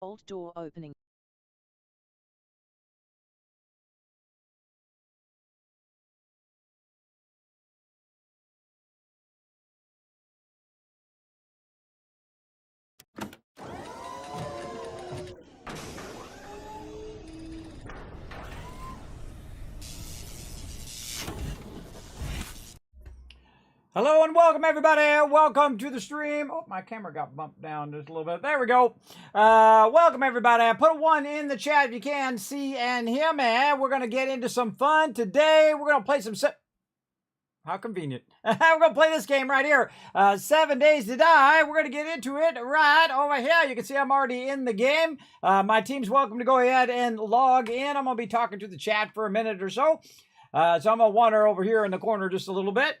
Old door opening. Hello and welcome everybody. Welcome to the stream. Oh, my camera got bumped down just a little bit. There we go. Welcome everybody. Put a 1 in the chat if you can see and hear me. We're going to get into some fun today. We're going to play some... How convenient. We're going to play this game right here. 7 Days to Die. We're going to get into it right over here. You can see I'm already in the game. My team's welcome to go ahead and log in. I'm going to be talking to the chat for a minute or so. So I'm going to wander over here in the corner just a little bit.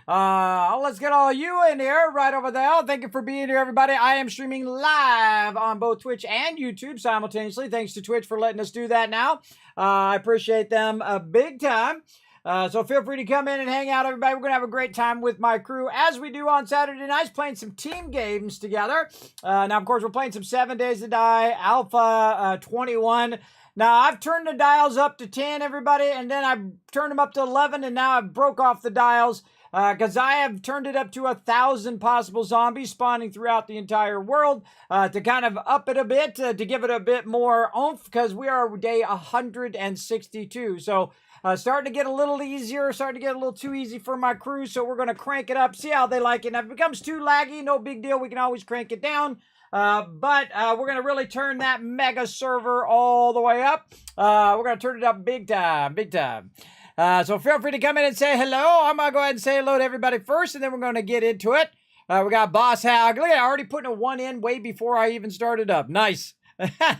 Let's get all you in here right over there. Thank you for being here, everybody. I am streaming live on both Twitch and YouTube simultaneously. Thanks to Twitch for letting us do that now. I appreciate them big time. So feel free to come in and hang out, everybody. We're going to have a great time with my crew, as we do on Saturday nights, playing some team games together. Now, of course, we're playing some 7 Days to Die, Alpha 21. Now, I've turned the dials up to 10, everybody, and then I've turned them up to 11, and now I've broke off the dials because I have turned it up to 1,000 possible zombies spawning throughout the entire world to kind of up it a bit, to give it a bit more oomph, because we are day 162. So, starting to get a little easier, starting to get a little too easy for my crew, so we're going to crank it up, see how they like it. Now, if it becomes too laggy, no big deal, we can always crank it down. But we're going to really turn that mega server all the way up. We're going to turn it up big time, big time. So feel free to come in and say hello. I'm going to go ahead and say hello to everybody first, and then we're going to get into it. We got Boss Hag. Look at that, already putting a 1 in way before I even started up. Nice.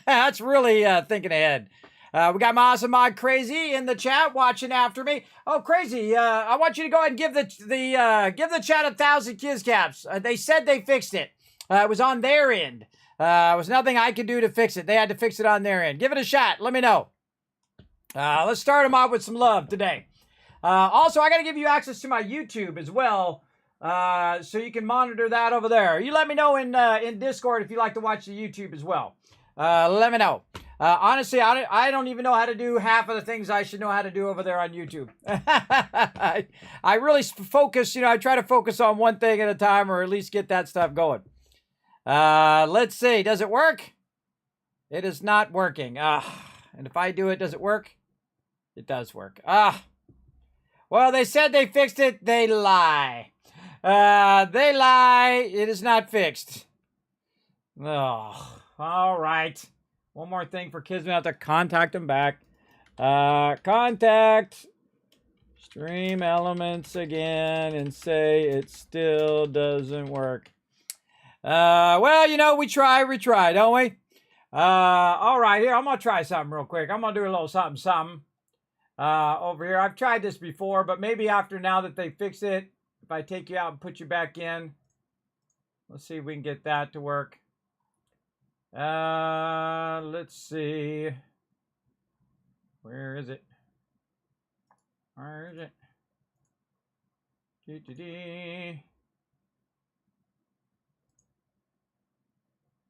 That's really thinking ahead. We got my awesome mod Crazy in the chat watching after me. Oh, Crazy! I want you to go ahead and give the chat 1,000 kiss caps. They said they fixed it. It was on their end. It was nothing I could do to fix it. They had to fix it on their end. Give it a shot. Let me know. Let's start them off with some love today. Also, I got to give you access to my YouTube as well, so you can monitor that over there. You let me know in Discord if you like to watch the YouTube as well. Let me know. Honestly, I don't even know how to do half of the things I should know how to do over there on YouTube. I really focus, I try to focus on one thing at a time, or at least get that stuff going. Let's see. Does it work? It is not working. And if I do it, does it work? It does work. Well, they said they fixed it. They lie. They lie. It is not fixed. Oh, all right. One more thing for Kismet. I have to contact them back. Contact Stream Elements again and say it still doesn't work. Well, we try, don't we? All right, here, I'm going to try something real quick. I'm going to do a little something, over here. I've tried this before, but maybe after now that they fix it, if I take you out and put you back in, let's see if we can get that to work. Let's see. Where is it? Where is it?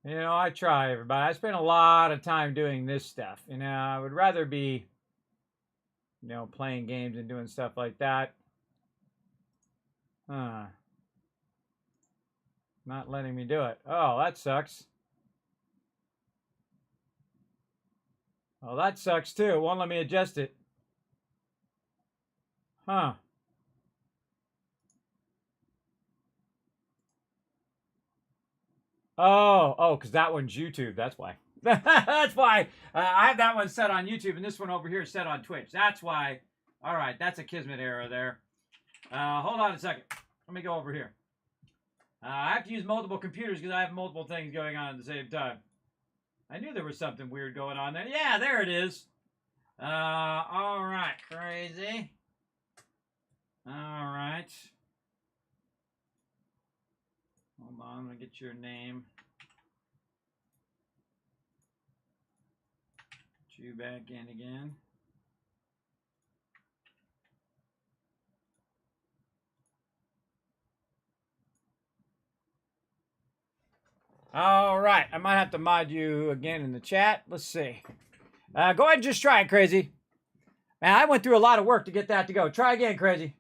I try, everybody. I spend a lot of time doing this stuff. I would rather be, playing games and doing stuff like that. Not letting me do it. Oh, that sucks. Oh, that sucks too. Won't let me adjust it. Huh. Oh, because that one's YouTube. That's why. That's why. I have that one set on YouTube, and this one over here is set on Twitch. That's why. All right, that's a Kismet error there. Hold on a second. Let me go over here. I have to use multiple computers because I have multiple things going on at the same time. I knew there was something weird going on there. Yeah, there it is. All right, Crazy. All right. Hold on, I'm going to get your name. Put you back in again. All right. I might have to mod you again in the chat. Let's see. Go ahead and just try it, Crazy. Man, I went through a lot of work to get that to go. Try again, Crazy.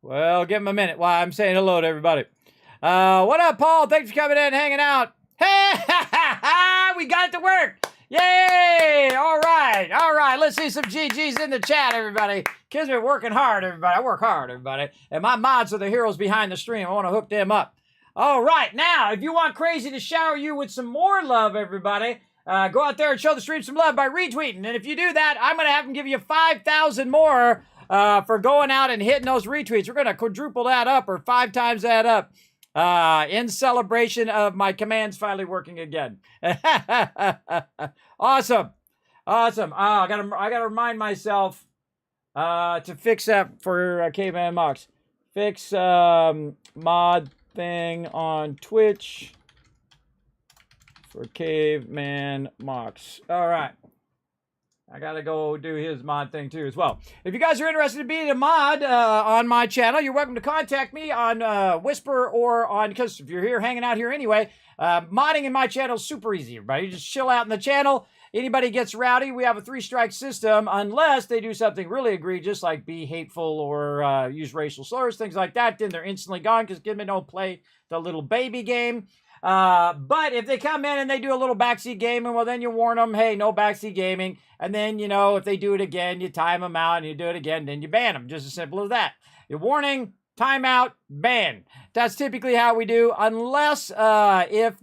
Well, give him a minute while I'm saying hello to everybody. What up, Paul? Thanks for coming in and hanging out. Hey, we got it to work. Yay! All right, all right. Let's see some GGs in the chat, everybody. Kismet working hard, everybody. I work hard, everybody. And my mods are the heroes behind the stream. I want to hook them up. All right, now, if you want Crazy to shower you with some more love, everybody, go out there and show the stream some love by retweeting. And if you do that, I'm going to have them give you 5,000 more for going out and hitting those retweets. We're going to quadruple that up or 5 times that up in celebration of my commands finally working again. Awesome. Awesome. I gotta remind myself to fix that for Caveman Mox. Fix mod thing on Twitch for Caveman Mox. All right. I gotta go do his mod thing too as well. If you guys are interested in being a mod on my channel, you're welcome to contact me on Whisper or on, because if you're here hanging out here anyway, modding in my channel is super easy, everybody. You just chill out in the channel. Anybody gets rowdy, we have a 3-strike system unless they do something really egregious like be hateful or use racial slurs, things like that. Then they're instantly gone because Kismet don't play the little baby game. But if they come in and they do a little backseat gaming, well, then you warn them, hey, no backseat gaming. And then, you know, if they do it again, you time them out and you do it again, then you ban them. Just as simple as that. Your warning, timeout, ban. That's typically how we do, unless if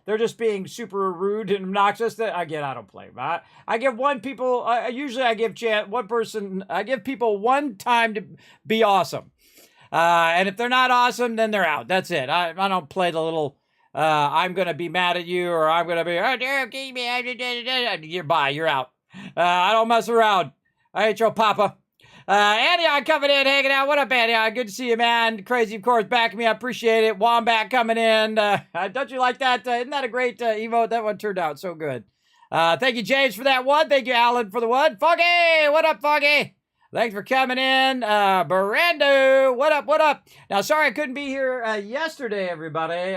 they're just being super rude and obnoxious. That again, I don't play. I give usually I give people one time to be awesome. And if they're not awesome, then they're out. That's it. I don't play the little, I'm going to be mad at you, or I'm going to be, you're bye, you're out. I don't mess around. I ain't your papa. Antioch coming in, hanging out. What up, Antioch? Good to see you, man. Crazy, of course, backing me. I appreciate it. Wombat coming in. Don't you like that? Isn't that a great emote? That one turned out so good. Thank you, James, for that one. Thank you, Alan, for the one. Foggy! What up, Foggy? Thanks for coming in. Barando, what up, what up? Now, sorry I couldn't be here yesterday, everybody.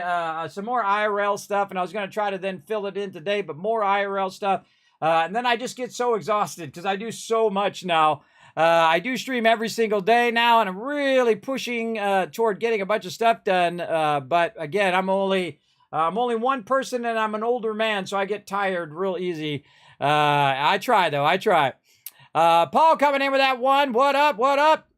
Some more IRL stuff, and I was going to try to then fill it in today, but more IRL stuff. And then I just get so exhausted because I do so much now. I do stream every single day now, and I'm really pushing toward getting a bunch of stuff done. But again, I'm only one person, and I'm an older man, so I get tired real easy. I try, though. I try. Paul coming in with that one. What up? What up?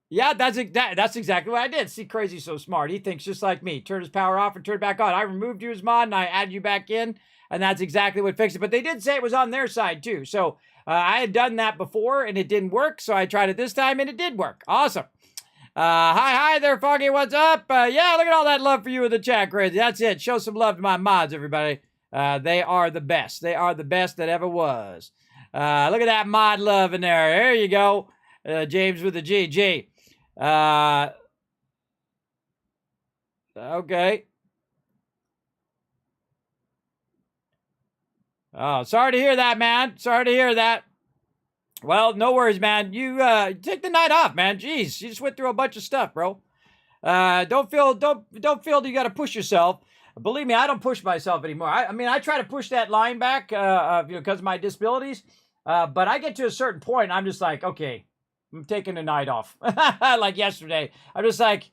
Yeah, that's exactly what I did. See, Crazy's so smart. He thinks just like me. Turn his power off and turn it back on. I removed you as mod and I added you back in, and that's exactly what fixed it. But they did say it was on their side too. So I had done that before and it didn't work. So I tried it this time and it did work. Awesome. Hi there, Foggy. What's up? Yeah, look at all that love for you in the chat, Crazy. That's it. Show some love to my mods, everybody. They are the best. They are the best that ever was. Look at that mod love in there. There you go. James with the GG. Okay. Oh, sorry to hear that, man. Sorry to hear that. Well, no worries, man. You take the night off, man. Jeez, you just went through a bunch of stuff, bro. Don't feel you got to push yourself. Believe me, I don't push myself anymore. I mean, I try to push that line back, because of my disabilities. But I get to a certain point, and I'm just like, okay, I'm taking a night off. Like yesterday, I'm just like,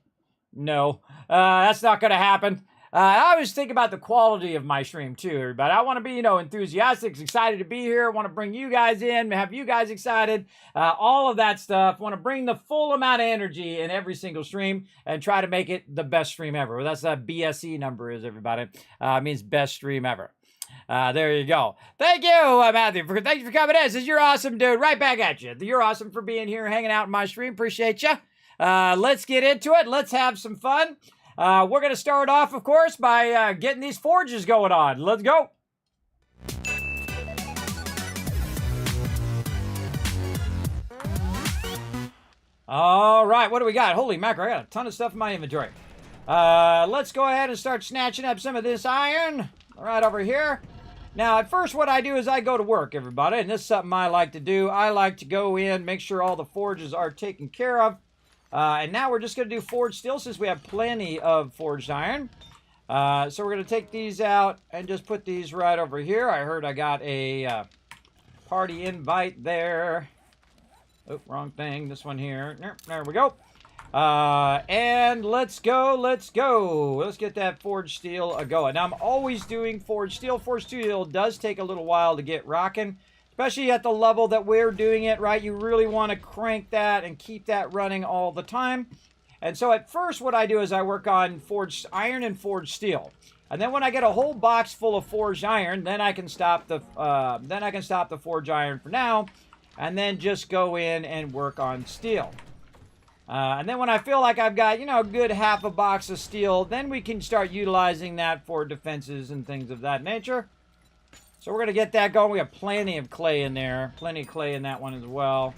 no, that's not going to happen. I always think about the quality of my stream too, everybody. I want to be, enthusiastic, excited to be here. I want to bring you guys in, have you guys excited, all of that stuff. I want to bring the full amount of energy in every single stream and try to make it the best stream ever. Well, that's that BSE number is, everybody. It means best stream ever. There you go. Thank you, Matthew. Thank you for coming in. Says you're awesome, dude. Right back at you. You're awesome for being here, hanging out in my stream. Appreciate you. Let's get into it. Let's have some fun. We're going to start off, of course, by getting these forges going on. Let's go. All right, what do we got? Holy mackerel, I got a ton of stuff in my inventory. Let's go ahead and start snatching up some of this iron right over here. Now, at first, what I do is I go to work, everybody, and this is something I like to do. I like to go in, make sure all the forges are taken care of. And now we're just going to do forged steel since we have plenty of forged iron. So we're going to take these out and just put these right over here. I heard I got a party invite there. Oh, wrong thing. This one here. There we go. And let's go. Let's get that forged steel going. Now, I'm always doing forged steel. Forged steel does take a little while to get rocking, especially at the level that we're doing it, right? You really want to crank that and keep that running all the time. And so at first, what I do is I work on forged iron and forged steel. And then when I get a whole box full of forged iron, then I can stop the forged iron for now, and then just go in and work on steel. And then when I feel like I've got, a good half a box of steel, then we can start utilizing that for defenses and things of that nature. So we're going to get that going. We have plenty of clay in there. Plenty of clay in that one as well.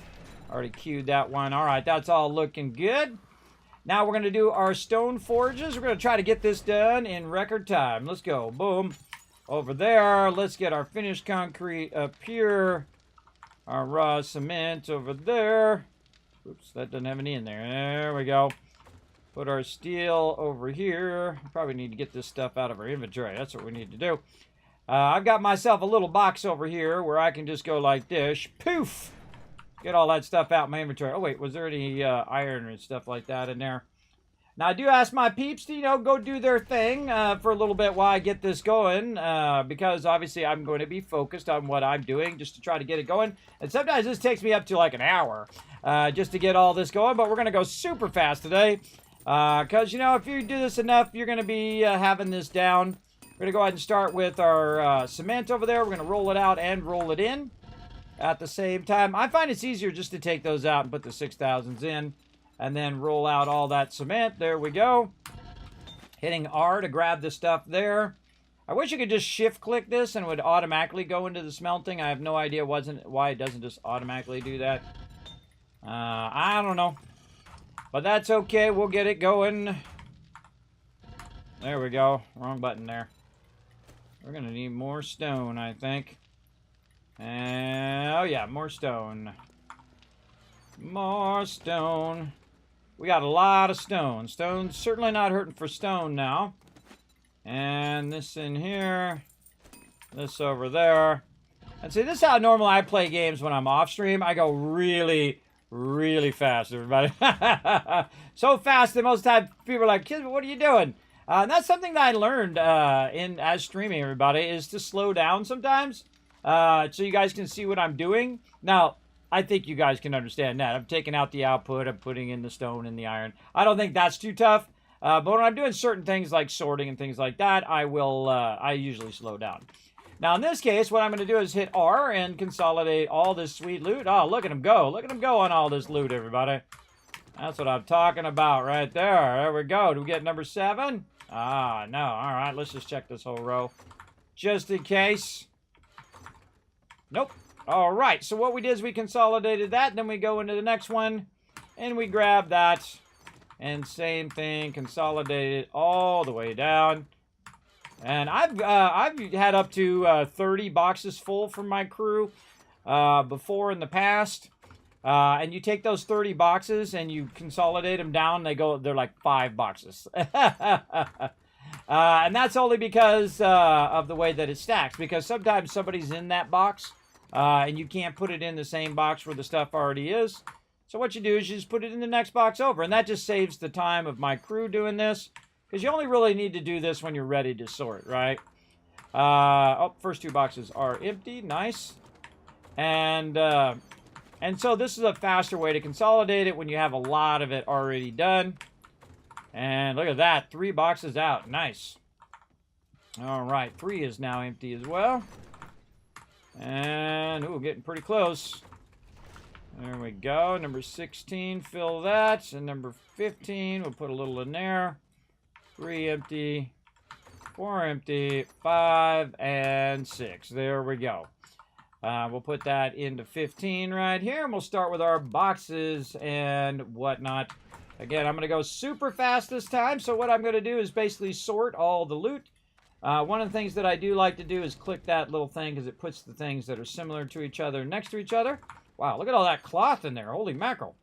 Already queued that one. All right, that's all looking good. Now we're going to do our stone forges. We're going to try to get this done in record time. Let's go. Boom. Over there. Let's get our finished concrete up here. Our raw cement over there. Oops, that doesn't have any in there. There we go. Put our steel over here. Probably need to get this stuff out of our inventory. That's what we need to do. I've got myself a little box over here where I can just go like this. Poof! Get all that stuff out of my inventory. Oh, wait, was there any iron and stuff like that in there? Now, I do ask my peeps to, go do their thing for a little bit while I get this going. Because, obviously, I'm going to be focused on what I'm doing just to try to get it going. And sometimes this takes me up to like an hour just to get all this going. But we're going to go super fast today. Because, if you do this enough, you're going to be having this down. We're going to go ahead and start with our cement over there. We're going to roll it out and roll it in at the same time. I find it's easier just to take those out and put the 6,000s in. And then roll out all that cement. There we go. Hitting R to grab the stuff there. I wish you could just shift click this and it would automatically go into the smelting. I have no idea why it doesn't just automatically do that. I don't know. But that's okay. We'll get it going. There we go. Wrong button there. We're going to need more stone, I think. And, oh yeah, more stone. More stone. We got a lot of stone. Stone's certainly not hurting for stone now. And this in here. This over there. And see, this is how normally I play games when I'm off stream. I go really, really fast, everybody. So fast that most of the time people are like, Kismet, what are you doing? And that's something that I learned as streaming, everybody, is to slow down sometimes. So you guys can see what I'm doing. Now, I think you guys can understand that. I'm taking out the output. I'm putting in the stone and the iron. I don't think that's too tough. But when I'm doing certain things like sorting and things like that, I usually slow down. Now, in this case, what I'm going to do is hit R and consolidate all this sweet loot. Oh, look at him go. Look at him go on all this loot, everybody. That's what I'm talking about right there. There we go. Do we get number 7? Ah, no. All right, let's just check this whole row. Just in case. Nope. All right, so what we did is we consolidated that, then we go into the next one, and we grab that, and same thing, consolidate it all the way down. And I've had up to 30 boxes full from my crew before in the past. And you take those 30 boxes and you consolidate them down, they're like 5 boxes. And that's only because of the way that it stacks, because sometimes somebody's in that box. And you can't put it in the same box where the stuff already is. So what you do is you just put it in the next box over. And that just saves the time of my crew doing this. Because you only really need to do this when you're ready to sort, right? First 2 boxes are empty. Nice. And so this is a faster way to consolidate it when you have a lot of it already done. And look at that. 3 boxes out. Nice. All right. 3 is now empty as well. And, ooh, getting pretty close. There we go. Number 16, fill that. And number 15, we'll put a little in there. 3 empty. 4 empty. 5 and 6. There we go. We'll put that into 15 right here. And we'll start with our boxes and whatnot. Again, I'm going to go super fast this time. So what I'm going to do is basically sort all the loot. One of the things that I do like to do is click that little thing because it puts the things that are similar to each other next to each other. Wow, look at all that cloth in there. Holy mackerel.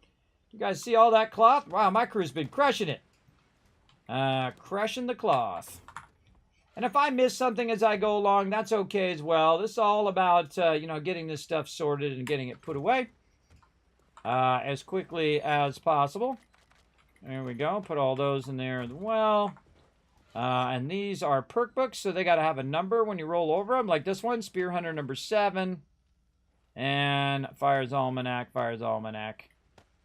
You guys see all that cloth? Wow, my crew's been crushing it. Crushing the cloth. And if I miss something as I go along, that's okay as well. This is all about, you know, getting this stuff sorted and getting it put away as quickly as possible. There we go. Put all those in there as well. And these are perk books, so they got to have a number when you roll over them. Like this one, Spear Hunter number 7. And Fire's Almanac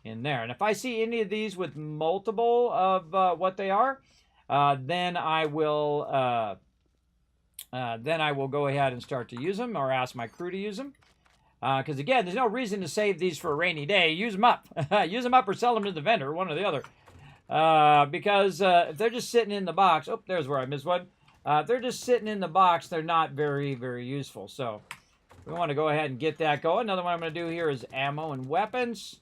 in there. And if I see any of these with multiple of what they are, then I will go ahead and start to use them or ask my crew to use them. Because again, there's no reason to save these for a rainy day. Use them up. Use them up or sell them to the vendor, one or the other. Because if they're just sitting in the box, oh, there's where I missed one. If they're just sitting in the box, they're not very, very useful. So we want to go ahead and get that going. Another one I'm going to do here is ammo and weapons.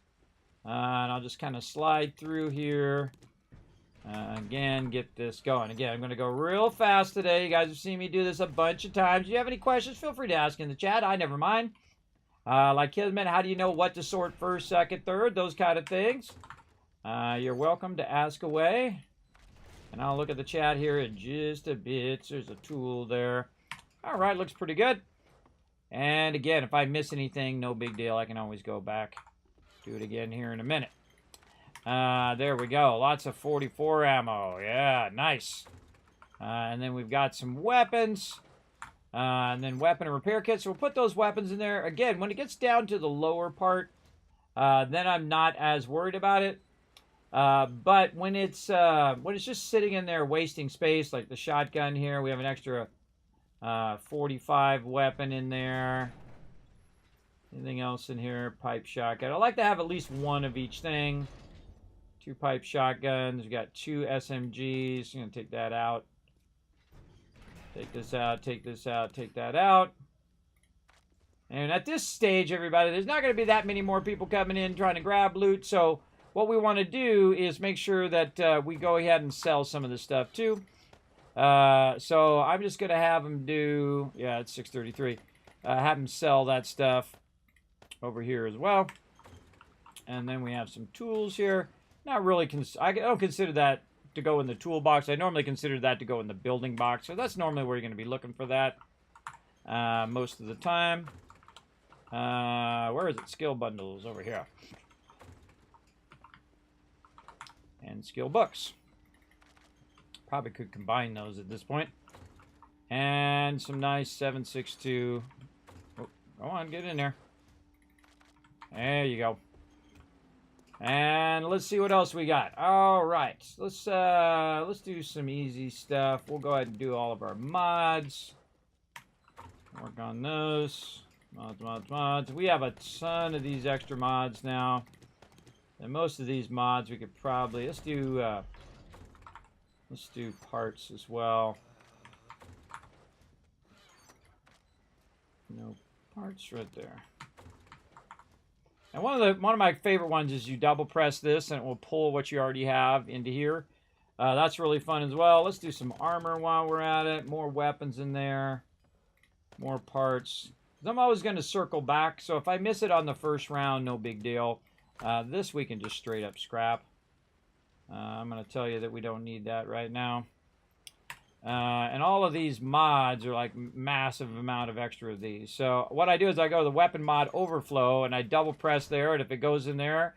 And I'll just kind of slide through here. Again, get this going. Again, I'm going to go real fast today. You guys have seen me do this a bunch of times. If you have any questions, feel free to ask in the chat. I never mind. Like Kismet, how do you know what to sort first, second, third? Those kind of things. You're welcome to ask away. And I'll look at the chat here in just a bit. There's a tool there. All right, looks pretty good. And again, if I miss anything, no big deal. I can always go back. Do it again here in a minute. There we go. Lots of 44 ammo. Yeah, nice. And then we've got some weapons. And then weapon and repair kits. So we'll put those weapons in there. Again, when it gets down to the lower part, then I'm not as worried about it. But when it's just sitting in there wasting space, like the shotgun here, we have an extra 45 weapon in there. Anything else in here? Pipe shotgun. I like to have at least one of each thing. 2 pipe shotguns. We got 2 SMGs. I'm going to take that out. Take this out, take this out, take that out. And at this stage, everybody, there's not going to be that many more people coming in trying to grab loot. So what we want to do is make sure that we go ahead and sell some of this stuff too. So I'm just going to have them do, yeah, it's 6:33. Have them sell that stuff over here as well. And then we have some tools here. Not really, I don't consider that to go in the toolbox. I normally consider that to go in the building box. So that's normally where you're going to be looking for that most of the time. Where is it? Skill bundles over here. And skill books. Probably could combine those at this point. And some nice 7.62. Oh, go on, get in there. There you go. And let's see what else we got. All right, let's do some easy stuff. We'll go ahead and do all of our mods. Work on those. Mods. We have a ton of these extra mods now. And most of these mods we could probably let's do parts as well. No parts right there. And one of my favorite ones is you double press this and it will pull what you already have into here. That's really fun as well. Let's do some armor while we're at it. More weapons in there. More parts. I'm always going to circle back, so if I miss it on the first round, no big deal. This we can just straight up scrap. I'm going to tell you that we don't need that right now. And all of these mods are like massive amount of extra of these. So what I do is I go to the weapon mod overflow and I double press there, and if it goes in there,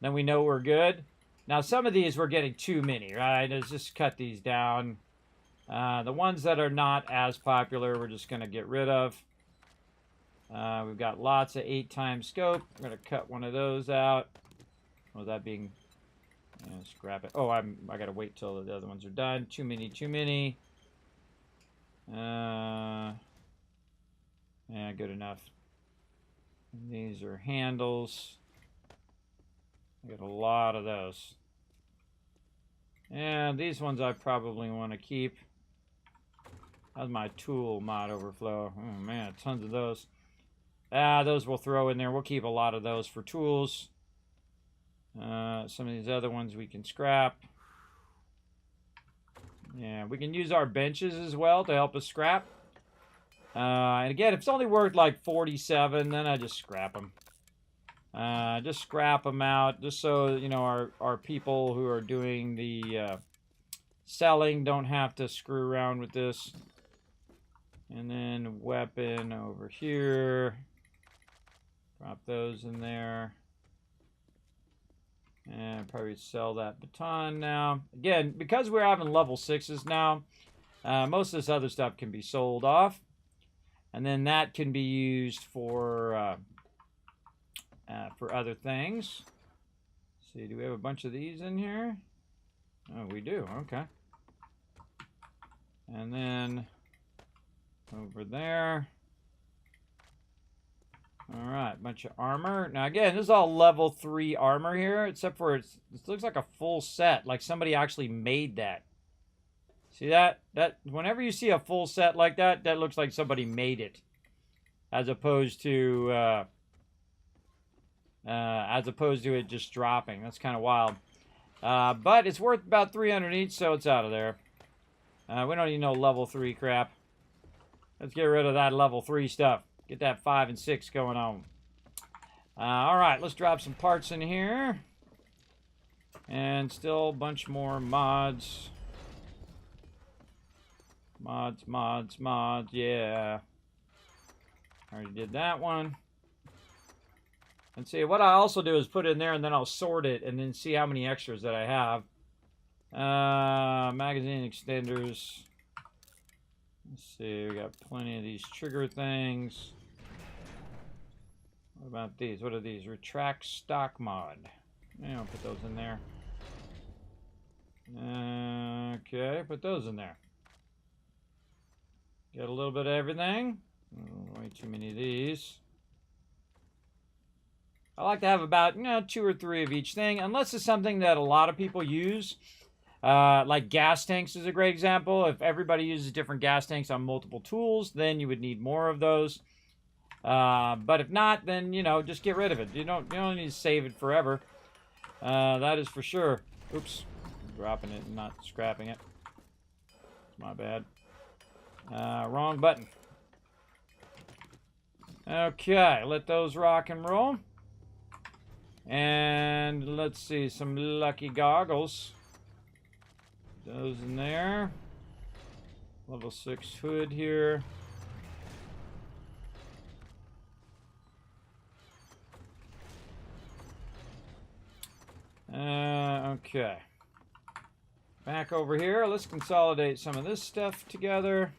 then we know we're good. Now some of these we're getting too many, right? Let's just cut these down. The ones that are not as popular we're just going to get rid of. We've got lots of 8x scope. I'm going to cut one of those out. Oh, that being... Yeah, scrap it. Oh, I gotta wait till the other ones are done. Too many. Yeah, good enough. And these are handles. I got a lot of those. And these ones I probably want to keep. That's my tool mod overflow. Oh man, tons of those. Those we'll throw in there. We'll keep a lot of those for tools. Some of these other ones we can scrap. Yeah, we can use our benches as well to help us scrap. And again, if it's only worth like 47, then I just scrap them. Just scrap them out, just so, you know, our people who are doing the selling don't have to screw around with this. And then weapon over here. Drop those in there. And probably sell that baton now. Again, because we're having level 6s now, most of this other stuff can be sold off. And then that can be used for other things. Let's see, do we have a bunch of these in here? Oh, we do. Okay. And then over there. All right, bunch of armor. Now, again, this is all level 3 armor here, except for it looks like a full set, like somebody actually made that. See that? Whenever you see a full set like that, that looks like somebody made it, as opposed to it just dropping. That's kind of wild. But it's worth about 300 each, so it's out of there. We don't need no level 3 crap. Let's get rid of that level 3 stuff. Get that 5 and 6 going on. All right, let's drop some parts in here. And still a bunch more mods. Mods, yeah. Already did that one. And see, what I also do is put it in there and then I'll sort it and then see how many extras that I have. Magazine extenders. Let's see, we got plenty of these trigger things. What about these? What are these? Retract stock mod. Yeah, I'll put those in there. Okay, put those in there. Get a little bit of everything. Oh, way too many of these. I like to have about, 2 or 3 of each thing, unless it's something that a lot of people use. Like gas tanks is a great example. If everybody uses different gas tanks on multiple tools, then you would need more of those. But if not, then, just get rid of it. You don't need to save it forever. That is for sure. Oops. I'm dropping it and not scrapping it. My bad. Wrong button. Okay, let those rock and roll. And let's see, some lucky goggles. Those in there. Level 6 hood here. Okay. Back over here, let's consolidate some of this stuff together.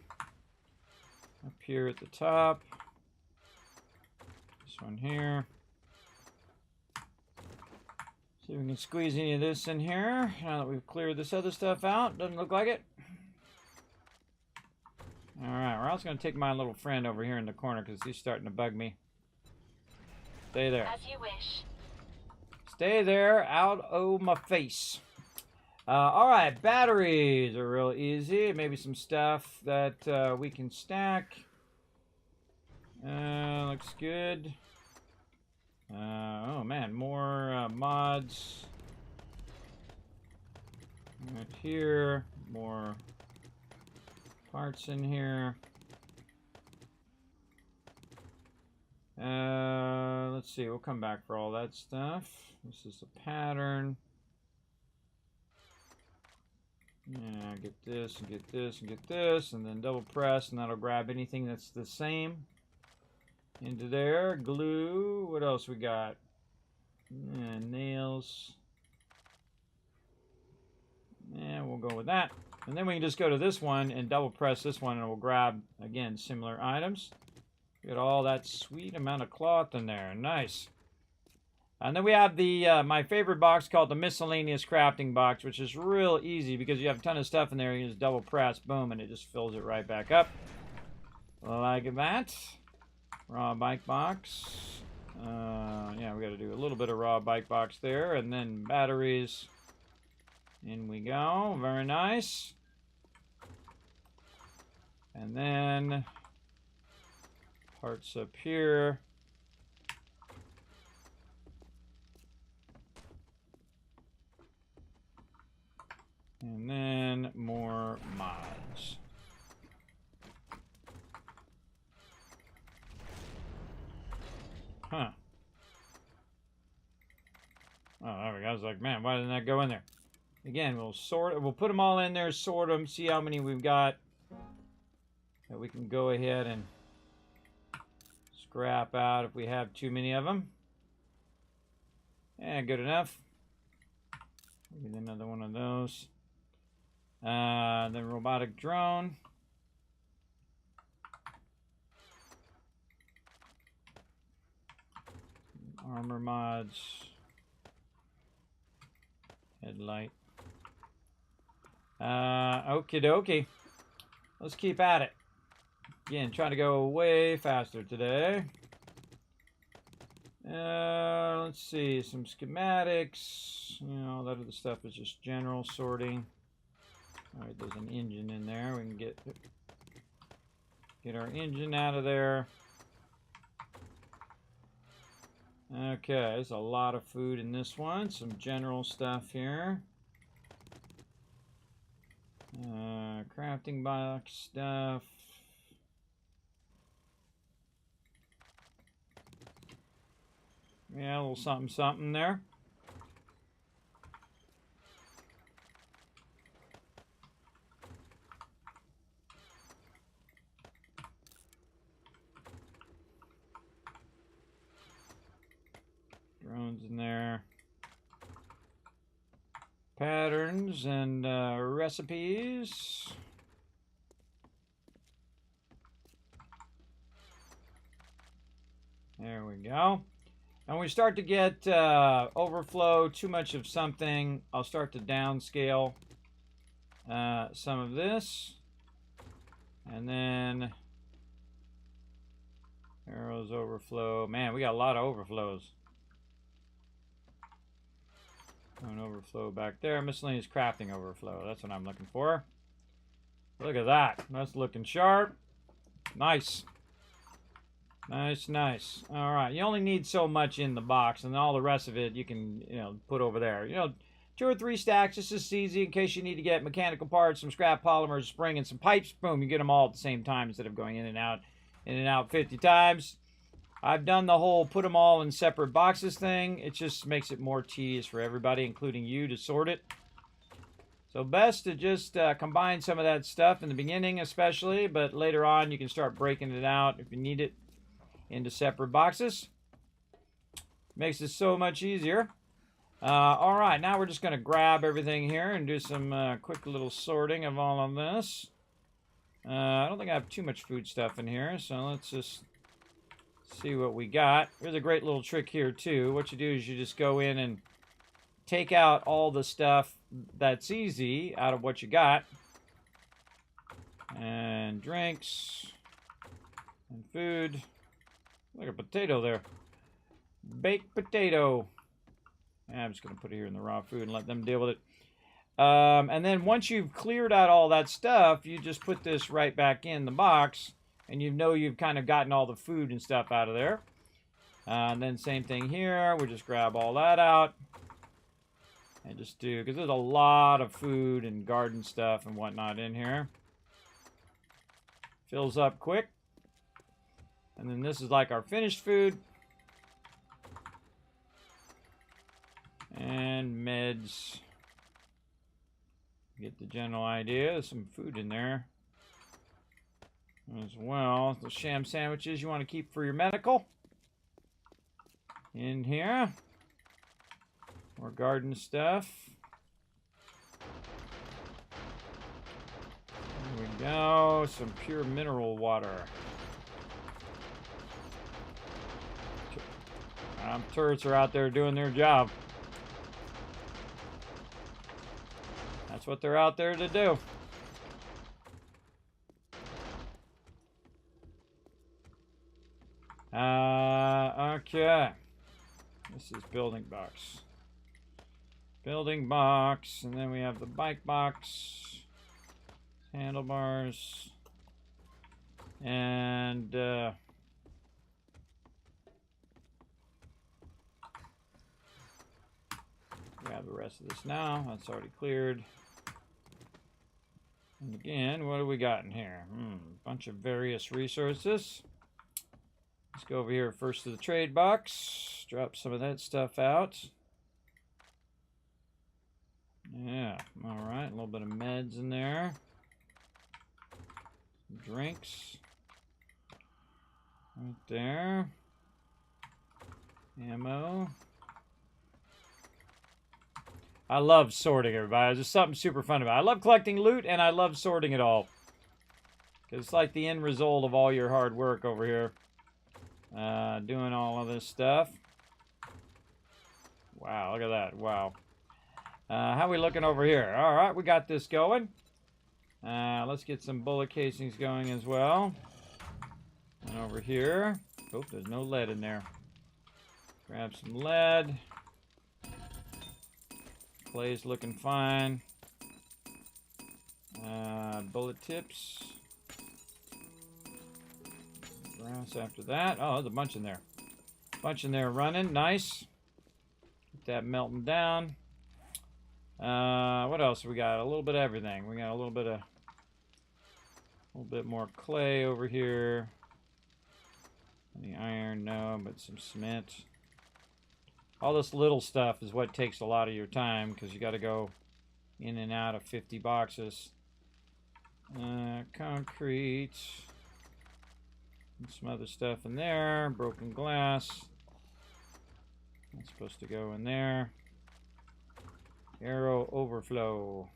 Up here at the top. This one here. See if we can squeeze any of this in here now that we've cleared this other stuff out. Doesn't look like it. Alright, we're also going to take my little friend over here in the corner because he's starting to bug me. Stay there. As you wish. Stay there, out of my face. Alright, batteries are real easy. Maybe some stuff that we can stack. Looks good. Oh man, more mods. Right here, more parts in here. Let's see, we'll come back for all that stuff. This is a pattern. Yeah, get this and get this and get this, and then double press, and that'll grab anything that's the same into there. Glue. What else we got? Nails. Yeah, we'll go with that. And then we can just go to this one and double press this one, and we'll grab, again, similar items. Get all that sweet amount of cloth in there. Nice. And then we have the my favorite box called the miscellaneous crafting box, which is real easy because you have a ton of stuff in there. You just double press, boom, and it just fills it right back up. Like that. Raw bike box. Yeah, we got to do a little bit of raw bike box there, and then batteries. In we go. Very nice. And then parts up here. And then more like, man, why didn't that go in there? Again, we'll put them all in there, sort them, see how many we've got. That we can go ahead and scrap out if we have too many of them. And good enough. Get another one of those. The robotic drone. Armor mods. Headlight. Okie dokie. Let's keep at it. Again, trying to go way faster today. Let's see, some schematics. You know, that other stuff is just general sorting. Alright, there's an engine in there. We can get our engine out of there. Okay, there's a lot of food in this one. Some general stuff here. Crafting box stuff. Yeah, a little something something there. Drones in there. Patterns and recipes. There we go. And when we start to get overflow, too much of something, I'll start to downscale some of this. And then arrows overflow. Man, we got a lot of overflows. An overflow back there. Miscellaneous crafting overflow. That's what I'm looking for. Look at that. That's looking sharp. Nice. Nice, nice. All right. You only need so much in the box, and all the rest of it you can, put over there. 2 or 3 stacks. This is easy in case you need to get mechanical parts, some scrap polymers, spring, and some pipes. Boom, you get them all at the same time instead of going in and out 50 times. I've done the whole put them all in separate boxes thing. It just makes it more tedious for everybody, including you, to sort it. So best to just combine some of that stuff in the beginning especially, but later on you can start breaking it out if you need it into separate boxes. Makes it so much easier. All right, now we're just going to grab everything here and do some quick little sorting of all of this. I don't think I have too much food stuff in here, so let's just see what we got. There's a great little trick here too. What you do is you just go in and take out all the stuff that's easy out of what you got. And drinks and food. Look at potato there. Baked potato. I'm just going to put it here in the raw food and let them deal with it. And then once you've cleared out all that stuff, you just put this right back in the box. And you've kind of gotten all the food and stuff out of there. And then same thing here. We just grab all that out. And just do, because there's a lot of food and garden stuff and whatnot in here. Fills up quick. And then this is like our finished food. And meds. Get the general idea. There's some food in there as well. The sham sandwiches you want to keep for your medical. In here. More garden stuff. There we go. Some pure mineral water. Turrets are out there doing their job. That's what they're out there to do. Okay. This is building box. Building box, and then we have the bike box, handlebars, and grab the rest of this now. That's already cleared. And again, what do we got in here? Bunch of various resources. Let's go over here first to the trade box. Drop some of that stuff out. Alright, a little bit of meds in there. Some drinks. Right there. Ammo. I love sorting, everybody. There's something super fun about it. I love collecting loot, and I love sorting it all. Because it's like the end result of all your hard work over here. Doing all of this stuff. Wow, look at that. Wow. How are we looking over here? Alright, we got this going. Let's get some bullet casings going as well. And over here. Oh, there's no lead in there. Grab some lead. Clay's looking fine. Bullet tips. Brass after that. Oh, there's a bunch in there. Bunch in there running. Nice. Get that melting down. What else we got? A little bit of everything. We got a little bit more clay over here. Any iron? No, but some cement. All this little stuff is what takes a lot of your time because you got to go in and out of 50 boxes. Concrete. And some other stuff in there. Broken glass. That's supposed to go in there. Arrow overflow.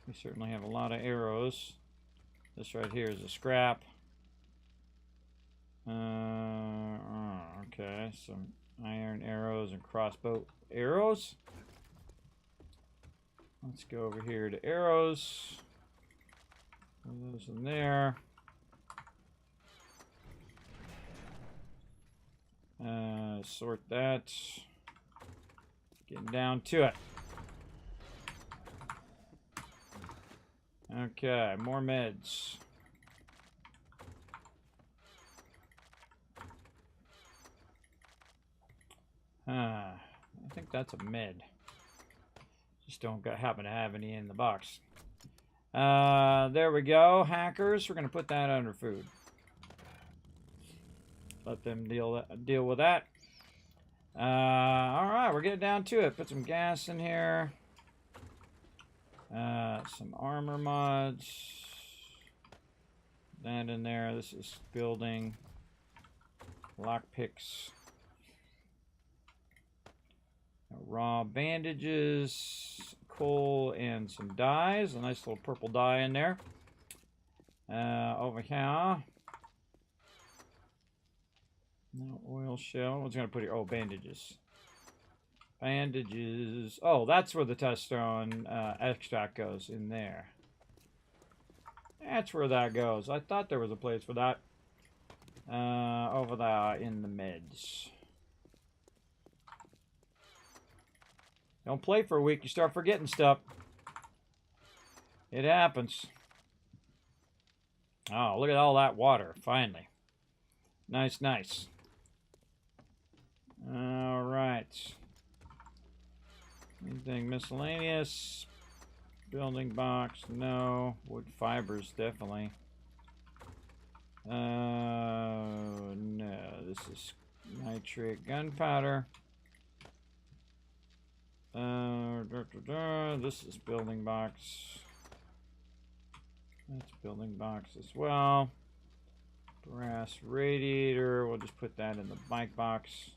We certainly have a lot of arrows. This right here is a scrap. Okay, some iron arrows and crossbow arrows. Let's go over here to arrows. Put those in there. Sort that. Getting down to it. Okay, more meds. I think that's a med. Just don't happen to have any in the box. There we go. Hackers. We're going to put that under food. Let them deal with that. Alright, we're getting down to it. Put some gas in here. Some armor mods. That in there. This is building. Lockpicks. Raw bandages. Coal and some dyes. A nice little purple dye in there. Over here. No oil shell. What's going to put here? Oh, bandages. Bandages. Oh, that's where the testosterone extract goes, in there. That's where that goes. I thought there was a place for that. Over there in the meds. Don't play for a week, you start forgetting stuff. It happens. Oh, look at all that water, finally. Nice, nice. All right. Anything miscellaneous? Building box, no. Wood fibers, definitely. No, this is nitrate gunpowder. This is building box. That's building box as well. Brass radiator. We'll just put that in the bike box.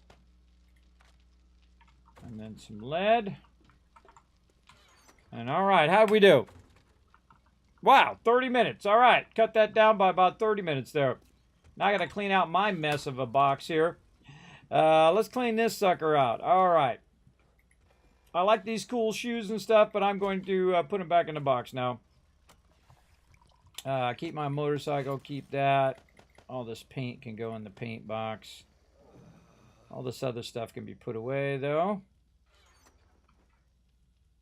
And then some lead. And all right, how'd we do? Wow, 30 minutes. All right, cut that down by about 30 minutes there. Now I got to clean out my mess of a box here. Let's clean this sucker out. All right. I like these cool shoes and stuff, but I'm going to put them back in the box now. Keep my motorcycle, keep that. All this paint can go in the paint box. All this other stuff can be put away, though.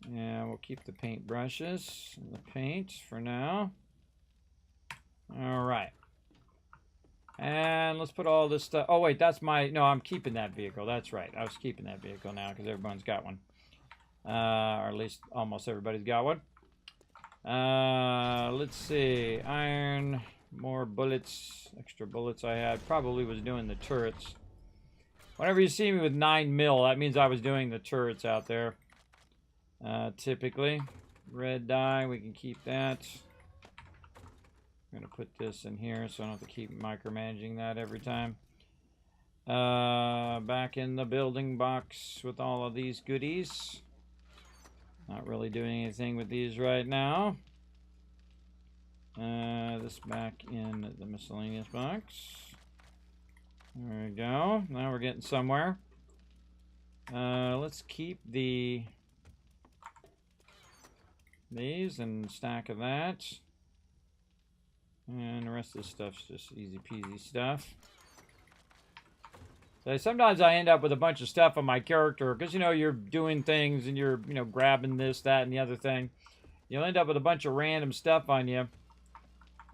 And we'll keep the paint brushes and the paint for now. All right. And let's put all this stuff. Oh, wait, that's my... No, I'm keeping that vehicle. That's right. I was keeping that vehicle now because everyone's got one. Or at least almost everybody's got one. Let's see. Iron, more bullets, extra bullets I had. Probably was doing the turrets. Whenever you see me with 9 mil, that means I was doing the turrets out there. Typically. Red dye, we can keep that. I'm going to put this in here so I don't have to keep micromanaging that every time. Back in the building box with all of these goodies. Not really doing anything with these right now. This back in the miscellaneous box. There we go. Now we're getting somewhere. Let's keep these and stack of that. And the rest of this stuff's just easy peasy stuff. So sometimes I end up with a bunch of stuff on my character because, you know, you're doing things and you're, you know, grabbing this, that, and the other thing. You'll end up with a bunch of random stuff on you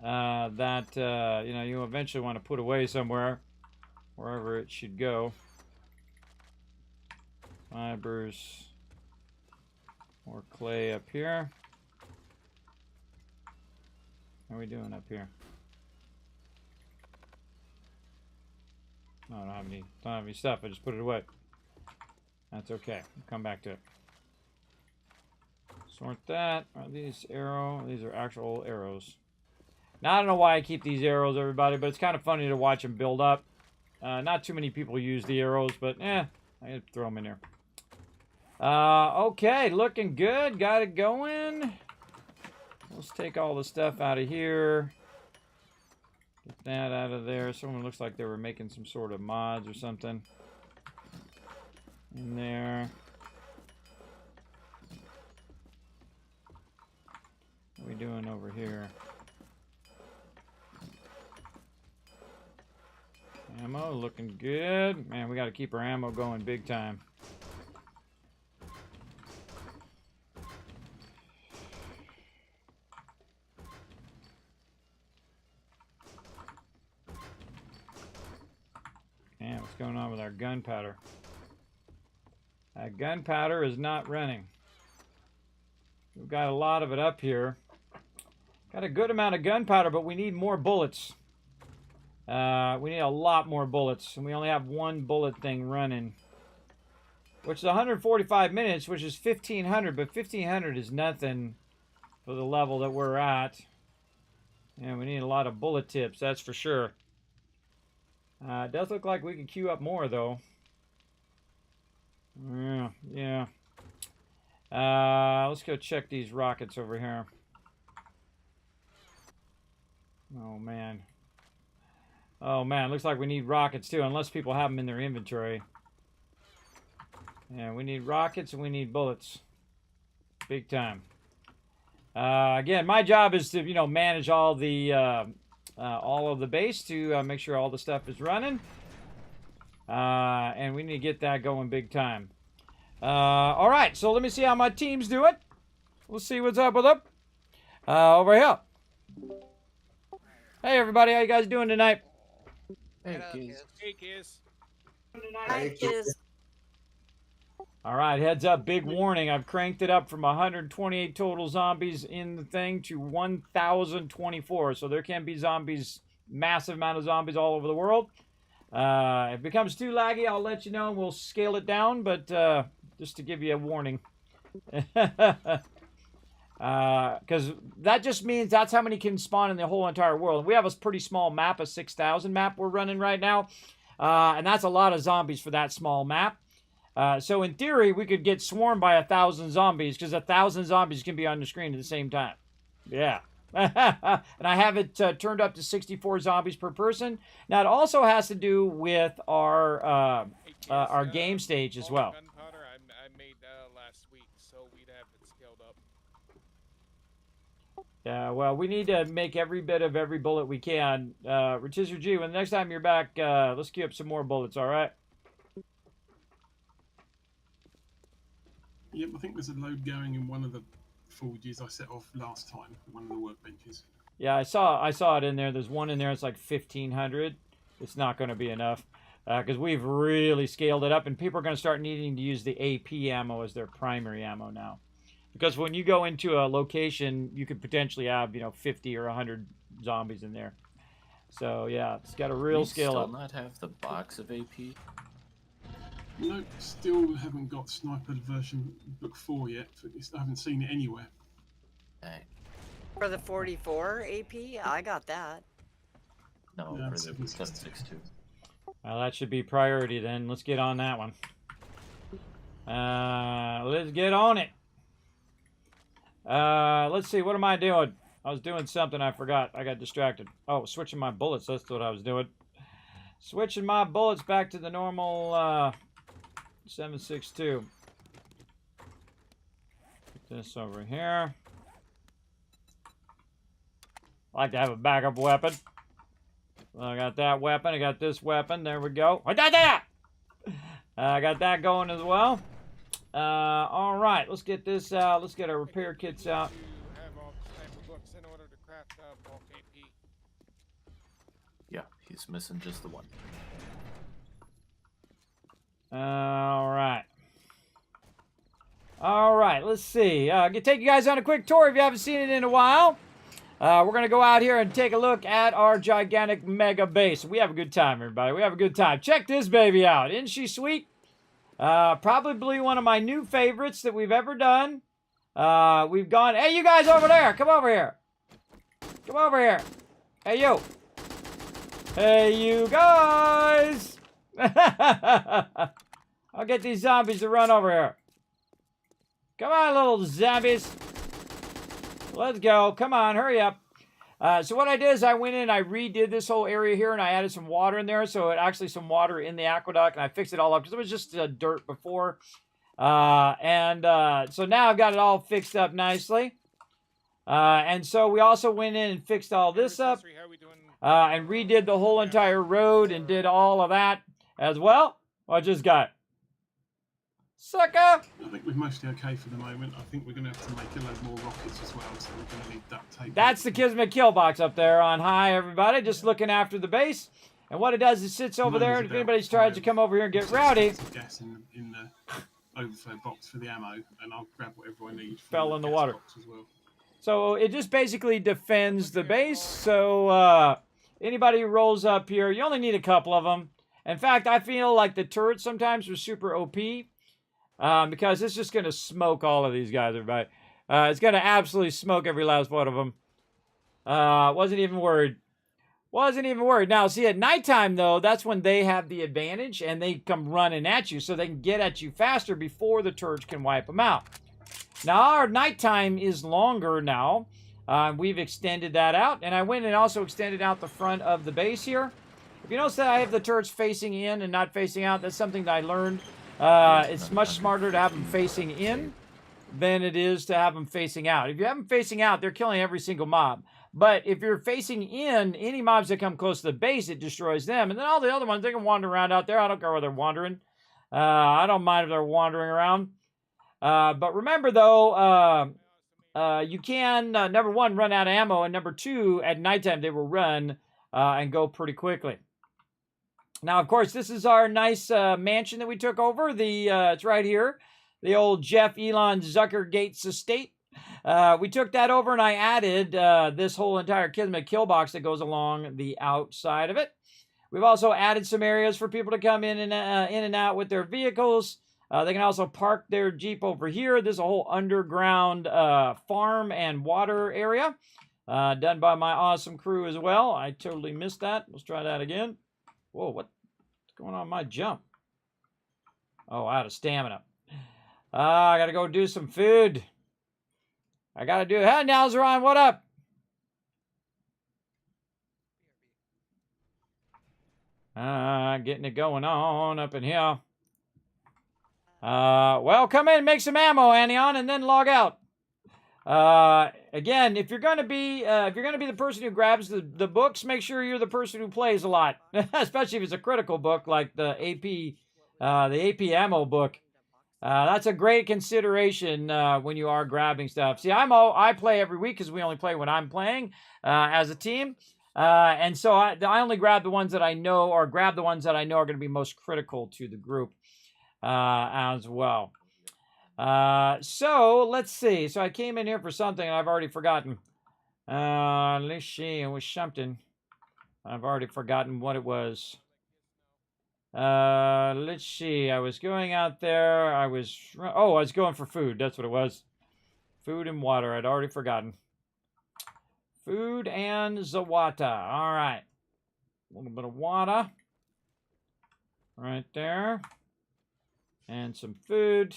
that, you know, you eventually want to put away somewhere, wherever it should go. Fibers. More clay up here. How are we doing up here? No, I don't have any stuff. I just put it away. That's okay. We'll come back to it. Sort that. Are these arrow? These are actual arrows. Now, I don't know why I keep these arrows, everybody, but it's kind of funny to watch them build up. Not too many people use the arrows, but I throw them in there. Okay, looking good. Got it going. Let's take all the stuff out of here. Get that out of there. Someone looks like they were making some sort of mods or something in there. What are we doing over here? Ammo looking good. Man, we got to keep our ammo going big time. Man, what's going on with our gunpowder? Gunpowder is not running. We've got a lot of it up here. Got a good amount of gunpowder, but we need more bullets. We need a lot more bullets, and we only have one bullet thing running, which is 145 minutes, which is 1,500, but 1,500 is nothing for the level that we're at. And we need a lot of bullet tips, that's for sure. It does look like we can queue up more, though. Yeah. Let's go check these rockets over here. Oh, man. Oh, man. Looks like we need rockets, too, unless people have them in their inventory. Yeah, we need rockets and we need bullets. Big time. Again, my job is to, you know, manage all of the base to make sure all the stuff is running. And we need to get that going big time. All right, so let me see how my team's doing. We'll see what's up with them. Over here. Hey, everybody. How you guys doing tonight? Hey, Kiz. Hey, Kiz. Hey, Kiz. All right, heads up, big warning. I've cranked it up from 128 total zombies in the thing to 1,024. So there can be zombies, massive amount of zombies all over the world. If it becomes too laggy, I'll let you know and we'll scale it down. But just to give you a warning. Because that just means that's how many can spawn in the whole entire world. We have a pretty small map, a 6,000 map we're running right now. And that's a lot of zombies for that small map. So in theory, we could get swarmed by 1,000 zombies because 1,000 zombies can be on the screen at the same time. Yeah. And I have it turned up to 64 zombies per person. Now, it also has to do with our game stage as well. Gunpowder I made last week, so we'd have it scaled up. Yeah, well, we need to make every bit of every bullet we can. Rotisserie G, when the next time you're back, let's queue up some more bullets, all right? Yep, I think there's a load going in one of the forges I set off last time, one of the workbenches. Yeah, I saw it in there. There's one in there. It's like 1,500. It's not going to be enough because we've really scaled it up, and people are going to start needing to use the AP ammo as their primary ammo now. Because when you go into a location, you could potentially have 50 or 100 zombies in there. So yeah, it's got a real scale up. Still not have the box of AP. No, still haven't got Sniper version book 4 yet. I haven't seen it anywhere. Okay. For the 44 AP, I got that. No, Yeah, for the 762. 762. Well, that should be priority then. Let's get on that one. Let's get on it. Let's see. What am I doing? I was doing something. I forgot. I got distracted. Oh, switching my bullets. That's what I was doing. Switching my bullets back to the normal 7.62. Put this over here. I like to have a backup weapon. Well, I got that weapon. I got this weapon. There we go. I got that. I got that going as well. All right. Let's get this out. Let's get our repair kits out. To have all the sniper books in order to craft bulk AP. Yeah, he's missing just the one. All right. All right. Let's see. I'm going to take you guys on a quick tour if you haven't seen it in a while. We're going to go out here and take a look at our gigantic mega base. We have a good time, everybody. We have a good time. Check this baby out. Isn't she sweet? Probably one of my new favorites that we've ever done. We've gone... Hey, you guys over there. Come over here. Come over here. Hey, you. Hey, you guys. I'll get these zombies to run over here. Come on, little zombies. Let's go. Come on, hurry up. So what I did is I went in and I redid this whole area here and I added some water in there. So it actually some water in the aqueduct and I fixed it all up because it was just dirt before. So now I've got it all fixed up nicely. And so we also went in and fixed all this up and redid the whole entire road and did all of that as well. Watch this guy. Sucker! I think we're mostly okay for the moment. I think we're going to have to make a load more rockets as well, so we're going to need that tape. That's the Kismet kill box up there on high, everybody. Just looking after the base. And what it does is it sits over there, and if anybody tries to come over here and get rowdy... Gas in the overflow box for the ammo, and I'll grab whatever I need. Fell in the water. As well. So it just basically defends the base. So anybody who rolls up here, you only need a couple of them. In fact, I feel like the turrets sometimes are super OP. Because it's just going to smoke all of these guys, everybody. It's going to absolutely smoke every last one of them. Wasn't even worried. Wasn't even worried. Now, see, at nighttime, though, that's when they have the advantage, and they come running at you, so they can get at you faster before the turrets can wipe them out. Now, our nighttime is longer now. We've extended that out, and I went and also extended out the front of the base here. If you notice that I have the turrets facing in and not facing out, that's something that I learned. It's much smarter to have them facing in than it is to have them facing out. If you have them facing out, they're killing every single mob. But if you're facing in, any mobs that come close to the base, it destroys them. And then all the other ones, they can wander around out there. I don't care where they're wandering. I don't mind if they're wandering around. But remember, though, you can, number one, run out of ammo. And number two, at nighttime, they will run and go pretty quickly. Now, of course, this is our nice mansion that we took over. It's right here. The old Jeff Elon Zuckergate's estate. We took that over and I added this whole entire Kismet kill box that goes along the outside of it. We've also added some areas for people to come in and out with their vehicles. They can also park their Jeep over here. There's a whole underground farm and water area done by my awesome crew as well. I totally missed that. Let's try that again. Whoa, what's going on with my jump? Oh, out of stamina. I gotta go do some food. I gotta do... Hey, Nalzaron, what up? Getting it going on up in here. Well, come in and make some ammo, Anion, and then log out. Again, if you're gonna be the person who grabs the books, make sure you're the person who plays a lot, especially if it's a critical book like the AP ammo book. That's a great consideration when you are grabbing stuff. See, I play every week because we only play when I'm playing as a team, and so I only grab the ones that I know, or grab the ones that I know are going to be most critical to the group as well. So let's see. So I came in here for something and I've already forgotten. Let's see. It was something. I've already forgotten what it was. Let's see. I was going out there. I was going for food. That's what it was. Food and water. I'd already forgotten. Food and Zawata. All right. A little bit of water. Right there. And some food.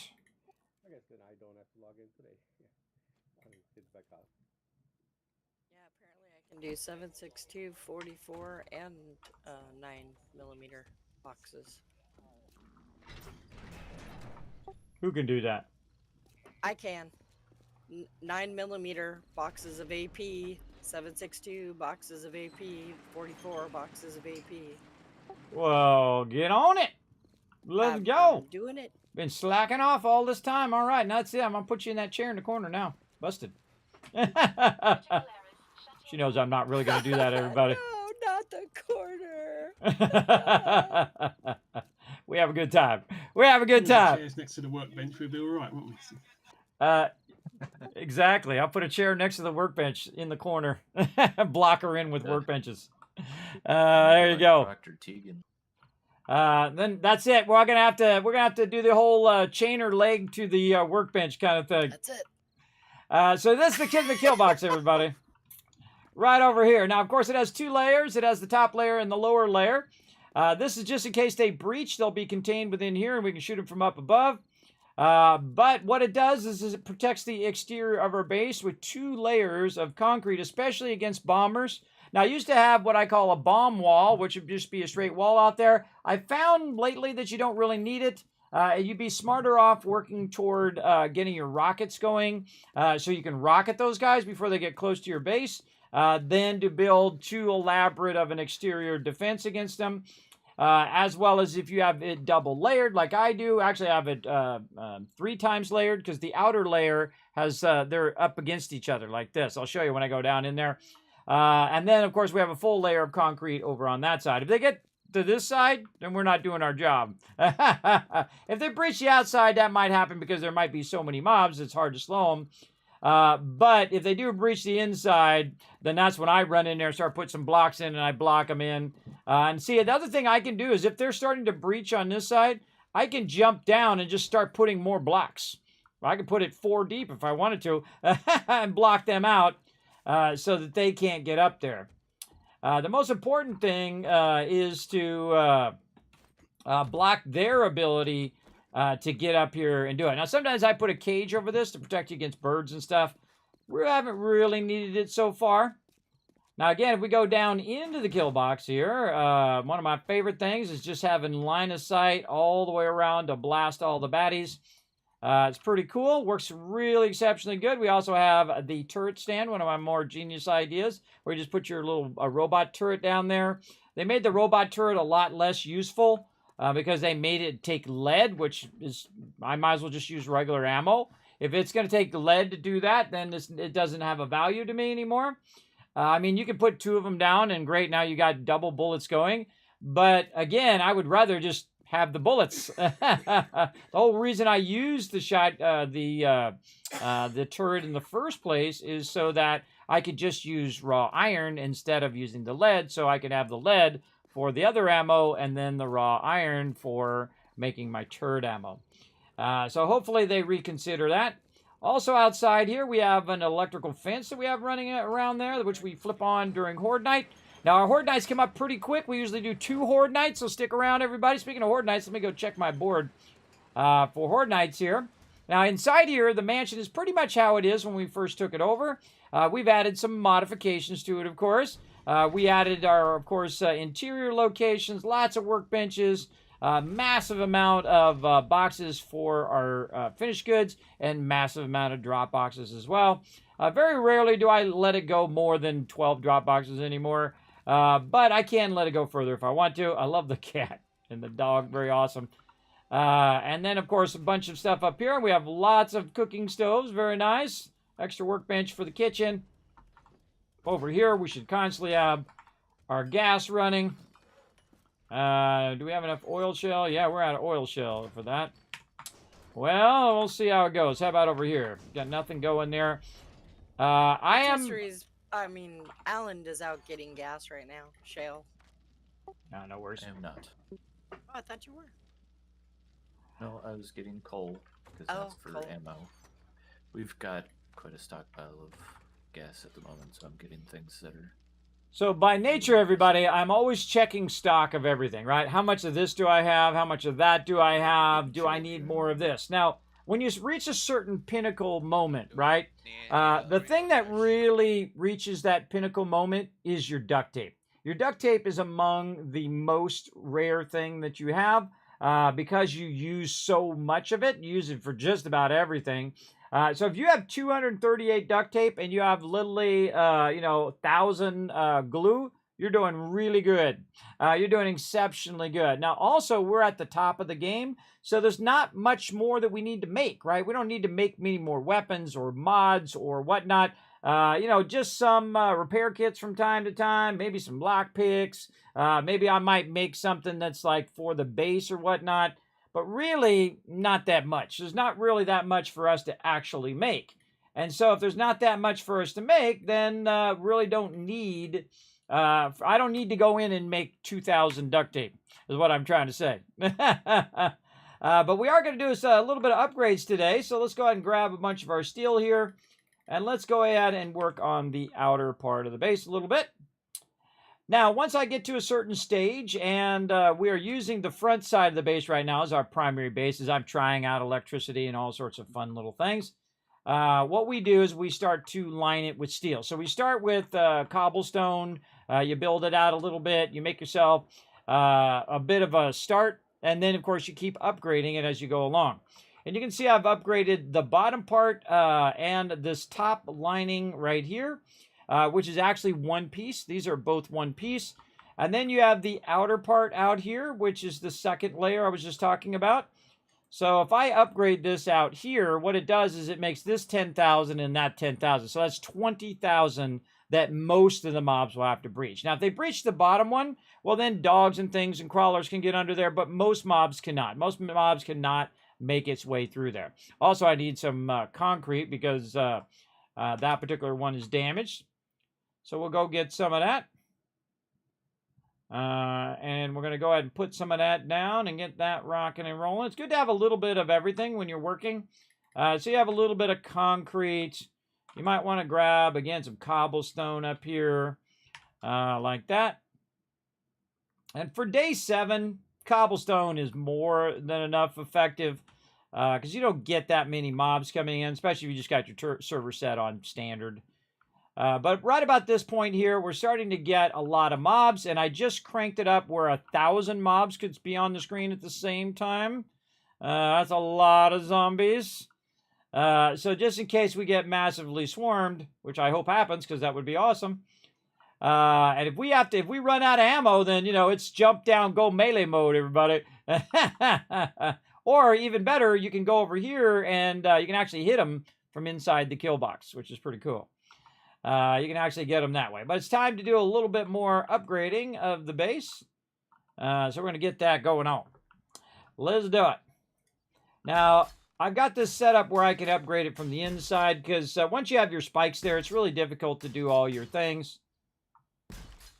I guess then I don't have to log in today. It's back out. Yeah, apparently I can do 7.62, 44, and 9mm boxes. Who can do that? I can. 9mm boxes of AP, 7.62 boxes of AP, 44 boxes of AP. Well, get on it. Let's go. I'm doing it. Been slacking off all this time. All right, now that's it. I'm going to put you in that chair in the corner now. Busted. She knows I'm not really going to do that, everybody. No, not the corner. We have a good time. We have a good time. Chairs next to the workbench, we'll be all right, won't we? Exactly. I'll put a chair next to the workbench in the corner. Block her in with workbenches. There you go. Dr. Tegan. Then that's it. We're gonna have to do the whole chainer leg to the workbench kind of thing. That's it. So this is the Kismet kill box, everybody. Right over here. Now, of course, it has 2 layers. It has the top layer and the lower layer. This is just in case they breach. They'll be contained within here, and we can shoot them from up above. But what it does is it protects the exterior of our base with 2 layers of concrete, especially against bombers. Now, I used to have what I call a bomb wall, which would just be a straight wall out there. I found lately that you don't really need it. You'd be smarter off working toward getting your rockets going so you can rocket those guys before they get close to your base, than to build too elaborate of an exterior defense against them. As well as if you have it double layered like I do. Actually, I have it 3 times layered because the outer layer has, they're up against each other like this. I'll show you when I go down in there. And then, of course, we have a full layer of concrete over on that side. If they get to this side, then we're not doing our job. If they breach the outside, that might happen because there might be so many mobs, it's hard to slow them. But if they do breach the inside, then that's when I run in there, start putting some blocks in, and I block them in. And see, the other thing I can do is if they're starting to breach on this side, I can jump down and just start putting more blocks. I can put it 4 deep if I wanted to and block them out so that they can't get up there. The most important thing is to block their ability to get up here and do it. Now, sometimes I put a cage over this to protect you against birds and stuff. We haven't really needed it so far. Now, again, if we go down into the kill box here, one of my favorite things is just having line of sight all the way around to blast all the baddies. It's pretty cool. Works really exceptionally good. We also have the turret stand, one of my more genius ideas, where you just put your little robot turret down there. They made the robot turret a lot less useful because they made it take lead, which is, I might as well just use regular ammo. If it's going to take lead to do that, then it doesn't have a value to me anymore. I mean, you can put 2 of them down, and great, now you got double bullets going. But again, I would rather just have the bullets. The whole reason I used the turret in the first place is so that I could just use raw iron instead of using the lead, so I could have the lead for the other ammo and then the raw iron for making my turret ammo. So hopefully they reconsider that. Also outside here, we have an electrical fence that we have running around there, which we flip on during Horde Night. Now, our Horde Nights come up pretty quick. We usually do 2 Horde Nights, so stick around, everybody. Speaking of Horde Nights, let me go check my board for Horde Nights here. Now, inside here, the mansion is pretty much how it is when we first took it over. We've added some modifications to it, of course. We added our, of course, interior locations, lots of workbenches, massive amount of boxes for our finished goods, and massive amount of drop boxes as well. Very rarely do I let it go more than 12 drop boxes anymore, but I can let it go further if I want to. I love the cat and the dog, very awesome. And then, of course, a bunch of stuff up here. We have lots of cooking stoves, very nice. Extra workbench for the kitchen. Over here, we should constantly have our gas running. Do we have enough oil shell? Yeah, we're out of oil shell for that. Well, we'll see how it goes. How about over here? Got nothing going there. Alan is out getting gas right now. Shale. No worries. I am not. Oh, I thought you were. No, I was getting coal because Oh, that's for coal. ammo. We've got quite a stockpile of gas at the moment, so I'm getting things that are. So by nature, everybody, I'm always checking stock of everything, right? How much of this do I have? How much of that do I have? Do I need more of this? Now, when you reach a certain pinnacle moment, right? The thing that really reaches that pinnacle moment is your duct tape. Your duct tape is among the most rare thing that you have because you use so much of it. You use it for just about everything. So if you have 238 duct tape and you have literally, 1,000 glue, you're doing really good. You're doing exceptionally good. Now, also, we're at the top of the game, so there's not much more that we need to make, right? We don't need to make many more weapons or mods or whatnot. Just some repair kits from time to time, maybe some lock picks. Maybe I might make something that's like for the base or whatnot. But really, not that much. There's not really that much for us to actually make. And so if there's not that much for us to make, then really don't need, I don't need to go in and make 2,000 duct tape, is what I'm trying to say. But we are going to do a little bit of upgrades today. So let's go ahead and grab a bunch of our steel here. And let's go ahead and work on the outer part of the base a little bit. Now, once I get to a certain stage, and we are using the front side of the base right now as our primary base, as I'm trying out electricity and all sorts of fun little things, what we do is we start to line it with steel. So we start with cobblestone, you build it out a little bit, you make yourself a bit of a start, and then, of course, you keep upgrading it as you go along. And you can see I've upgraded the bottom part and this top lining right here. Which is actually one piece. These are both one piece. And then you have the outer part out here, which is the second layer I was just talking about. So if I upgrade this out here, what it does is it makes this 10,000 and that 10,000. So that's 20,000 that most of the mobs will have to breach. Now, if they breach the bottom one, well, then dogs and things and crawlers can get under there, but most mobs cannot. Most mobs cannot make its way through there. Also, I need some concrete because that particular one is damaged. So we'll go get some of that. And we're going to go ahead and put some of that down and get that rocking and rolling. It's good to have a little bit of everything when you're working. So you have a little bit of concrete. You might want to grab, again, some cobblestone up here like that. And for day 7, cobblestone is more than enough effective because you don't get that many mobs coming in, especially if you just got your server set on standard. But right about this point here, we're starting to get a lot of mobs, and I just cranked it up where 1,000 mobs could be on the screen at the same time. That's a lot of zombies. So just in case we get massively swarmed, which I hope happens because that would be awesome. And if we run out of ammo, then, it's jump down, go melee mode, everybody. Or even better, you can go over here and you can actually hit them from inside the kill box, which is pretty cool. You can actually get them that way. But it's time to do a little bit more upgrading of the base. So we're going to get that going on. Let's do it. Now, I've got this set up where I can upgrade it from the inside because once you have your spikes there, it's really difficult to do all your things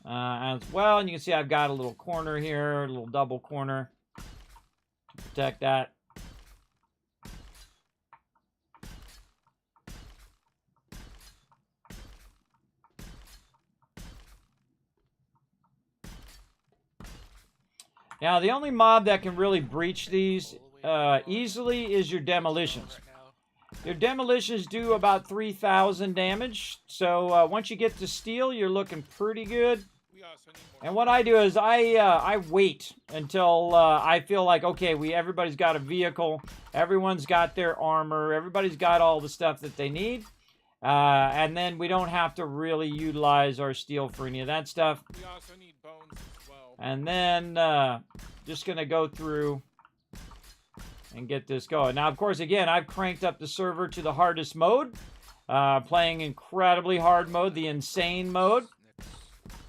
as well. And you can see I've got a little corner here, a little double corner to protect that. Now, the only mob that can really breach these easily is your demolitions. Your demolitions do about 3,000 damage. So once you get to steel, you're looking pretty good. And what I do is I wait until I feel like, okay, everybody's got a vehicle. Everyone's got their armor. Everybody's got all the stuff that they need. And then we don't have to really utilize our steel for any of that stuff. We also need bones as well. And then just going to go through and get this going. Now, of course, again, I've cranked up the server to the hardest mode. Playing incredibly hard mode, the insane mode.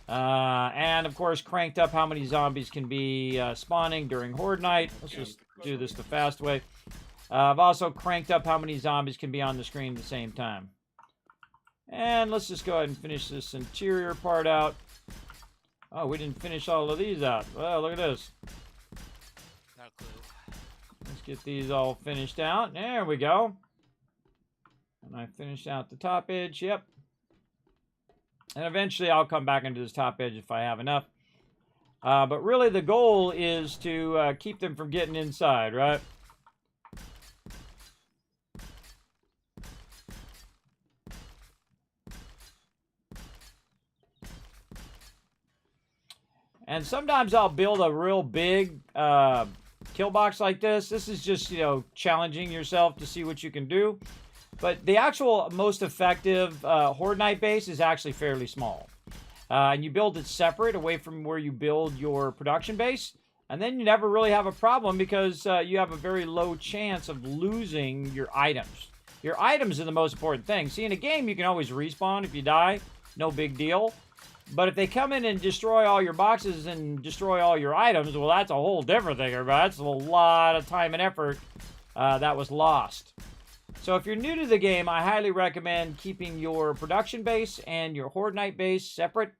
And, of course, cranked up how many zombies can be spawning during Horde Night. Let's just do this the fast way. I've also cranked up how many zombies can be on the screen at the same time. And let's just go ahead and finish this interior part out. Oh, we didn't finish all of these out. Well, look at this. No clue. Let's get these all finished out. There we go. And I finished out the top edge. Yep. And eventually I'll come back into this top edge if I have enough. But really the goal is to keep them from getting inside, right? And sometimes I'll build a real big kill box like this. This is just, you know, challenging yourself to see what you can do. But the actual most effective Horde Night base is actually fairly small. And you build it separate away from where you build your production base. And then you never really have a problem because you have a very low chance of losing your items. Your items are the most important thing. See, in a game, you can always respawn if you die. No big deal. But if they come in and destroy all your boxes and destroy all your items, well, that's a whole different thing, everybody. That's a lot of time and effort that was lost. So if you're new to the game, I highly recommend keeping your production base and your Horde Night base separate.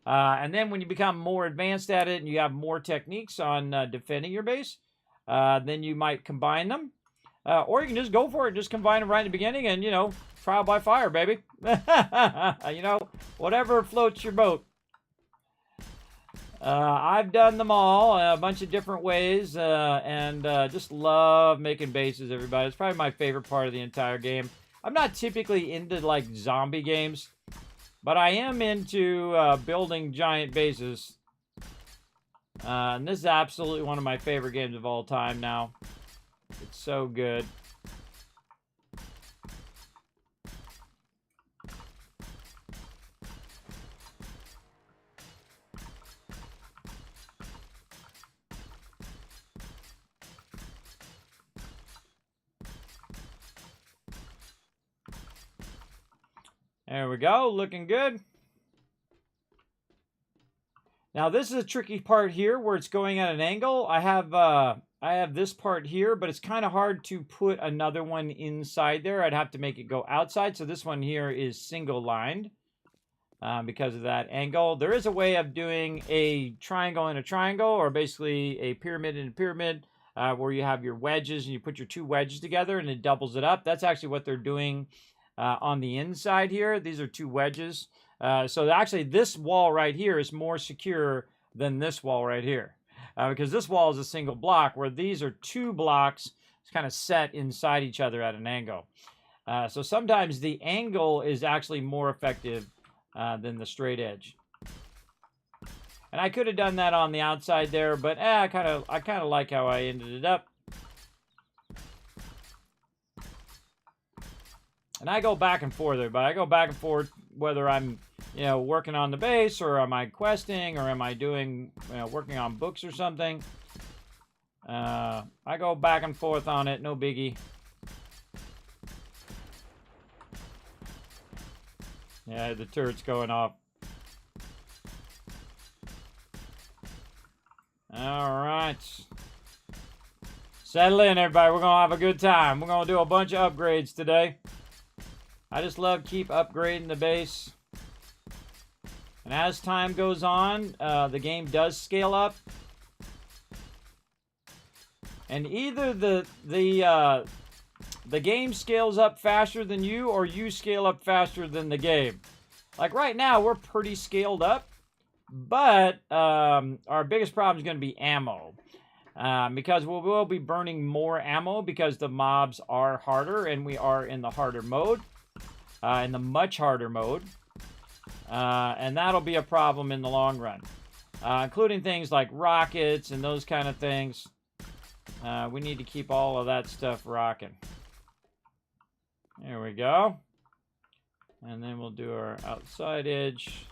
And then when you become more advanced at it and you have more techniques on defending your base, then you might combine them. Or you can just go for it, just combine them right in the beginning and, you know, trial by fire, baby. You know, whatever floats your boat. I've done them all a bunch of different ways, and just love making bases, everybody. It's probably my favorite part of the entire game. I'm not typically into, like, zombie games, but I am into building giant bases. And this is absolutely one of my favorite games of all time now. It's so good. There we go, looking good. Now this is a tricky part here where it's going at an angle. I have this part here, but it's kind of hard to put another one inside there. I'd have to make it go outside. So this one here is single lined because of that angle. There is a way of doing a triangle in a triangle, or basically a pyramid in a pyramid, where you have your wedges and you put your two wedges together and it doubles it up. That's actually what they're doing on the inside here. These are two wedges. So actually this wall right here is more secure than this wall right here. Because this wall is a single block, where these are two blocks kind of set inside each other at an angle. So sometimes the angle is actually more effective than the straight edge. And I could have done that on the outside there, but I kind of like how I ended it up. And I go back and forth there, but I go back and forth whether I'm, you know, working on the base, or am I questing, or am I doing, you know, working on books or something. I go back and forth on it, no biggie. Yeah, the turret's going off. All right. Settle in, everybody. We're going to have a good time. We're going to do a bunch of upgrades today. I just love keep upgrading the base. And as time goes on, the game does scale up. And either the game scales up faster than you, or you scale up faster than the game. Like right now, we're pretty scaled up. But our biggest problem is going to be ammo. Because we will be burning more ammo because the mobs are harder and we are in the harder mode. In the much harder mode. And that'll be a problem in the long run. Including things like rockets and those kind of things. We need to keep all of that stuff rocking. There we go. And then we'll do our outside edge.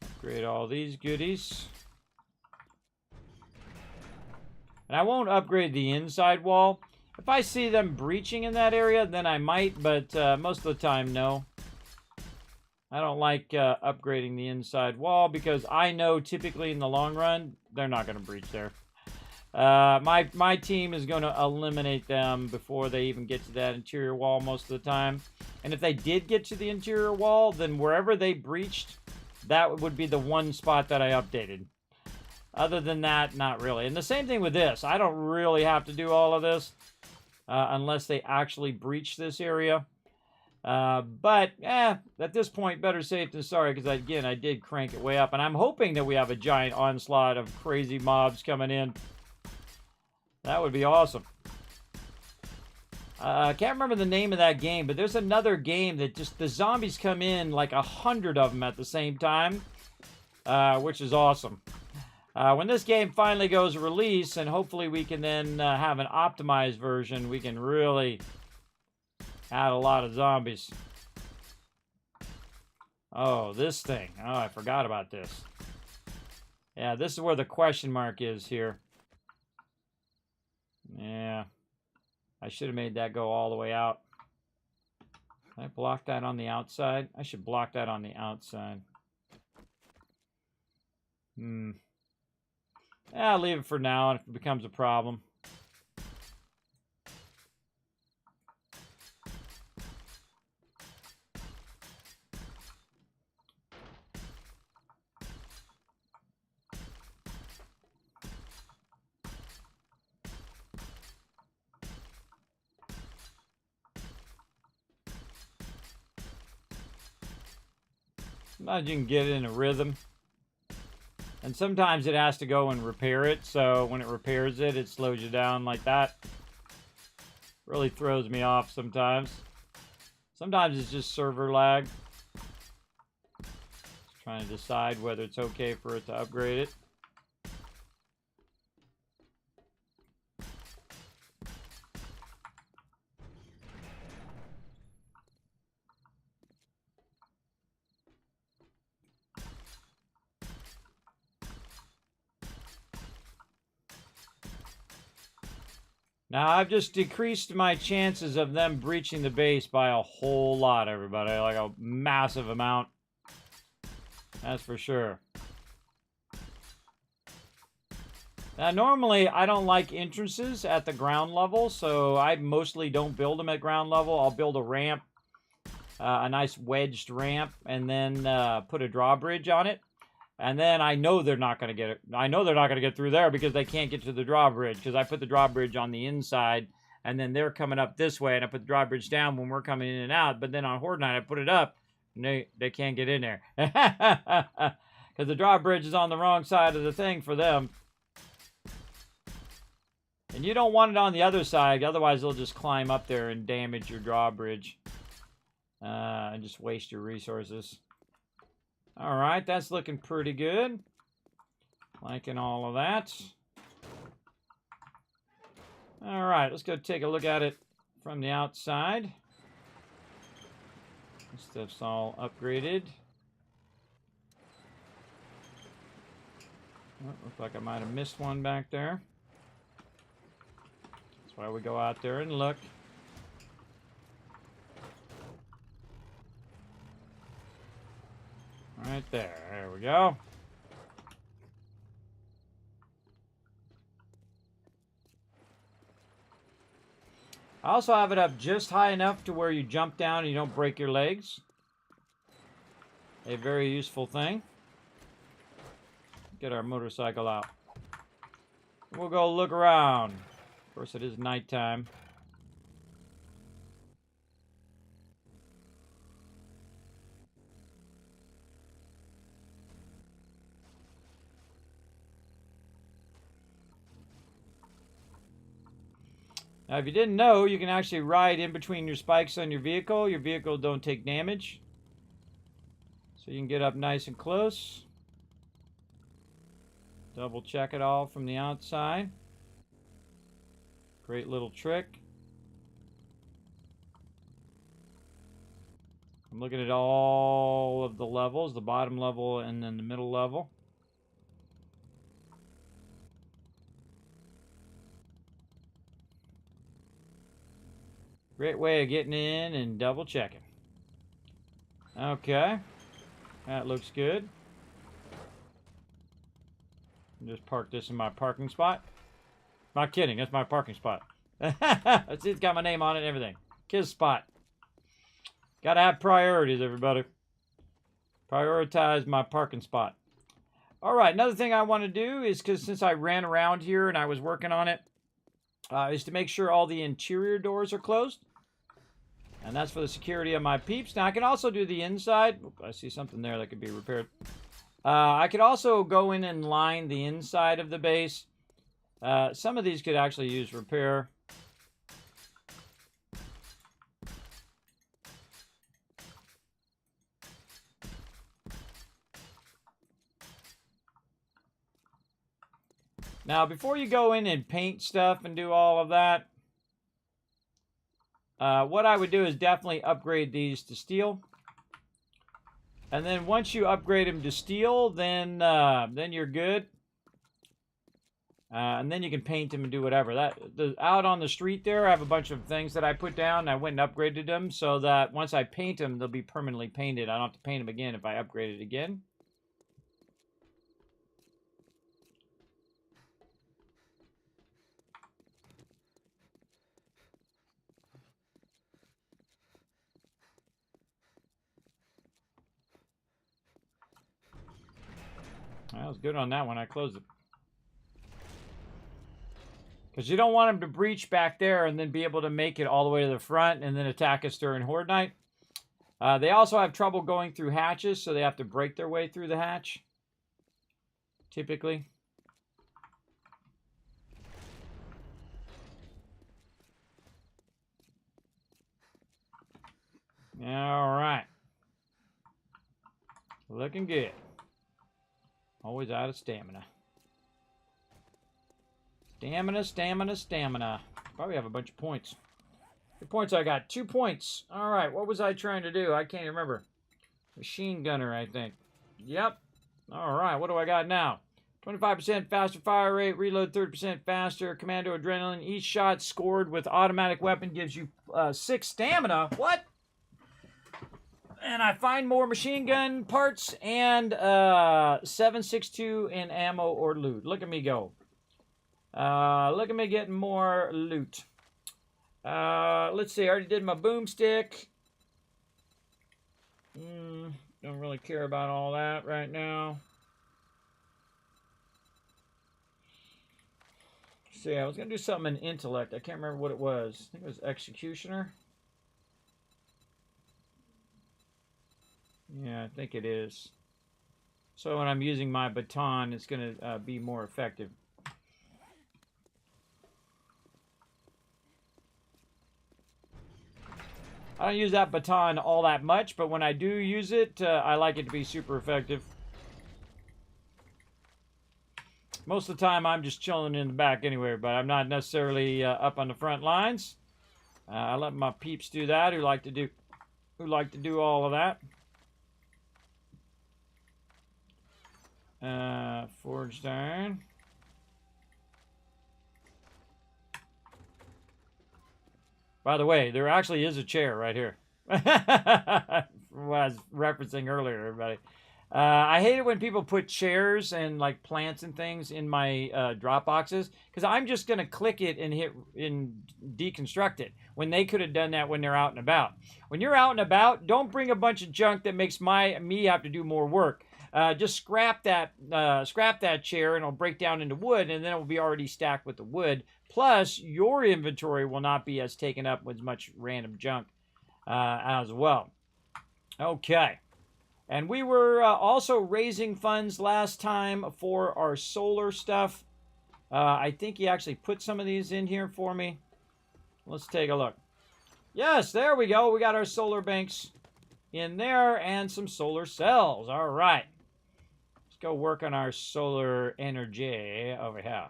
Upgrade all these goodies. And I won't upgrade the inside wall. If I see them breaching in that area, then I might, but most of the time, no. I don't like upgrading the inside wall because I know typically in the long run, they're not going to breach there. My team is going to eliminate them before they even get to that interior wall most of the time. And if they did get to the interior wall, then wherever they breached That would be the one spot that I updated. Other than that, not really. And the same thing with this. I don't really have to do all of this unless they actually breach this area. But at this point, better safe than sorry, because again, I did crank it way up. And I'm hoping that we have a giant onslaught of crazy mobs coming in. That would be awesome. I can't remember the name of that game, but there's another game that just the zombies come in like 100 of them at the same time, which is awesome. When this game finally goes release, and hopefully we can then have an optimized version, we can really add a lot of zombies. Oh, this thing. Oh, I forgot about this. Yeah, this is where the question mark is here. Yeah. I should have made that go all the way out. Can I block that on the outside? I should block that on the outside. Yeah, I'll leave it for now, and if it becomes a problem. Sometimes you can get it in a rhythm. And sometimes it has to go and repair it. So when it repairs it, it slows you down like that. Really throws me off sometimes. Sometimes it's just server lag. Just trying to decide whether it's okay for it to upgrade it. Now, I've just decreased my chances of them breaching the base by a whole lot, everybody. Like a massive amount. That's for sure. Now, normally, I don't like entrances at the ground level, so I mostly don't build them at ground level. I'll build a ramp, a nice wedged ramp, and then put a drawbridge on it. And then I know they're not going to get it. I know they're not going to get through there because they can't get to the drawbridge, because I put the drawbridge on the inside, and then they're coming up this way, and I put the drawbridge down when we're coming in and out. But then on Horde Night, I put it up, and they can't get in there. Because the drawbridge is on the wrong side of the thing for them. And you don't want it on the other side, otherwise they'll just climb up there and damage your drawbridge. And just waste your resources. All right, that's looking pretty good. Liking all of that. All right, let's go take a look at it from the outside. This stuff's all upgraded. Oh, looks like I might have missed one back there. That's why we go out there and look. Right there. There we go. I also have it up just high enough to where you jump down and you don't break your legs. A very useful thing. Get our motorcycle out. We'll go look around. Of course, it is nighttime. Now, if you didn't know, you can actually ride in between your spikes on your vehicle. Your vehicle don't take damage. So you can get up nice and close. Double check it all from the outside. Great little trick. I'm looking at all of the levels, the bottom level and then the middle level. Great way of getting in and double checking. Okay. That looks good. Just park this in my parking spot. Not kidding, that's my parking spot. It's got my name on it and everything. Kids spot. Gotta have priorities, everybody. Prioritize my parking spot. All right, another thing I want to do is, because since I ran around here and I was working on it, is to make sure all the interior doors are closed. And that's for the security of my peeps. Now, I can also do the inside. Oop, I see something there that could be repaired. I could also go in and line the inside of the base. Some of these could actually use repair. Now, before you go in and paint stuff and do all of that, what I would do is definitely upgrade these to steel. And then once you upgrade them to steel, then you're good. And then you can paint them and do whatever. Out on the street there, I have a bunch of things that I put down. And I went and upgraded them so that once I paint them, they'll be permanently painted. I don't have to paint them again if I upgrade it again. I was good on that one. I closed it. Because you don't want them to breach back there and then be able to make it all the way to the front and then attack us during Horde Night. They also have trouble going through hatches, so they have to break their way through the hatch. Typically. All right. Looking good. Always out of stamina. Stamina. Probably have a bunch of points. The points I got. 2 points. All right. What was I trying to do? I can't remember. Machine gunner, I think. Yep. All right. What do I got now? 25% faster fire rate. Reload 30% faster. Commando adrenaline. Each shot scored with automatic weapon gives you 6 stamina. What? And I find more machine gun parts and 7.62 in ammo or loot. Look at me go. Look at me getting more loot. Let's see. I already did my boomstick. Don't really care about all that right now. See, I was going to do something in intellect. I can't remember what it was. I think it was executioner. Yeah, I think it is. So when I'm using my baton, it's going to be more effective. I don't use that baton all that much, but when I do use it, I like it to be super effective. Most of the time, I'm just chilling in the back anyway, but I'm not necessarily up on the front lines. I let my peeps do that, who like to do all of that. Forged iron. By the way, there actually is a chair right here. What I was referencing earlier, everybody. I hate it when people put chairs and like plants and things in my drop boxes, because I'm just going to click it and hit and deconstruct it when they could have done that when they're out and about. When you're out and about, don't bring a bunch of junk that makes me have to do more work. Just scrap that chair and it'll break down into wood, and then it will be already stacked with the wood. Plus, your inventory will not be as taken up with much random junk as well. Okay. And we were also raising funds last time for our solar stuff. I think he actually put some of these in here for me. Let's take a look. Yes, there we go. We got our solar banks in there and some solar cells. All right. Let's go work on our solar energy over here.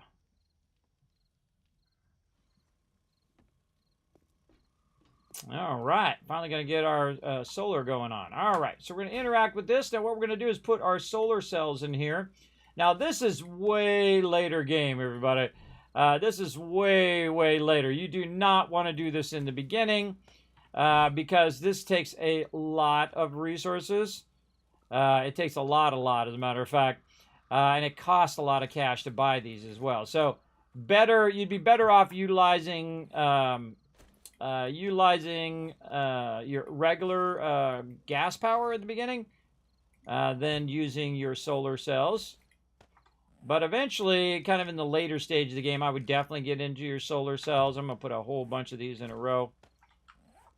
All right, finally going to get our solar going on. All right, so we're going to interact with this. Now what we're going to do is put our solar cells in here. Now this is way later game, everybody. This is way, way later. You do not want to do this in the beginning because this takes a lot of resources. It takes a lot, as a matter of fact. And it costs a lot of cash to buy these as well. So you'd be better off utilizing your regular gas power at the beginning, than using your solar cells. But eventually, kind of in the later stage of the game, I would definitely get into your solar cells. I'm going to put a whole bunch of these in a row.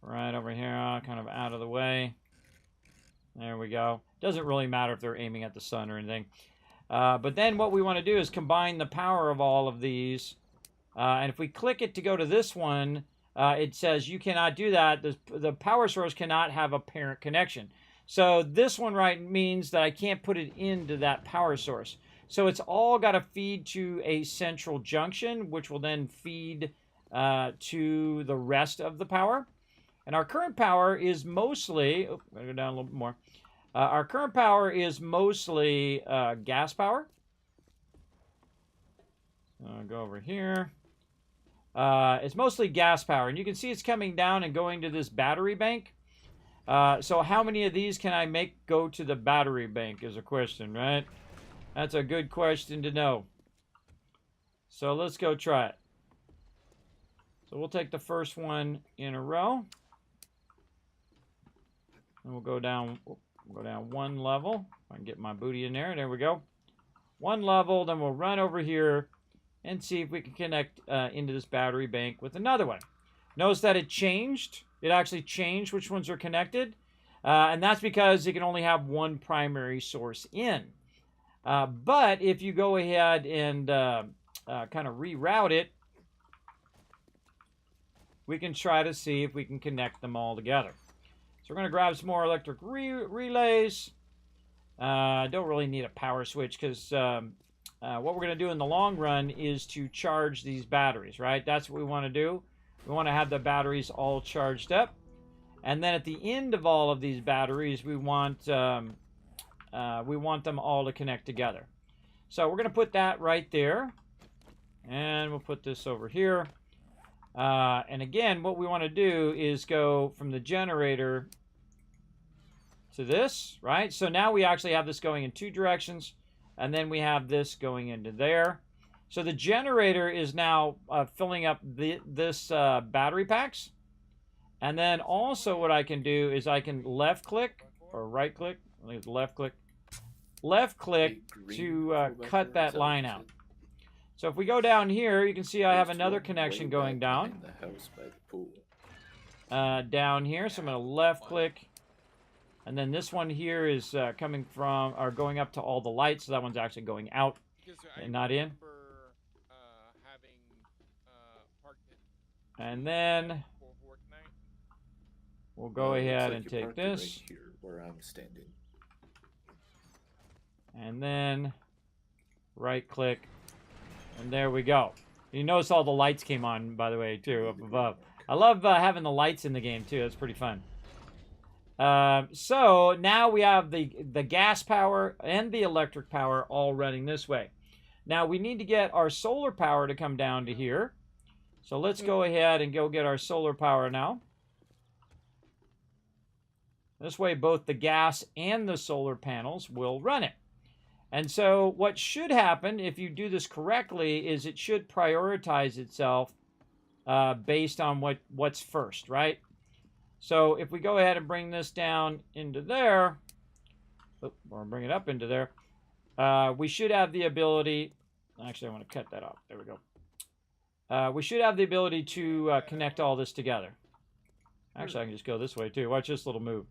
Right over here, kind of out of the way. There we go. Doesn't really matter if they're aiming at the sun or anything. But then what we want to do is combine the power of all of these. And if we click it to go to this one, it says you cannot do that. The power source cannot have a parent connection. So this one right means that I can't put it into that power source. So it's all got to feed to a central junction, which will then feed to the rest of the power. And our current power is mostly, oh, I'm going to go down a little bit more. Our current power is mostly gas power. I'll go over here. It's mostly gas power. And you can see it's coming down and going to this battery bank. So how many of these can I make go to the battery bank is a question, right? That's a good question to know. So let's go try it. So we'll take the first one in a row. And we'll go down one level. I can get my booty in there. There we go. One level, then we'll run over here and see if we can connect into this battery bank with another one. Notice that it changed. It actually changed which ones are connected. And that's because it can only have one primary source in. But if you go ahead and kind of reroute it, we can try to see if we can connect them all together. So we're going to grab some more electric relays. Don't really need a power switch because what we're going to do in the long run is to charge these batteries, right? That's what we want to do. We want to have the batteries all charged up. And then at the end of all of these batteries, we want them all to connect together. So we're going to put that right there. And we'll put this over here. And again, what we want to do is go from the generator to this, right? So now we actually have this going in two directions, and then we have this going into there. So the generator is now filling up this battery packs. And then also what I can do is I can left click or right click, I think it's left click to cut that line out. So if we go down here, you can see I have another connection going down. The house by the pool. Down here, so I'm going to left click. And then this one here is coming from, or going up to all the lights, so that one's actually going out and not in. And then we'll go ahead and take this. Right here where I'm standing. And then right click. And there we go. You notice all the lights came on, by the way, too, up above. I love having the lights in the game, too. That's pretty fun. So now we have the gas power and the electric power all running this way. Now we need to get our solar power to come down to here. So let's go ahead and go get our solar power now. This way both the gas and the solar panels will run it. And so what should happen if you do this correctly is it should prioritize itself based on what's first, right? So if we go ahead and bring this down into there, or bring it up into there, we should have the ability, actually I want to cut that off, there we go. We should have the ability to connect all this together. Actually I can just go this way too, watch this little move.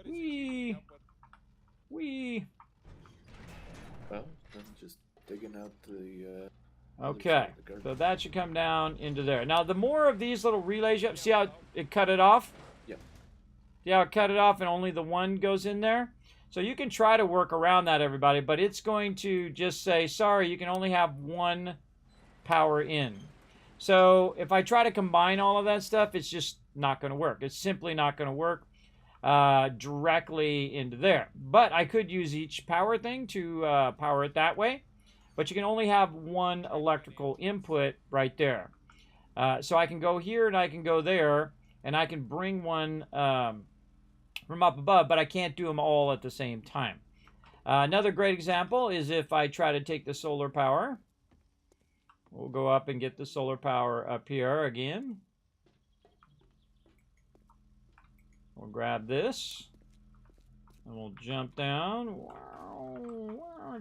Whee! Whee! Well, I'm just digging out the... Okay, so that should come down into there. Now, the more of these little relays you have, see how it cut it off? Yep. See how it cut it off and only the one goes in there? So you can try to work around that, everybody, but it's going to just say, sorry, you can only have one power in. So if I try to combine all of that stuff, it's just not going to work. It's simply not going to work directly into there. But I could use each power thing to power it that way. But you can only have one electrical input right there. So I can go here and I can go there, and I can bring one from up above, but I can't do them all at the same time. Another great example is if I try to take the solar power. We'll go up and get the solar power up here again. We'll grab this. And we'll jump down.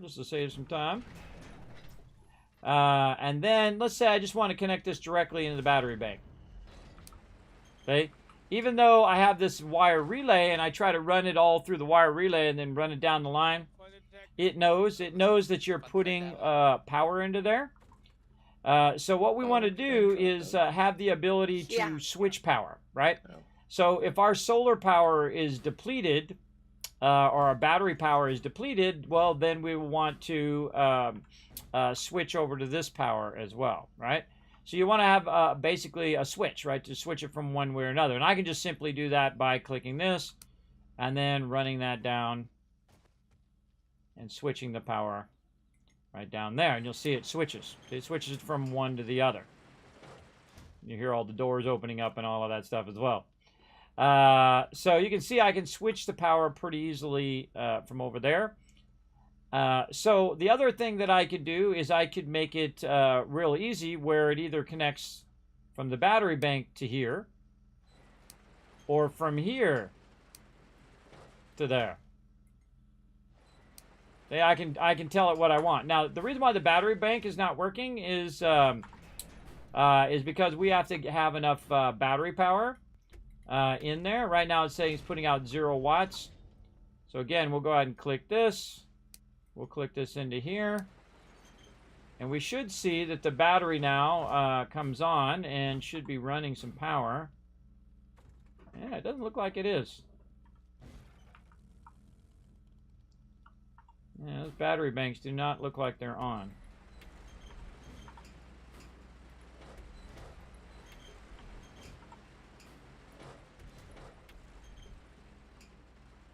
Just to save some time. And then, let's say I just want to connect this directly into the battery bank. Okay? Even though I have this wire relay and I try to run it all through the wire relay and then run it down the line, it knows that you're putting power into there. So what we want to do is have the ability to switch power, right? So if our solar power is depleted, or our battery power is depleted, well, then we will want to switch over to this power as well, right? So you want to have basically a switch, right, to switch it from one way or another. And I can just simply do that by clicking this and then running that down and switching the power right down there. And you'll see it switches. It switches from one to the other. You hear all the doors opening up and all of that stuff as well. So you can see I can switch the power pretty easily from over there. So the other thing that I could do is I could make it real easy where it either connects from the battery bank to here or from here to there. I can tell it what I want. Now, the reason why the battery bank is not working is because we have to have enough battery power in there. Right now it's saying it's putting out 0 watts. So again, we'll go ahead and click this. We'll click this into here. And we should see that the battery now comes on and should be running some power. Yeah, it doesn't look like it is. Yeah, those battery banks do not look like they're on.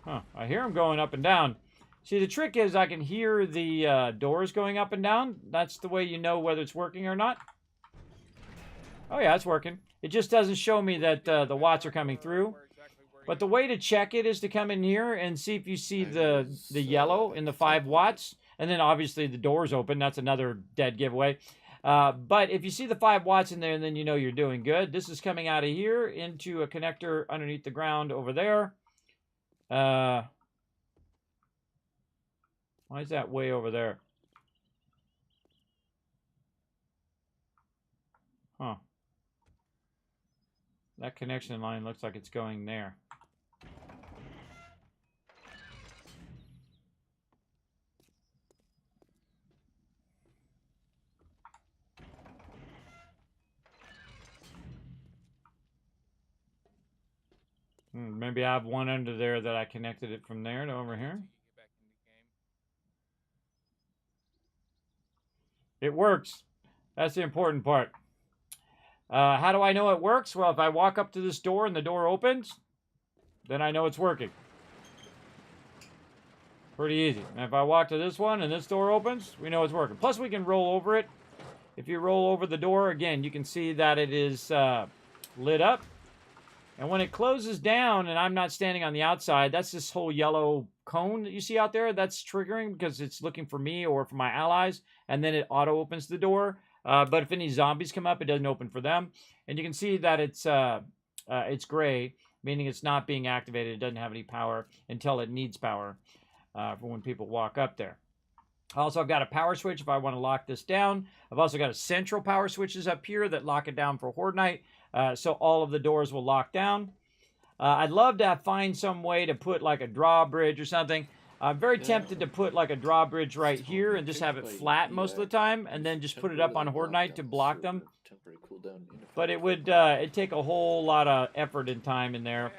Huh, I hear them going up and down. See, the trick is I can hear the doors going up and down. That's the way you know whether it's working or not. Oh yeah, it's working. It just doesn't show me that the watts are coming through. But the way to check it is to come in here and see if you see the yellow in the 5 watts. And then obviously the door's open. That's another dead giveaway. But if you see the 5 watts in there, then you know you're doing good. This is coming out of here into a connector underneath the ground over there. Why is that way over there? Huh. That connection line looks like it's going there. Maybe I have one under there that I connected it from there to over here. It works. That's the important part. How do I know it works? Well, if I walk up to this door and the door opens, then I know it's working. Pretty easy. And if I walk to this one and this door opens, we know it's working. Plus, we can roll over it. If you roll over the door, again, you can see that it is lit up. And when it closes down and I'm not standing on the outside, that's this whole yellow cone that you see out there. That's triggering because it's looking for me or for my allies. And then it auto opens the door. But if any zombies come up, it doesn't open for them. And you can see that it's gray, meaning it's not being activated. It doesn't have any power until it needs power for when people walk up there. Also, I've got a power switch if I want to lock this down. I've also got a central power switches up here that lock it down for Horde Night. So all of the doors will lock down. I'd love to find some way to put like a drawbridge or something. I'm very tempted to put like a drawbridge right here and just have it flat most of the time and then just put it up on Horde Night to block them. But it would it'd take a whole lot of effort and time in there.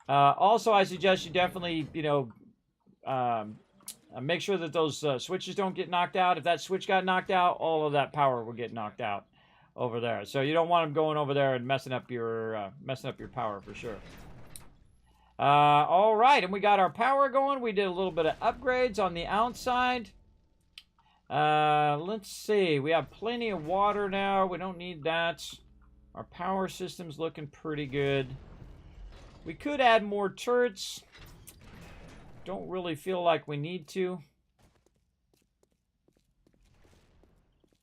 Also, I suggest you definitely, make sure that those switches don't get knocked out. If that switch got knocked out, all of that power will get knocked out over there. So you don't want them going over there and messing up your power for sure. All right, and we got our power going. We did a little bit of upgrades on the outside. Let's see. We have plenty of water now. We don't need that. Our power system's looking pretty good. We could add more turrets. Don't really feel like we need to.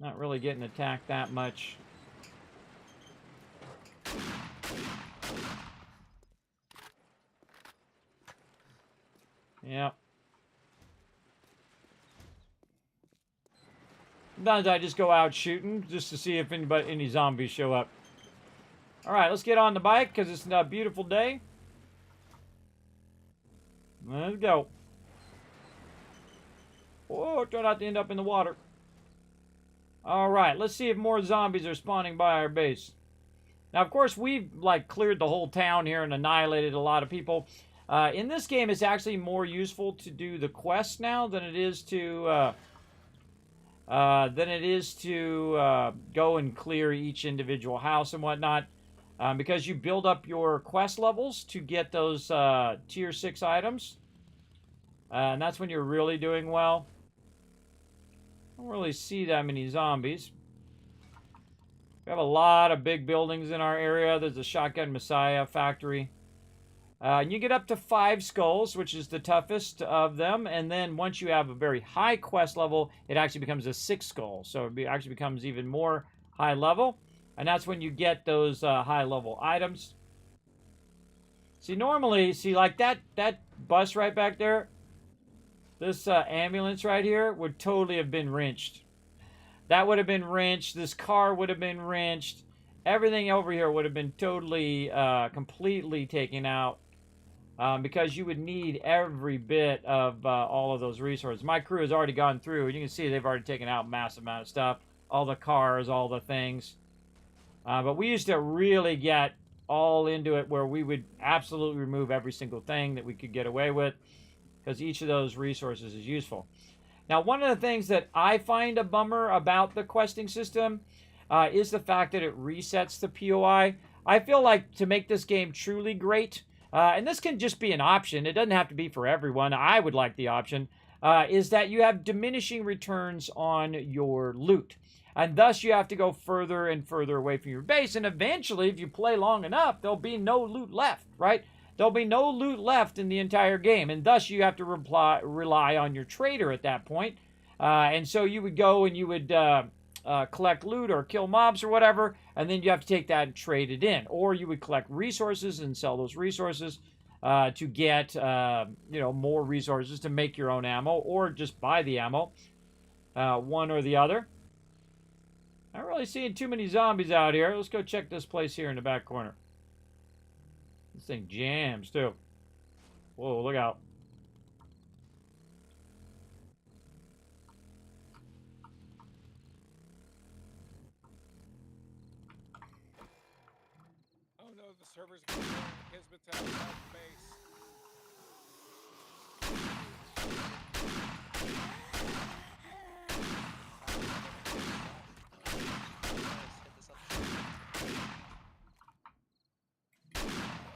Not really getting attacked that much. Yeah. Sometimes I just go out shooting just to see if any zombies show up. All right, let's get on the bike because it's a beautiful day. Let's go. Oh, try not to end up in the water. All right, let's see if more zombies are spawning by our base. Now, of course, we've like cleared the whole town here and annihilated a lot of people. In this game, it's actually more useful to do the quests now than it is to go and clear each individual house and whatnot, because you build up your quest levels to get those tier 6 items, and that's when you're really doing well. I don't really see that many zombies. We have a lot of big buildings in our area. There's a Shotgun Messiah factory. And you get up to 5 skulls, which is the toughest of them. And then once you have a very high quest level, it actually becomes a 6 skull. So it actually becomes even more high level. And that's when you get those high level items. See, normally, like that bus right back there, this ambulance right here would totally have been wrenched. That would have been wrenched. This car would have been wrenched. Everything over here would have been totally, completely taken out. Because you would need every bit of all of those resources. My crew has already gone through. You can see they've already taken out a massive amount of stuff. All the cars, all the things. But we used to really get all into it where we would absolutely remove every single thing that we could get away with. Because each of those resources is useful. Now, one of the things that I find a bummer about the questing system is the fact that it resets the POI. I feel like to make this game truly great, and this can just be an option, it doesn't have to be for everyone, I would like the option, is that you have diminishing returns on your loot. And thus you have to go further and further away from your base, and eventually, if you play long enough, there'll be no loot left, right? There'll be no loot left in the entire game, and thus you have to rely on your trader at that point. And so you would go and you would collect loot or kill mobs or whatever, and then you have to take that and trade it in. Or you would collect resources and sell those resources to get more resources to make your own ammo, or just buy the ammo, one or the other. I'm not really seeing too many zombies out here. Let's go check this place here in the back corner. This thing jams, too. Whoa, look out. Oh no, the server's going down. Kismet to the base.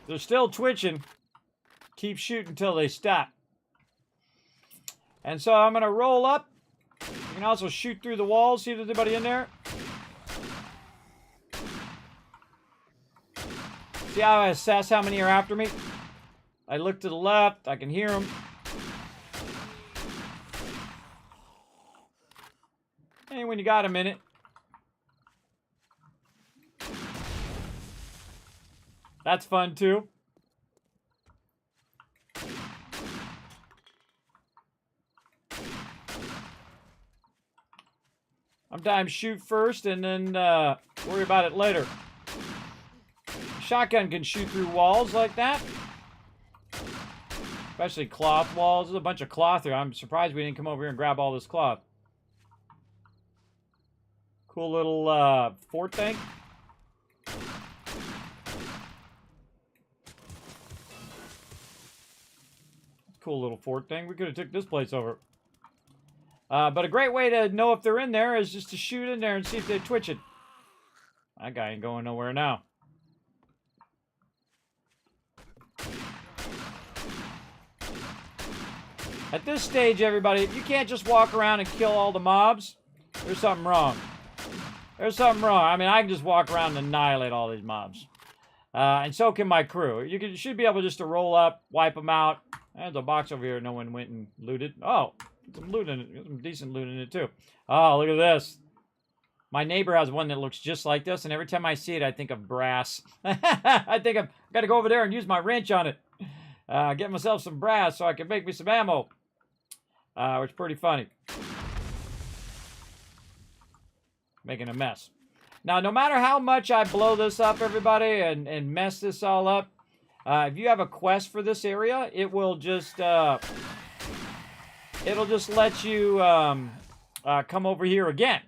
They're still twitching. Keep shooting until they stop. And so I'm going to roll up. You can also shoot through the walls. See if there's anybody in there. See how I assess how many are after me? I look to the left. I can hear them. Hey, when you got a minute. That's fun, too. Sometimes shoot first and then worry about it later. Shotgun can shoot through walls like that. Especially cloth walls. There's a bunch of cloth here. I'm surprised we didn't come over here and grab all this cloth. Cool little fort thing. Cool little fort thing. We could have took this place over. But a great way to know if they're in there is just to shoot in there and see if they're twitching. That guy ain't going nowhere now. At this stage, everybody, if you can't just walk around and kill all the mobs, there's something wrong. There's something wrong. I mean, I can just walk around and annihilate all these mobs. And so can my crew. You should be able just to roll up, wipe them out. There's a box over here no one went and looted. Oh, some loot in it. Some decent loot in it, too. Oh, look at this. My neighbor has one that looks just like this, and every time I see it, I think of brass. I think I've got to go over there and use my wrench on it. Get myself some brass so I can make me some ammo. Which is pretty funny. Making a mess. Now, no matter how much I blow this up, everybody, and mess this all up, if you have a quest for this area, it will just it'll just let you come over here again.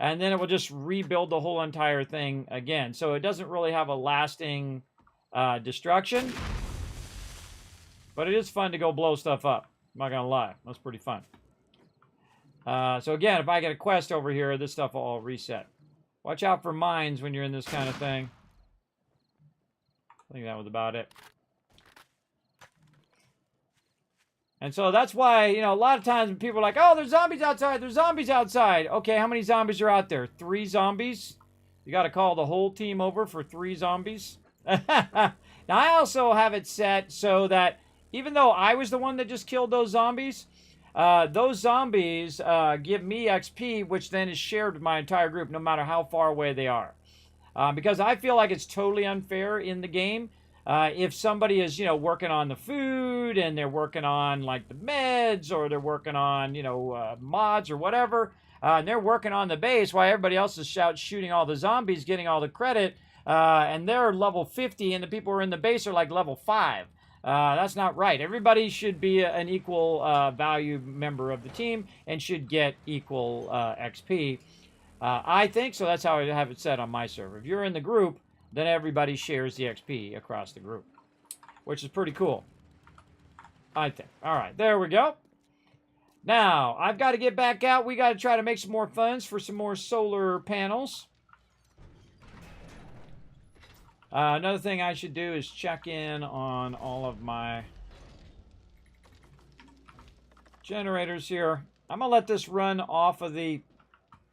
And then it will just rebuild the whole entire thing again. So it doesn't really have a lasting destruction. But it is fun to go blow stuff up. I'm not going to lie. That's pretty fun. So again, if I get a quest over here, this stuff will all reset. Watch out for mines when you're in this kind of thing. I think that was about it. And so that's why, you know, a lot of times when people are like, oh, there's zombies outside, there's zombies outside. Okay, how many zombies are out there? 3 zombies? You got to call the whole team over for 3 zombies? Now, I also have it set so that even though I was the one that just killed those zombies give me XP, which then is shared with my entire group, no matter how far away they are. Because I feel like it's totally unfair in the game. If somebody is, you know, working on the food and they're working on like the meds or they're working on, you know, mods or whatever, and they're working on the base while everybody else is shooting all the zombies, getting all the credit, and they're level 50 and the people who are in the base are like level 5. That's not right. Everybody should be an equal value member of the team and should get equal XP. I think so. That's how I have it set on my server. If you're in the group, then everybody shares the XP across the group, which is pretty cool, I think. All right, there we go. Now, I've got to get back out. We got to try to make some more funds for some more solar panels. Another thing I should do is check in on all of my generators here. I'm going to let this run off of the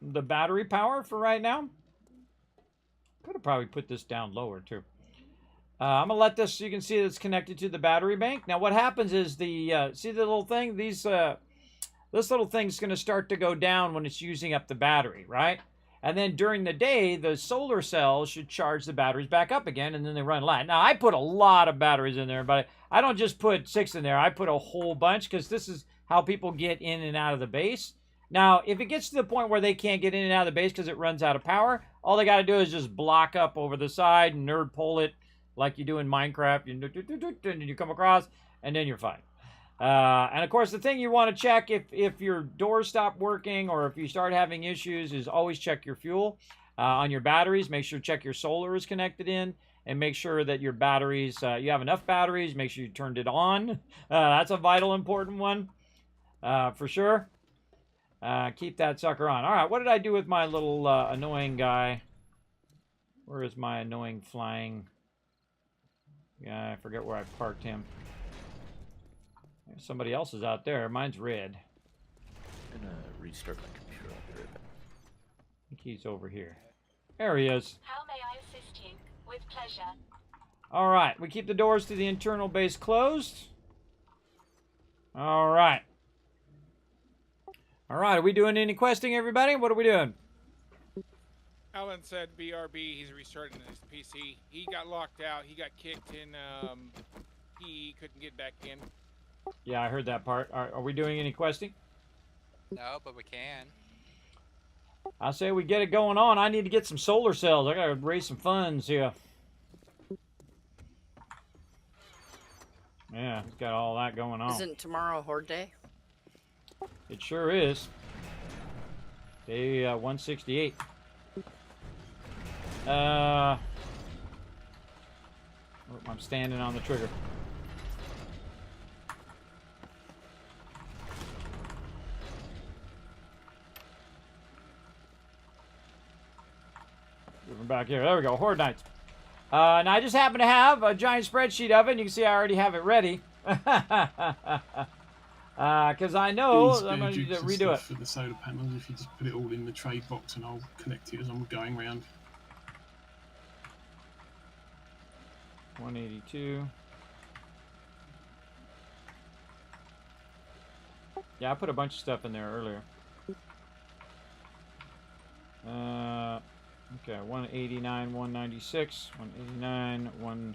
battery power for right now. Could have probably put this down lower too. I'm gonna let this so you can see it's connected to the battery bank. Now what happens is the see the little thing? This little thing's gonna start to go down when it's using up the battery, right? And then during the day, the solar cells should charge the batteries back up again, and then they run light. Now I put a lot of batteries in there, but I don't just put 6 in there. I put a whole bunch because this is how people get in and out of the base. Now, if it gets to the point where they can't get in and out of the base because it runs out of power, all they got to do is just block up over the side and nerd pull it like you do in Minecraft. And you come across, and then you're fine. And, of course, the thing you want to check if your doors stop working or if you start having issues is always check your fuel on your batteries. Make sure to check your solar is connected in. And make sure that your batteries, you have enough batteries. Make sure you turned it on. That's a vital, important one for sure. Keep that sucker on. All right, what did I do with my little annoying guy? Where is my annoying flying guy? I forget where I parked him. Somebody else is out there. Mine's red. I'm gonna restart my computer. I'll be right back. I think he's over here. There he is. How may I assist you? With pleasure. All right, we keep the doors to the internal base closed. All right. All right, are we doing any questing, everybody? What are we doing? Alan said BRB, he's restarting his PC. He got locked out. He got kicked and he couldn't get back in. Yeah, I heard that part. Are we doing any questing? No, but we can. I say we get it going on. I need to get some solar cells. I gotta raise some funds here. Yeah, it's got all that going on. Isn't tomorrow Horde Day? It sure is. Day 168. I'm standing on the trigger. Moving back here. There we go. Horde Nights. Now, I just happen to have a giant spreadsheet of it. And you can see I already have it ready. Because I know I'm going to need to redo it. For the solar panels, if you just put it all in the trade box and I'll connect it as I'm going around. 182. Yeah, I put a bunch of stuff in there earlier. Okay, 189, 196, 189,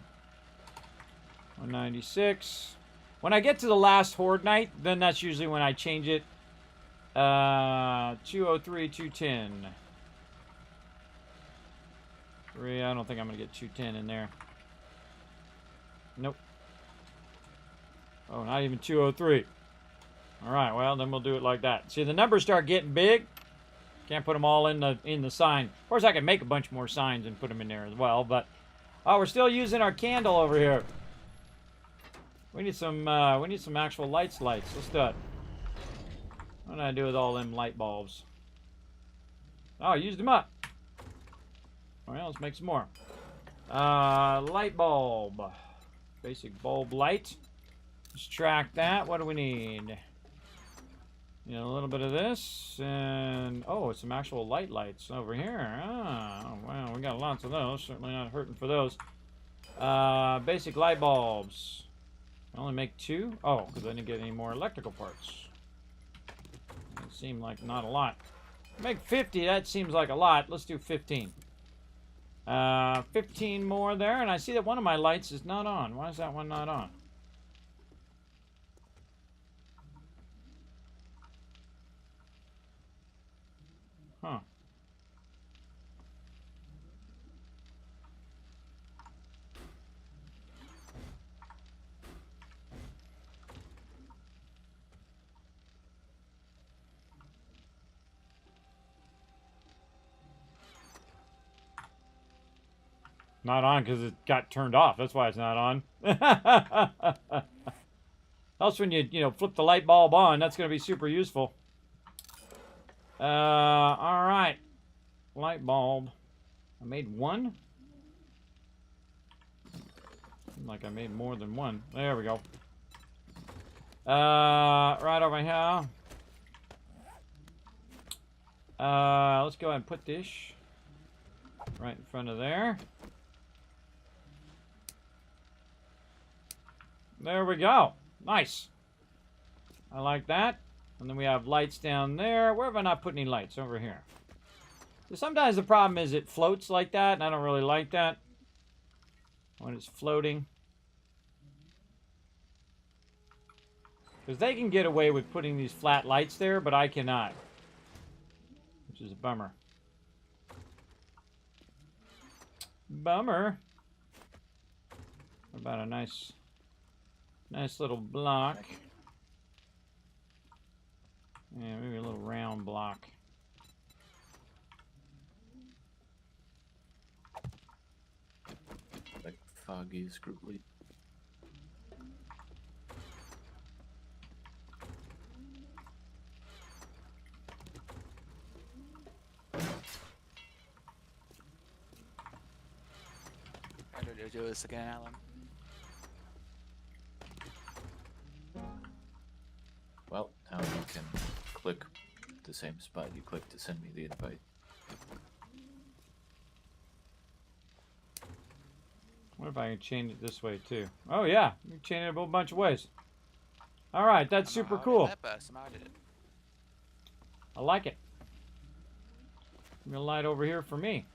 196. When I get to the last Horde Night, then that's usually when I change it. 203, 210. 3, I don't think I'm going to get 210 in there. Nope. Oh, not even 203. Alright, well, then we'll do it like that. See, the numbers start getting big. Can't put them all in the sign. Of course, I can make a bunch more signs and put them in there as well, but... Oh, we're still using our candle over here. We need some actual lights. Let's do it. What did I do with all them light bulbs? Oh, I used them up. Well, let's make some more. Light bulb. Basic bulb light. Let's track that. What do we need? You know, a little bit of this, and oh, some actual lights over here. Oh, wow, we got lots of those. Certainly not hurting for those. Basic light bulbs. I only make 2. Oh, because I didn't get any more electrical parts. It seemed like not a lot. Make 50. That seems like a lot. Let's do 15. 15 more there, and I see that one of my lights is not on. Why is that one not on? Huh. Not on because it got turned off. That's why it's not on. Else when you flip the light bulb on, that's going to be super useful. All right. Light bulb. I made 1. Seemed like I made more than 1. There we go. Right over here. Let's go ahead and put this right in front of there. There we go. Nice. I like that. And then we have lights down there. Where have I not put any lights? Over here. So sometimes the problem is it floats like that, and I don't really like that when it's floating. Because they can get away with putting these flat lights there, but I cannot. Which is a bummer. Bummer. What about a nice little block? Yeah, maybe a little round block. Like foggy, screwly. How do you do this again, Alan? Well, now you can click the same spot you clicked to send me the invite. What if I can change it this way too? Oh yeah, you can change it a whole bunch of ways. All right, that's super cool. I like it. I'm gonna light over here for me.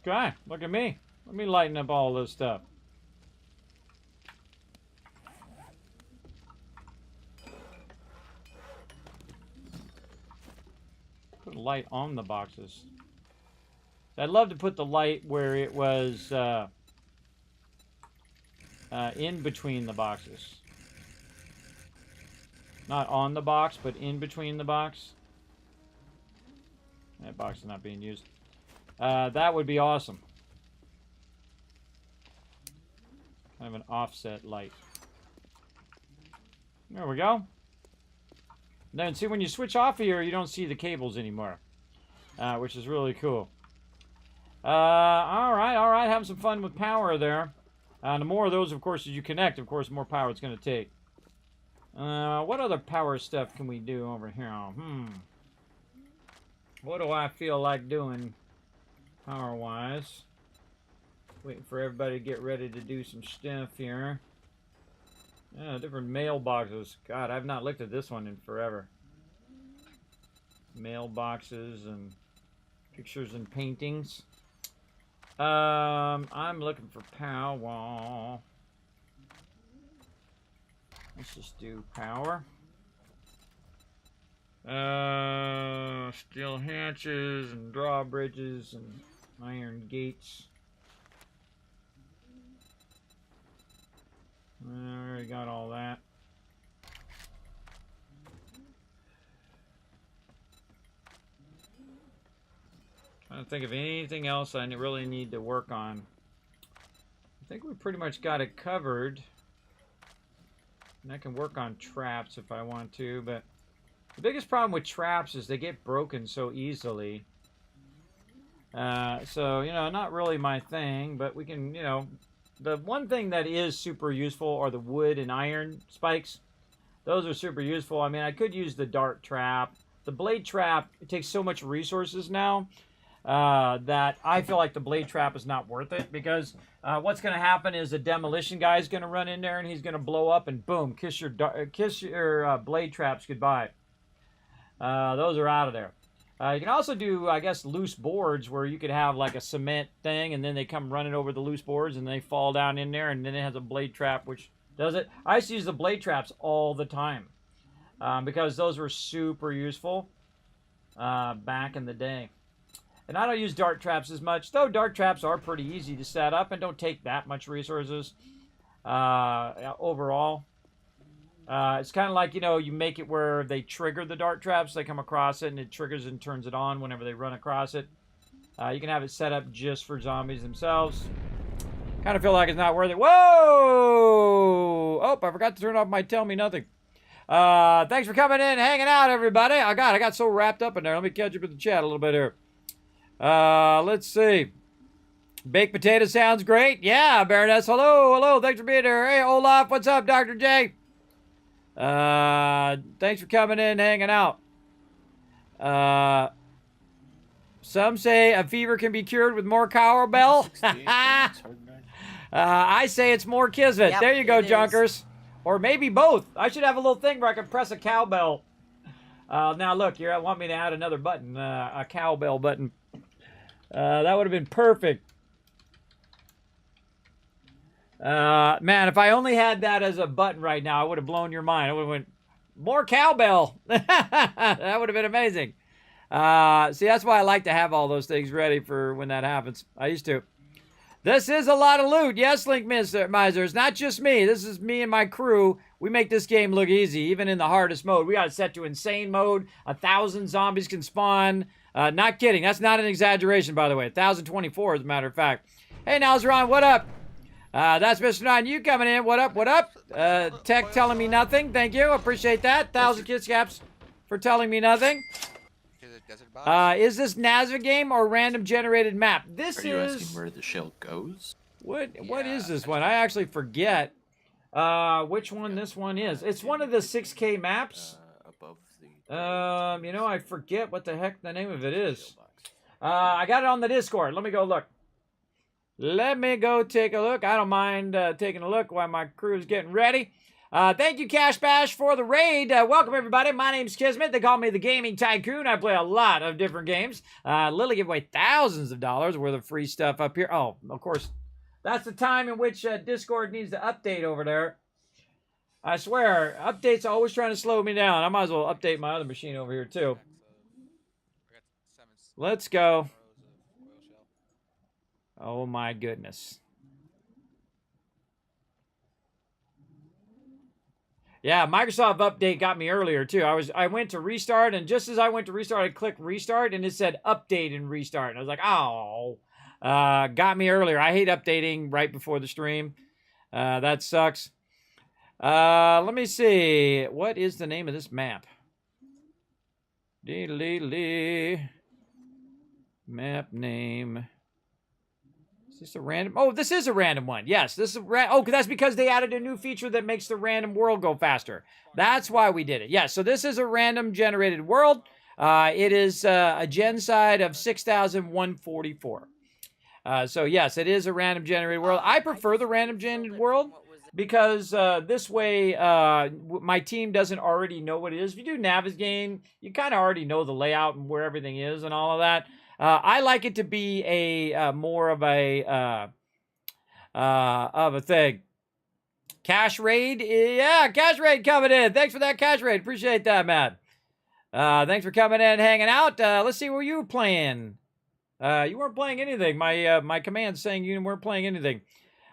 Okay, look at me. Let me lighten up all this stuff. Put a light on the boxes. I'd love to put the light where it was in between the boxes. Not on the box, but in between the box. That box is not being used. That would be awesome. Kind of an offset light. There we go. Then see, when you switch off here, you don't see the cables anymore, which is really cool. All right, having some fun with power there. The more of those, of course, as you connect, of course, the more power it's going to take. What other power stuff can we do over here? What do I feel like doing power-wise? Waiting for everybody to get ready to do some stuff here. Yeah, different mailboxes. God, I've not looked at this one in forever. mailboxes and pictures and paintings. I'm looking for power. Let's just do power. Steel hatches and drawbridges and iron gates. I already got all that. Trying to think of anything else I really need to work on. I think we pretty much got it covered. And I can work on traps if I want to, but the biggest problem with traps is they get broken so easily. So, you know, not really my thing, but we can, you know, the one thing that is super useful are the wood and iron spikes. Those are super useful. I mean, I could use the dart trap. The blade trap, it takes so much resources now that I feel like the blade trap is not worth it, because what's going to happen is a demolition guy is going to run in there and he's going to blow up and boom, kiss your blade traps goodbye. Those are out of there. You can also do, I guess, loose boards where you could have like a cement thing and then they come running over the loose boards and they fall down in there, and then it has a blade trap which does it. I used to use the blade traps all the time because those were super useful back in the day. And I don't use dart traps as much, though dart traps are pretty easy to set up and don't take that much resources overall. It's kind of like, you know, you make it where they trigger the dart traps. They come across it and it triggers and turns it on whenever they run across it. You can have it set up just for zombies themselves. Kind of feel like it's not worth it. Whoa! Oh, I forgot to turn off my tell me nothing. Thanks for coming in and hanging out, everybody. I got so wrapped up in there. Let me catch up with the chat a little bit here. Let's see. Baked potato sounds great. Yeah, Baroness. Hello. Thanks for being here. Hey, Olaf. What's up, Dr. J? Thanks for coming in and hanging out. Some say a fever can be cured with more cowbell. I say it's more Kismet. Yep, there you go, it is. Junkers. Or maybe both. I should have a little thing where I can press a cowbell. Now look, here I want me to add another button, a cowbell button. That would have been perfect. Man, if I only had that as a button right now, I would have blown your mind. I would have went, more cowbell. That would have been amazing. See, that's why I like to have all those things ready for when that happens. I used to. This is a lot of loot. Yes, Link Miser. It's not just me. This is me and my crew. We make this game look easy, even in the hardest mode. We got it set to insane mode. 1,000 zombies can spawn. Not kidding. That's not an exaggeration, by the way. 1,024, as a matter of fact. Hey, Nalzron, what up? That's Mr. 9. You coming in. What up? Tech telling me nothing. Thank you. Appreciate that. 1,000 kids caps for telling me nothing. Is this Nazva game or random generated map? This Are you is... asking where the shell goes? What is this one? I actually forget which one this one is. It's one of the 6K maps. Above the... you know, I forget what the heck the name of it is. I got it on the Discord. Let me go look. Let me go take a look. I don't mind taking a look while my crew is getting ready. Thank you, Cash Bash, for the raid. Welcome, everybody. My name's Kismet. They call me the Gaming Tycoon. I play a lot of different games. Literally give away thousands of dollars worth of free stuff up here. Oh, of course, that's the time in which Discord needs to update over there. I swear, updates are always trying to slow me down. I might as well update my other machine over here, too. Let's go. Oh, my goodness. Yeah, Microsoft update got me earlier too. I went to restart, and just as I went to restart, I clicked restart, and it said update and restart. And I was like, oh, got me earlier. I hate updating right before the stream. That sucks. Let me see. What is the name of this map? Map name. Is this a random? Oh, this is a random one. Yes, this is oh, that's because they added a new feature that makes the random world go faster. That's why we did it. Yeah, so this is a random generated world. It is a gen side of 6,144. So yes, it is a random generated world. I prefer the random generated world because this way my team doesn't already know what it is. If you do Navigating, you kind of already know the layout and where everything is and all of that. I like it to be a more of a thing. Cash raid, yeah, cash raid coming in. Thanks for that cash raid. Appreciate that, Matt. Thanks for coming in and hanging out. Let's see what you were playing. You weren't playing anything. My command's saying you weren't playing anything.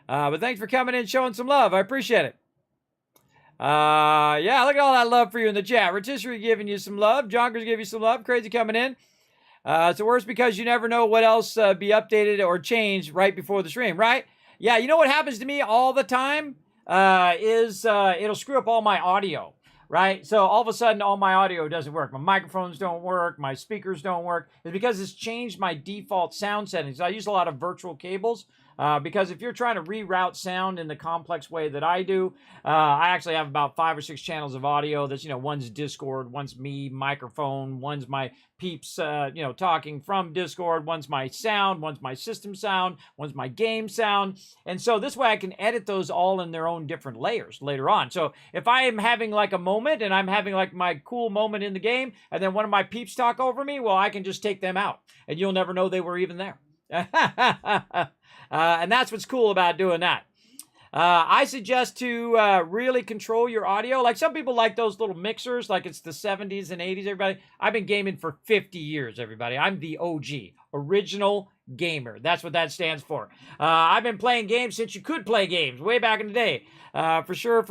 But thanks for coming in and showing some love. I appreciate it. Yeah, look at all that love for you in the chat. Rotisserie giving you some love. Jonkers give you some love. Crazy coming in. It's the worst because you never know what else be updated or changed right before the stream, right? Yeah, you know what happens to me all the time? It'll screw up all my audio, right? So all of a sudden, all my audio doesn't work. My microphones don't work. My speakers don't work. It's because it's changed my default sound settings. I use a lot of virtual cables because if you're trying to reroute sound in the complex way that I do, I actually have about 5 or 6 channels of audio. That's, one's Discord, one's me, microphone, one's my peeps, talking from Discord, one's my sound, one's my system sound, one's my game sound. And so this way I can edit those all in their own different layers later on. So if I am having like a moment and I'm having like my cool moment in the game and then one of my peeps talk over me, well, I can just take them out and you'll never know they were even there. And that's what's cool about doing that. I suggest to really control your audio. Like some people like those little mixers, like it's the 70s and 80s, everybody. I've been gaming for 50 years, everybody. I'm the OG, original gamer. That's what that stands for. I've been playing games since you could play games, way back in the day. For sure.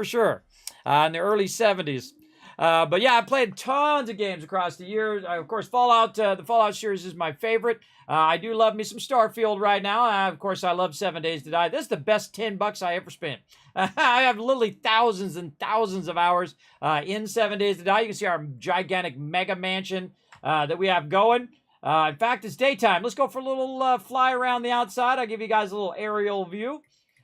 In the early 70s. But yeah, I've played tons of games across the years. Of course, the Fallout series is my favorite. I do love me some Starfield right now. Of course, I love 7 Days to Die. This is the best $10 I ever spent. I have literally thousands and thousands of hours in 7 Days to Die. You can see our gigantic mega mansion that we have going. In fact, it's daytime. Let's go for a little fly around the outside. I'll give you guys a little aerial view.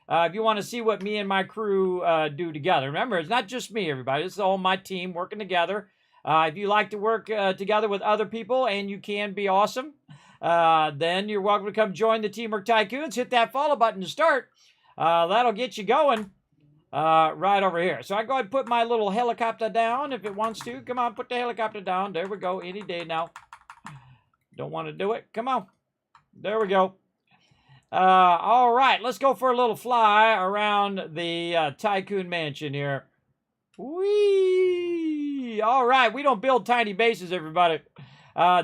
If you want to see what me and my crew do together. Remember, it's not just me, everybody. It's all my team working together. If you like to work together with other people and you can be awesome, then you're welcome to come join the Teamwork Tycoons. Hit that follow button to start. That'll get you going right over here. So I go ahead and put my little helicopter down if it wants to. Come on, put the helicopter down. There we go. Any day now. Don't want to do it. Come on. There we go. All right, let's go for a little fly around the Tycoon mansion here. Whee! All right, we don't build tiny bases, everybody.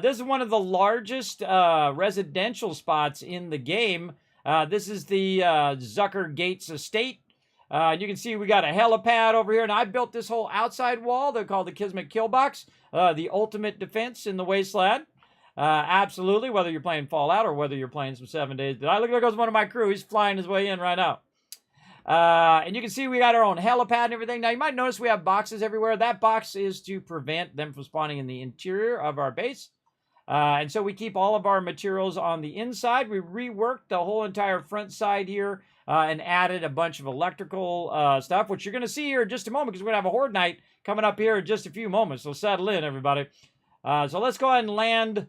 This is one of the largest residential spots in the game. This is the Zucker Gates estate. You can see we got a helipad over here, and I built this whole outside wall. They're called the Kismet kill box, the ultimate defense in the wasteland. Absolutely, whether you're playing Fallout or whether you're playing some 7 Days to Die. Look, there goes one of my crew. He's flying his way in right now. And you can see we got our own helipad and everything. Now, you might notice we have boxes everywhere. That box is to prevent them from spawning in the interior of our base. And so we keep all of our materials on the inside. We reworked the whole entire front side here and added a bunch of electrical stuff, which you're going to see here in just a moment because we're going to have a Horde Night coming up here in just a few moments. So settle in, everybody. So let's go ahead and land...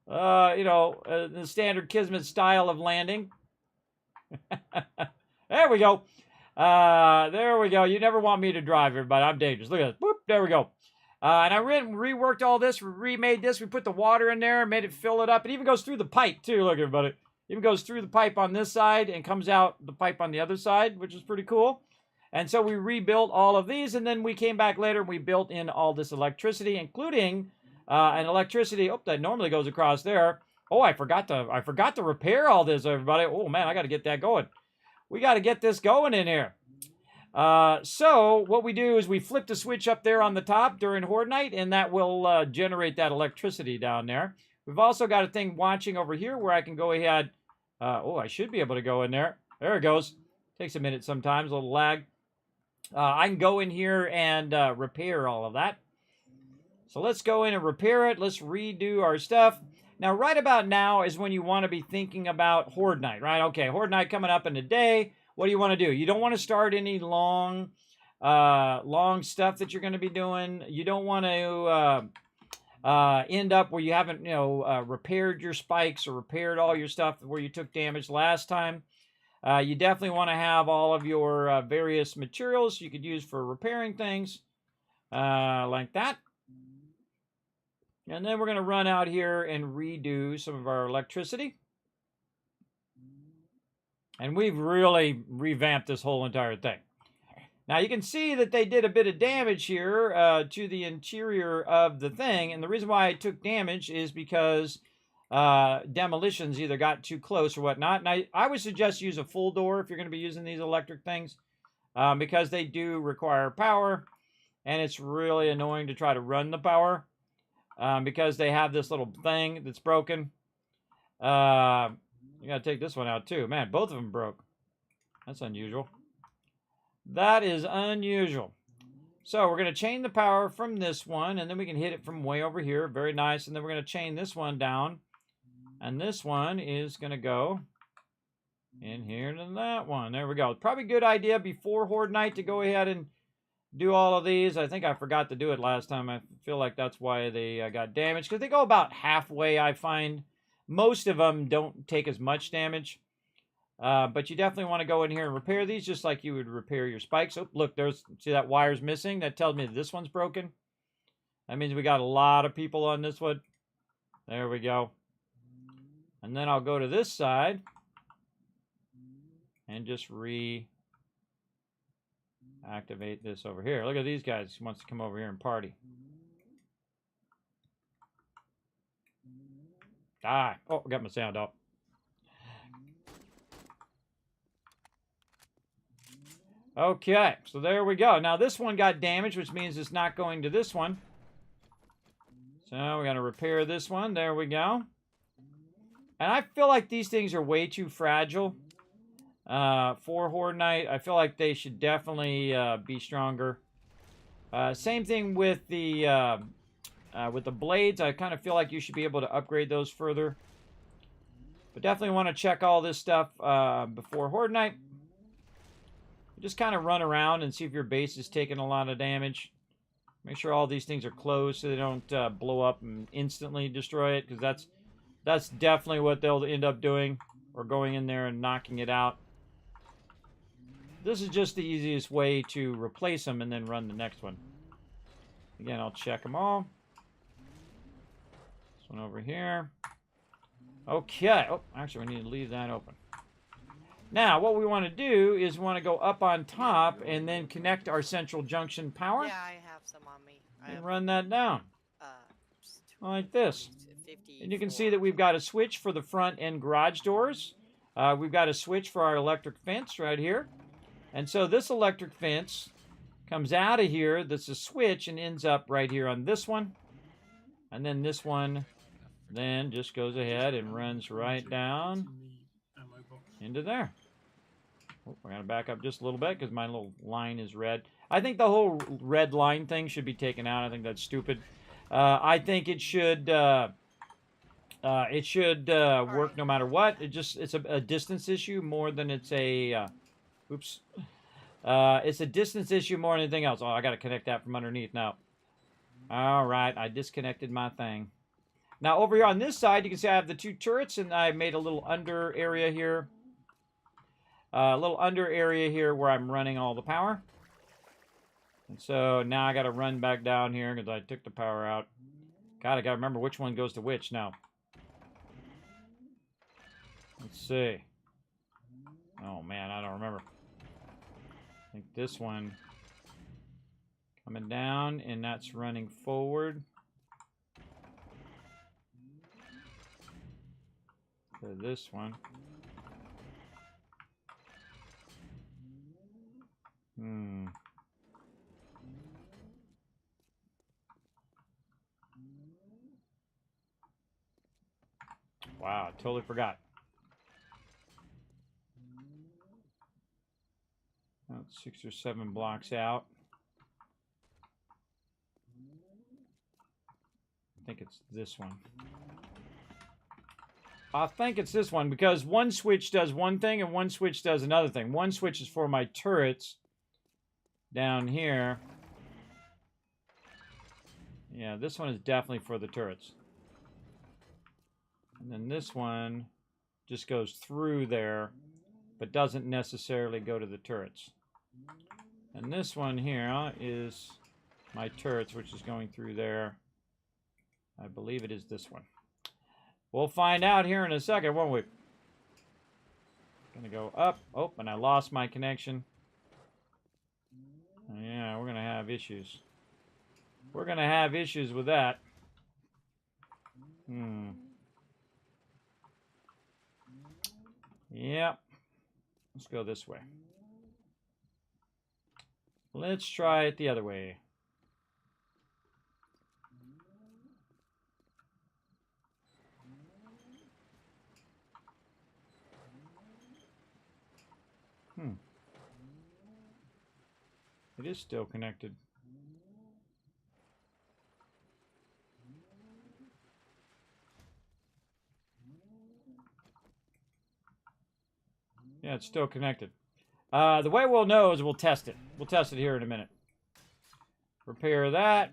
the standard Kismet style of landing. There we go. There we go. You never want me to drive, everybody. I'm dangerous. Look at this. Boop. There we go. And I reworked all this, remade this. We put the water in there, made it fill it up. It even goes through the pipe, too. Look, everybody. It even goes through the pipe on this side and comes out the pipe on the other side, which is pretty cool. And so we rebuilt all of these, and then we came back later and we built in all this electricity, including... and electricity, that normally goes across there. Oh, I forgot to repair all this, everybody. Oh, man, I got to get that going. We got to get this going in here. So what we do is we flip the switch up there on the top during Horde Night, and that will generate that electricity down there. We've also got a thing watching over here where I can go ahead. I should be able to go in there. There it goes. Takes a minute sometimes, a little lag. I can go in here and repair all of that. So let's go in and repair it. Let's redo our stuff. Now, right about now is when you want to be thinking about Horde Night, right? Okay, Horde Night coming up in a day. What do you want to do? You don't want to start any long stuff that you're going to be doing. You don't want to end up where you haven't, repaired your spikes or repaired all your stuff where you took damage last time. You definitely want to have all of your various materials you could use for repairing things, like that. And then we're going to run out here and redo some of our electricity. And we've really revamped this whole entire thing. Now you can see that they did a bit of damage here to the interior of the thing. And the reason why I took damage is because demolitions either got too close or whatnot. And I would suggest use a full door if you're going to be using these electric things, because they do require power. And it's really annoying to try to run the power. Because they have this little thing that's broken. You gotta take this one out too. Man, both of them broke. That's unusual. That is unusual. So we're going to chain the power from this one, and then we can hit it from way over here. Very nice. And then we're going to chain this one down. And this one is going to go in here to that one. There we go. Probably a good idea before Horde Night to go ahead and do all of these. I think I forgot to do it last time. I feel like that's why they got damaged, because they go about halfway, I find. Most of them don't take as much damage, but you definitely want to go in here and repair these just like you would repair your spikes. Oh, look, see that wire's missing? That tells me that this one's broken. That means we got a lot of people on this one. There we go. And then I'll go to this side and just activate this over here. Look at these guys. He wants to come over here and party. Oh, I got my sound up. Okay, so there we go. Now this one got damaged, which means it's not going to this one. So we're going to repair this one. There we go. And I feel like these things are way too fragile for Horde Night. I feel like they should definitely be stronger. Same thing with the blades. I kind of feel like you should be able to upgrade those further. But definitely want to check all this stuff before Horde Night. Just kind of run around and see if your base is taking a lot of damage. Make sure all these things are closed so they don't blow up and instantly destroy it, because that's definitely what they'll end up doing, or going in there and knocking it out. This is just the easiest way to replace them and then run the next one. Again, I'll check them all. This one over here. Okay. Oh, actually, we need to leave that open. Now, what we want to do is we want to go up on top and then connect our central junction power. Yeah, I have some on me. And run that down. Like this. And you can see that we've got a switch for the front and garage doors. We've got a switch for our electric fence right here. And so this electric fence comes out of here. That's a switch and ends up right here on this one. And then this one then just goes ahead and runs right down into there. Oh, we're going to back up just a little bit because my little line is red. I think the whole red line thing should be taken out. I think that's stupid. I think it should work no matter what. It's a distance issue more than it's a oops. It's a distance issue more than anything else. Oh, I got to connect that from underneath now. All right, I disconnected my thing. Now over here on this side, you can see I have the two turrets, and I made a little under area here. A little under area here where I'm running all the power. And so now I got to run back down here because I took the power out. God, I got to remember which one goes to which now. Let's see. Oh, man, I don't remember. I think this one coming down, and that's running forward. To this one. Wow, I totally forgot. About 6 or 7 blocks out. I think it's this one. I think it's this one because one switch does one thing and one switch does another thing. One switch is for my turrets down here. Yeah, this one is definitely for the turrets. And then this one just goes through there but doesn't necessarily go to the turrets. And this one here is my turrets, which is going through there. I believe it is this one. We'll find out here in a second, won't we? Gonna go up. Oh, and I lost my connection. Yeah, we're gonna have issues. We're gonna have issues with that. Yep. Let's go this way. Let's try it the other way. It is still connected. Yeah, it's still connected. The way we'll know is we'll test it. We'll test it here in a minute. Repair that.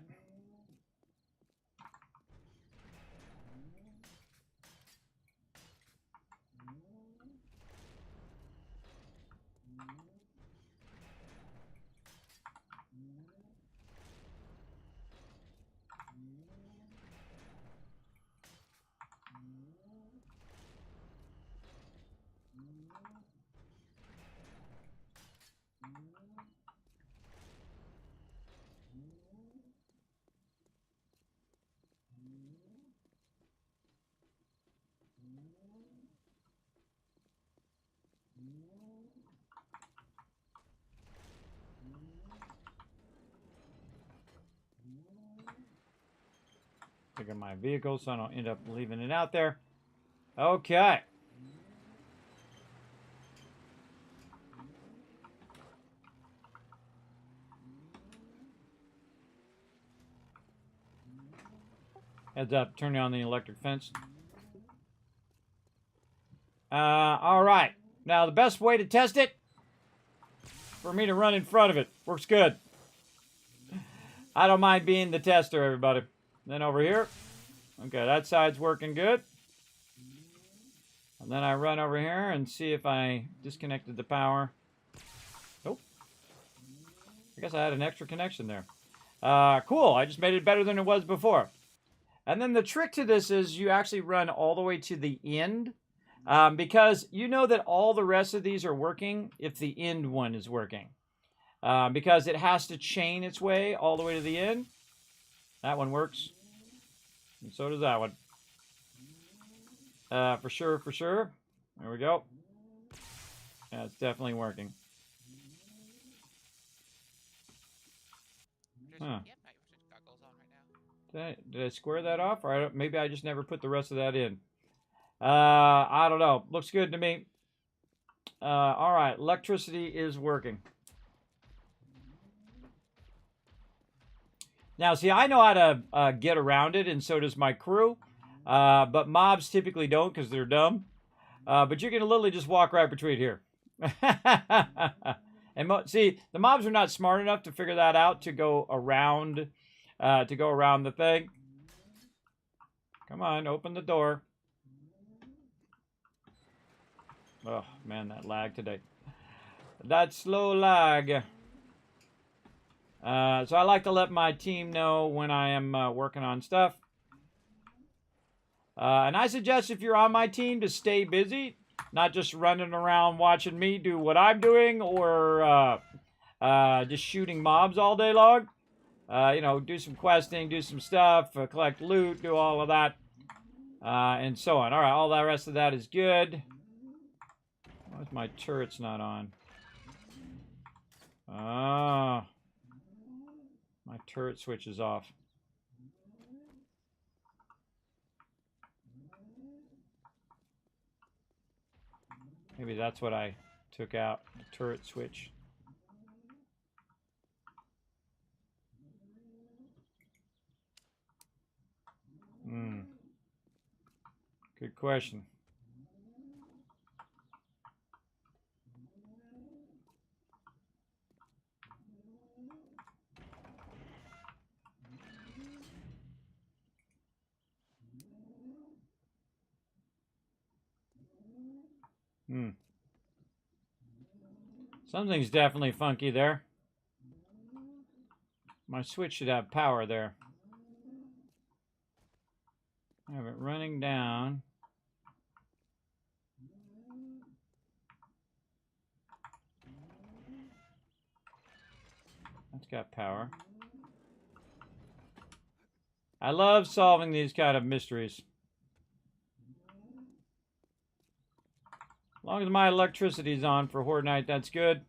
Look at my vehicle so I don't end up leaving it out there. Okay. Heads up, turning on the electric fence. All right. Now, the best way to test it, for me to run in front of it. Works good. I don't mind being the tester, everybody. Then over here. Okay, that side's working good. And then I run over here and see if I disconnected the power. Nope. I guess I had an extra connection there. Cool. I just made it better than it was before. And then the trick to this is you actually run all the way to the end. Because you know that all the rest of these are working if the end one is working. Because it has to chain its way all the way to the end. That one works. And so does that one. For sure, for sure. There we go. Yeah, it's definitely working. Huh. Yep, I just got goals on right now. Did I square that off? Or maybe I just never put the rest of that in. I don't know. Looks good to me. All right. Electricity is working. Now, see, I know how to get around it, and so does my crew. But mobs typically don't because they're dumb. But you can literally just walk right between here. And see, the mobs are not smart enough to figure that out to go around the thing. Come on, open the door. Oh, man, that lag today. That slow lag. So I like to let my team know when I am working on stuff. And I suggest if you're on my team to stay busy, not just running around watching me do what I'm doing or just shooting mobs all day long. You know, do some questing, do some stuff, collect loot, do all of that, and so on. All right, all the rest of that is good. Why is my turret's not on? Ah. My turret switch is off. Maybe that's what I took out, the turret switch. Good question. Something's definitely funky there. My switch should have power there. I have it running down. That's got power. I love solving these kind of mysteries. As long as my electricity's on for Horde Night, that's good.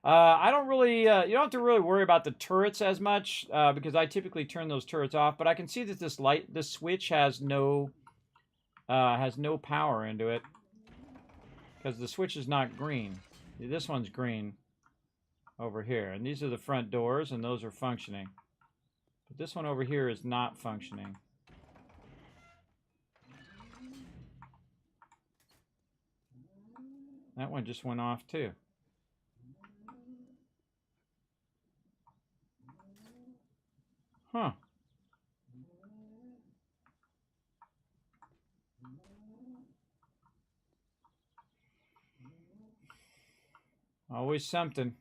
I don't really, you don't have to really worry about the turrets as much, because I typically turn those turrets off, but I can see that this switch has no power into it, because the switch is not green. This one's green over here, and these are the front doors, and those are functioning. But this one over here is not functioning. That one just went off too. Huh. Always something.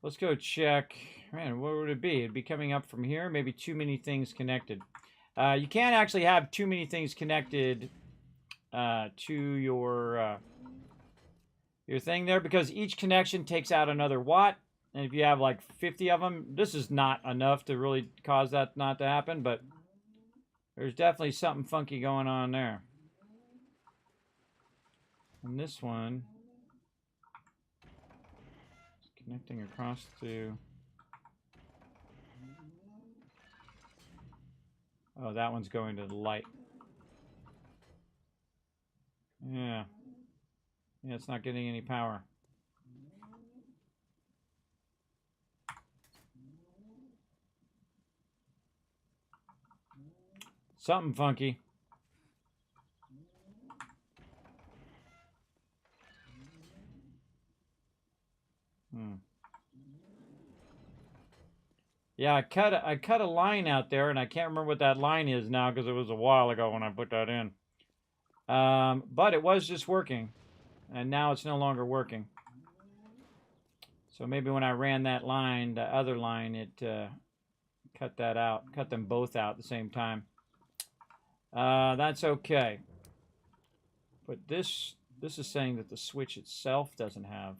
Let's go check. Man, what would it be? It'd be coming up from here. Maybe too many things connected. You can't actually have too many things connected to your thing there, because each connection takes out another watt. And if you have like 50 of them, this is not enough to really cause that not to happen, but there's definitely something funky going on there. And this one is connecting across to... Oh, that one's going to the light. Yeah. Yeah, it's not getting any power. Something funky. Yeah, I cut a line out there, and I can't remember what that line is now because it was a while ago when I put that in. But it was just working, and now it's no longer working. So maybe when I ran that line, the other line, it cut that out, cut them both out at the same time. That's okay. But this is saying that the switch itself doesn't have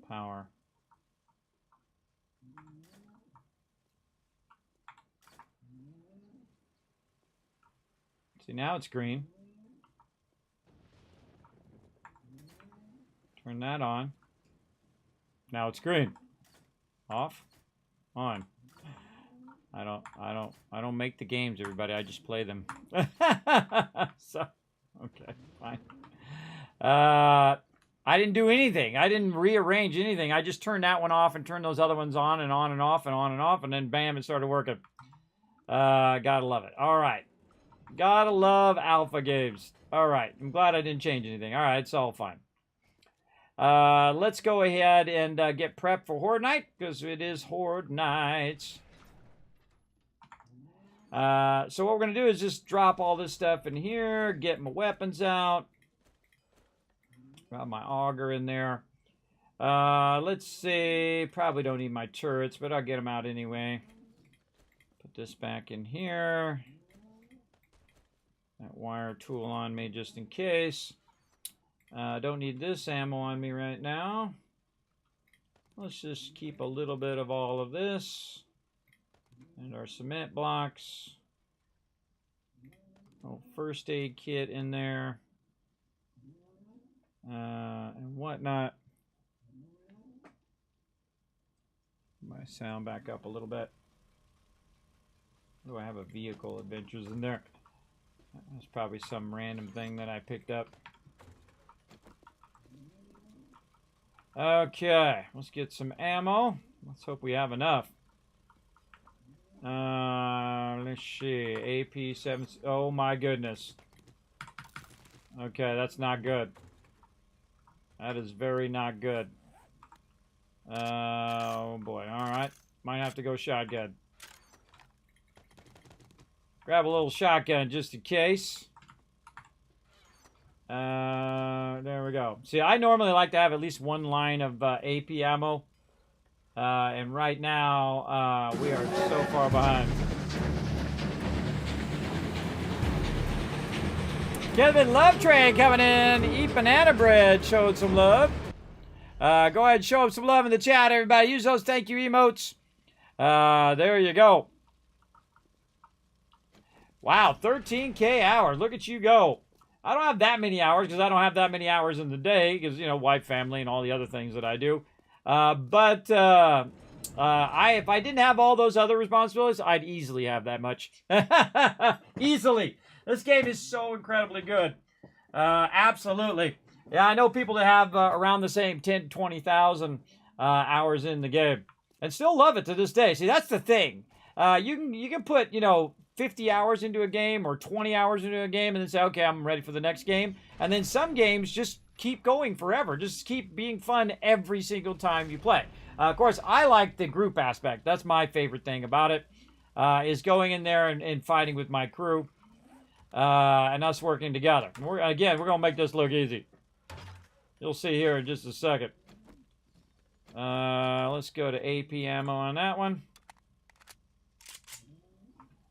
power. See, now it's green. Turn that on. Now it's green. Off. On. I don't make the games, everybody. I just play them. So, okay, fine. I didn't do anything. I didn't rearrange anything. I just turned that one off and turned those other ones on and on and off and on and off, and then bam, it started working. Gotta love it. All right. Gotta love alpha games. All right. I'm glad I didn't change anything. All right. It's all fine. Let's go ahead and get prepped for Horde Night, because it is Horde Night. So what we're going to do is just drop all this stuff in here, get my weapons out. Got my auger in there. Let's see. Probably don't need my turrets, but I'll get them out anyway. Put this back in here. That wire tool on me just in case. Don't need this ammo on me right now. Let's just keep a little bit of all of this. And our cement blocks. Oh, first aid kit in there. And whatnot. My sound back up a little bit. Do I have a vehicle adventures in there? That's probably some random thing that I picked up. Okay, let's get some ammo. Let's hope we have enough. Let's see. AP7. Oh my goodness. Okay, that's not good. That is very not good. Oh boy. Alright. Might have to go shotgun. Grab a little shotgun just in case. There we go. See, I normally like to have at least one line of AP ammo. And right now, we are so far behind. Kevin Love Train coming in. Eat banana bread. Showed some love. Go ahead and show him some love in the chat, everybody. Use those thank you emotes. There you go. Wow, 13K hours. Look at you go. I don't have that many hours because I don't have that many hours in the day because, you know, wife, family, and all the other things that I do. If I didn't have all those other responsibilities, I'd easily have that much. Easily. This game is so incredibly good. Absolutely. Yeah, I know people that have around the same 10 to 20,000 hours in the game and still love it to this day. See, that's the thing. You can put, you know, 50 hours into a game or 20 hours into a game and then say, okay, I'm ready for the next game. And then some games just keep going forever. Just keep being fun every single time you play. Of course, I like the group aspect. That's my favorite thing about it, is going in there and fighting with my crew and us working together. We're going to make this look easy. You'll see here in just a second. Let's go to AP ammo on that one.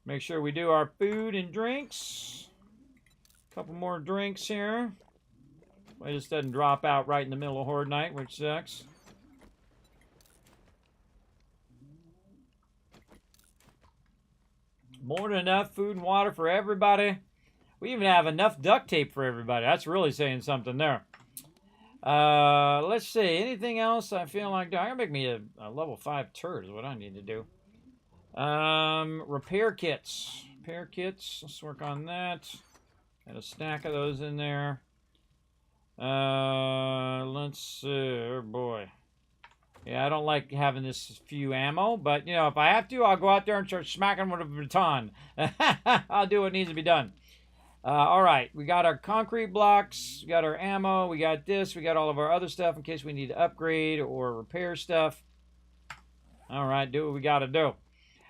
Make sure we do our food and drinks. A couple more drinks here. It just doesn't drop out right in the middle of Horde Night, which sucks. More than enough food and water for everybody. We even have enough duct tape for everybody. That's really saying something there. Let's see. Anything else I feel like doing? I'm going to make me a level 5 turret is what I need to do. Repair kits. Repair kits. Let's work on that. Got a stack of those in there. Let's see. Oh boy. Yeah, I don't like having this few ammo, but, you know, if I have to, I'll go out there and start smacking with a baton. I'll do what needs to be done. All right. We got our concrete blocks. We got our ammo. We got this. We got all of our other stuff in case we need to upgrade or repair stuff. All right. Do what we got to do.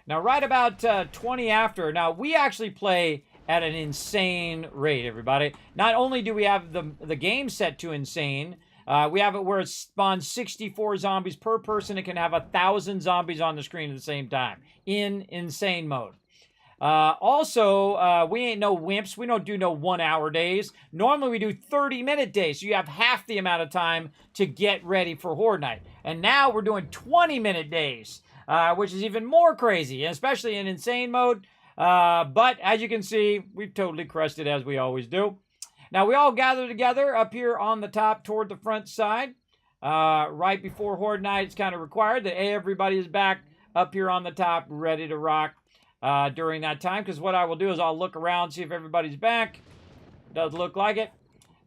Now, right about 20 after. Now, we actually play at an insane rate, everybody. Not only do we have the game set to insane, we have it where it spawns 64 zombies per person. It can have 1,000 zombies on the screen at the same time in insane mode. Also, we ain't no wimps. We don't do no 1 hour days. Normally, we do 30-minute days. So you have half the amount of time to get ready for Horde Night. And now we're doing 20-minute days. Which is even more crazy, especially in insane mode. But as you can see, we've totally crushed it as we always do. Now, we all gather together up here on the top toward the front side. Right before Horde Night, it's kind of required that everybody is back up here on the top, ready to rock during that time. Because what I will do is I'll look around, see if everybody's back. Does look like it.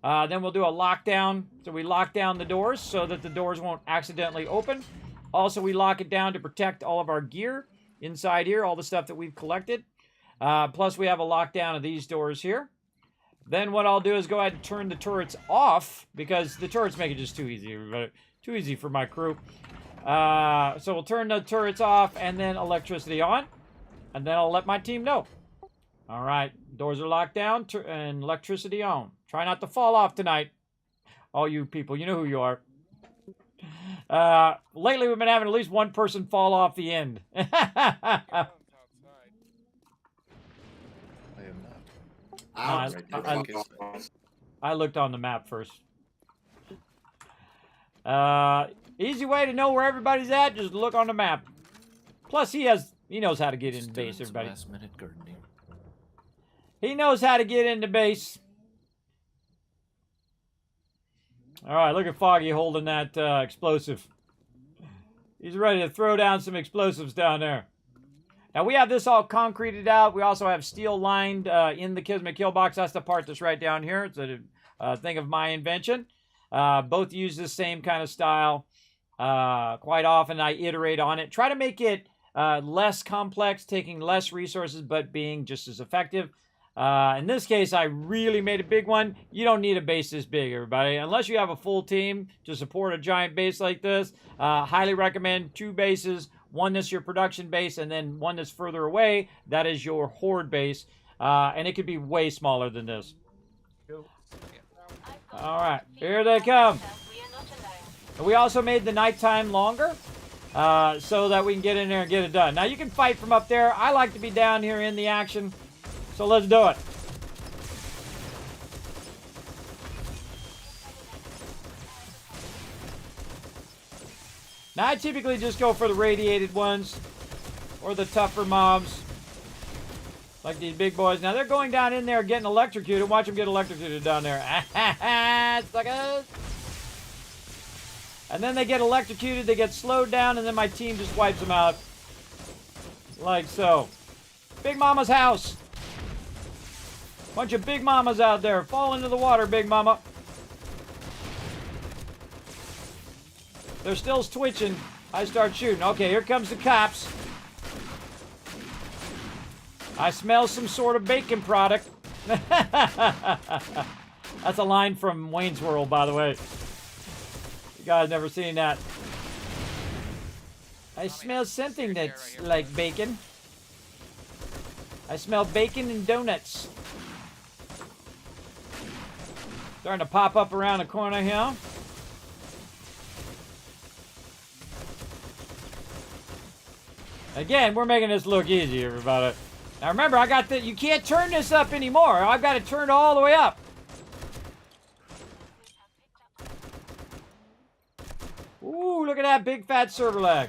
Then we'll do a lockdown. So we lock down the doors so that the doors won't accidentally open. Also, we lock it down to protect all of our gear inside here, all the stuff that we've collected. Plus, we have a lockdown of these doors here. Then what I'll do is go ahead and turn the turrets off because the turrets make it just too easy for my crew. So we'll turn the turrets off and then electricity on. And then I'll let my team know. All right, doors are locked down and electricity on. Try not to fall off tonight. All you people, you know who you are. Lately, we've been having at least one person fall off the end. I am not. I looked on the map first. Easy way to know where everybody's at, just look on the map. Plus, he knows how to get into base, everybody. Last-minute gardening. He knows how to get into base. All right, look at Foggy holding that explosive. He's ready to throw down some explosives down there. Now, we have this all concreted out. We also have steel lined in the Kismet kill box. That's the part that's right down here. It's a thing of my invention. Both use the same kind of style. Quite often, I iterate on it. Try to make it less complex, taking less resources, but being just as effective. In this case, I really made a big one. You don't need a base this big, everybody. Unless you have a full team to support a giant base like this, highly recommend 2 bases. One that's your production base, and then one that's further away. That is your horde base. And it could be way smaller than this. Yeah, All right, here they come. We are not alone. And we also made the nighttime longer so that we can get in there and get it done. Now, you can fight from up there. I like to be down here in the action, so let's do it. Now, I typically just go for the radiated ones or the tougher mobs, like these big boys. Now, they're going down in there getting electrocuted. Watch them get electrocuted down there. Suckers! And then they get electrocuted, they get slowed down, and then my team just wipes them out. Like so. Big Mama's house. Bunch of Big Mamas out there. Fall into the water, Big Mama. They're still twitching. I start shooting. Okay, here comes the cops. I smell some sort of bacon product. That's a line from Wayne's World, by the way. You guys never seen that. I smell something that's like bacon. I smell bacon and donuts. Starting to pop up around the corner here. Again, we're making this look easy, everybody. Now remember, I got the, you can't turn this up anymore. I've got to turn it all the way up. Ooh, look at that big fat server lag.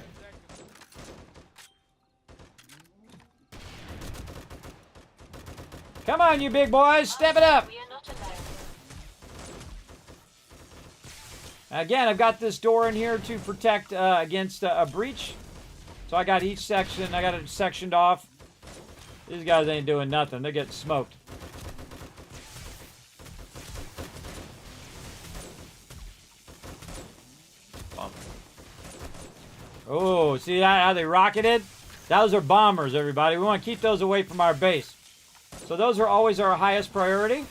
Come on, you big boys, step it up. We are not alone. Again, I've got this door in here to protect against a breach. So I got each section, I got it sectioned off. These guys ain't doing nothing. They're getting smoked. Oh, see how they rocketed? Those are bombers, everybody. We want to keep those away from our base. So those are always our highest priority.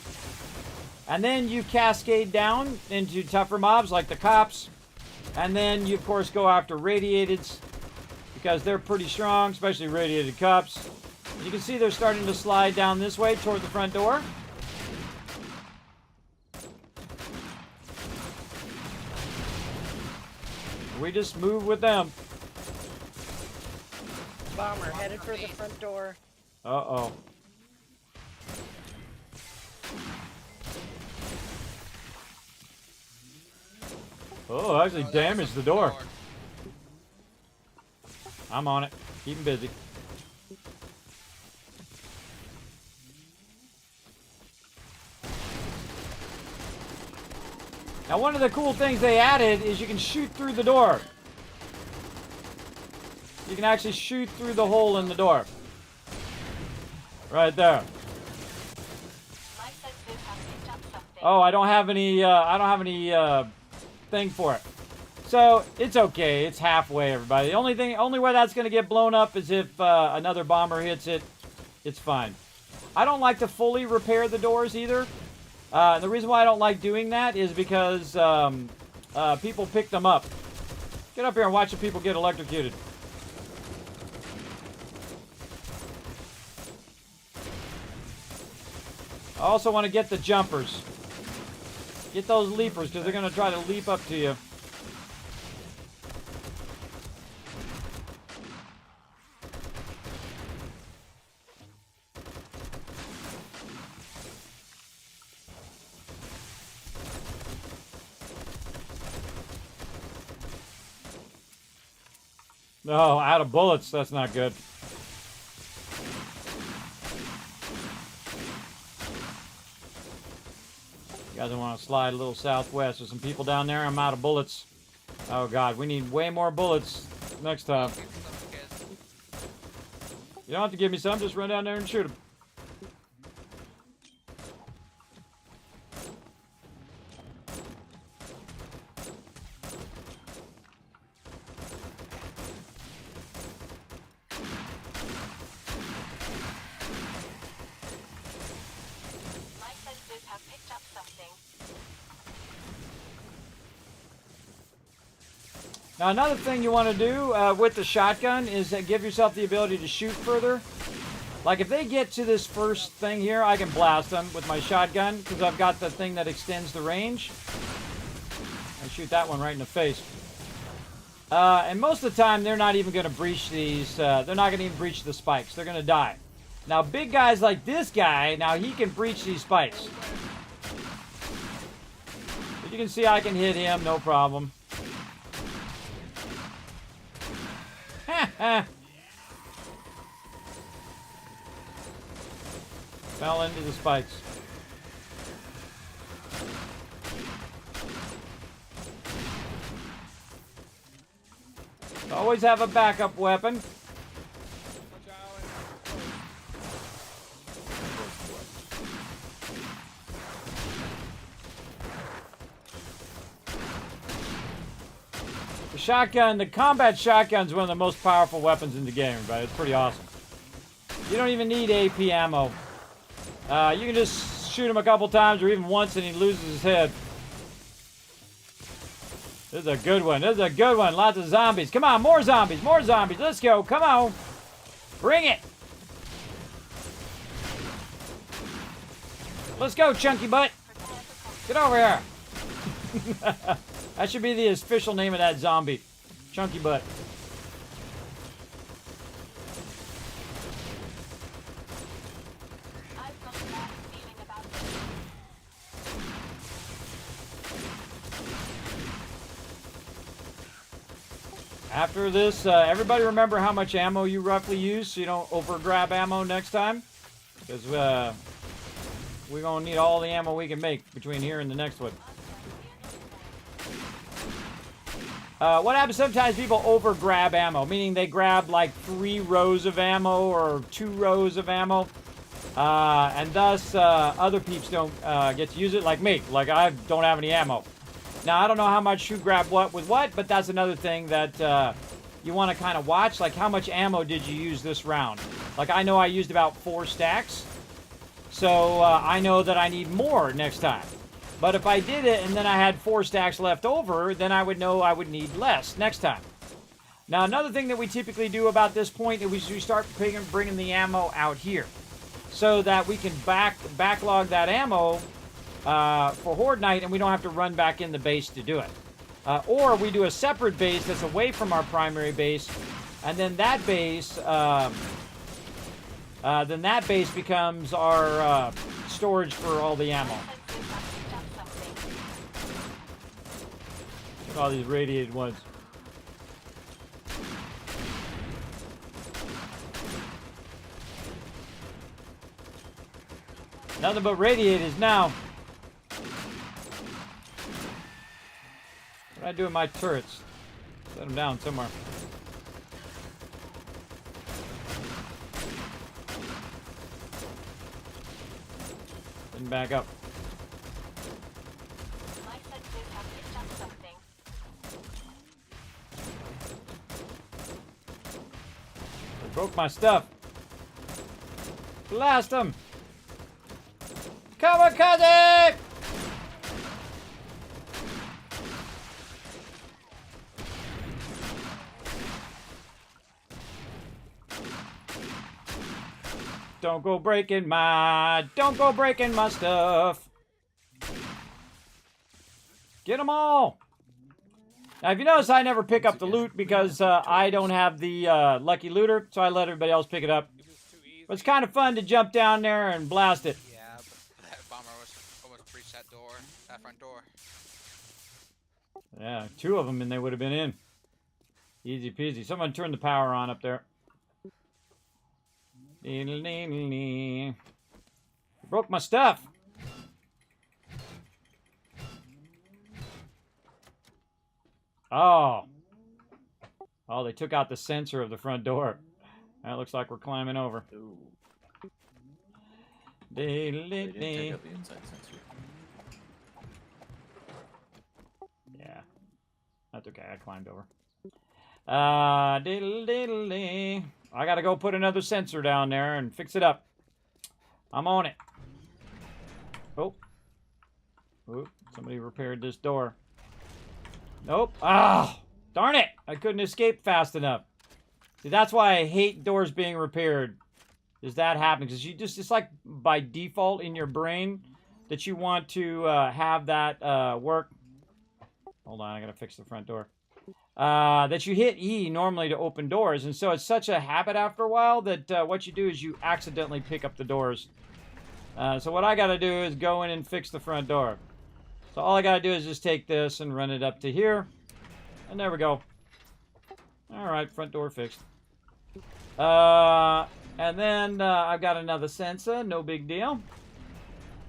And then you cascade down into tougher mobs like the cops. And then you, of course, go after radiateds because they're pretty strong, especially radiated cops. You can see they're starting to slide down this way toward the front door. We just move with them. Bomber headed for the front door. Uh-oh. Oh, actually damaged the door. I'm on it. Keep him busy. Now, one of the cool things they added is you can shoot through the door. You can actually shoot through the hole in the door. Right there. My sensors have picked up something. Oh, I don't have any thing for it. So, it's okay. It's halfway, everybody. The only way that's going to get blown up is if another bomber hits it. It's fine. I don't like to fully repair the doors either. The reason why I don't like doing that is because people pick them up. Get up here and watch the people get electrocuted. I also want to get the jumpers. Get those leapers because they're going to try to leap up to you. No, out of bullets. That's not good. You guys want to slide a little southwest. There's some people down there. I'm out of bullets. Oh, God. We need way more bullets next time. You don't have to give me some. Just run down there and shoot them. My sensors have picked up something. Now, another thing you want to do with the shotgun is give yourself the ability to shoot further. Like, if they get to this first thing here, I can blast them with my shotgun, because I've got the thing that extends the range. I shoot that one right in the face. And most of the time, they're not even going to breach these. They're not going to even breach the spikes. They're going to die. Now, big guys like this guy, now he can breach these spikes. But you can see I can hit him, no problem. Fell into the spikes. Always have a backup weapon. Watch out, The shotgun, the combat shotgun is one of the most powerful weapons in the game, but it's pretty awesome. You don't even need AP ammo. You can just shoot him a couple times or even once and he loses his head. This is a good one. This is a good one. Lots of zombies. Come on, more zombies. More zombies. Let's go. Come on. Bring it. Let's go, chunky butt. Get over here. That should be the official name of that zombie. Chunky butt. I've got a bad feeling about this. After this, everybody remember how much ammo you roughly use so you don't over-grab ammo next time? Because we're going to need all the ammo we can make between here and the next one. What happens sometimes people over-grab ammo, meaning they grab like 3 rows of ammo or 2 rows of ammo. And thus, other peeps don't get to use it like me. Like, I don't have any ammo. Now, I don't know how much you grab what with what, but that's another thing that you want to kind of watch. Like, how much ammo did you use this round? Like, I know I used about 4 stacks. So, I know that I need more next time. But if I did it and then I had 4 stacks left over, then I would know I would need less next time. Now, another thing that we typically do about this point is we start bringing the ammo out here. So that we can backlog that ammo for Horde Night, and we don't have to run back in the base to do it. Or we do a separate base that's away from our primary base, and then that base, becomes our storage for all the ammo. Look at all these radiated ones. Nothing but radiators now. What do I do with my turrets? Set them down somewhere. And back up. My senses have picked up something. They broke my stuff. Blast them! Kamikaze! Don't go breaking my stuff. Get them all. Now, if you notice, I never pick up the loot because I don't have the lucky looter, so I let everybody else pick it up. it was too easy. But it's kind of fun to jump down there and blast it. Yeah, but that bomber almost breached that door, that front door. Yeah, 2 of them and they would have been in. Easy peasy. Someone turn the power on up there. Broke my stuff. Oh. Oh, they took out the sensor of the front door. That looks like we're climbing over. Ooh. They didn't take out the inside sensor. Yeah. That's okay. I climbed over. I gotta go put another sensor down there and fix it up. I'm on it. Oh. Oop. Somebody repaired this door. Nope. Ah! Darn it! I couldn't escape fast enough. See, that's why I hate doors being repaired. is that happening. Because you just, it's like by default in your brain that you want to have that work. Hold on, I gotta fix the front door. That you hit E normally to open doors. And so it's such a habit after a while that what you do is you accidentally pick up the doors. So what I gotta do is go in and fix the front door. So all I gotta do is just take this and run it up to here. And there we go. Alright, front door fixed. And then I've got another sensor, no big deal.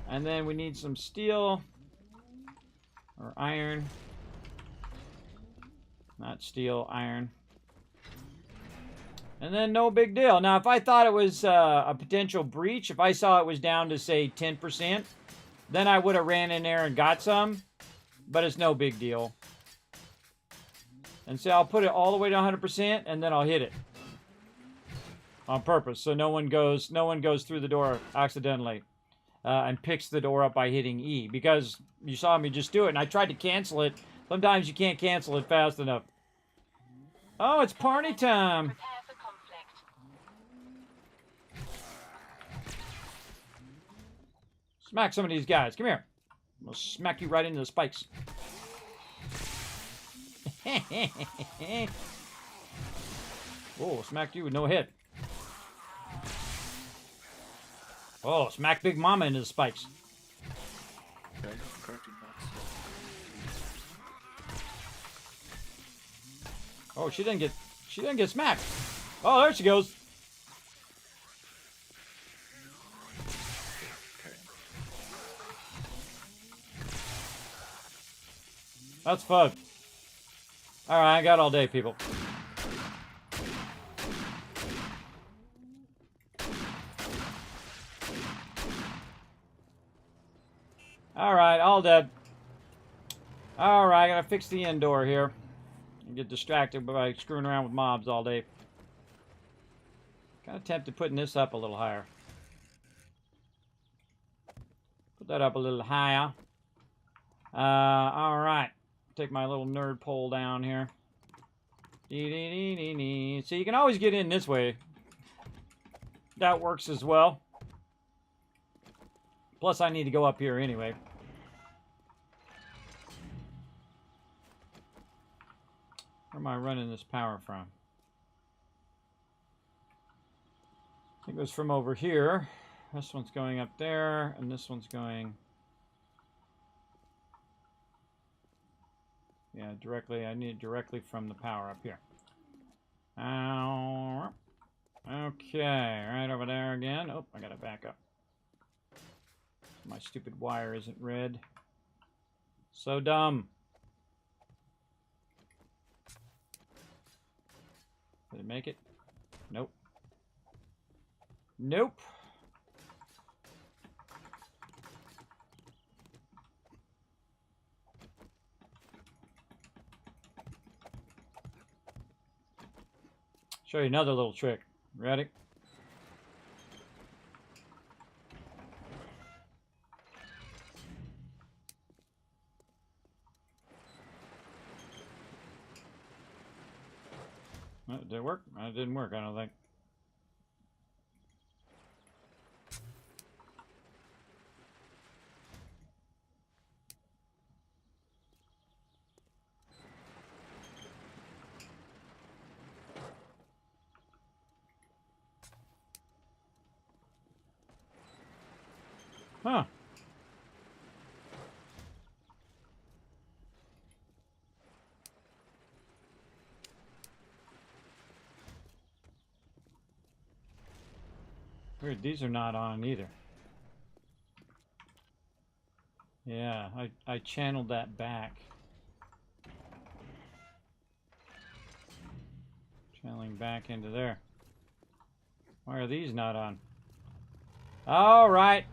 And then we need some steel or iron. Not steel, iron. And then no big deal. Now, if I thought it was a potential breach, if I saw it was down to, say, 10%, then I would have ran in there and got some. But it's no big deal. And so I'll put it all the way to 100%, and then I'll hit it. On purpose, so no one goes through the door accidentally. And picks the door up by hitting E. Because you saw me just do it, and I tried to cancel it. Sometimes you can't cancel it fast enough. Oh, it's party time. Prepare for conflict. Smack some of these guys. Come here. I'm going to smack you right into the spikes. Oh, smacked you with no hit. Oh, smack Big Mama into the spikes. Okay, correcting box. Oh, she didn't get smacked. Oh, there she goes. Okay. That's fun. All right, I got all day, people. All right, all dead. All right, I gotta fix the indoor here. And get distracted by screwing around with mobs all day. Kind of tempted putting this up a little higher. Put that up a little higher. All right. Take my little nerd pole down here. Dee-dee-dee-dee-dee. So you can always get in this way. That works as well. Plus, I need to go up here anyway. Where am I running this power from? I think it was from over here. This one's going up there, and this one's going... Yeah, directly. I need it directly from the power up here. Okay, right over there again. Oh, I gotta back up. My stupid wire isn't red. So dumb. Did it make it? Nope. Nope. Show you another little trick. Ready? Did it work? It didn't work, I don't think. Huh. Weird, these are not on either. Yeah, I channeled that back. Channeling back into there. Why are these not on? All right.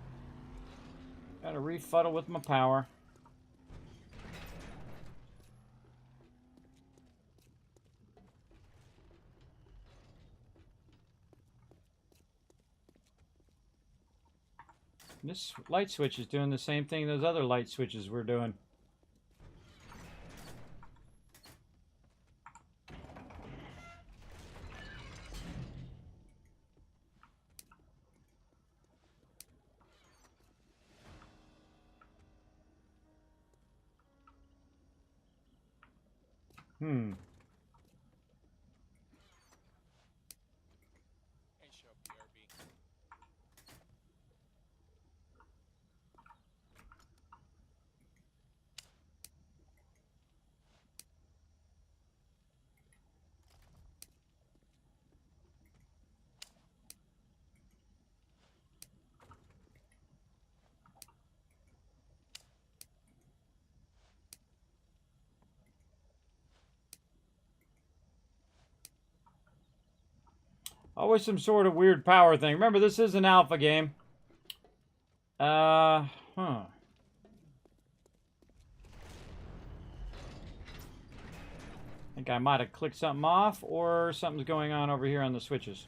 Got to refuddle with my power. This light switch is doing the same thing those other light switches were doing. Hmm. And show BRB. Always some sort of weird power thing. Remember, this is an alpha game. Huh. I think I might have clicked something off, or something's going on over here on the switches.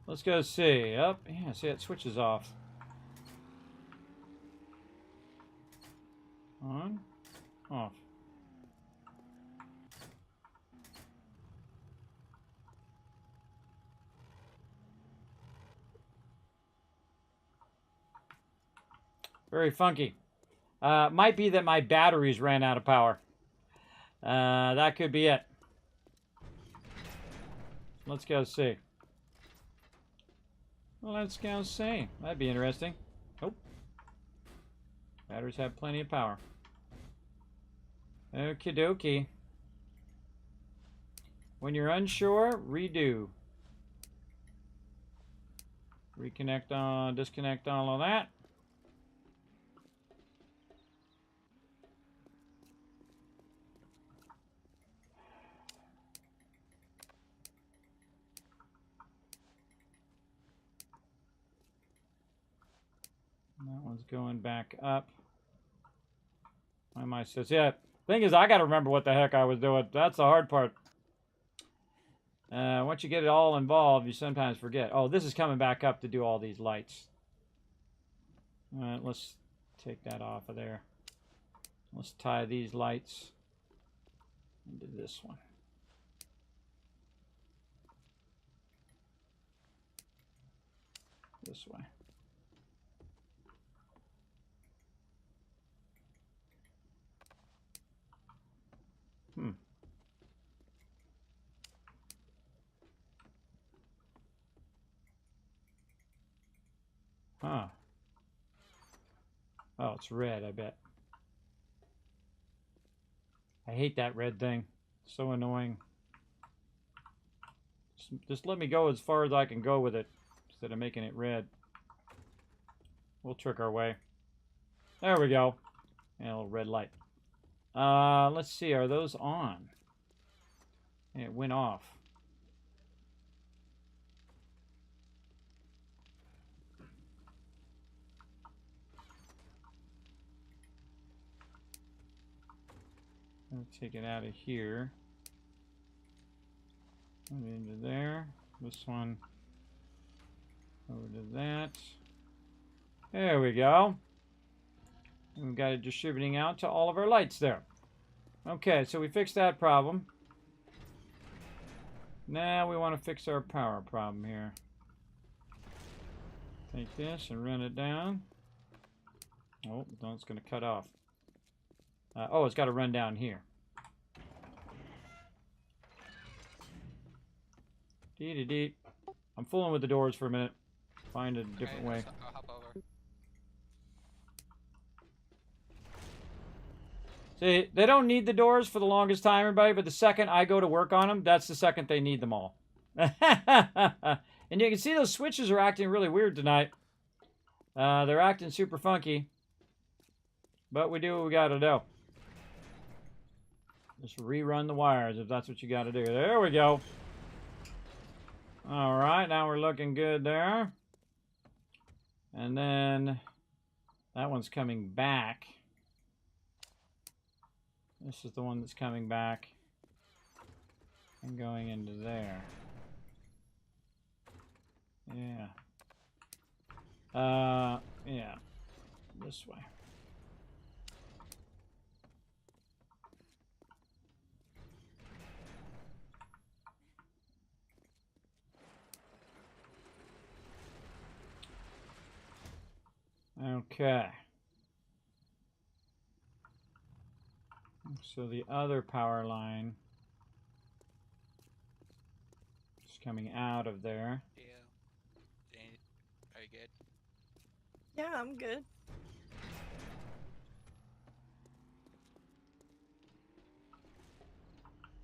Let's go see. Up, yeah, see that switch is off. On, off. Very funky. Might be that my batteries ran out of power. That could be it. Let's go see. Let's go see. That'd be interesting. Oh. Batteries have plenty of power. Okie dokie. When you're unsure, redo. Reconnect on, disconnect all of that. That one's going back up. Why am I so... Yeah, thing is, I got to remember what the heck I was doing. That's the hard part. Once you get it all involved, you sometimes forget. Oh, this is coming back up to do all these lights. All right, let's take that off of there. Let's tie these lights into this one. This way. Huh. Oh, it's red, I bet. I hate that red thing. It's so annoying. Just let me go as far as I can go with it instead of making it red. We'll trick our way. There we go. And a little red light. Let's see. Are those on? And it went off. I'll take it out of here. Into there. This one over to that. There we go. We've got it distributing out to all of our lights there. Okay, so we fixed that problem. Now we want to fix our power problem here. Take this and run it down. Oh, no, it's going to cut off. Oh, it's got to run down here. Dee-dee-dee. I'm fooling with the doors for a minute. Find a different way. I'll hop over. See, they don't need the doors for the longest time, everybody, but the second I go to work on them, that's the second they need them all. And you can see those switches are acting really weird tonight. They're acting super funky. But we do what we gotta do. Just rerun the wires if that's what you gotta do. There we go. Alright, now we're looking good there. And then that one's coming back. This is the one that's coming back and going into there. Yeah. Yeah. This way. Okay. So the other power line coming out of there. Yeah. Danny, are you good? Yeah, I'm good.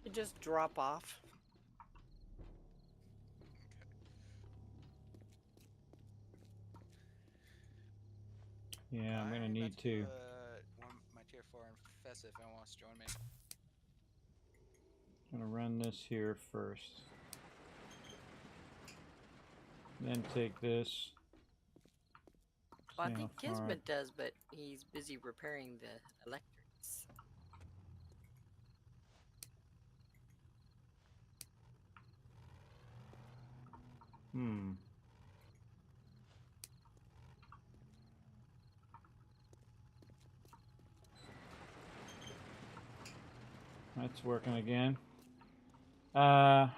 You just drop off. Yeah, I'm gonna need to. My tier 4 infest if anyone wants to join me. Gonna run this here first. Then take this. Well, I See think how far- Kismet does, but he's busy repairing the electrics. Hmm. That's working again. Yeah,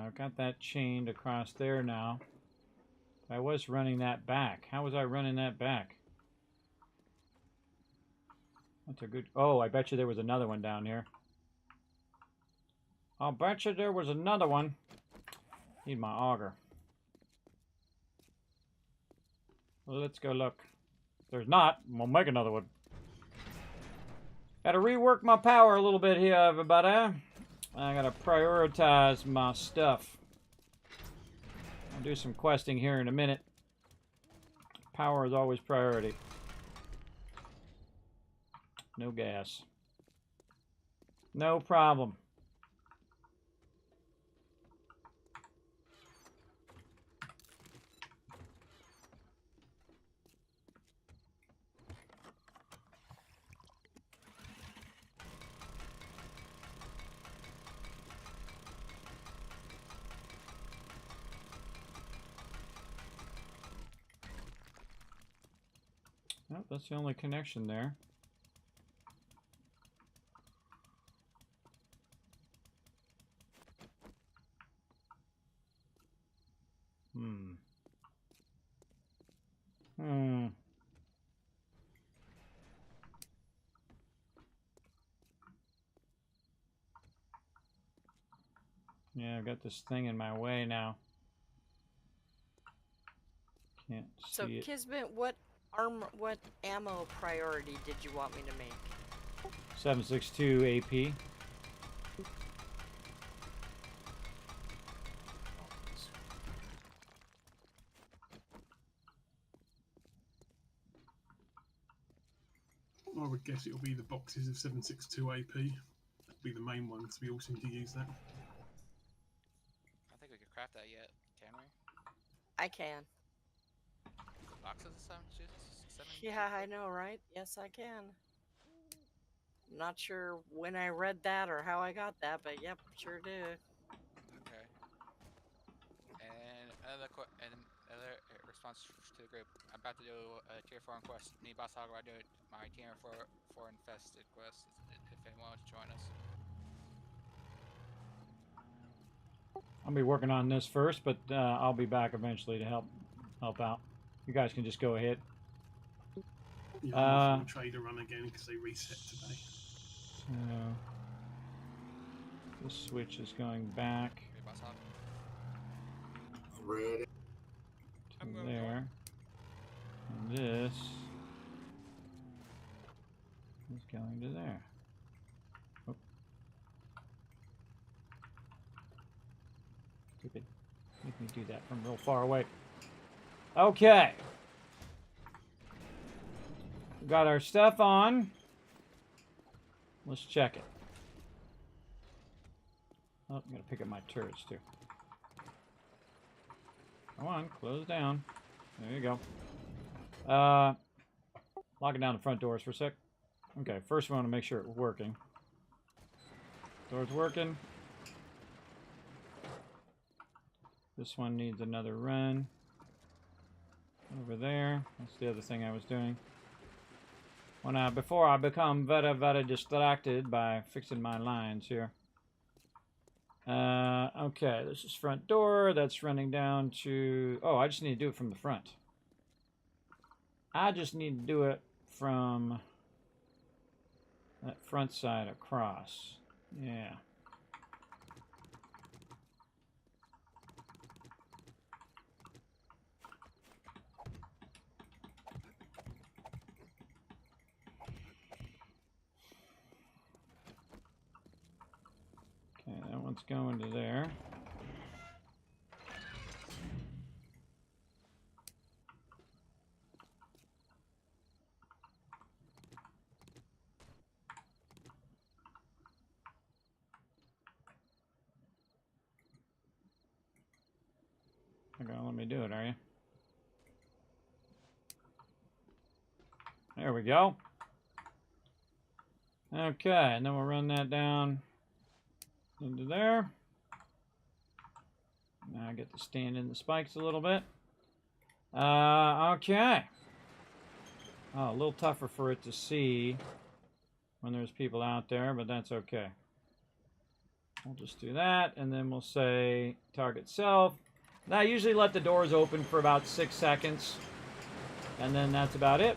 I've got that chained across there now. I was running that back. How was I running that back? That's a good... Oh, I bet you there was another one down here. I'll bet you there was another one. Need my auger. Well, let's go look. If there's not, we'll make another one. Gotta rework my power a little bit here, everybody. I gotta prioritize my stuff. I'll do some questing here in a minute. Power is always priority. No gas. No problem. Nope, that's the only connection there. Yeah, I've got this thing in my way now. Can't So see it. Kismet, what ammo priority did you want me to make? 7.62 AP. I would guess it'll be the boxes of 7.62 AP. That'd be the main ones. We all seem to use that. I don't think we could craft that yet, can we? I can. Boxes of 7? Yeah, I know, right? Yes, I can. I'm not sure when I read that or how I got that, but yep, sure do. Okay. And another response to the group. I'm about to do a tier 4 quest. Need boss hog I do it. My tier 4 infested quest. If anyone wants to join us. I'll be working on this first, but I'll be back eventually to help out. You guys can just go ahead. Yeah, I'm going to trade a run again because they reset today. So this switch is going back Hey, boss hog. Ready. to there. And this is going to there. Oh. Stupid. Make me do that from real far away. Okay. We got our stuff on. Let's check it. Oh, I'm gonna pick up my turrets too. Come on, close down. There you go. Locking down the front doors for a sec. Okay, first we want to make sure it's working. Door's working. This one needs another run. Over there. That's the other thing I was doing. Before I become very, very distracted by fixing my lines here. Okay, this is front door. That's running down to... Oh, I just need to do it from the front. I just need to do it from that front side across. Yeah. Okay, that one's going to there. You're gonna let me do it, are you? There we go. Okay, and then we'll run that down into there. Now I get to stand in the spikes a little bit. Okay. Oh, a little tougher for it to see when there's people out there, but that's okay. We'll just do that, and then we'll say target self. Now I usually let the doors open for about 6 seconds, and then that's about it.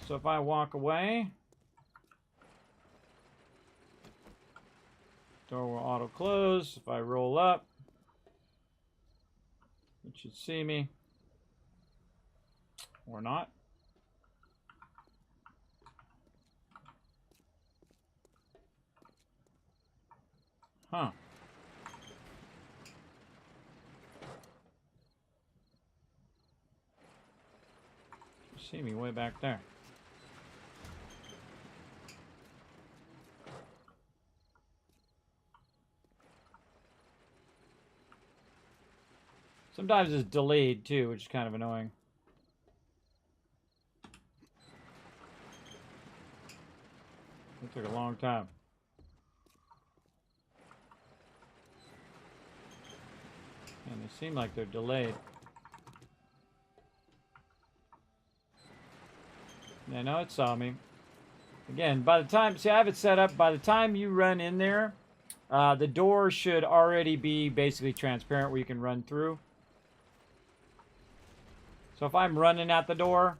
So if I walk away, door will auto close. If I roll up, it should see me, or not. Huh. You see me way back there. Sometimes it's delayed too, which is kind of annoying. It took a long time. And they seem like they're delayed. Yeah, no, it saw me. Again, by the time, see, I have it set up, by the time you run in there, the door should already be basically transparent where you can run through. So if I'm running at the door,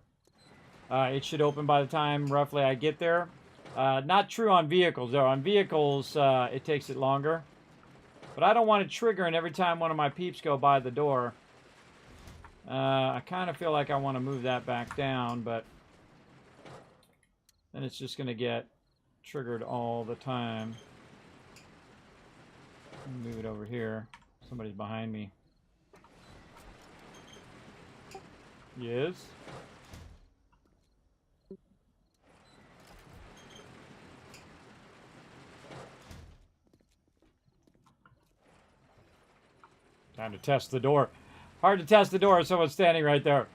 it should open by the time roughly I get there. Not true on vehicles, though. On vehicles, it takes it longer. But I don't want it triggering every time one of my peeps go by the door. I kind of feel like I want to move that back down, but then it's just going to get triggered all the time. Move it over here. Somebody's behind me. Yes. Time to test the door. Hard to test the door. Someone's standing right there.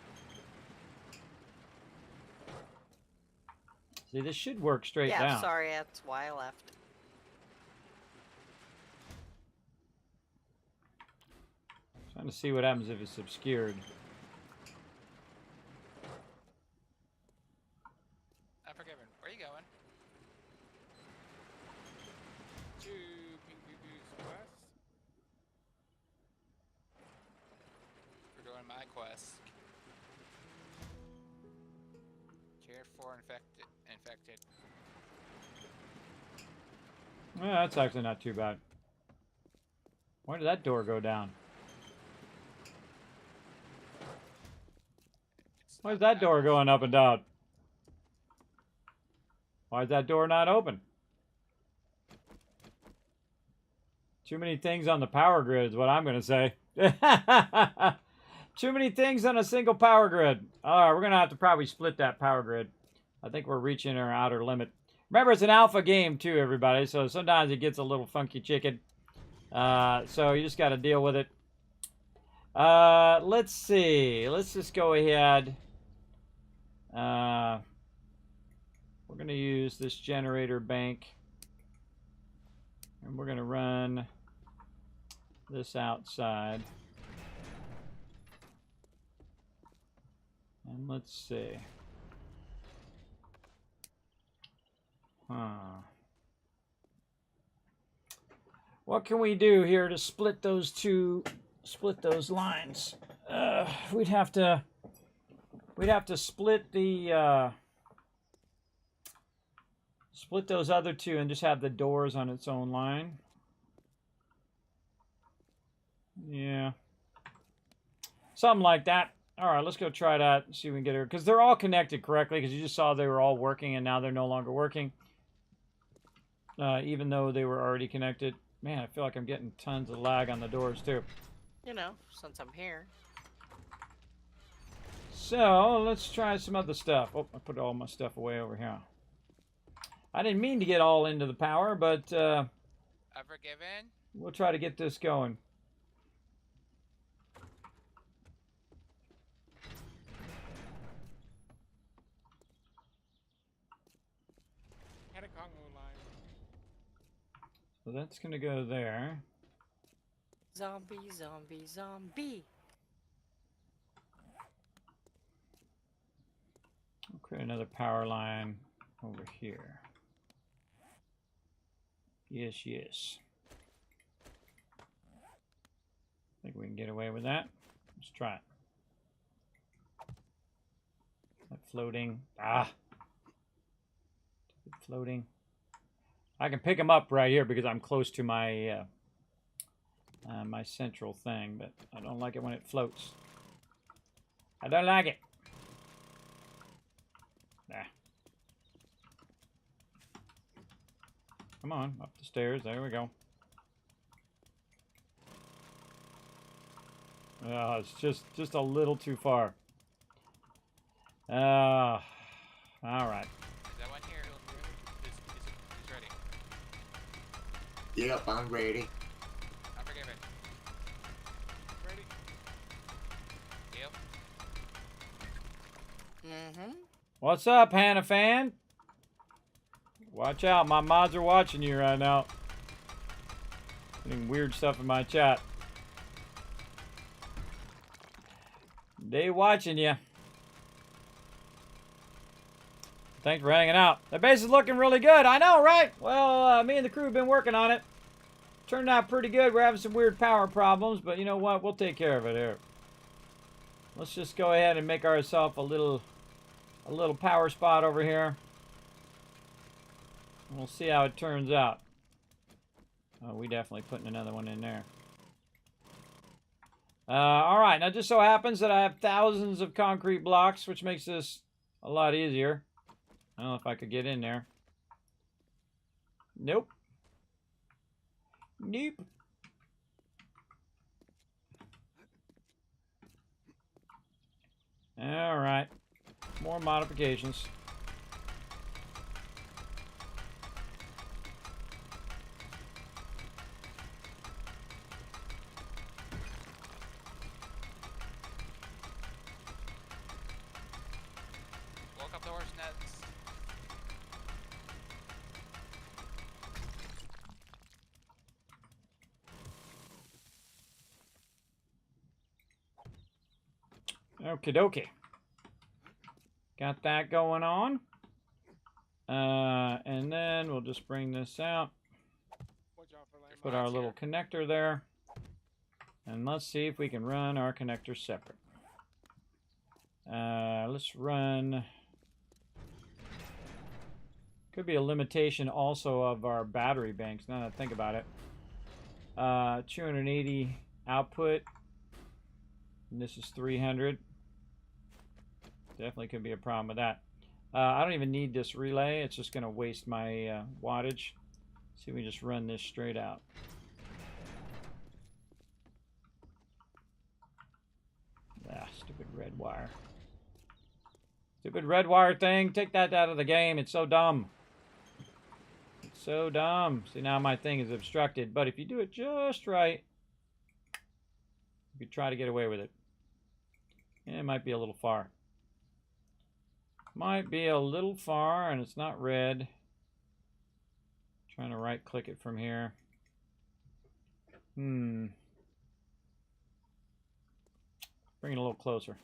See, this should work straight down. Yeah, sorry, that's why I left. Trying to see what happens if it's obscured. Unforgiven. Where are you going? To Pink Boo-Boo's quest. We're doing my quest. Tier 4 infected. Yeah, that's actually not too bad. Why did that door go down? Why is that door going up and down? Why is that door not open? Too many things on the power grid is what I'm going to say. Too many things on a single power grid. All right, we're going to have to probably split that power grid. I think we're reaching our outer limit. Remember, it's an alpha game too, everybody, so sometimes it gets a little funky chicken. So you just got to deal with it. Let's see. Let's just go ahead. We're going to use this generator bank. And we're going to run this outside. And let's see. What can we do here to split those lines? We'd have to split the Split those other two and just have the doors on its own line. Yeah. Something like that. All right, let's go try that and see if we can get her. Because they're all connected correctly, because you just saw they were all working, and now they're no longer working. Even though they were already connected. Man, I feel like I'm getting tons of lag on the doors, too. You know, since I'm here. So, let's try some other stuff. Oh, I put all my stuff away over here. I didn't mean to get all into the power, but Forgiven? we'll try to get this going. Had a Congo line. So that's going to go there. Zombie, zombie, zombie. We'll create another power line over here. Yes, yes. Think we can get away with that? Let's try it. That floating. Ah! Floating. I can pick them up right here because I'm close to my my central thing, but I don't like it when it floats. I don't like it. Nah. Come on, up the stairs. There we go. Oh, it's just a little too far. All right. Is that one here? Who's ready? Yep, I'm ready. I'm forgiven. Ready? Yep. Mm-hmm. What's up, Hannah fan? Watch out, my mods are watching you right now. Putting weird stuff in my chat. They watching you. Thanks for hanging out. The base is looking really good. I know, right? Well, me and the crew have been working on it. Turned out pretty good. We're having some weird power problems, but you know what? We'll take care of it here. Let's just go ahead and make ourselves a little power spot over here. We'll see how it turns out. Oh, we definitely putting another one in there. All right, now it just so happens that I have thousands of concrete blocks, which makes this a lot easier. I don't know if I could get in there. Nope. Nope. All right. More modifications. Woke up the horse nets. Okie dokie. Got that going on. And then we'll just bring this out. Watch out for landmines. Put our little connector there. And let's see if we can run our connector separate. Let's run... Could be a limitation also of our battery banks, now that I think about it. 280 output. And this is 300. Definitely could be a problem with that. I don't even need this relay. It's just going to waste my wattage. See if we just run this straight out. Ah, stupid red wire. Stupid red wire thing. Take that out of the game. It's so dumb. It's so dumb. See, now my thing is obstructed. But if you do it just right, you could try to get away with it. It might be a little far. Might be a little far, and it's not red. Trying to right click it from here. Bring it a little closer.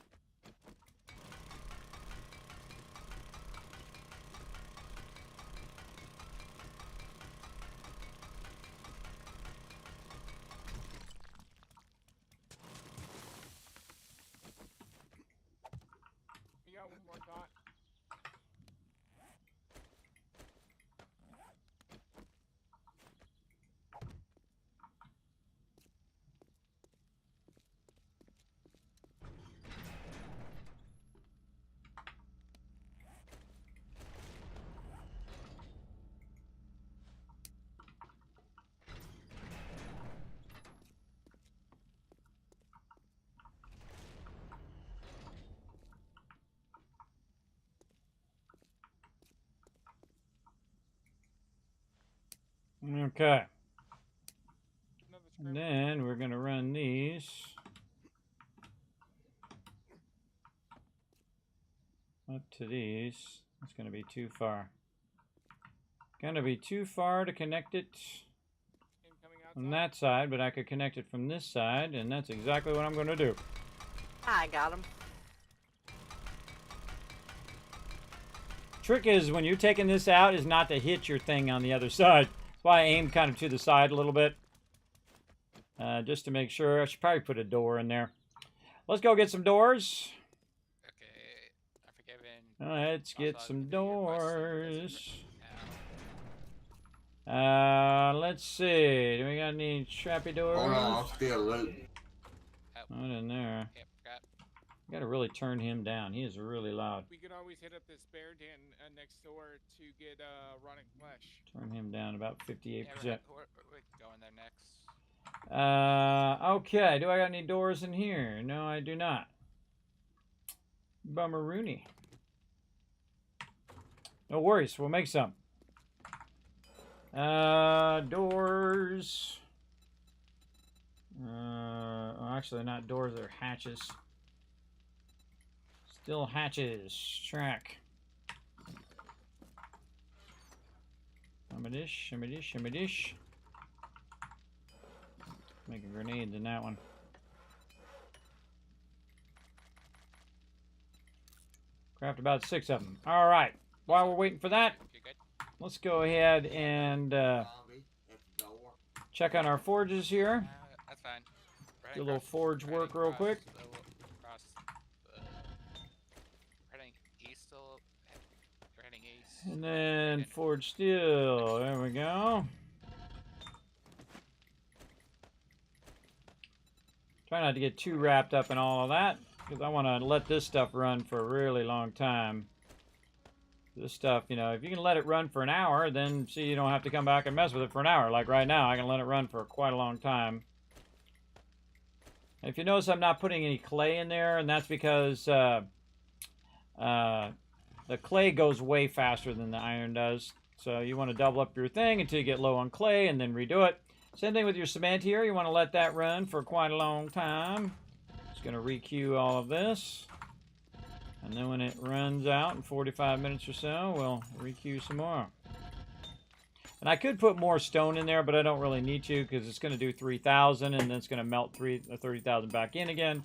You got one more thought. Okay. Another And scramble. then we're going to run these up to these. It's going to be too far. Going to be too far to connect it Incoming from outside. that side, but I could connect it from this side, and that's exactly what I'm going to do. I got him. Trick is when you're taking this out is not to hit your thing on the other side. That's why I aim kind of to the side a little bit. Just to make sure. I should probably put a door in there. Let's go get some doors. Okay, I'm forgiven. Let's get Also, some the request doors. now. Let's see. Do we got any trappy doors? Hold on, I'm still looting. Not in there. Yep, forgot. Gotta really turn him down. He is really loud. We can always hit up this bear den next door to get rotting flesh. Turn him down about 58%. Yeah, we're going there next. Okay. Do I got any doors in here? No, I do not. Bummeroony. No worries. We'll make some. Doors. Actually, not doors. They're hatches. Still hatches. Track. Shimmy-dish, shimmy-dish, shimmy-dish. Making grenades in that one. Craft about 6 of them. All right. While we're waiting for that, You good? let's go ahead and check on our forges here. That's fine. Do a little forge work real quick. We're heading east still. We're heading east. And then forge steel. There we go. Try not to get too wrapped up in all of that, because I want to let this stuff run for a really long time. This stuff, you know, if you can let it run for an hour, then see, you don't have to come back and mess with it for an hour. Like right now, I can let it run for quite a long time. If you notice, I'm not putting any clay in there, and that's because the clay goes way faster than the iron does. So you want to double up your thing until you get low on clay, and then redo it. Same thing with your cement here. You want to let that run for quite a long time. Just going to re-queue all of this. And then when it runs out in 45 minutes or so, we'll re-queue some more. And I could put more stone in there, but I don't really need to because it's going to do 3,000 and then it's going to melt 30,000 back in again.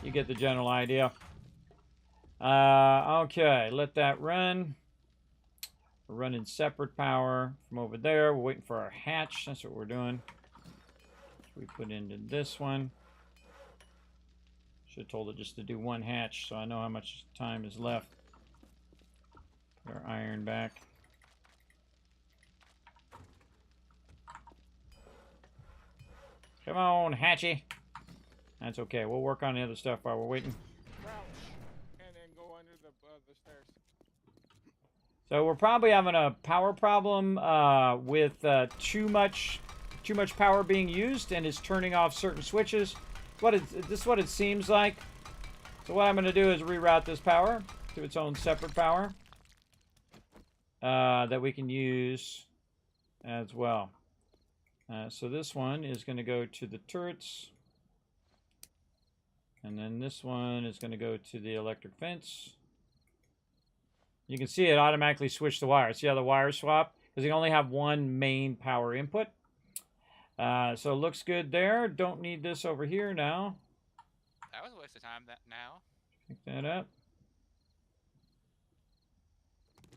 You get the general idea. Okay, let that run. We're running separate power from over there. We're waiting for our hatch. That's what we're doing. We put into this one. Should have told it just to do one hatch so I know how much time is left. Put our iron back. Come on, hatchy. That's okay. We'll work on the other stuff while we're waiting. Crouch, and then go under the stairs. So we're probably having a power problem with too much power being used, and it's turning off certain switches. This is what it seems like. So what I'm going to do is reroute this power to its own separate power that we can use as well. So this one is going to go to the turrets, and then this one is going to go to the electric fence. You can see it automatically switch the wire. See how the wires swap? Because you only have one main power input. So it looks good there. Don't need this over here now. That was a waste of time. That now. Pick that up.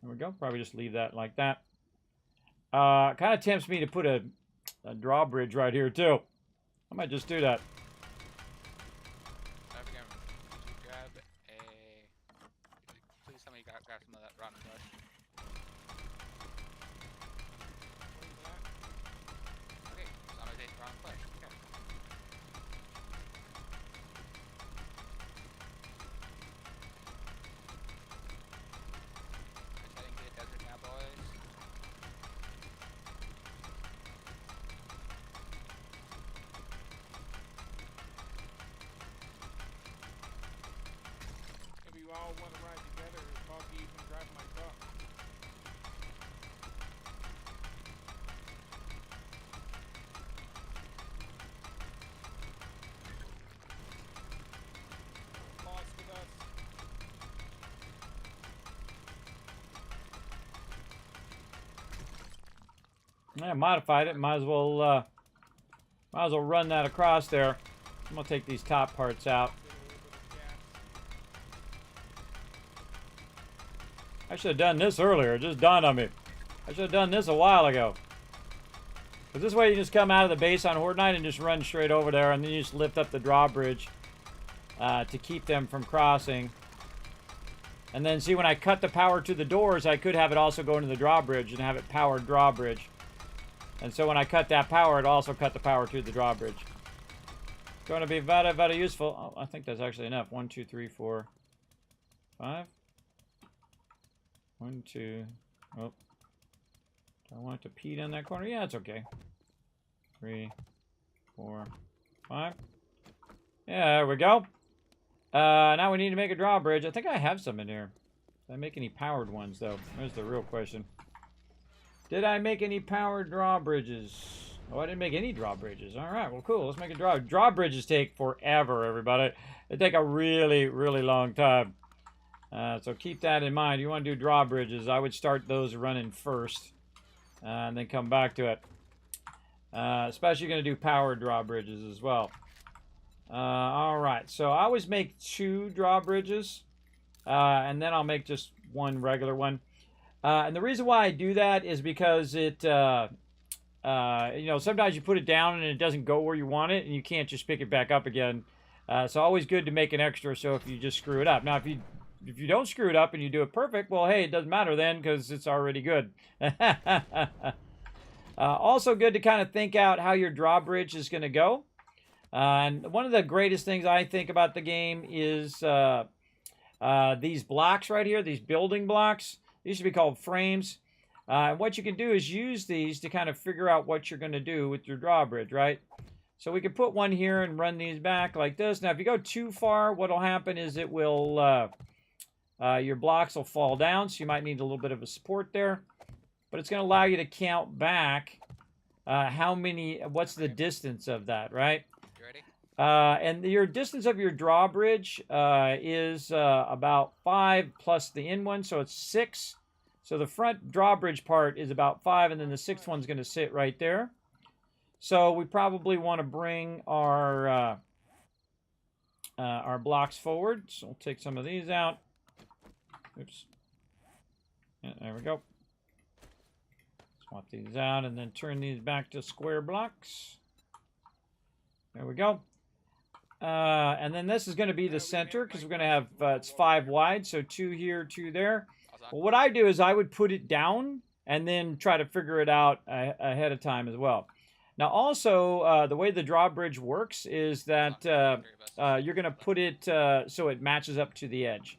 There we go. Probably just leave that like that. Kind of tempts me to put a drawbridge right here too. I might just do that. I forget. Did you grab a? Please tell me you grab some of that rotten flesh. Okay, so I'm gonna take rotten flesh. Okay. We're heading to the desert now, boys. Maybe we all want to ride together. Buggy, you can drive my truck. I modified it. Might as well run that across there. I'm gonna take these top parts out. I should have done this earlier. It just dawned on me. I should have done this a while ago. Because this way you just come out of the base on Horde Night and just run straight over there, and then you just lift up the drawbridge to keep them from crossing. And then see, when I cut the power to the doors, I could have it also go into the drawbridge and have it powered drawbridge. And so when I cut that power, it also cut the power to the drawbridge. It's going to be very, very useful. Oh, I think that's actually enough. 1, 2, 3, 4, 5. 1, 2. Oh. Do I want it to pee in that corner? Yeah, it's okay. 3, 4, 5. Yeah, there we go. Now we need to make a drawbridge. I think I have some in here. Did I make any powered ones, though? There's the real question. Did I make any powered drawbridges? Oh, I didn't make any drawbridges. All right, well, cool. Let's make a drawbridges take forever, everybody. They take a really, really long time. So keep that in mind. You want to do drawbridges, I would start those running first. And then come back to it. Especially going to do powered drawbridges as well. Alright, so I always make 2 drawbridges. And then I'll make just 1 regular one. And the reason why I do that is because it, you know, sometimes you put it down and it doesn't go where you want it. And you can't just pick it back up again. So always good to make an extra so if you just screw it up. Now, if you don't screw it up and you do it perfect, well, hey, it doesn't matter then because it's already good. Also good to kind of think out how your drawbridge is going to go. And one of the greatest things I think about the game is these blocks right here, these building blocks. These should be called frames. And what you can do is use these to kind of figure out what you're going to do with your drawbridge, right? So we can put one here and run these back like this. Now, if you go too far, what will happen is it will... your blocks will fall down, so you might need a little bit of a support there. But it's going to allow you to count back what's the distance of that, right? You ready? And your distance of your drawbridge is about 5 plus the end one, so it's 6. So the front drawbridge part is about 5, and then the 6th one's going to sit right there. So we probably want to bring our blocks forward. So we'll take some of these out. Oops. Yeah, there we go. Swap these out and then turn these back to square blocks. There we go. And then this is going to be the center because we're going to have, it's 5 wide, so 2 here, 2 there. Well, what I do is I would put it down and then try to figure it out ahead of time as well. Now also, the way the drawbridge works is that you're going to put it so it matches up to the edge.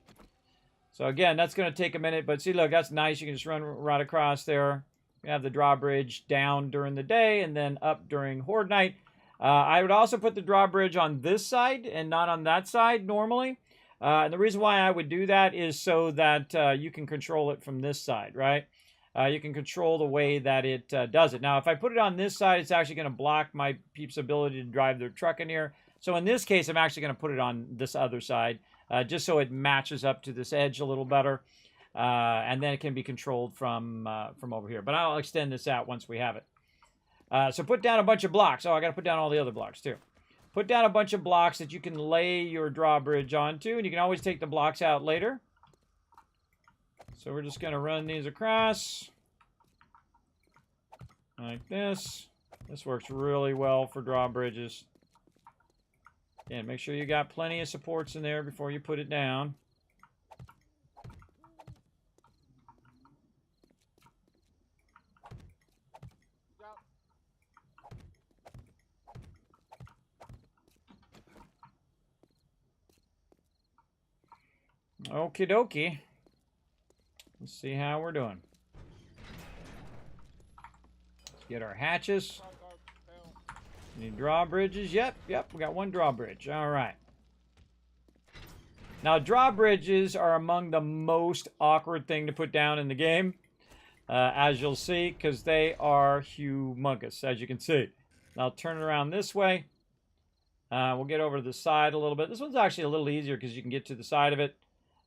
So again, that's going to take a minute, but see, look, that's nice. You can just run right across there. You have the drawbridge down during the day and then up during Horde Night. I would also put the drawbridge on this side and not on that side normally. And the reason why I would do that is so that you can control it from this side, right? You can control the way that it does it. Now, if I put it on this side, it's actually going to block my peeps' ability to drive their truck in here. So in this case, I'm actually going to put it on this other side. Just so it matches up to this edge a little better. And then it can be controlled from over here. But I'll extend this out once we have it. So put down a bunch of blocks. Oh, I got to put down all the other blocks too. Put down a bunch of blocks that you can lay your drawbridge onto. And you can always take the blocks out later. So we're just going to run these across. Like this. This works really well for drawbridges. And make sure you got plenty of supports in there before you put it down. Okie dokie. Let's see how we're doing. Let's get our hatches. Any drawbridges? Yep, we got 1 drawbridge. All right. Now, drawbridges are among the most awkward thing to put down in the game, as you'll see, because they are humongous, as you can see. Now, I'll turn it around this way. We'll get over to the side a little bit. This one's actually a little easier because you can get to the side of it.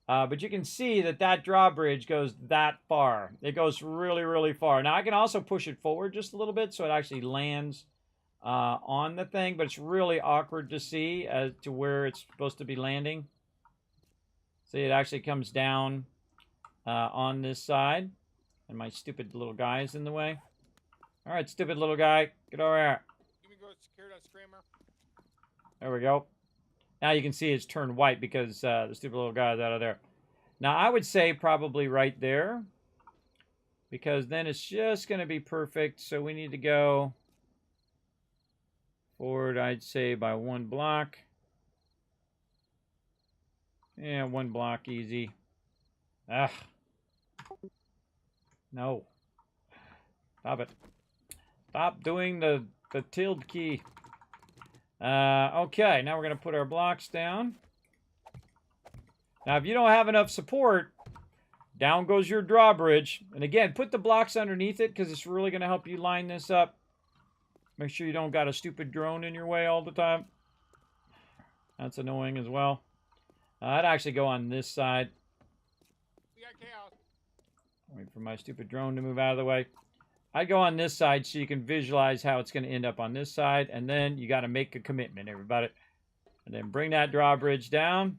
But you can see that that drawbridge goes that far. It goes really, really far. Now I can also push it forward just a little bit so it actually lands on the thing, but it's really awkward to see as to where it's supposed to be landing. See, it actually comes down on this side, and my stupid little guy is in the way. All right, stupid little guy, get over here. You can go secure that screamer. There we go. Now you can see it's turned white because the stupid little guy is out of there. Now I would say probably right there, because then it's just going to be perfect. So we need to go forward, I'd say, by 1 block. Yeah, 1 block, easy. Ah. No. Stop it. Stop doing the tilde key. Okay, now we're going to put our blocks down. Now, if you don't have enough support, down goes your drawbridge. And again, put the blocks underneath it because it's really going to help you line this up. Make sure you don't got a stupid drone in your way all the time. That's annoying as well. I'd actually go on this side. We got chaos. Wait for my stupid drone to move out of the way. I'd go on this side so you can visualize how it's going to end up on this side. And then you got to make a commitment, everybody. And then bring that drawbridge down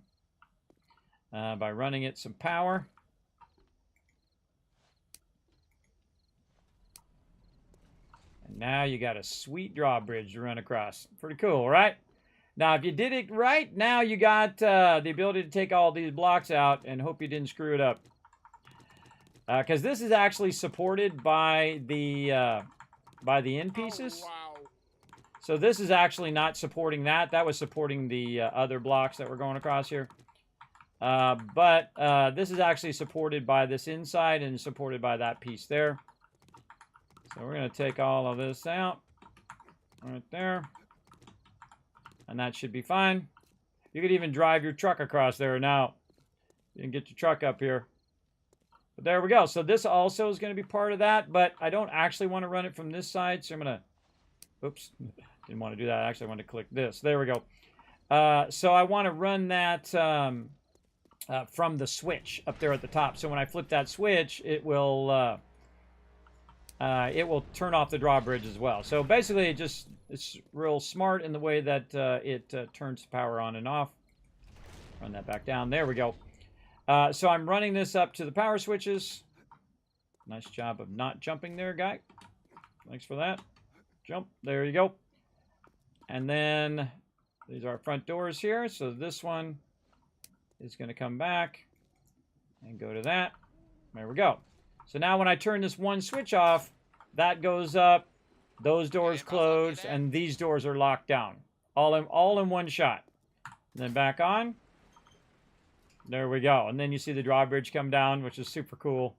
by running it some power. And now you got a sweet drawbridge to run across. Pretty cool, right? Now, if you did it right, now you got the ability to take all these blocks out and hope you didn't screw it up. Because this is actually supported by the end pieces. Oh, wow. So this is actually not supporting that. That was supporting the other blocks that were going across here. But this is actually supported by this inside and supported by that piece there. So we're going to take all of this out right there. And that should be fine. You could even drive your truck across there now. You can get your truck up here. But there we go. So this also is going to be part of that, but I don't actually want to run it from this side. So I'm going to, oops, didn't want to do that. I actually want to click this. There we go. So I want to run that from the switch up there at the top. So when I flip that switch, it will turn off the drawbridge as well. So basically it's real smart in the way that it turns the power on and off. Run that back down. There we go. So I'm running this up to the power switches. Nice job of not jumping there, guy. Thanks for that. Jump. There you go. And then these are our front doors here. So this one is going to come back and go to that. There we go. So now when I turn this one switch off, that goes up, those doors close, and these doors are locked down. All in one shot. And then back on. There we go. And then you see the drawbridge come down, which is super cool.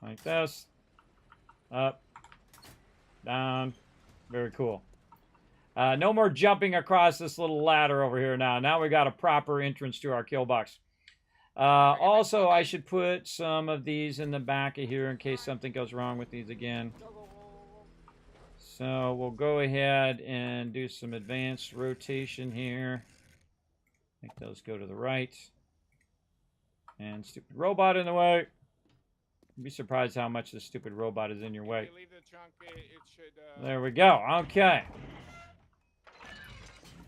Like this. Up. Down. Very cool. No more jumping across this little ladder over here now. Now we got a proper entrance to our kill box. Also, I should put some of these in the back of here in case something goes wrong with these again. So we'll go ahead and do some advanced rotation here. Make those go to the right. And stupid robot in the way. You'd be surprised how much this stupid robot is in your way. If you leave the chunk, it should, There we go. Okay.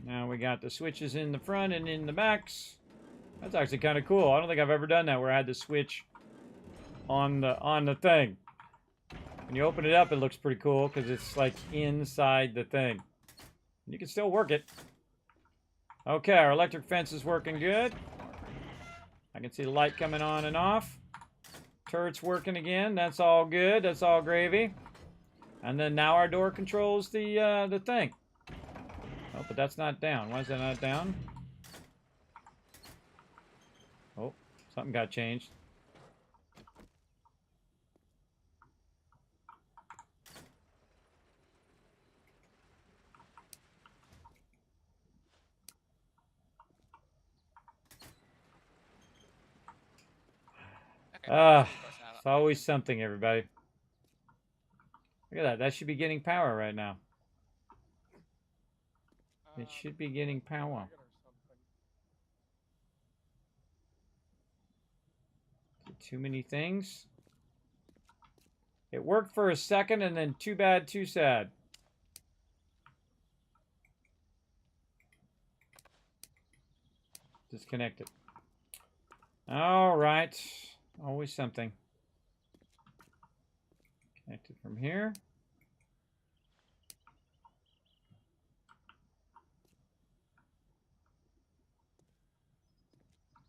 Now we got the switches in the front and in the backs. That's actually kind of cool. I don't think I've ever done that where I had the switch on the thing. When you open it up, it looks pretty cool because it's like inside the thing. You can still work it. Okay, our electric fence is working good. I can see the light coming on and off. Turret's working again. That's all good. That's all gravy. And then now our door controls the thing. Oh, but that's not down. Why is that not down? Oh, something got changed. It's always something, everybody. Look at that. That should be getting power right now. It should be getting power. Too many things. It worked for a second and then too bad, too sad. Disconnected. All right. Always something. Connected from here.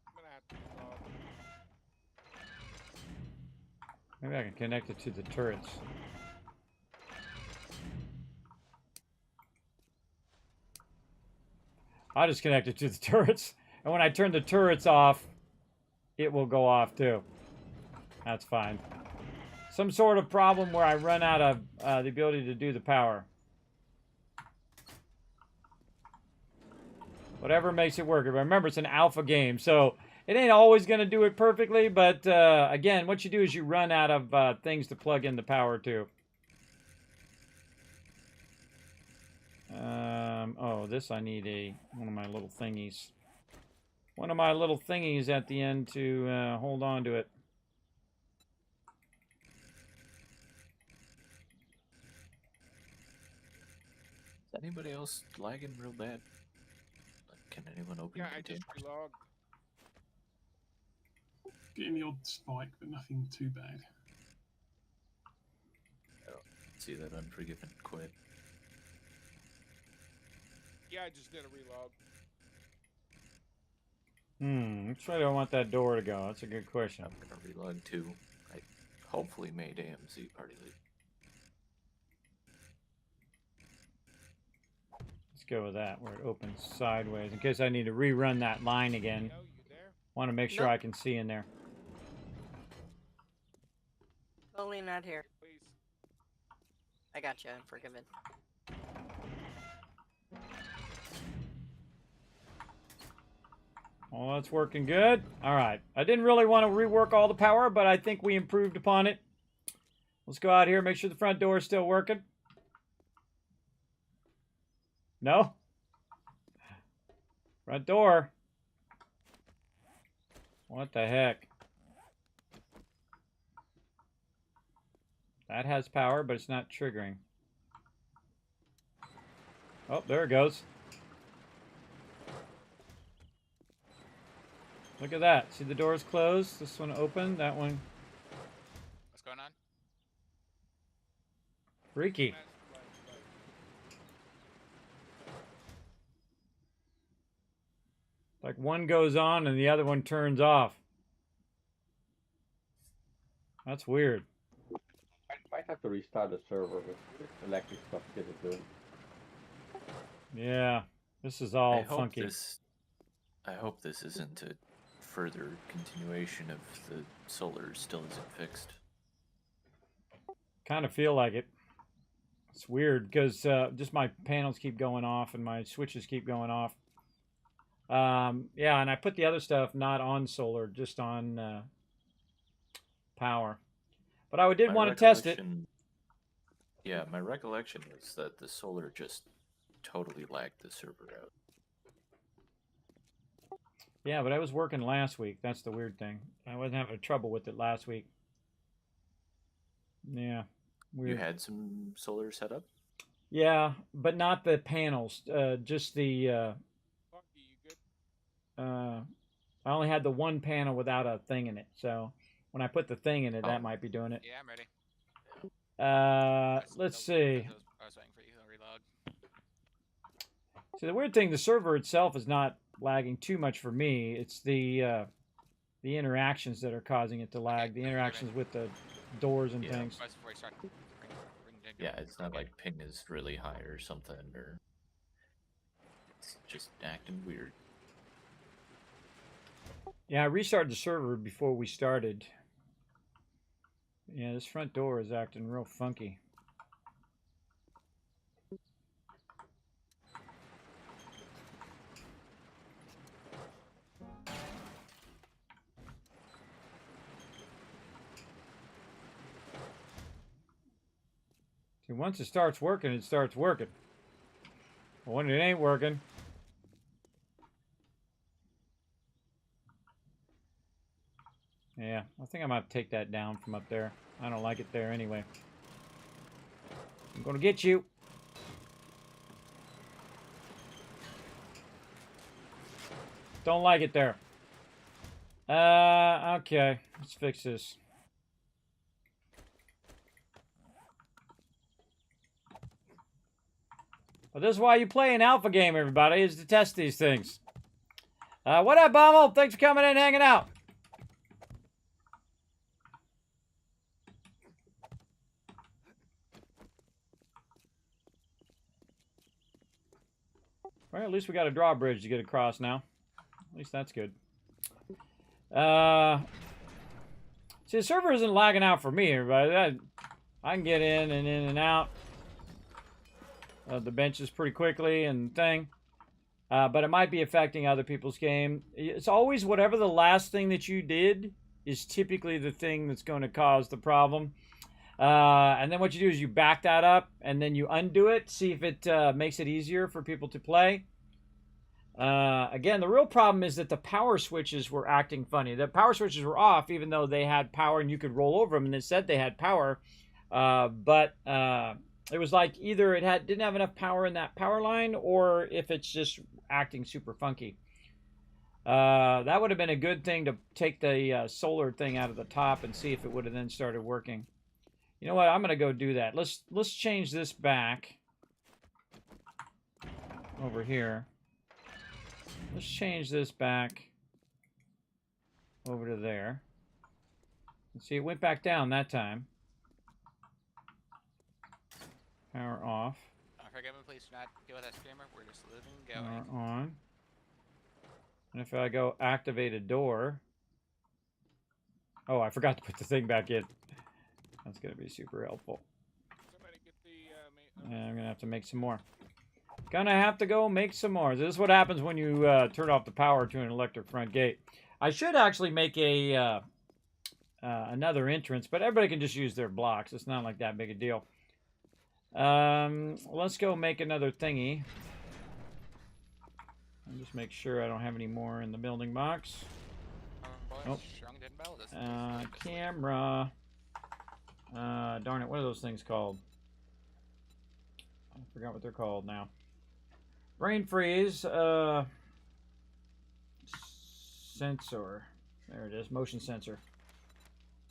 I'm gonna have to relog. Maybe I can connect it to the turrets. I'll just connect it to the turrets. And when I turn the turrets off, it will go off too. That's fine. Some sort of problem where I run out of the ability to do the power. Whatever makes it work. Remember, it's an alpha game, so it ain't always going to do it perfectly. But again, what you do is you run out of things to plug in the power to. Oh, this I need one of my little thingies. One of my little thingies at the end to hold on to it. Is anybody else lagging real bad? Like, can anyone open Yeah, the I just container? relogged. Getting the odd spike, but nothing too bad. See that Unforgiven quit. Yeah, I just did a relog. Which way do I want that door to go? That's a good question. I'm gonna relog too. I hopefully made AMZ party lead. Let's go with that, where it opens sideways. In case I need to rerun that line again. Yo, you there? Want to make sure Nope. I can see in there. Only not here. Please. I got you. I'm forgiven. Well, that's working good. All right. I didn't really want to rework all the power, but I think we improved upon it. Let's go out here, make sure the front door is still working. No? Front door. What the heck? That has power, but it's not triggering. Oh, there it goes. Look at that. See the doors closed? This one open, that one What's going on? freaky. That's the right place. Like one goes on and the other one turns off. That's weird. I might have to restart the server with electric stuff to get it doing. Yeah, this is all I hope funky. I hope this isn't a further continuation of the solar still isn't fixed. Kind of feel like it. It's weird because just my panels keep going off and my switches keep going off. Yeah, and I put the other stuff not on solar, just on power. But I did My want to test it. recollection- Yeah, my recollection is that the solar just totally lagged the server out. Yeah, but I was working last week. That's the weird thing. I wasn't having trouble with it last week. Yeah, You weird. had some solar set up? Yeah, but not the panels. Just the. Funky, you good? I only had the one panel without a thing in it. So when I put the thing in it, Oh. that might be doing it. Yeah, I'm ready. Let's see. I was waiting for you to relog. So the weird thing, the server itself is not lagging too much for me. It's the interactions that are causing it to lag. The interactions with the doors and Yeah. things. Before we start, bring the- Yeah, it's not okay. like ping is really high or something, or it's just acting weird. Yeah, I restarted the server before we started. Yeah, this front door is acting real funky. See, once it starts working, it starts working. But when it ain't working, yeah, I think I might take that down from up there. I don't like it there anyway. I'm gonna get you. Don't like it there. Okay. Let's fix this. But this is why you play an alpha game, everybody, is to test these things. What up, Bummel? Thanks for coming in and hanging out. Well, at least we got a drawbridge to get across now. At least that's good. See, the server isn't lagging out for me, everybody. I can get in and out of the benches pretty quickly and thing. But it might be affecting other people's game. It's always whatever the last thing that you did is typically the thing that's going to cause the problem. And then what you do is you back that up and then you undo it, see if it makes it easier for people to play. Again, the real problem is that the power switches were acting funny. The power switches were off even though they had power and you could roll over them and it said they had power. But it was like either it didn't have enough power in that power line or if it's just acting super funky. That would have been a good thing to take the solar thing out of the top and see if it would have then started working. You know what? I'm going to go do that. Let's change this back over here. Let's change this back over to there. And see, it went back down that time. Power off. Forgive me, please do not deal with that screamer. We're just living and going. Power on. And if I go activate a door. Oh, I forgot to put the thing back in. That's going to be super helpful. Somebody get the And I'm going to have to make some more. Gonna have to go make some more. This is what happens when you turn off the power to an electric front gate. I should actually make a another entrance, but everybody can just use their blocks. It's not like that big a deal. Let's go make another thingy. I'll just make sure I don't have any more in the building box. Nope. Camera. Darn it, what are those things called? I forgot what they're called now. Brain freeze. Sensor. There it is. Motion sensor.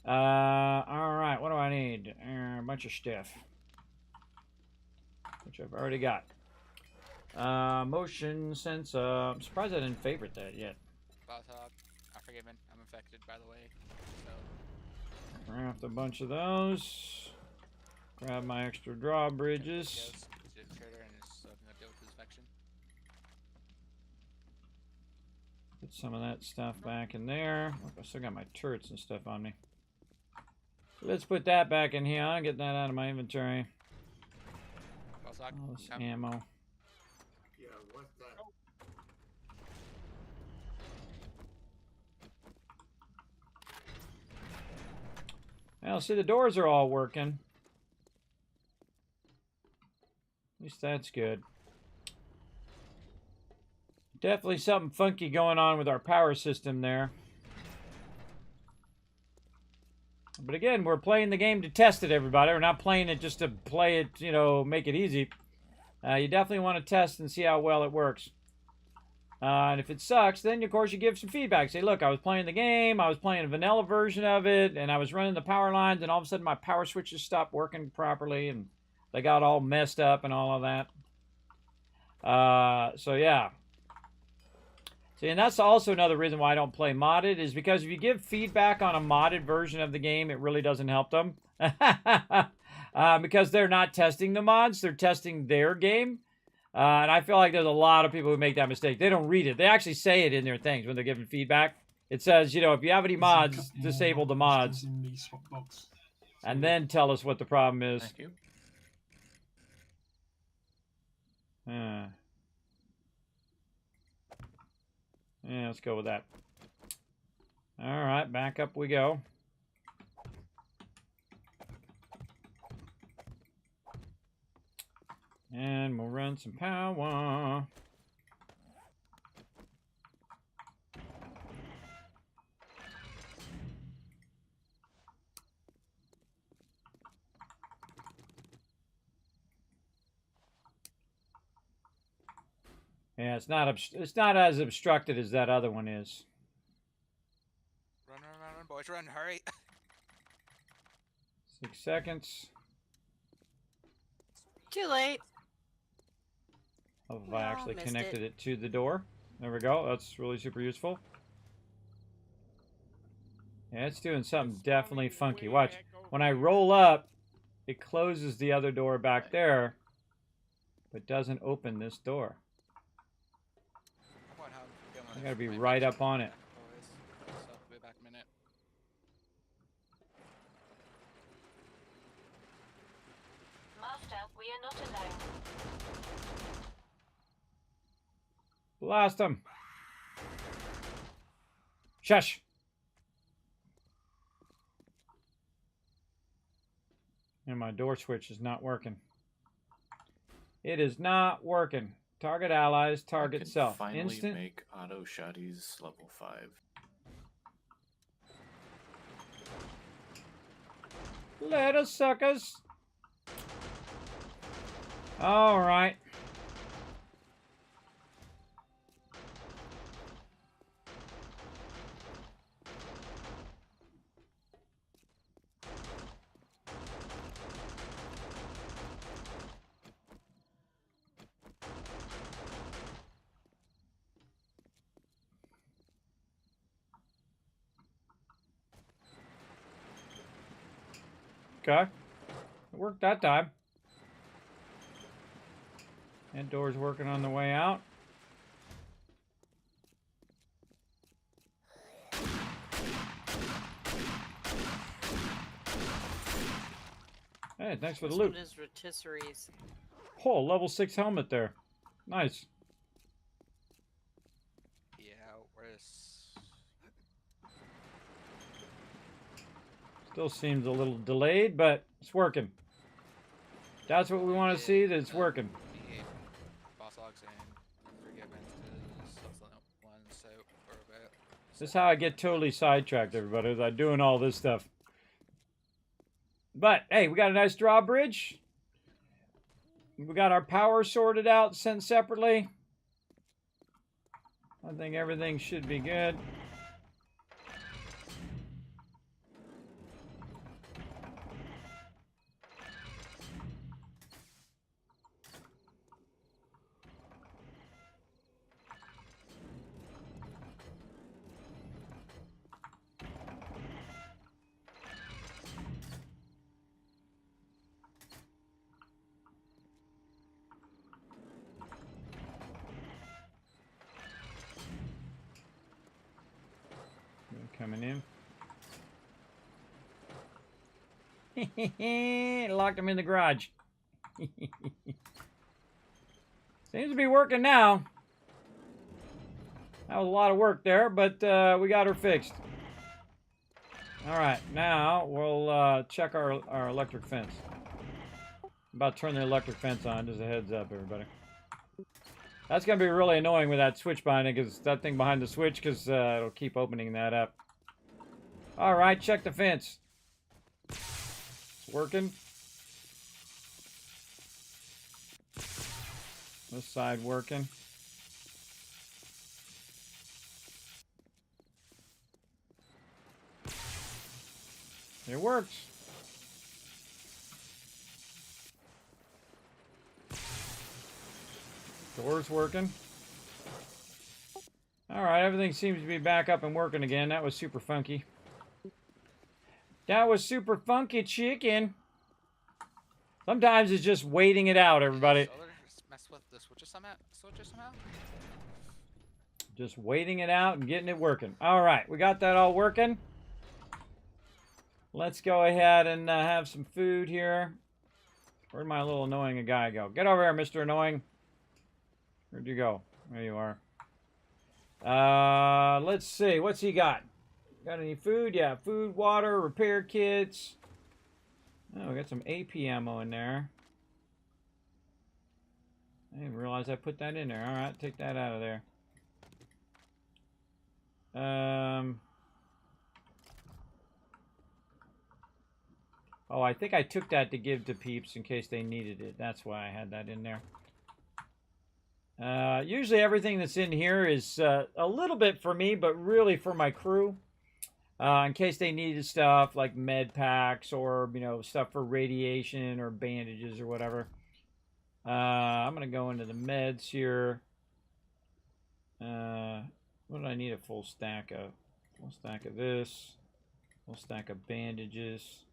Alright, what do I need? A bunch of stuff. Which I've already got. Motion sensor. I'm surprised I didn't favorite that yet. I'm forgiven. I'm infected, by the way. So. Craft a bunch of those. Grab my extra drawbridges. Put some of that stuff back in there. Look, I still got my turrets and stuff on me. Let's put that back in here. I'll get that out of my inventory. All this ammo. Yeah, what's that? Well, see, the doors are all working. At least that's good. Definitely something funky going on with our power system there. But again, we're playing the game to test it, everybody. We're not playing it just to play it, you know, make it easy. You definitely want to test and see how well it works. And if it sucks, then, of course, you give some feedback. Say, look, I was playing the game. I was playing a vanilla version of it, and I was running the power lines, and all of a sudden my power switches stopped working properly, and they got all messed up and all of that. So, yeah. See, and that's also another reason why I don't play modded, is because if you give feedback on a modded version of the game, it really doesn't help them. Because they're not testing the mods, they're testing their game. And I feel like there's a lot of people who make that mistake. They don't read it. They actually say it in their things when they're giving feedback. It says, you know, if you have any mods, disable the mods. And then tell us what the problem is. Thank you. Yeah, let's go with that. All right, back up we go. And we'll run some power. Yeah, it's not as obstructed as that other one is. Run, run, run, boys, run, hurry. 6 seconds. Too late. Oh, if We I all actually missed connected it to the door. There we go. That's really super useful. Yeah, it's doing something definitely funky. Watch. When I roll up, it closes the other door back there, but doesn't open this door. I gotta be right up on it. Boys, so I'll be back in a minute. Master, we are not alone. Blast him. Shush. And my door switch is not working. It is not working. Target allies, target I can self. finally Instant. make auto shotties level 5. Little suckers. All right. Okay. It worked that time. That door's working on the way out. Hey, thanks for the This loot. one is rotisseries. Oh, level 6 helmet there. Nice. Yeah, where's... Still seems a little delayed, but it's working. That's what we want to see, that it's working. Boss logs and forgiveness to excellent one, so for a bit. This is how I get totally sidetracked, everybody, is I'm doing all this stuff. But, hey, we got a nice drawbridge. We got our power sorted out, sent separately. I think everything should be good. Coming in. Locked him in the garage. Seems to be working now. That was a lot of work there, but we got her fixed. All right, now we'll check our electric fence. About to turn the electric fence on, just a heads up, everybody. That's going to be really annoying with that switch behind it, because that thing behind the switch, because it'll keep opening that up. All right, check the fence. It's working. This side working. It works. Door's working. All right, everything seems to be back up and working again. That was super funky. That was super funky chicken. Sometimes it's just waiting it out, everybody. Mess with the switches somehow? Just waiting it out and getting it working. All right, we got that all working. Let's go ahead and have some food here. Where'd my little annoying guy go? Get over here, Mr. Annoying. Where'd you go? There you are. Let's see. What's he got? Got any food? Yeah, food, water, repair kits. Oh, we got some AP ammo in there. I didn't realize I put that in there. All right, take that out of there. Oh, I think I took that to give to peeps in case they needed it. That's why I had that in there. Usually everything that's in here is a little bit for me, but really for my crew. In case they needed stuff like med packs or, you know, stuff for radiation or bandages or whatever. I'm going to go into the meds here. What do I need a full stack of? Full stack of this. Full stack of bandages.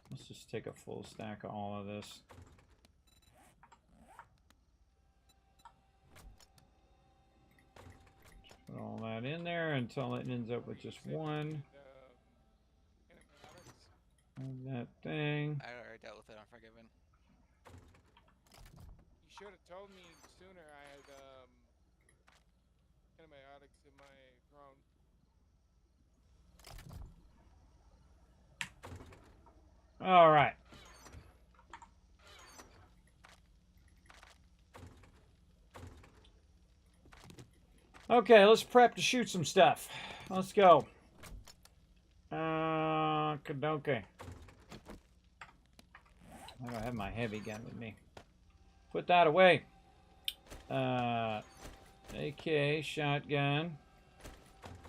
Let's just take a full stack of all of this. Put all that in there until it ends up with just one. That thing. I already dealt with it. I'm forgiven. You should have told me sooner. I had antibiotics in my Crohn. All right. Okay, let's prep to shoot some stuff. Let's go. Kadoke. I don't have my heavy gun with me. Put that away. AK, shotgun,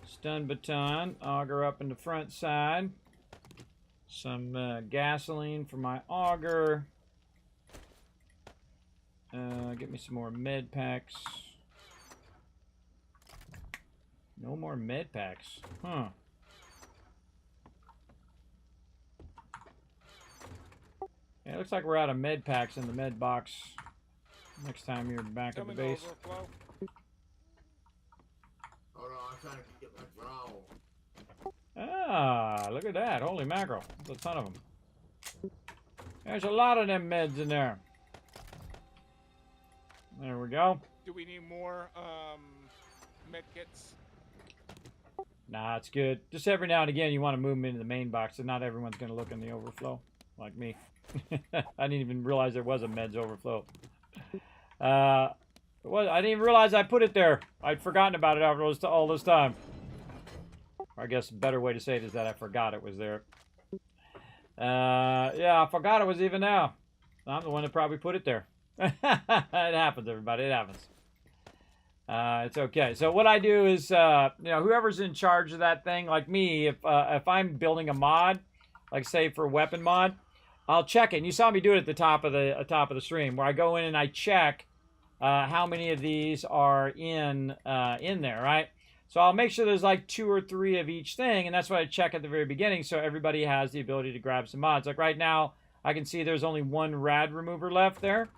stun baton, auger up in the front side. Some gasoline for my auger. Get me some more med packs. No more med packs. Huh. Yeah, it looks like we're out of med packs in the med box next time you're back at the base. Overflow. Hold on, I'm trying to get my draw. Ah, look at that. Holy mackerel. There's a ton of them. There's a lot of them meds in there. There we go. Do we need more med kits? Nah, it's good. Just every now and again you want to move them into the main box, and not everyone's going to look in the overflow, like me. I didn't even realize there was a meds overflow. I didn't even realize I put it there. I'd forgotten about it after all this time. Or I guess a better way to say it is that I forgot it was there. Yeah, I forgot it was even now. I'm the one that probably put it there. It happens, everybody. It happens. It's okay. So what I do is, you know, whoever's in charge of that thing, like me, if I'm building a mod, like say for weapon mod, I'll check it. And you saw me do it at the top of the stream, where I go in and I check how many of these are in there, right? So I'll make sure there's like 2 or 3 of each thing, and that's what I check at the very beginning, so everybody has the ability to grab some mods. Like right now, I can see there's only 1 rad remover left there.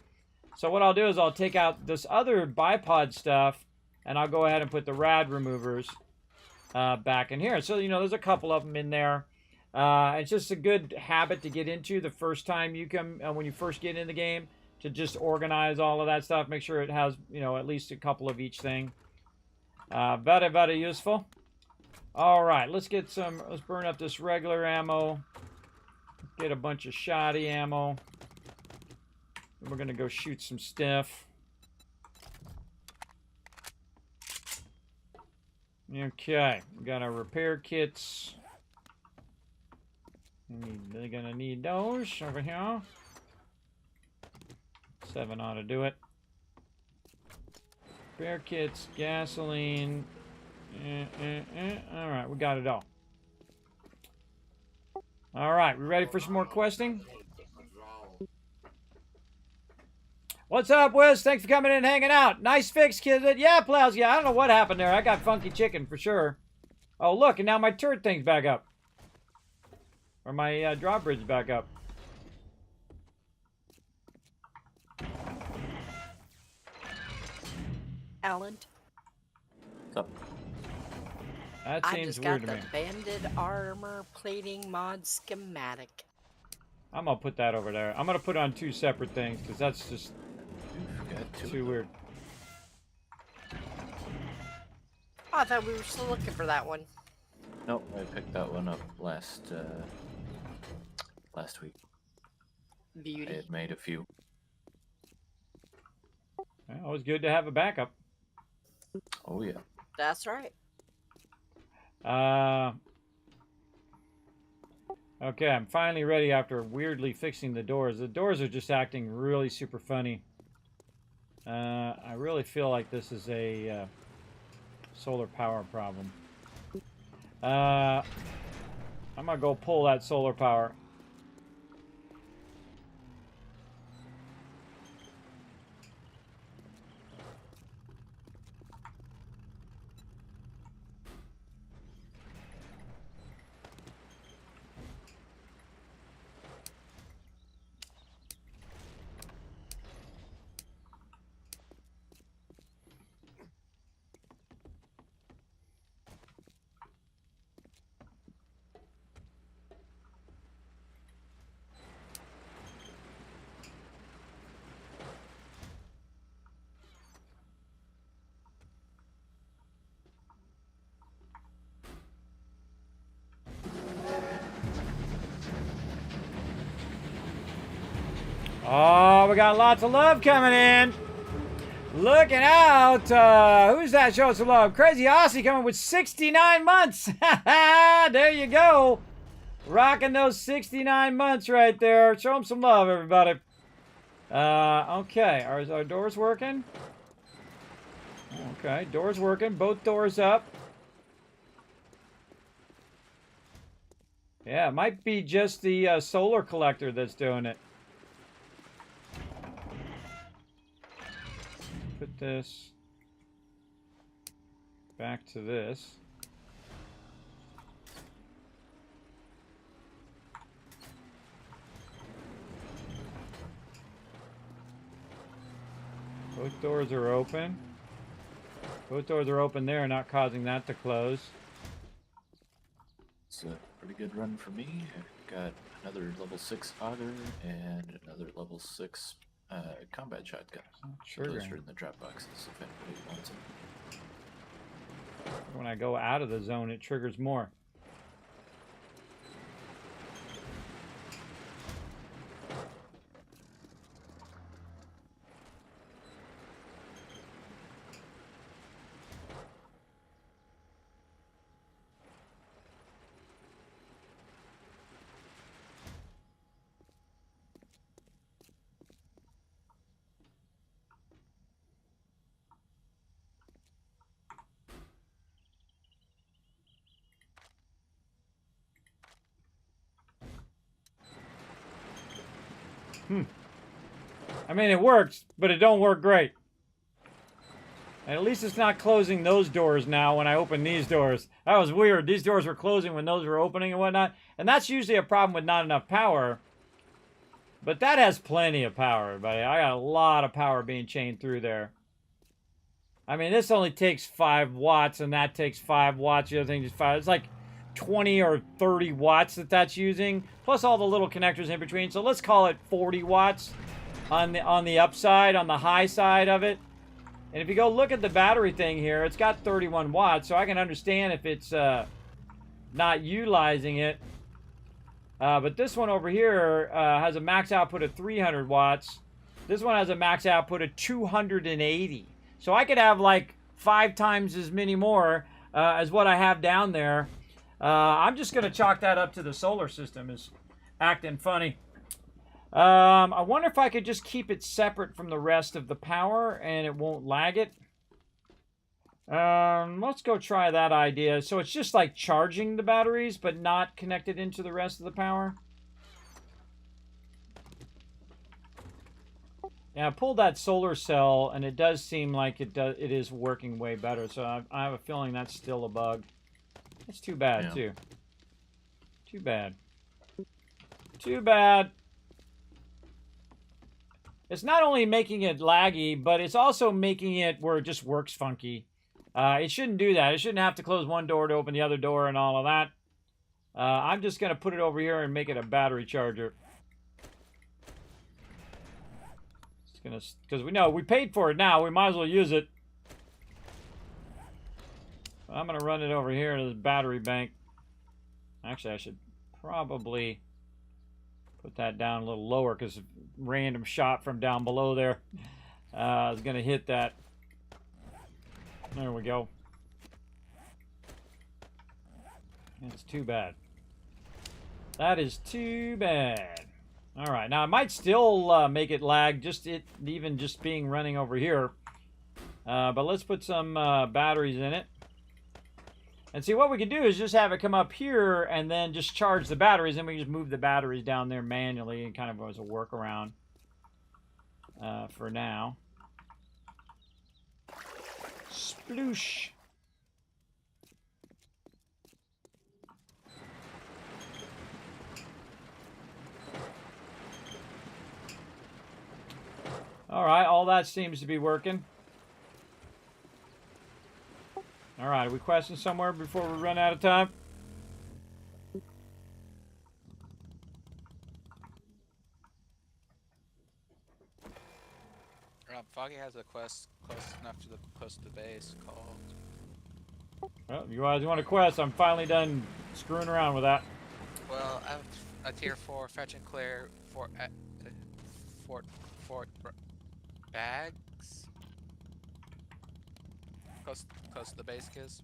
So what I'll do is I'll take out this other bipod stuff, and I'll go ahead and put the rad removers back in here. So, you know, there's a couple of them in there. It's just a good habit to get into the first time you come, when you first get in the game, to just organize all of that stuff. Make sure it has, you know, at least a couple of each thing. Very, very useful. All right, let's burn up this regular ammo. Get a bunch of shoddy ammo. We're going to go shoot some stuff. Okay, we got our repair kits. They're going to need those over here. 7 ought to do it. Repair kits, gasoline. All right, we got it all. All right, we ready for some more questing? What's up, Wiz? Thanks for coming in and hanging out. Nice fix, kid. Yeah, Plows. Yeah, I don't know what happened there. I got funky chicken for sure. Oh, look, and now my turret thing's back up. Or my drawbridge back up. Alan, What's up? That I seems just weird got to the me. banded armor plating mod schematic. I'm going to put that over there. I'm going to put it on 2 separate things because that's just too weird. Oh, I thought we were still looking for that one. Nope, I picked that one up last week. I Beauty. had made a few. Yeah, always good to have a backup. Oh yeah. That's right. Okay, I'm finally ready after weirdly fixing the doors. The doors are just acting really super funny. I really feel like this is a solar power problem. I'm gonna go pull that solar power. Oh, we got lots of love coming in. Looking out. Who's that showing some love? Crazy Aussie coming with 69 months. There you go. Rocking those 69 months right there. Show them some love, everybody. Okay. Are our doors working? Okay. Doors working. Both doors up. Yeah, it might be just the solar collector that's doing it. Put this back to this. Both doors are open. Both doors are open there, not causing that to close. It's a pretty good run for me. I've got another level 6 auger and another level 6 combat shotgun. Sure. Those are in the drop boxes if anybody wants them. When I go out of the zone, it triggers more. I mean, it works, but it don't work great. And at least it's not closing those doors now when I open these doors. That was weird. These doors were closing when those were opening and whatnot. And that's usually a problem with not enough power. But that has plenty of power, everybody. I got a lot of power being chained through there. I mean, this only takes 5 watts, and that takes 5 watts. The other thing is 5. It's like 20 or 30 watts that's using, plus all the little connectors in between. So let's call it 40 watts on the upside, on the high side of it. And if you go look at the battery thing here, it's got 31 watts, so I can understand if it's not utilizing it. But this one over here has a max output of 300 watts. This one has a max output of 280. So I could have like 5 times as many more as what I have down there. I'm just going to chalk that up to the solar system is acting funny. I wonder if I could just keep it separate from the rest of the power and it won't lag it. Let's go try that idea. So it's just like charging the batteries, but not connected into the rest of the power. Yeah, I pulled that solar cell, and it does seem like it is working way better. So I have a feeling that's still a bug. That's too bad, too. Too bad. Too bad. It's not only making it laggy, but it's also making it where it just works funky. It shouldn't do that. It shouldn't have to close one door to open the other door and all of that. I'm just going to put it over here and make it a battery charger. Because we know we paid for it now. We might as well use it. I'm going to run it over here to this battery bank. Actually, I should probably put that down a little lower because random shot from down below there is going to hit that. There we go. That's too bad. That is too bad. All right, now it might still make it lag, even just being running over here. But let's put some batteries in it. And see, what we can do is just have it come up here and then just charge the batteries, and we can just move the batteries down there manually and kind of as a workaround for now. Sploosh. All right, all that seems to be working. All right, are we questing somewhere before we run out of time? Foggy has a quest close enough to close to the base called. Well, you guys want a quest? I'm finally done screwing around with that. Well, I have a tier 4 fetch and clear fort bags. Close to the base, kids.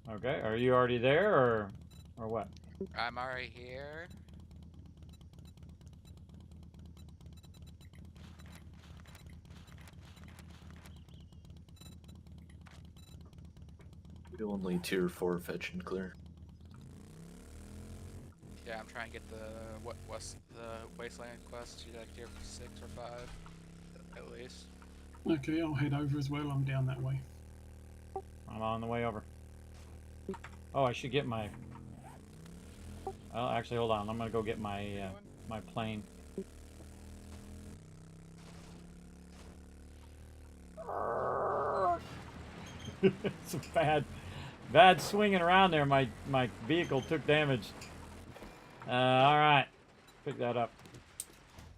Okay, are you already there, or what? I'm already here. We only tier 4 fetch and clear. Yeah, I'm trying to get the wasteland quest to like tier 6 or 5 at least. Okay, I'll head over as well. I'm down that way. I'm on the way over. Oh, I should get my... Well, actually, hold on. I'm gonna go get my my plane. It's a bad swinging around there. My vehicle took damage. All right, pick that up.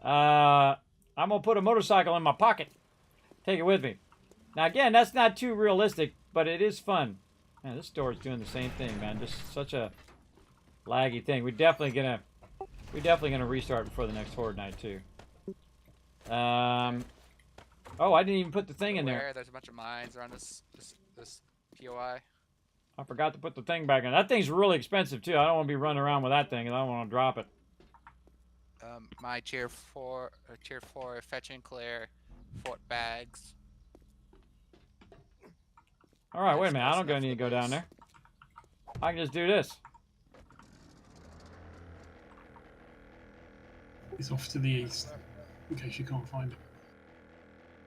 I'm gonna put a motorcycle in my pocket. Take it with me. Now again, that's not too realistic, but it is fun. Man, this store is doing the same thing, man. Just such a laggy thing. We're definitely gonna restart before the next Horde night too. Oh, I didn't even put the thing in there. There's a bunch of mines around this POI. I forgot to put the thing back in. That thing's really expensive too. I don't want to be running around with that thing, and I don't want to drop it. My tier 4 fetch and clear fort bags. All right, wait a minute. I don't need to go down there. I can just do this. It's off to the east, in case you can't find it.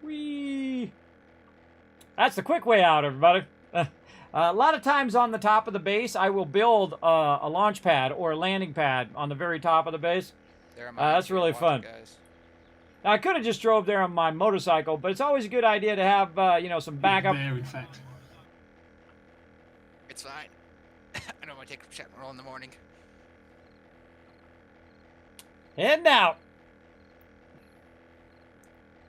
Whee! That's the quick way out, everybody. A lot of times on the top of the base, I will build a launch pad or a landing pad on the very top of the base. That's really fun. Now, I could have just drove there on my motorcycle, but it's always a good idea to have, you know, some backup. There, in fact. It's fine. I don't want to take a shot and roll in the morning. Heading out.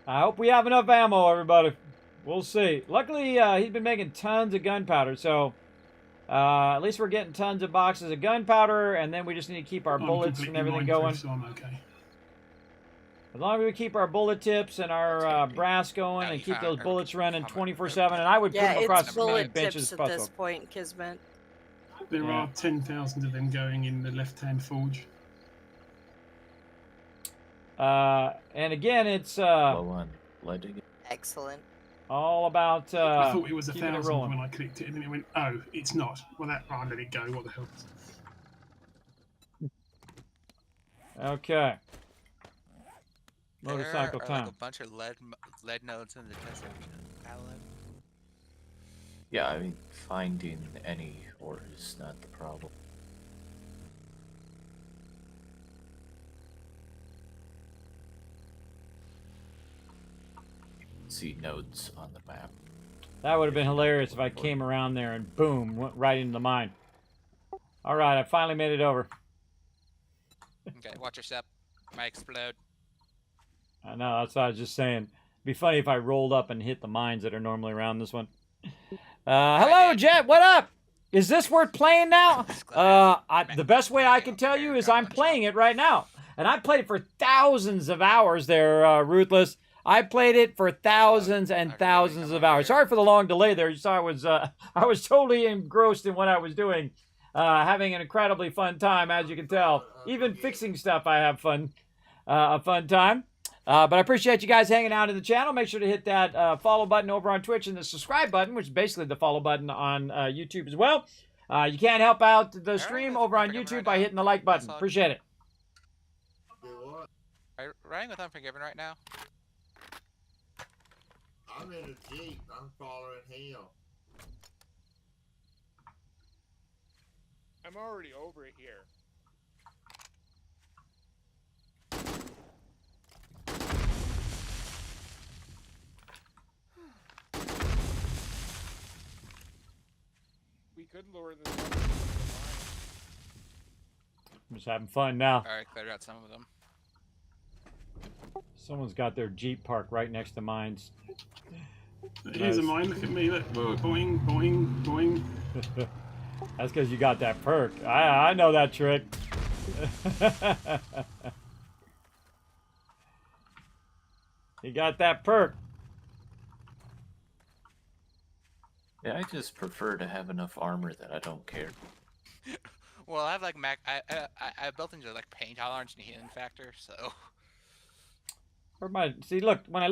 I hope we have enough ammo, everybody. We'll see. Luckily, he's been making tons of gunpowder, so at least we're getting tons of boxes of gunpowder, and then we just need to keep our bullets and everything going. So I'm okay. As long as we keep our bullet tips and our brass going and keep those bullets running 24/7, and I would put them across it's as many bullet benches as tips at this possible. point, Kismet. There are 10,000 of them going in the left-hand forge. And again, it's Low on lead. Excellent. all about I thought it was keeping it 1,000 rolling. when I clicked it, and then it went, oh, it's not. Well, I let it go. What the hell? Okay. Motorcycle there are time. like a bunch of lead nodes in the desert, Alan. Yeah, I mean, finding any ore is not the problem. See nodes on the map. That would have been hilarious if I came around there and boom, went right into the mine. All right, I finally made it over. Okay, watch your step. Might explode. I know, that's what I was just saying. It'd be funny if I rolled up and hit the mines that are normally around this one. Hello, Jet, what up? Is this worth playing now? The best way I can tell you is I'm playing it right now. And I played it for thousands of hours there, Ruthless. I played it for thousands and thousands of hours. Sorry for the long delay there. You saw I was totally engrossed in what I was doing. having an incredibly fun time, as you can tell. Even fixing stuff, I have fun, a fun time. But I appreciate you guys hanging out in the channel. Make sure to hit that follow button over on Twitch and the subscribe button, which is basically the follow button on YouTube as well. You can help out the stream over on YouTube by hitting the like button. Appreciate it. Do what? Are you riding with Unforgiven right now? I'm in a Jeep. I'm following him. I'm already over here. We could lure this up into the I'm just having fun now. Alright, cleared out some of them. Someone's got their Jeep parked right next to mine's. Here's a mine. Look at me. Look. Boing, boing, boing. That's because you got that perk. I know that trick. You got that perk. Yeah, I just prefer to have enough armor that I don't care. Well, I have like I built into like pain tolerance and healing factor, so. Where my see? Look, when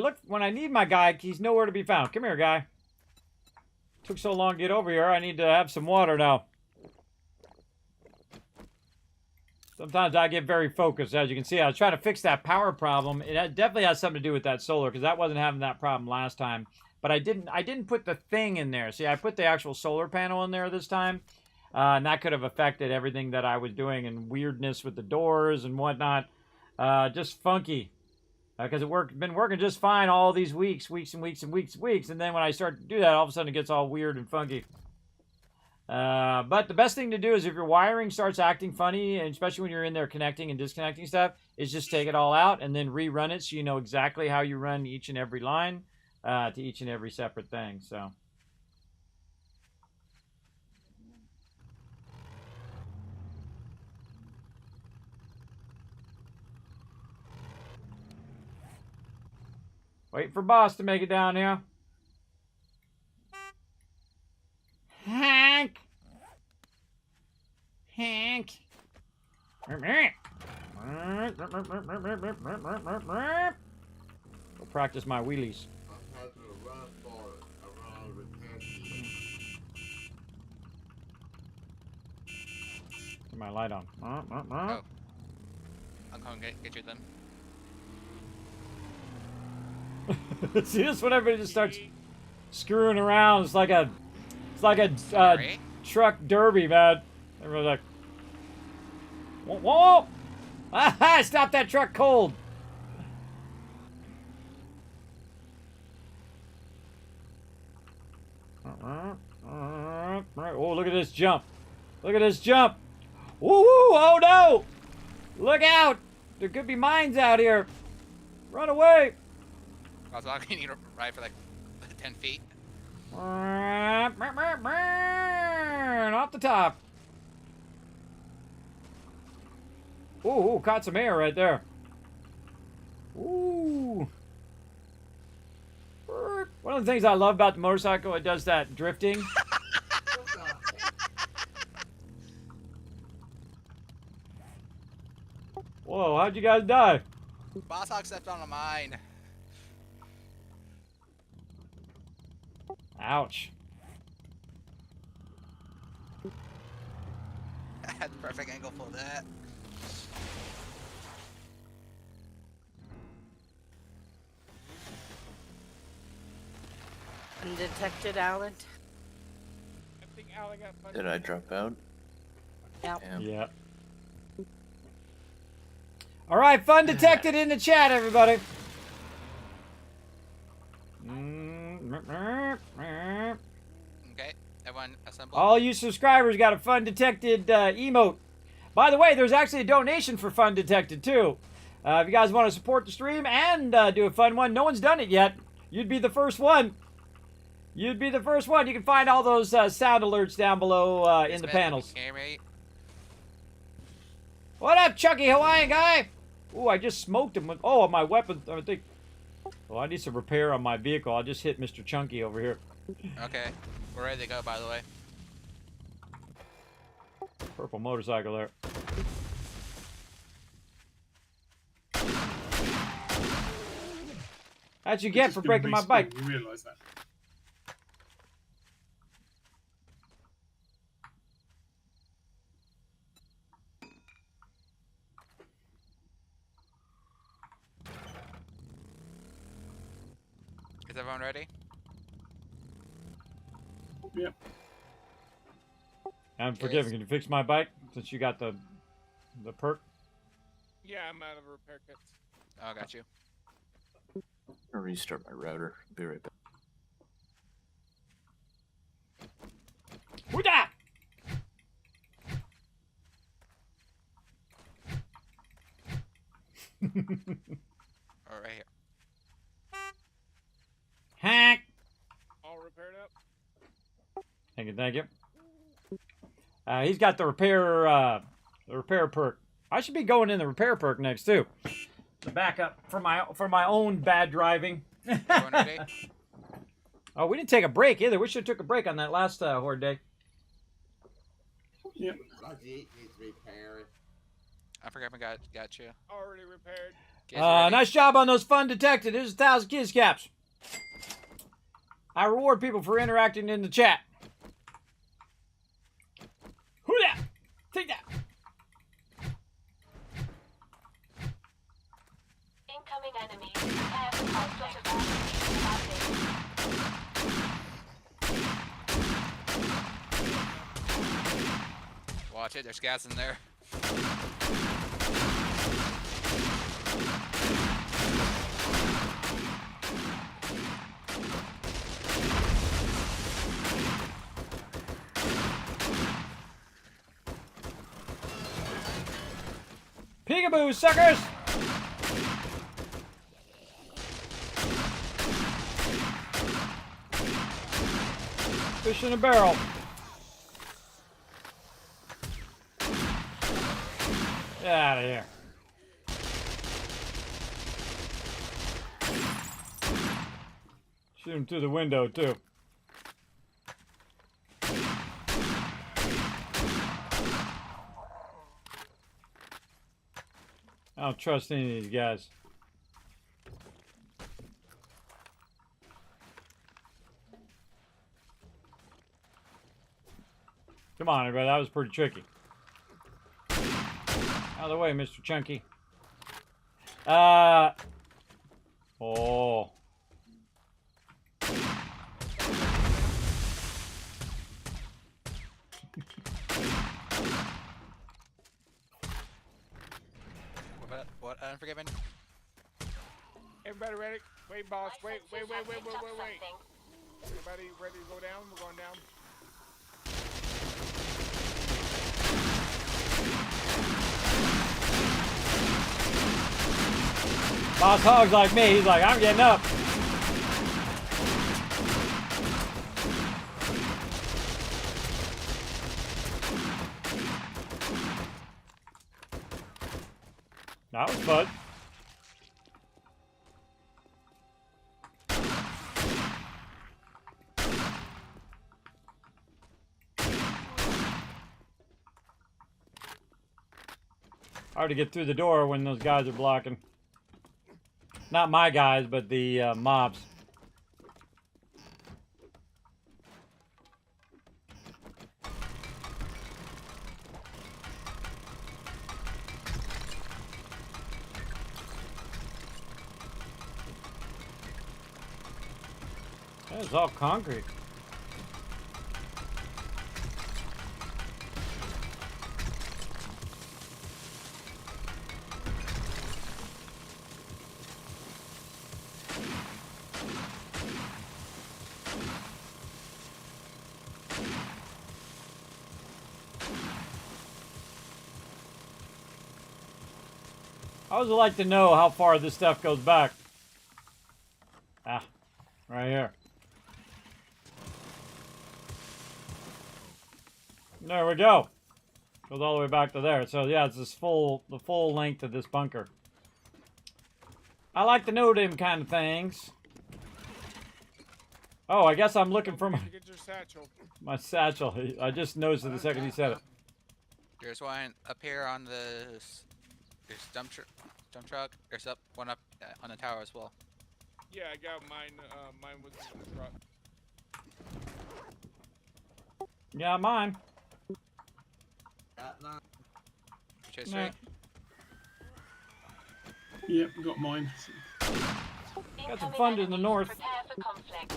I need my guy, he's nowhere to be found. Come here, guy. Took so long to get over here. I need to have some water now. Sometimes I get very focused, as you can see. I was trying to fix that power problem. It definitely has something to do with that solar, because that wasn't having that problem last time. But I didn't put the thing in there. See, I put the actual solar panel in there this time, and that could have affected everything that I was doing, and weirdness with the doors and whatnot. Just funky, because been working just fine all these weeks, and then when I start to do that, all of a sudden it gets all weird and funky. But the best thing to do is if your wiring starts acting funny, and especially when you're in there connecting and disconnecting stuff, is just take it all out and then rerun it so you know exactly how you run each and every line to each and every separate thing. So. Wait for boss to make it down here. Hank! Hank! Go practice my wheelies. I'm having to run for it around the country. Get my light on. Oh. I'm coming to get you then. See, this when everybody just starts screwing around. It's like a truck derby, man. Everybody's like, whoa, whoa! Ah, stop that truck cold. Oh, look at this jump. Look at this jump. Woo, woo, oh no! Look out! There could be mines out here. Run away! I was walking, you need to ride for like 10 feet. Off the top. Ooh, caught some air right there. Ooh. One of the things I love about the motorcycle, it does that drifting. Whoa, how'd you guys die? Boss Hog stepped on a mine. Ouch. I had the perfect angle for that. Undetected, Alan. I think Alan got punched. Did I drop out? Yep. Damn. Yeah. All right, fun detected in the chat, everybody. Okay, everyone assemble. All you subscribers got a fun detected emote. By the way, there's actually a donation for fun detected too. If you guys want to support the stream and do a fun one, no one's done it yet. You'd be the first one. You'd be the first one. You can find all those sound alerts down below in the panels. What up, Chucky Hawaiian guy? Ooh, I just smoked him with. Oh, my weapon. I think. Oh, I need some repair on my vehicle. I'll just hit Mr. Chunky over here. Okay, we're ready to go, by the way. Purple motorcycle there. How'd you We're get just for gonna breaking my respawn, bike? You realise that? Is everyone ready? Yep. I'm forgiven. Can you fix my bike since you got the perk? Yeah, I'm out of repair kits. Oh, got you. I'll restart my router. Be right back. Hoo-da! All right here. Hack! All repaired up. Thank you, thank you. He's got the repair perk. I should be going in the repair perk next too. The backup for my own bad driving. Everyone ready? Oh, we didn't take a break either. We should have took a break on that last horde day. Yep. Logic needs repairing. I forgot I got you. Already repaired. Guys ready? Nice job on those fun detected. Here's 1,000 kids caps. I reward people for interacting in the chat. Hoo-da! Take that. Incoming enemies. Prepare for conflict. Watch it. There's gas in there. Peekaboo, suckers! Fish in a barrel. Get out of here. Shoot him through the window, too. I don't trust any of these guys. Come on, everybody. That was pretty tricky. Out of the way, Mr. Chunky. Oh. What? Unforgiven? Everybody ready? Wait, boss. Wait. Everybody ready to go down? We're going down. Boss Hog's like me. He's like, I'm getting up. That was fun. Hard to get through the door when those guys are blocking. Not my guys, but the mobs. It's all concrete. I would like to know how far this stuff goes back. Ah, right here. There we go. Goes all the way back to there. So yeah, it's the full length of this bunker. I like to know them kind of things. Oh, I guess I'm looking for Get your satchel. my satchel. I just noticed it the second he said it. There's one up here on there's dump truck. There's one up on the tower as well. Yeah, I got mine. Mine was in the truck. Yeah, mine. Got none. Chase Nah. three. Yep, got mine. Got some fun in the north. Prepare for conflict.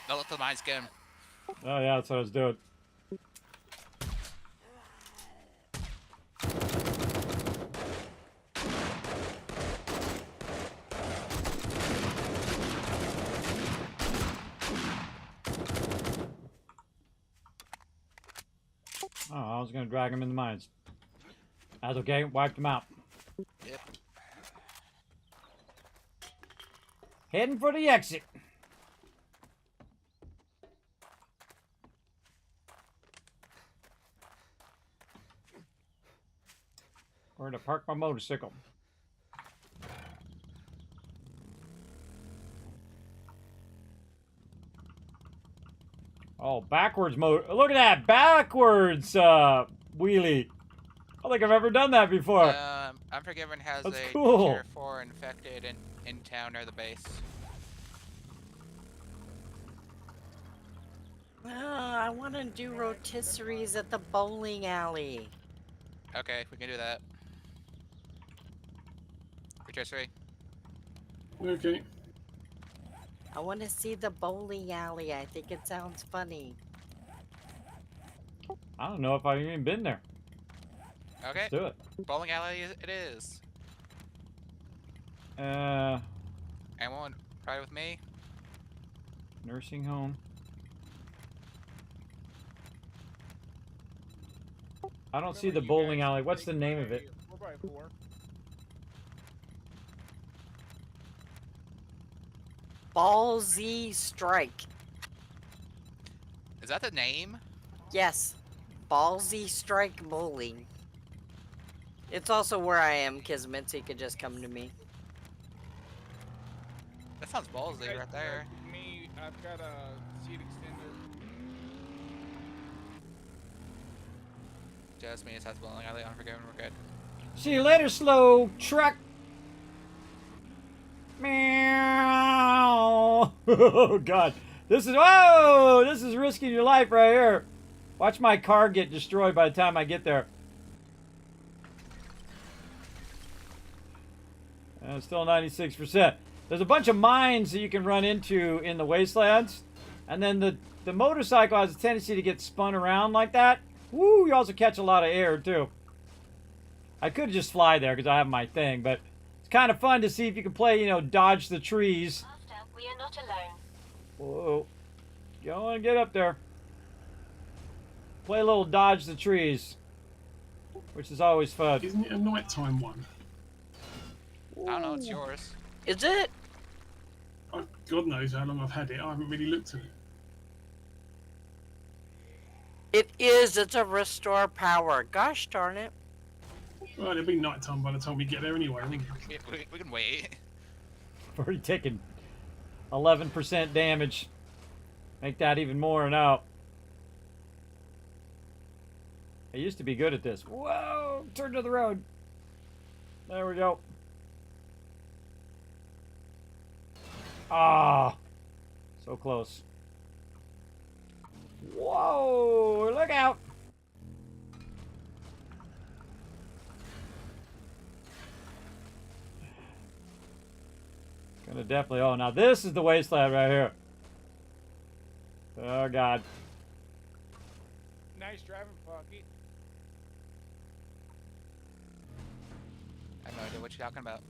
Don't let the mines get him. Oh yeah, that's what I was doing. Oh, I was gonna drag him in the mines. That's okay. Wiped him out. Yep. Heading for the exit. Where to park my motorcycle? Oh, backwards mode. Look at that backwards wheelie. I don't think I've ever done that before. Unforgiven has That's a cool. tier 4 infected in town near the base. I want to do rotisseries at the bowling alley. Okay, we can do that. Rotisserie. Okay. I want to see the bowling alley. I think it sounds funny. I don't know if I've even been there. Okay. Let's do it. Bowling alley it is. Nursing Anyone try with me? home. I don't see the Remember, you bowling guys alley. What's the take name of my it? 4x4. Ballsy Strike. Is that the name? Yes. Ballsy Strike Bowling. It's also where I am, Kismet, so you could just come to me. That sounds ballsy Guys, right there. Me, I've got a seat extender. Just me, it says bowling alley. Unforgiven, we're good. See you later, slow truck. Meow. Oh God, this is risking your life right here. Watch my car get destroyed by the time I get there. Still 96%. There's a bunch of mines that you can run into in the wastelands, and then the motorcycle has a tendency to get spun around like that. Woo! You also catch a lot of air too. I could just fly there because I have my thing, but it's kind of fun to see if you can play, dodge the trees. Master, we are not alone. Whoa. Go and get up there. Play a little dodge the trees, which is always fun. Isn't it a nighttime one? I don't know, it's yours. Is it? Oh, God knows how long I've had it. I haven't really looked at it. It is. It's a restore power. Gosh darn it. Well, it'll be nighttime by the time we get there anyway. won't it? We can wait. I've already taken 11% damage. Make that even more now. I used to be good at this. Whoa! Turn to the road. There we go. Ah! So close. Whoa! Look out! Gonna definitely. Oh, now this is the wasteland right here. Oh God. Nice driving, Pocky. I have no idea what you're talking about.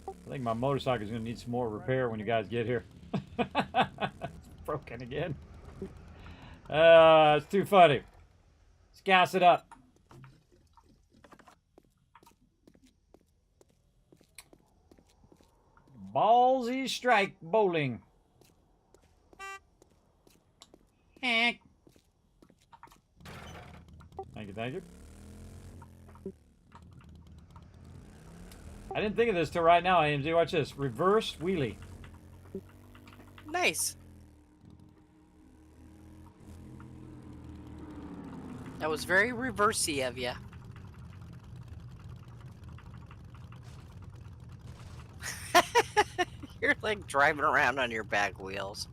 I think my motorcycle is gonna need some more repair when you guys get here. It's broken again. It's too funny. Let's gas it up. Ballsy strike bowling. Heck. Thank you, thank you. I didn't think of this till right now, AMZ. Watch this. Reverse wheelie. Nice. That was very reversey of you. You're like driving around on your back wheels.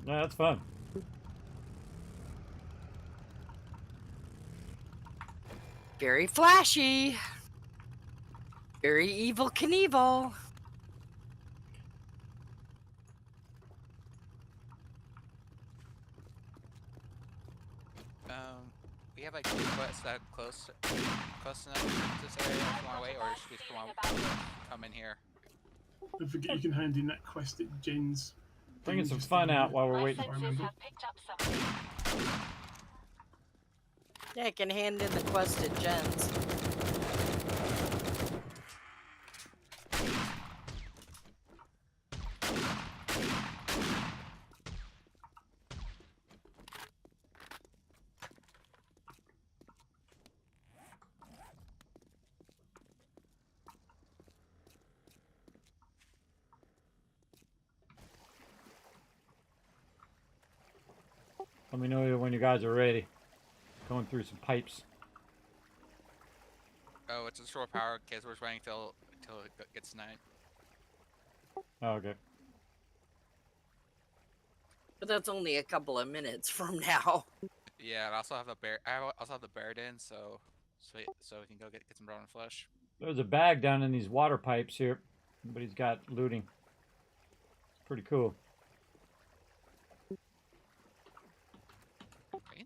Yeah, that's fun. Very flashy. Very evil Knievel. We have like 2 quests that close enough to this area if you want to wait, or should we come in here? Don't forget you can hand in that quest at Jen's. Bringing some Just fun down out there. while we're My waiting. I sensors remember. have picked up something. Yeah, I can hand in the quest at Jen's. Let me know when you guys are ready. Going through some pipes. Oh, it's a short power case. We're just waiting till it gets night. Oh, okay. But that's only a couple of minutes from now. Yeah, and I also have a bear. I also have the beard in, so we can go get some brown flesh. There's a bag down in these water pipes here. Somebody's got looting. Pretty cool.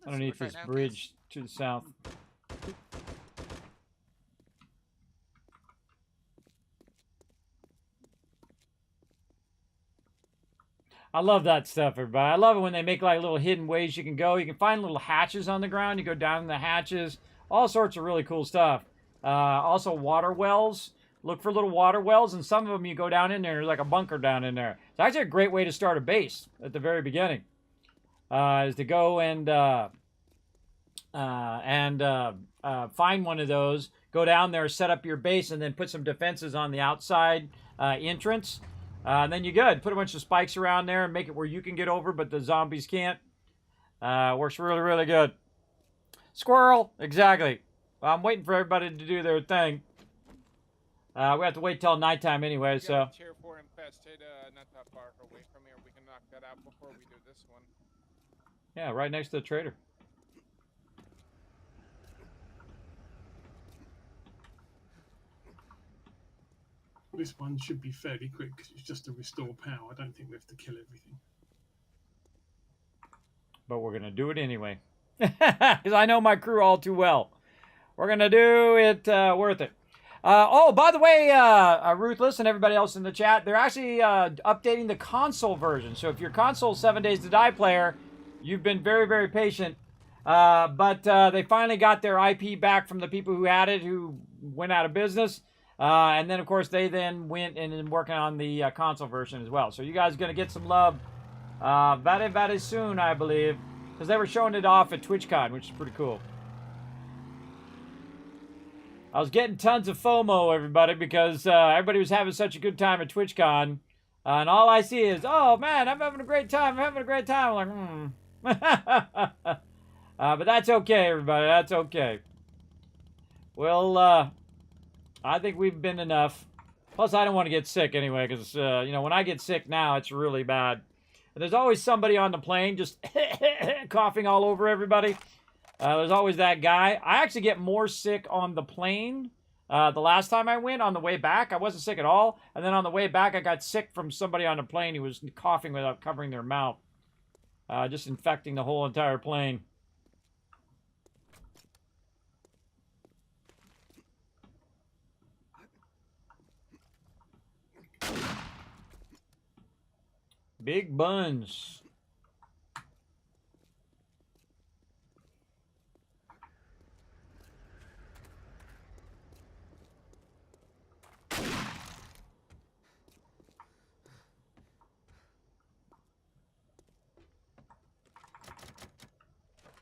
Underneath this bridge to the south. I love that stuff, everybody. I love it when they make like little hidden ways you can go. You can find little hatches on the ground. You go down in the hatches. All sorts of really cool stuff. Also water wells. Look for little water wells, and some of them you go down in there. There's like a bunker down in there. It's actually a great way to start a base at the very beginning. Is to go and find one of those, go down there, set up your base, and then put some defenses on the outside entrance. And then you're good. Put a bunch of spikes around there and make it where you can get over, but the zombies can't. Works really, really good. Squirrel, exactly. Well, I'm waiting for everybody to do their thing. We have to wait till nighttime anyway, We so. got a tier 4 infested, not that far away from here. We can knock that out before we do this one. Yeah, right next to the trader. This one should be fairly quick because it's just to restore power. I don't think we have to kill everything. But we're going to do it anyway. Because I know my crew all too well. We're going to do it worth it. Oh, by the way, Ruthless and everybody else in the chat, they're actually updating the console version. So if you're console 7 Days to Die player, you've been very, very patient. But they finally got their IP back from the people who had it, who went out of business. And then, of course, they then went and been working on the console version as well. So you guys are going to get some love very soon, I believe. Because they were showing it off at TwitchCon, which is pretty cool. I was getting tons of FOMO, everybody, because everybody was having such a good time at TwitchCon. And all I see is, oh, man, I'm having a great time. I'm having a great time. I'm like, but that's okay, everybody. That's okay. Well, I think we've been enough. Plus, I don't want to get sick anyway, because, you know, when I get sick now, it's really bad. And there's always somebody on the plane just coughing all over everybody. There's always that guy. I actually get more sick on the plane. The last time I went, on the way back, I wasn't sick at all. And then on the way back, I got sick from somebody on the plane who was coughing without covering their mouth. Just infecting the whole entire plane. Big buns.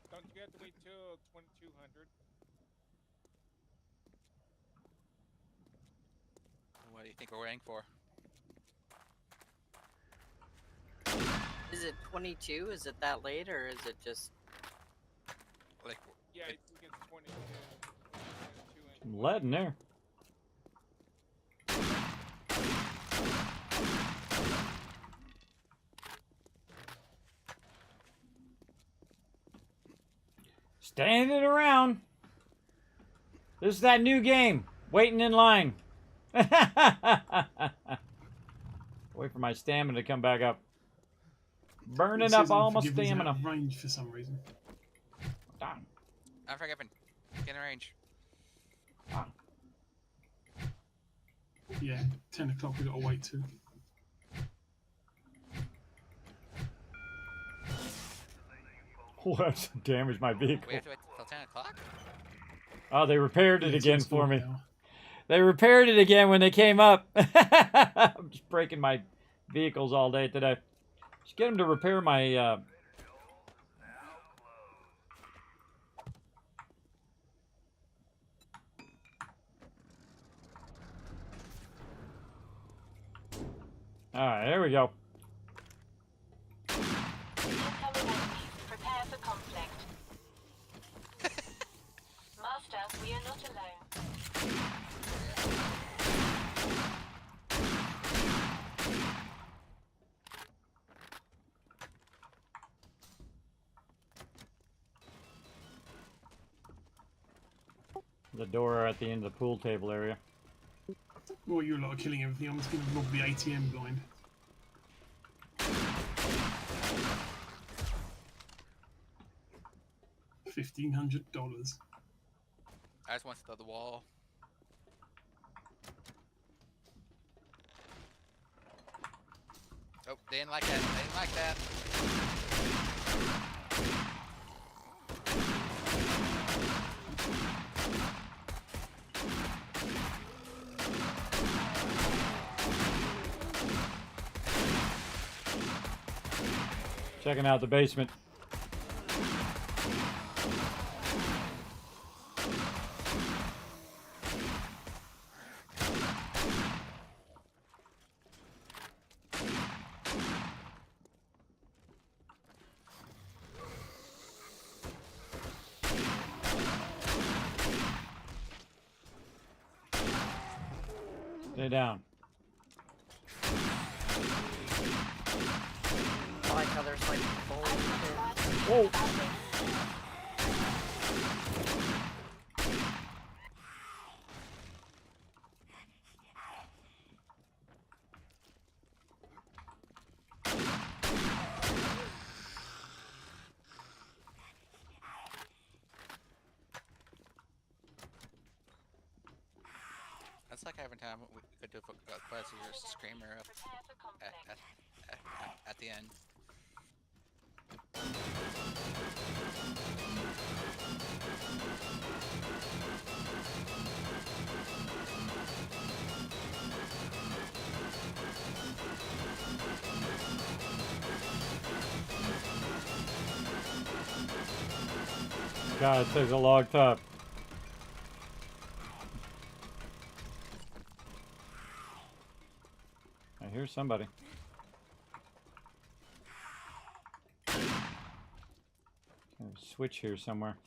Don't you have to wait till 2200? What do you think we're waiting for? Is it 22? Is it that late, or is it just Like, Yeah, it gets 22. Some lead in there. Standing around. This is that new game. Waiting in line. Wait for my stamina to come back up. Burning It up says all my Unforgiven's out stamina. of range for some reason. Damn. Unforgiven. Get in range. Yeah, 10 o'clock we got to wait to. Oh, that's damaged my vehicle. We have to wait till 10 o'clock? Oh, they repaired it Yeah, again it's for me. now. They repaired it again when they came up. I'm just breaking my vehicles all day today. Just get them to repair my... Alright, there we go. Incoming enemies. Prepare for conflict. Master, we are not alone. The door at the end of the pool table area. Well, you're a lot of killing everything. I'm just going to rob the ATM blind. $1,500. I just want to throw the wall. Oh, they didn't like that. They didn't like that. Checking out the basement. Stay down. I like how there's like bowling pins. Whoa! That's like every time we could do a quest with your screamer up Prepare for conflict. at the end. God, it takes a long time. I hear somebody. There's a switch here somewhere.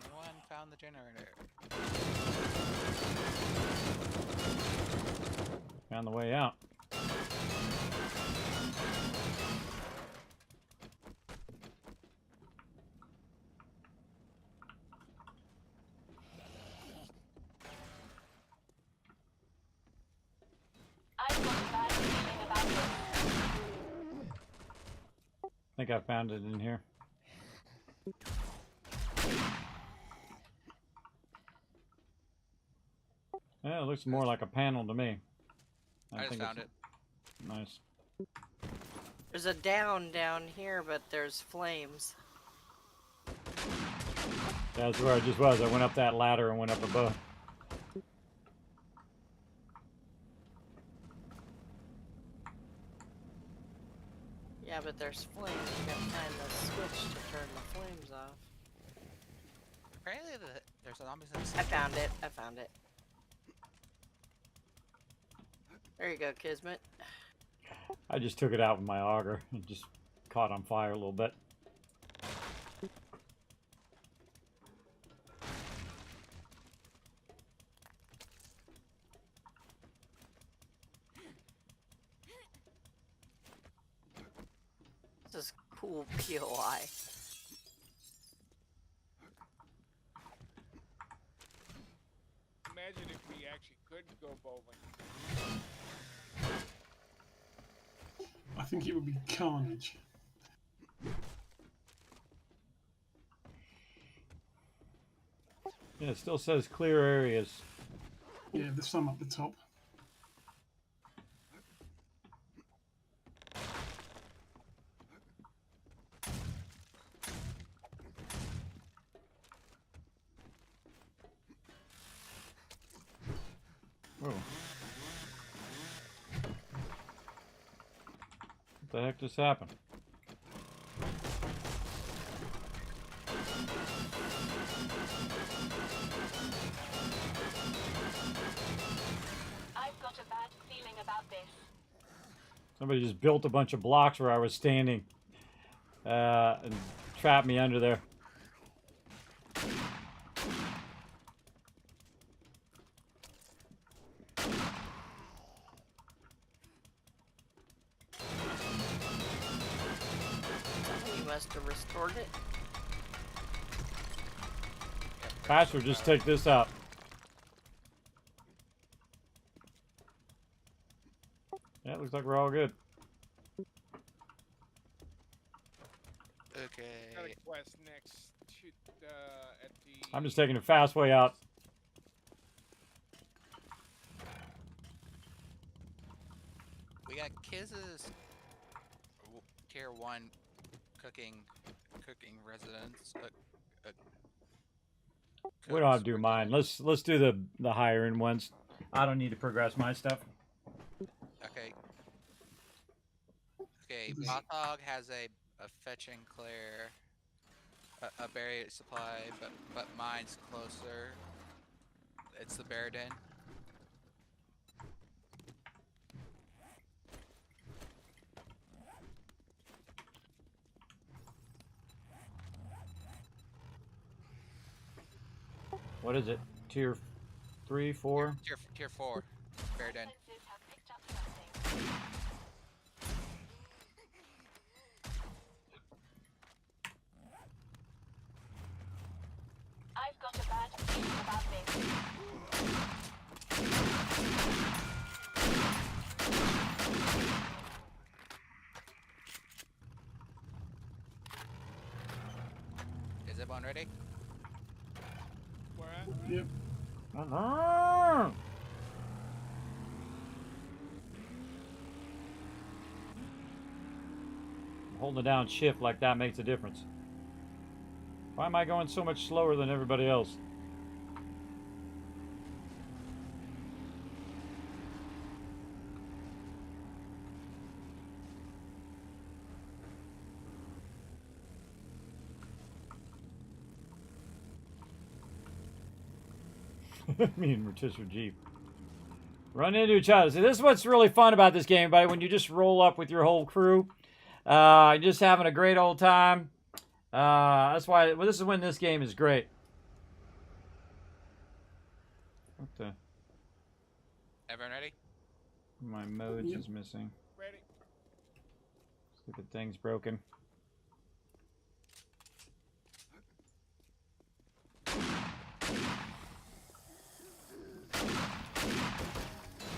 Someone found the generator. Found the way out. I've got a bad feeling about this. I think I found it in here. Yeah, it looks more like a panel to me. I just think found it's it. Nice. There's a down here, but there's flames. That's where I just was. I went up that ladder and went up above. Yeah, but there's flames. You gotta find the switch to turn the flames off. Apparently, there's zombies in the I found it. I found it. There you go, Kismet. I just took it out with my auger. It just caught on fire a little bit. This is cool POI. Imagine if we actually could go bowling. I think it would be carnage. Yeah, it still says clear areas. Yeah, there's some up the top. Whoa. What the heck just happened? I've got a bad feeling about this. Somebody just built a bunch of blocks where I was standing and trapped me under there. You must have restored it. Pastor, just take this out. Yeah, it looks like we're all good. Okay. Got a quest next to at the. I'm just taking a fast way out. We got Kiz's tier 1 cooking residence. We don't have to do mine. Let's do the higher end ones. I don't need to progress my stuff. Okay. Okay, Botog has a fetch and clear, a buried supply, but mine's closer. It's the bear den. What is it? Tier 3, 4? Tier 4, bear den. Sensors have picked up something. I've got a bad feeling about this. Is everyone ready? Where at? Yep. Holding down shift like that makes a difference. Why am I going so much slower than everybody else? Me and Rotisserie Jeep run into each other. See, this is what's really fun about this game, buddy. When you just roll up with your whole crew, just having a great old time. That's why. Well, this is when this game is great. What the? Everyone ready? My modes Yep. is missing. Ready? Stupid thing's broken.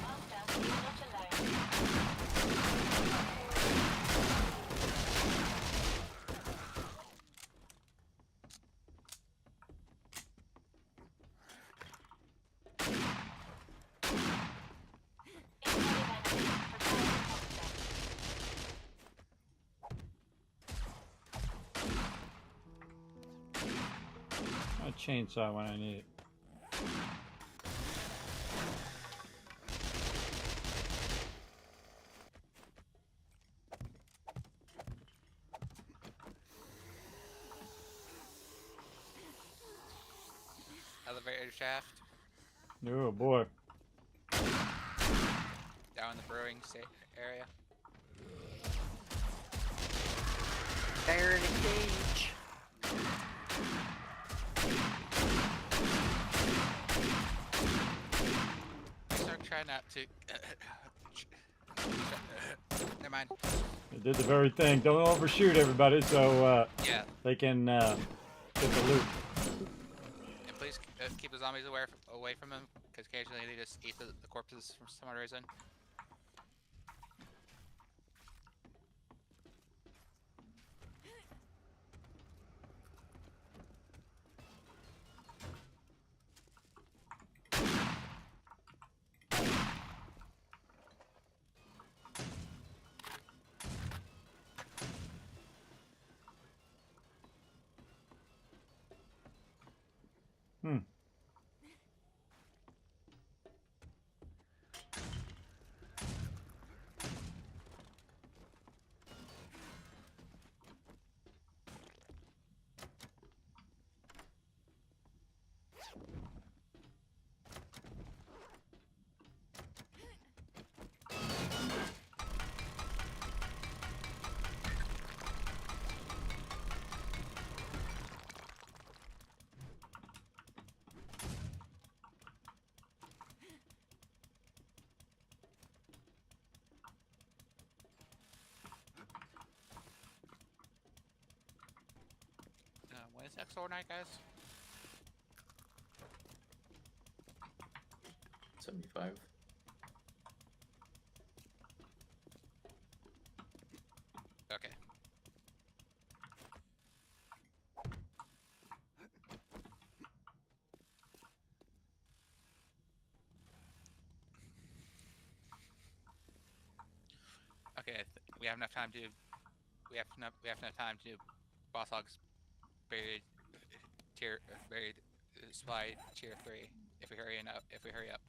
Master, you're not alone. A chainsaw when I need it. Elevator shaft Oh boy. down in the brewing area. They're in a cage. Start trying not to. Never mind. They did the very thing. Don't overshoot everybody, so Yeah. they can get the loot. And please keep the zombies away from them, because occasionally they just eat the corpses for some odd reason. Hmm. When is XO night, guys? 75. Okay. Okay, we have enough time to. We have enough time to do Boss Hog's buried buried supply tier 3 if we hurry up. If we hurry up.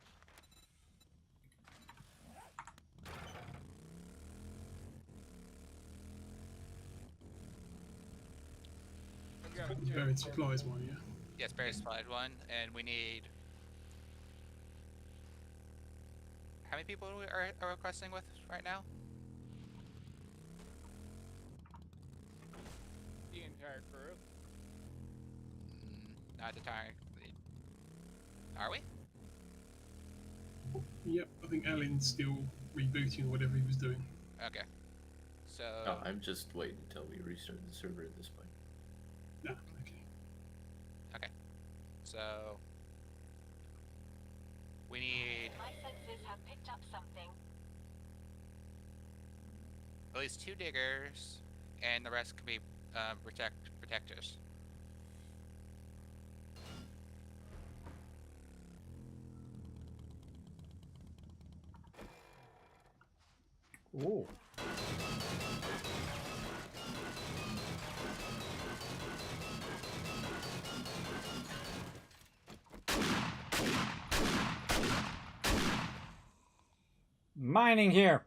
I've got a The buried supplies one, yeah. Yes, buried supplied one, and we need. How many people are requesting with right now? the entire crew. Not the time. Are we? Yep, I think Alan's still rebooting or whatever he was doing. Okay. So. No, I'm just waiting until we restart the server at this point. No, okay. Okay. So. We need My senses have picked up something. at least 2 diggers, and the rest can be protectors. Ooh. Mining here.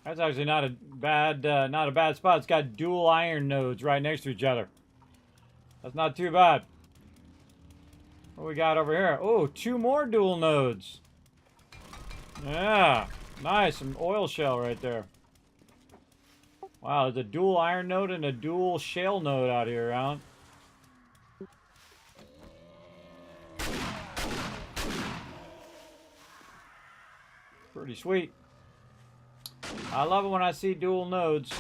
That's actually not a bad spot. It's got dual iron nodes right next to each other. That's not too bad. What we got over here? Oh, 2 more dual nodes. Yeah, nice. Some oil shell right there. Wow, there's a dual iron node and a dual shale node out here, around. Pretty sweet. I love it when I see dual nodes.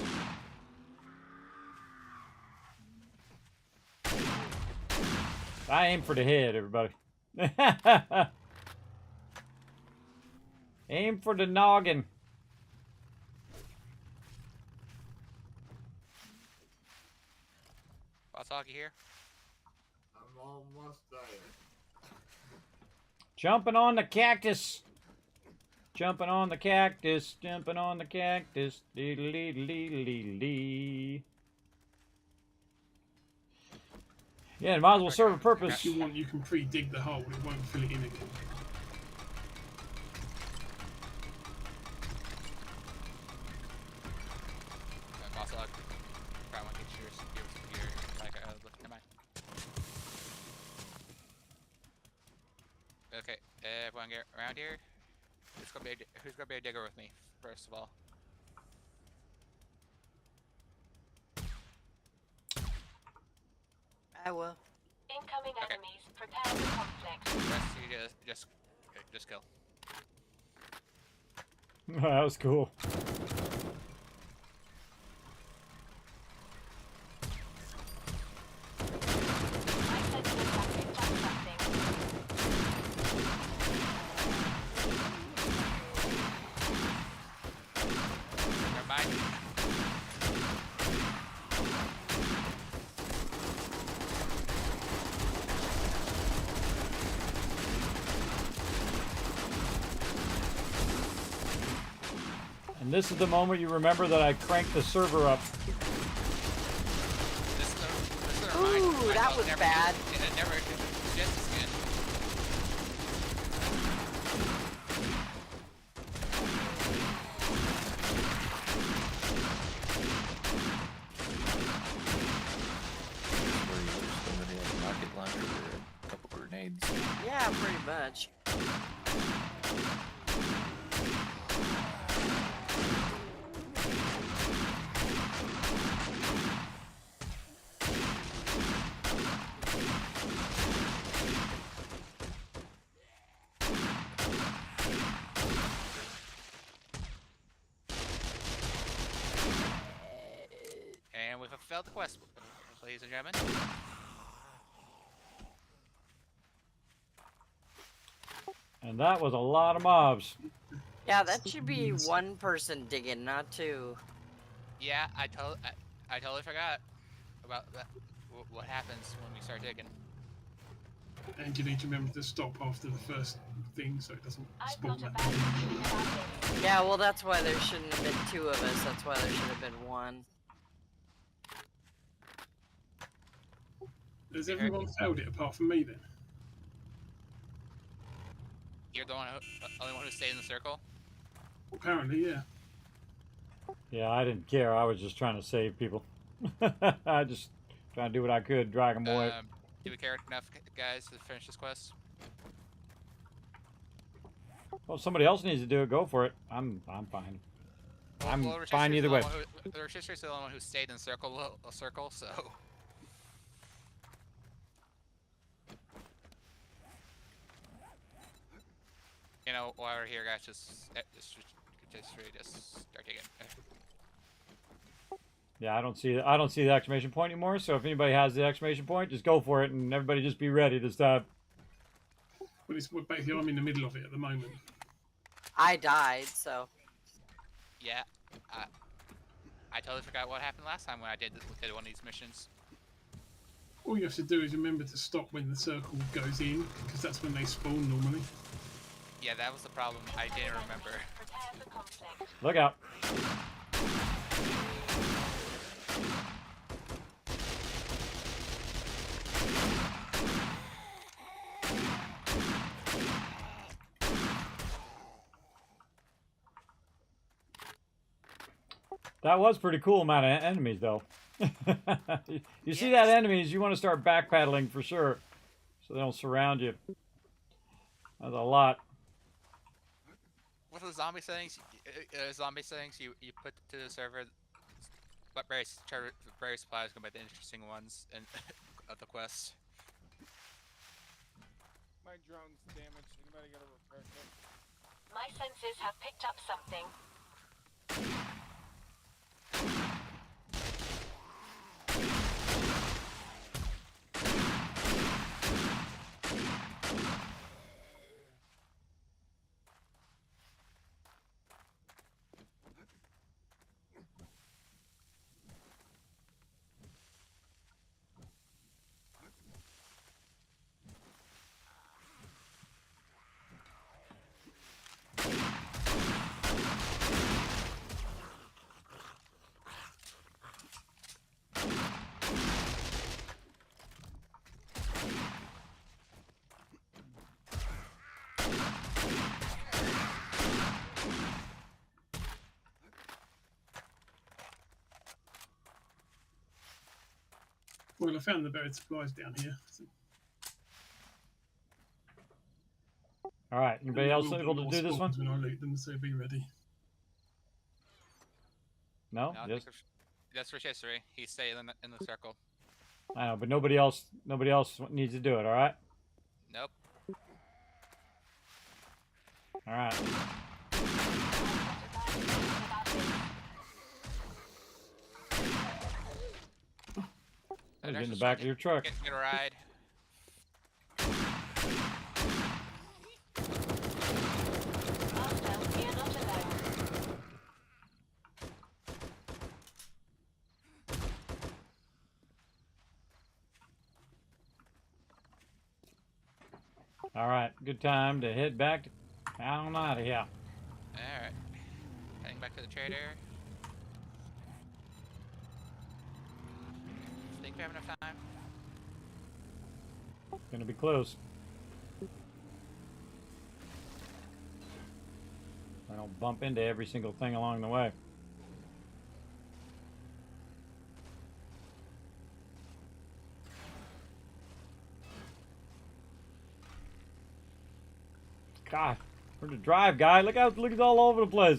I aim for the head, everybody. Aim for the noggin. Boss Hog, you here? I'm almost there. Jumping on the cactus. Jumping on the cactus. Jumping on the cactus. Dee-dee-dee-dee-dee-dee. Yeah, it might as well serve a purpose. If you want, you can pre-dig the hole. It won't fill it in again. Boss Hog. Probably want to get your like looking at mine. Everyone get around here. Who's gonna be a digger with me, first of all? I will. Incoming Okay. enemies. Prepare for conflict. Rest of you just kill. That was cool. My sensors have picked up something. Never mind. And this is the moment you remember that I cranked the server up. This is a Ooh, reminder that of was never, bad. Never just as good. Where you somebody had a rocket launcher or a couple grenades. Yeah, pretty much. And we fulfilled the quest, ladies and gentlemen. And that was a lot of mobs. Yeah, that should be one person digging, not two. Yeah, I totally forgot about that. What happens when we start digging? And you need to remember to stop after the first thing so it doesn't I've spawn got a that. bad feeling about this. Yeah, well, that's why there shouldn't have been two of us. That's why there should have been one. Has everyone failed it apart from me then? You're the only one who stayed in the circle. Apparently, yeah. Yeah, I didn't care. I was just trying to save people. I just trying to do what I could, drag them away. Do we care enough, guys, to finish this quest? Well, if somebody else needs to do it, go for it. I'm fine. I'm fine either way. The Register's the only one who stayed in circle, so. You know, while we're here, guys, just start digging. Yeah, I don't see the exclamation point anymore. So if anybody has the exclamation point, just go for it, and everybody just be ready this time. Well, basically I'm in the middle of it at the moment. I died, so. Yeah, I totally forgot what happened last time when I did one of these missions. All you have to do is remember to stop when the circle goes in, because that's when they spawn normally. Yeah, that was the problem. I didn't remember. Prepare for conflict. Look out. That was pretty cool amount of enemies, though. You see that enemies, you want to start backpedaling for sure, so they don't surround you. That's a lot. With the zombie settings, you put to the server, but various supplies are gonna be the interesting ones and of the quest. My drone's damaged. Anybody got a repair kit? My sensors have picked up something. Well, I found the buried supplies down here. So. All right. Anybody else We'll able put to more do this one? spawns when I loot them, so be ready. No. No, I Just think that's for history. He's staying in the circle. I know, but nobody else. Nobody else needs to do it. All right. Nope. All right. Get in the back of your truck. Get a ride. Master, we are not alone. All right. Good time to head back on out of here. Alright. Heading back to the trader. Think we have enough time? Gonna be close. I don't bump into every single thing along the way. God, where'd the drive, guy? Look it's all over the place.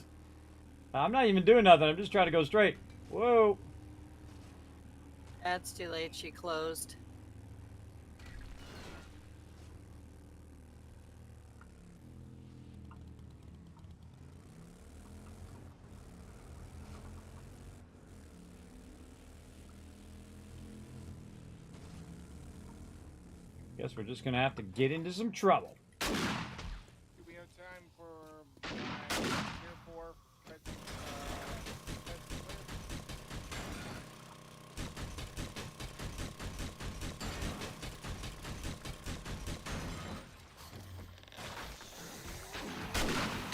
I'm not even doing nothing. I'm just trying to go straight. Whoa. That's too late. She closed. Guess we're just gonna have to get into some trouble. Do we have time for my tier 4 fence clear?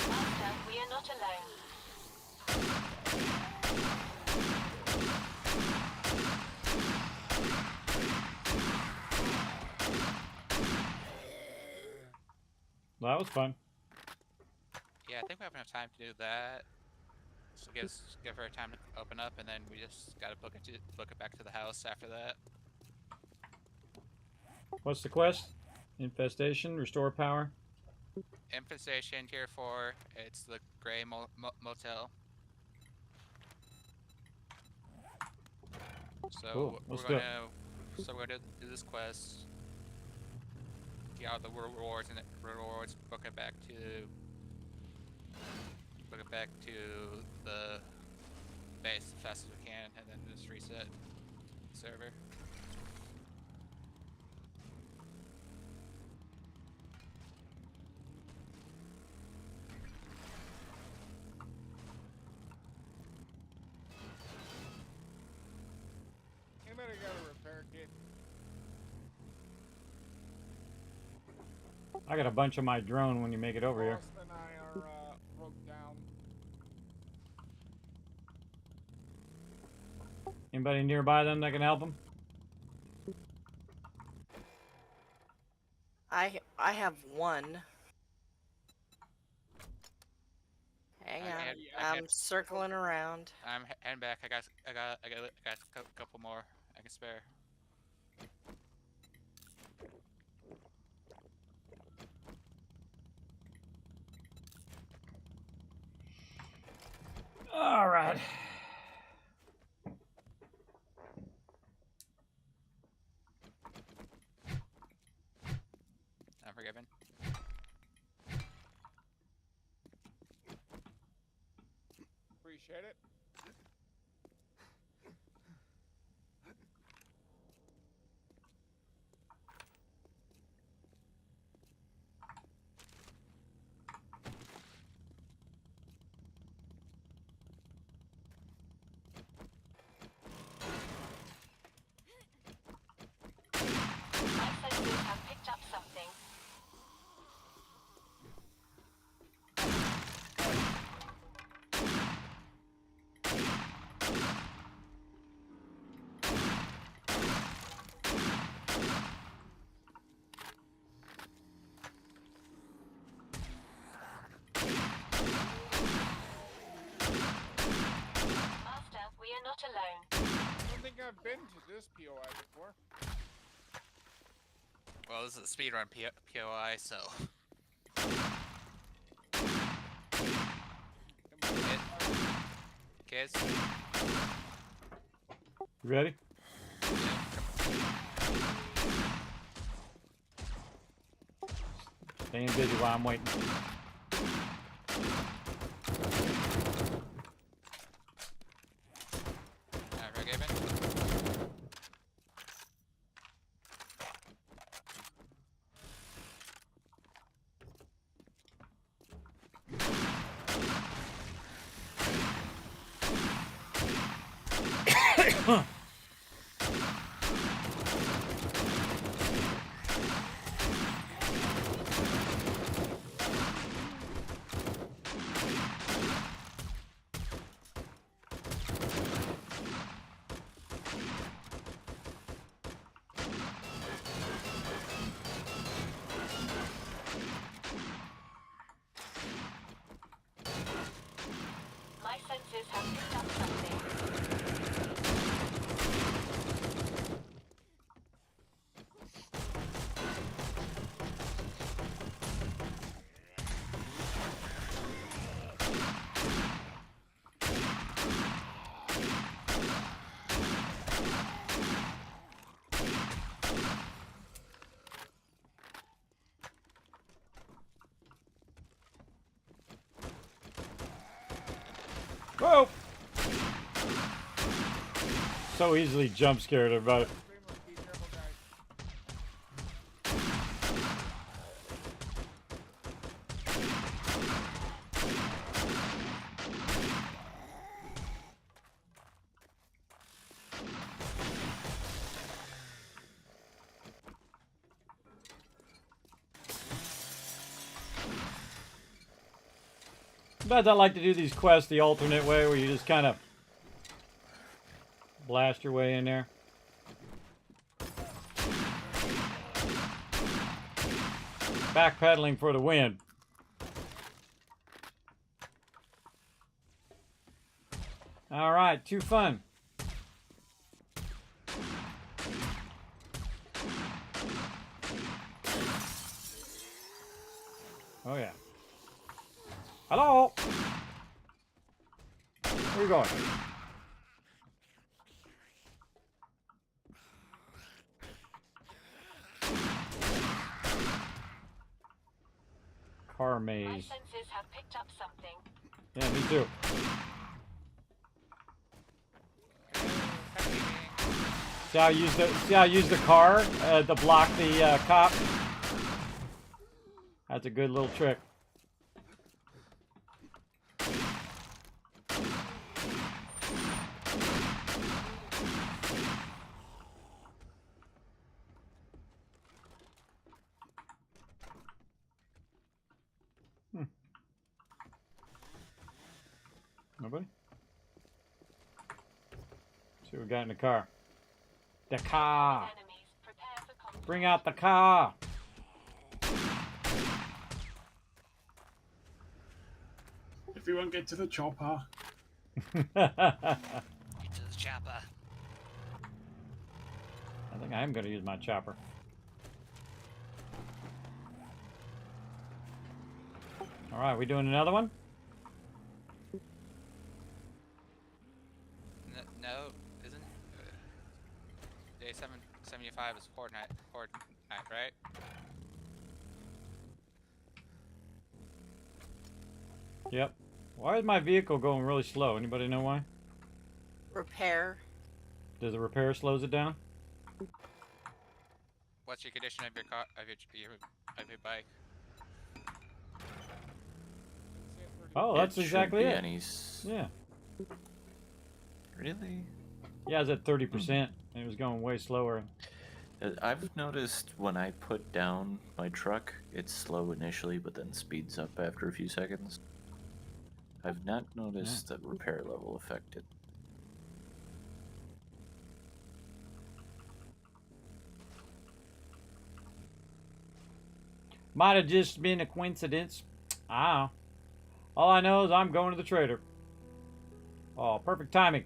Master, we are not alone. Well, that was fun. Yeah, I think we have enough time to do that. So give her time to open up, and then we just gotta book it back to the house after that. What's the quest? Infestation, restore power. Infestation tier 4. It's the Gray Motel. So Cool, we're let's do it. gonna do this quest. Get all the rewards and book it back to the base as fast as we can, and then just reset the server. Anybody got a repair kit? I got a bunch of my drone when you make it over here. Frost and I are broke down. Anybody nearby them that can help them? I have one. Hang on. I'm circling around. I'm heading back. I got a couple more I can spare. All right. Unforgiven. Appreciate it. My sensors have picked up something. Master, we are not alone. I don't think I've been to this POI before. Well, this is a speedrun POI, so is. You ready? Staying busy while I'm waiting. Forgiven. My senses have picked up something. Whoa! So easily jump scared about it. Be careful, guys. Sometimes I like to do these quests the alternate way, where you just kind of blast your way in there. Backpedaling for the win. All right, too fun. Oh yeah. Hello. Where you going? Car My maze. senses have picked up something. Yeah, me too. See how I use the car to block the cop? That's a good little trick. Nobody? See what we got in the car. The car. Enemies, prepare for conflict. Bring out the car. Everyone get to the chopper. Get to the chopper. I think I am going to use my chopper. All right, we doing another one? No, isn't day 775 is horde night, right? Yep. Why is my vehicle going really slow? Anybody know why? Repair. Does the repair slows it down? What's your condition of your car, of your bike? Oh, that's It exactly should be it. any s- Yeah. Really? Yeah, it's at 30%. And it was going way slower. I've noticed when I put down my truck, it's slow initially, but then speeds up after a few seconds. I've not noticed the repair level affected. Might have just been a coincidence. Ah. All I know is I'm going to the trader. Oh, perfect timing.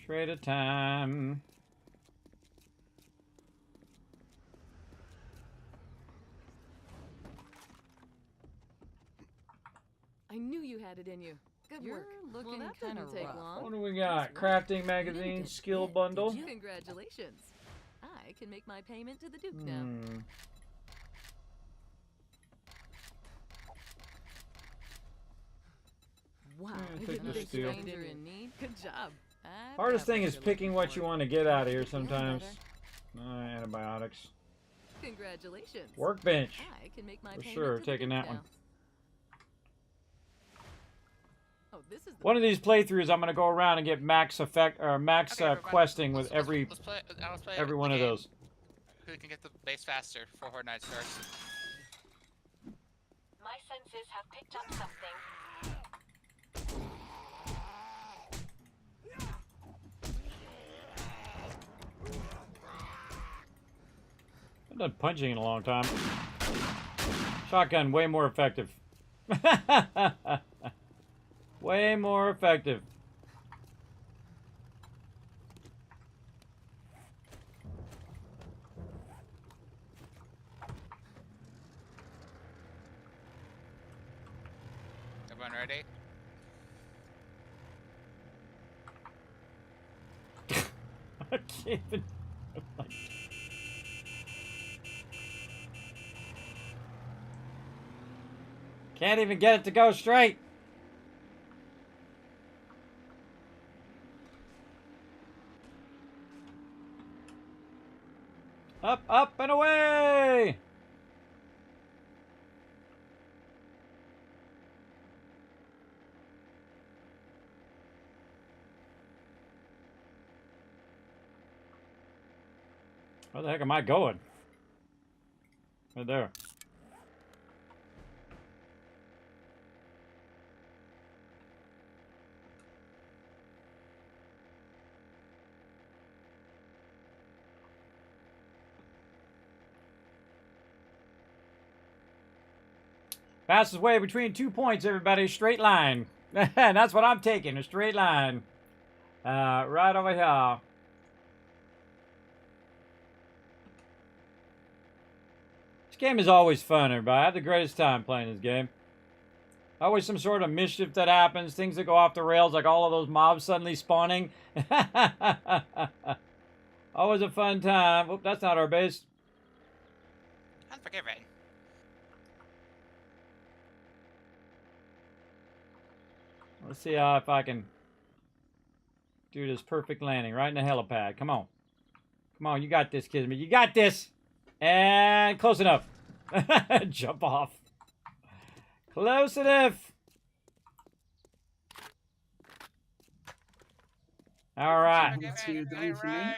Trader time. got it in you. Good You're work. looking that kinda didn't take rough. long. What do we got? That's right. Crafting You magazine didn't get skill bit, bundle. did you? Congratulations. I can make my payment to the Duke now. Wow, Yeah, I take didn't the think steel. stranger in need. Good job. I've Hardest got thing what is you're picking looking what for. you want to get out of here Feeling sometimes. better? Antibiotics. Congratulations. Workbench. I can make my For payment sure, to the taking Duke that one. now. Oh, this is the One of these playthroughs, I'm gonna go around and get max effect or max Okay, everybody, questing with let's play every the one of game. those. Who can get the base faster? 4 Horde Night Stars. My senses have picked up something. I've done punching in a long time. Shotgun, way more effective. Way more effective. Everyone ready? I can't even. Can't even get it to go straight. Up, up, and away! Where the heck am I going? Right there. Fastest way between 2 points, everybody. Straight line. And that's what I'm taking, a straight line. Right over here. This game is always fun, everybody. I have the greatest time playing this game. Always some sort of mischief that happens, things that go off the rails, like all of those mobs suddenly spawning. Always a fun time. Oop, that's not our base. Unforgiven. Let's see if I can do this perfect landing right in the helipad. Come on. Come on, you got this, Kismet. You got this. And close enough. Jump off. Close enough. All right. Two down for me.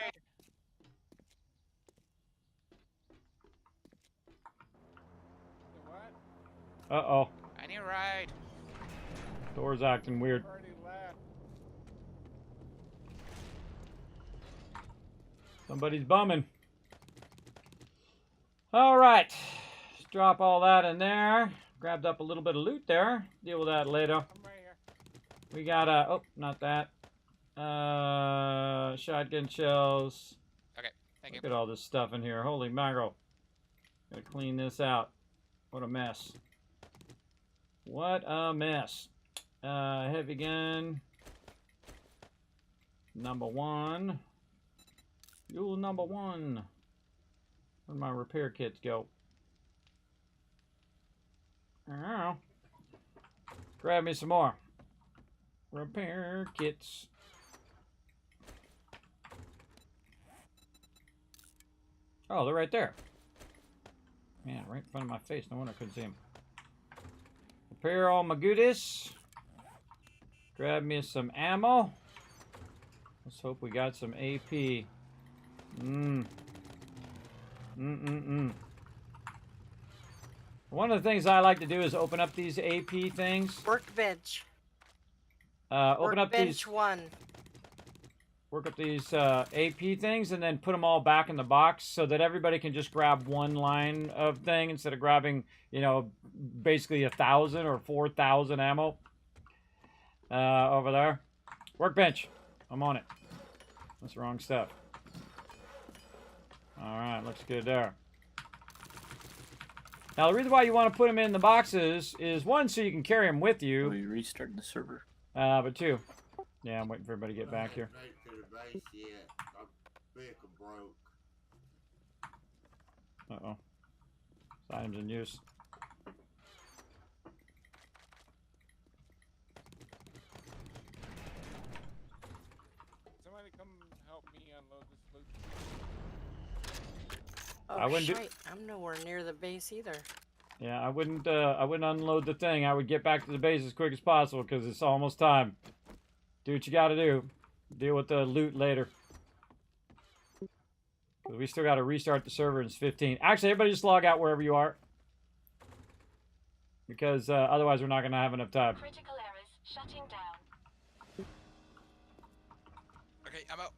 What? Uh-oh. I need a ride. Door's acting weird. Already left. Somebody's bumming. All right. Let's drop all that in there. Grabbed up a little bit of loot there. Deal with that later. I'm right here. We got oh, not that. Shotgun shells. Okay, thank Look you. at all this stuff in here. Holy mackerel. Gotta clean this out. What a mess. What a mess. Heavy gun. Number 1. Fuel number 1. Where'd my repair kits go? Oh. Grab me some more. Repair kits. Oh, they're right there. Man, right in front of my face. No wonder I couldn't see them. Repair all my goodies. Grab me some ammo. Let's hope we got some AP. One of the things I like to do is open up these AP things. Workbench. Open up Workbench these. 1. Work up these AP things and then put them all back in the box so that everybody can just grab one line of thing instead of grabbing, you know, basically 1,000 or 4,000 ammo. Over there. Workbench. I'm on it. That's the wrong stuff. Alright, looks good there. Now, the reason why you want to put them in the boxes is, one, so you can carry them with Are you. we restarting the server? But two, yeah, I'm waiting for everybody to get back here. Right to the base yet. My vehicle broke. Uh-oh. Items in use. Somebody come help me unload this loot. Oh, I wouldn't do- shite. I'm nowhere near the base either. Yeah, I wouldn't unload the thing. I would get back to the base as quick as possible because it's almost time. Do what you got to do. Deal with the loot later. Because we still got to restart the server and it's 15. Actually, everybody just log out wherever you are. Because otherwise we're not going to have enough time. Critical errors shutting down. Okay, I'm out.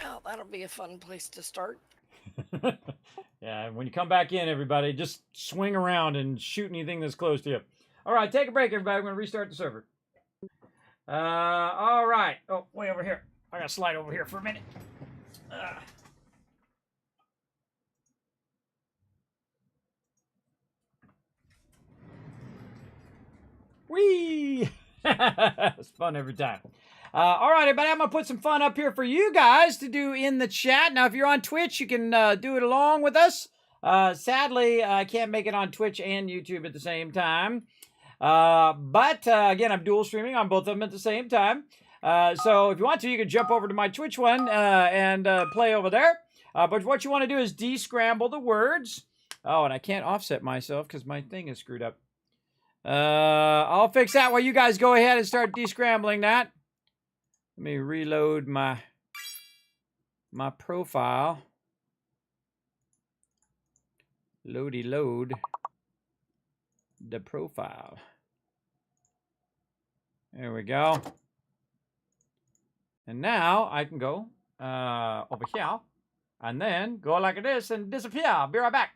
Oh, that'll be a fun place to start. Yeah, when you come back in, everybody, just swing around and shoot anything that's close to you. All right, take a break, everybody. We're going to restart the server. All right. Oh, way over here. I got to slide over here for a minute. Whee! It's fun every time. All right, everybody, I'm going to put some fun up here for you guys to do in the chat. Now, if you're on Twitch, you can do it along with us. Sadly, I can't make it on Twitch and YouTube at the same time. But again, I'm dual streaming on both of them at the same time. So if you want to, you can jump over to my Twitch one and play over there. But what you want to do is descramble the words. Oh, and I can't offset myself because my thing is screwed up. I'll fix that while you guys go ahead and start descrambling that. Let me reload my profile. Loady load the profile. There we go. And now I can go over here and then go like this and disappear. Be right back.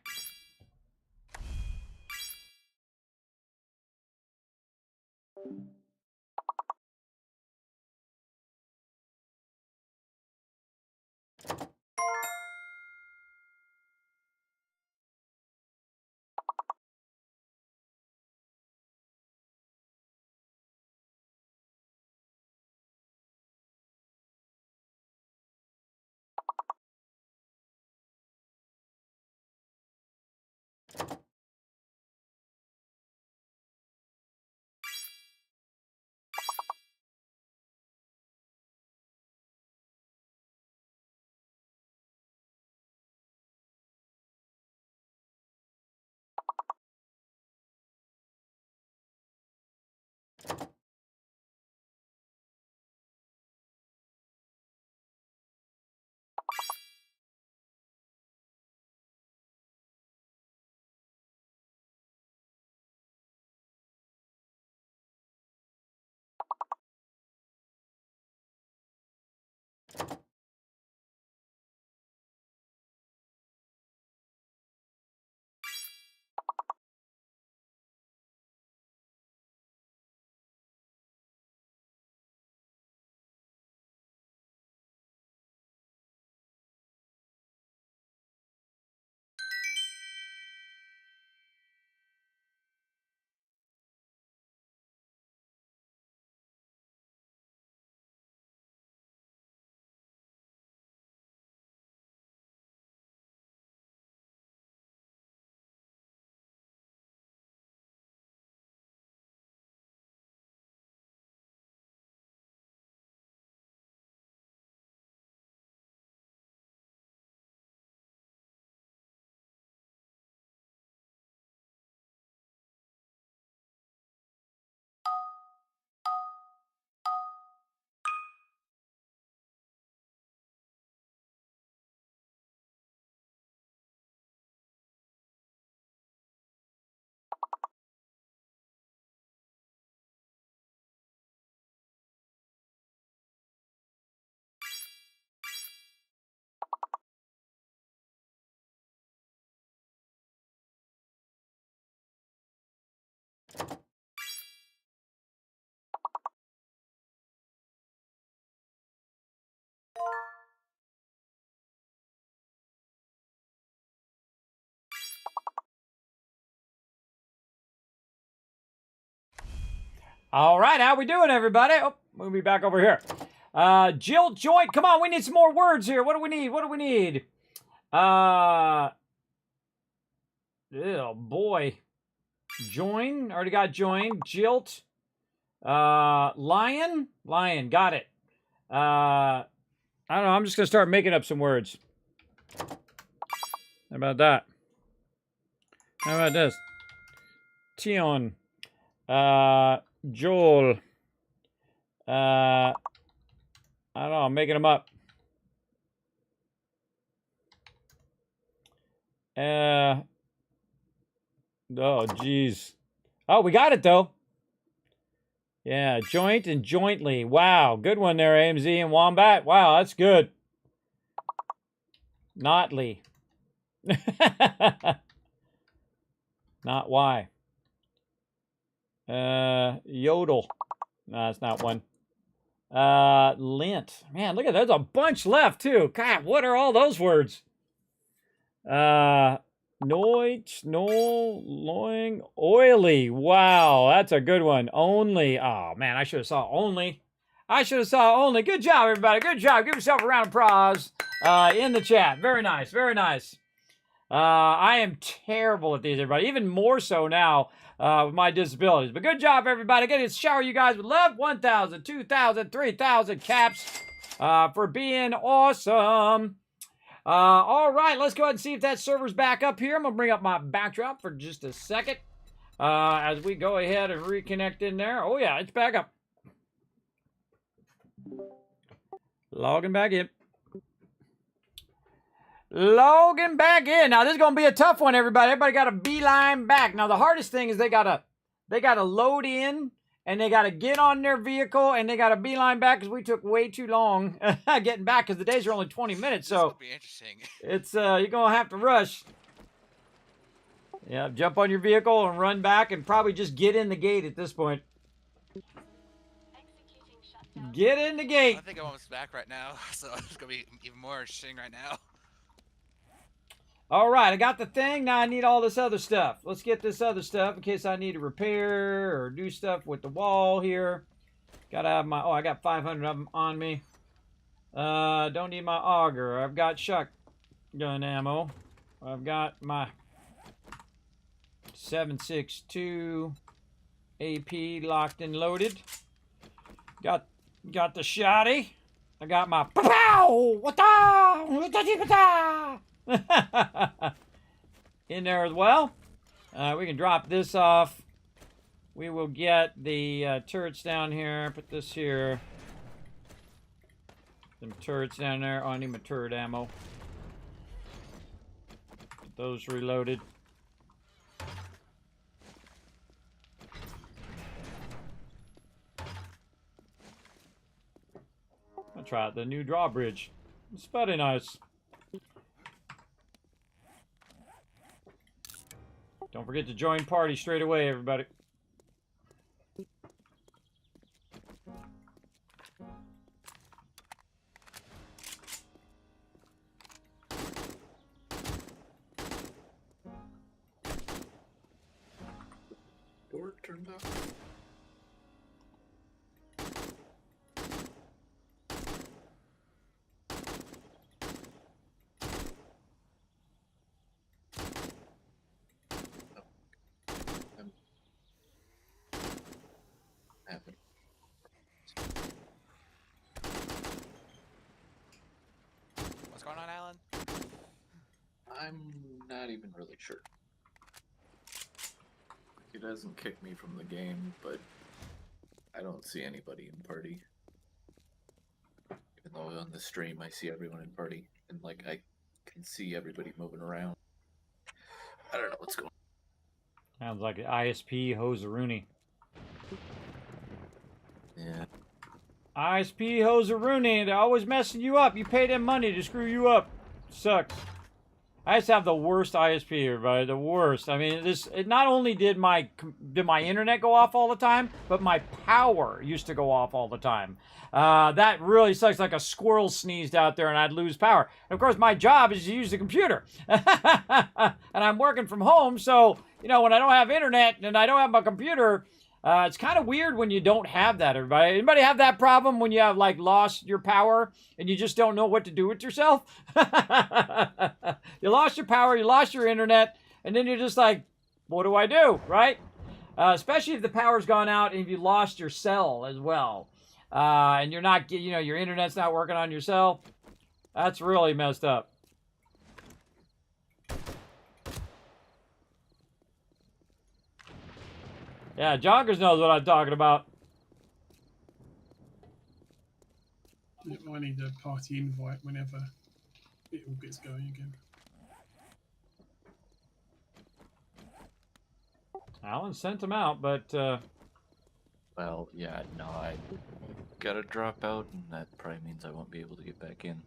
All right, how we doing, everybody? Oh, we'll be back over here. Jill Joint, come on, we need some more words here. What do we need? What do we need? Oh, boy. Join, already got join. Jilt. Lion, got it. I don't know, I'm just going to start making up some words. How about that? How about this? Tion. Joel. I don't know, I'm making them up. Oh, geez. Oh, we got it, though. Yeah, joint and jointly. Wow, good one there, AMZ and Wombat. Wow, that's good. Notly. Not why. Yodel. No, that's not one. Lint. Man, look at there's a bunch left too. God, what are all those words? Noich, no, loing, oily. Wow, that's a good one. Only. Oh man, I should have saw only. I should have saw only. Good job, everybody. Good job. Give yourself a round of applause in the chat. Very nice. Very nice. I am terrible at these, everybody. Even more so now with my disabilities. But good job, everybody. Get to shower you guys with love. 1,000, 2,000, 3,000 caps for being awesome. All right, let's go ahead and see if that server's back up here. I'm going to bring up my backdrop for just a second as we go ahead and reconnect in there. Oh, yeah, it's back up. Logging back in. Logging back in. Now, this is going to be a tough one, everybody. Everybody got to beeline back. Now, the hardest thing is they got to load in. And they got to get on their vehicle, and they got to beeline back because we took way too long getting back because the days are only 20 minutes. So this will be interesting. It's you're gonna have to rush. Yeah, jump on your vehicle and run back, and probably just get in the gate at this point. Get in the gate. I think I'm almost back right now, so it's gonna be even more interesting right now. All right, I got the thing. Now I need all this other stuff. Let's get this other stuff in case I need to repair or do stuff with the wall here. Gotta have my... Oh, I got 500 of them on me. Don't need my auger. I've got shotgun ammo. I've got my 7.62 AP locked and loaded. Got the shotty. I got my... Pow! Wata! In there as well. We can drop this off. We will get the turrets down here. Put this here. Some turrets down there. Oh, I need my turret ammo. Get those reloaded. I'll try out the new drawbridge. It's pretty nice. Don't forget to join party straight away, everybody. Door turned off. What's going on, Alan? I'm not even really sure. He doesn't kick me from the game, but I don't see anybody in party. Even though on the stream I see everyone in party, and like I can see everybody moving around. I don't know what's going on. Sounds like an ISP Hoserooney. Yeah. ISP Hoserooney, they're always messing you up. You pay them money to screw you up. Sucks. I just have the worst ISP, everybody. The worst. I mean, it not only did my internet go off all the time, but my power used to go off all the time. That really sucks. Like a squirrel sneezed out there and I'd lose power. And of course, my job is to use the computer. And I'm working from home, so, you know, when I don't have internet and I don't have my computer, It's kind of weird when you don't have that, everybody. Anybody have that problem when you have, like, lost your power and you just don't know what to do with yourself? You lost your power, you lost your internet, and then you're just like, what do I do, right? Especially if the power's gone out and if you lost your cell as well. And you're not, you know, your internet's not working on your cell. That's really messed up. Yeah, Jonkers knows what I'm talking about. I need a party invite whenever it all gets going again. Alan sent them out, but Well, yeah, no, I gotta drop out, and that probably means I won't be able to get back in.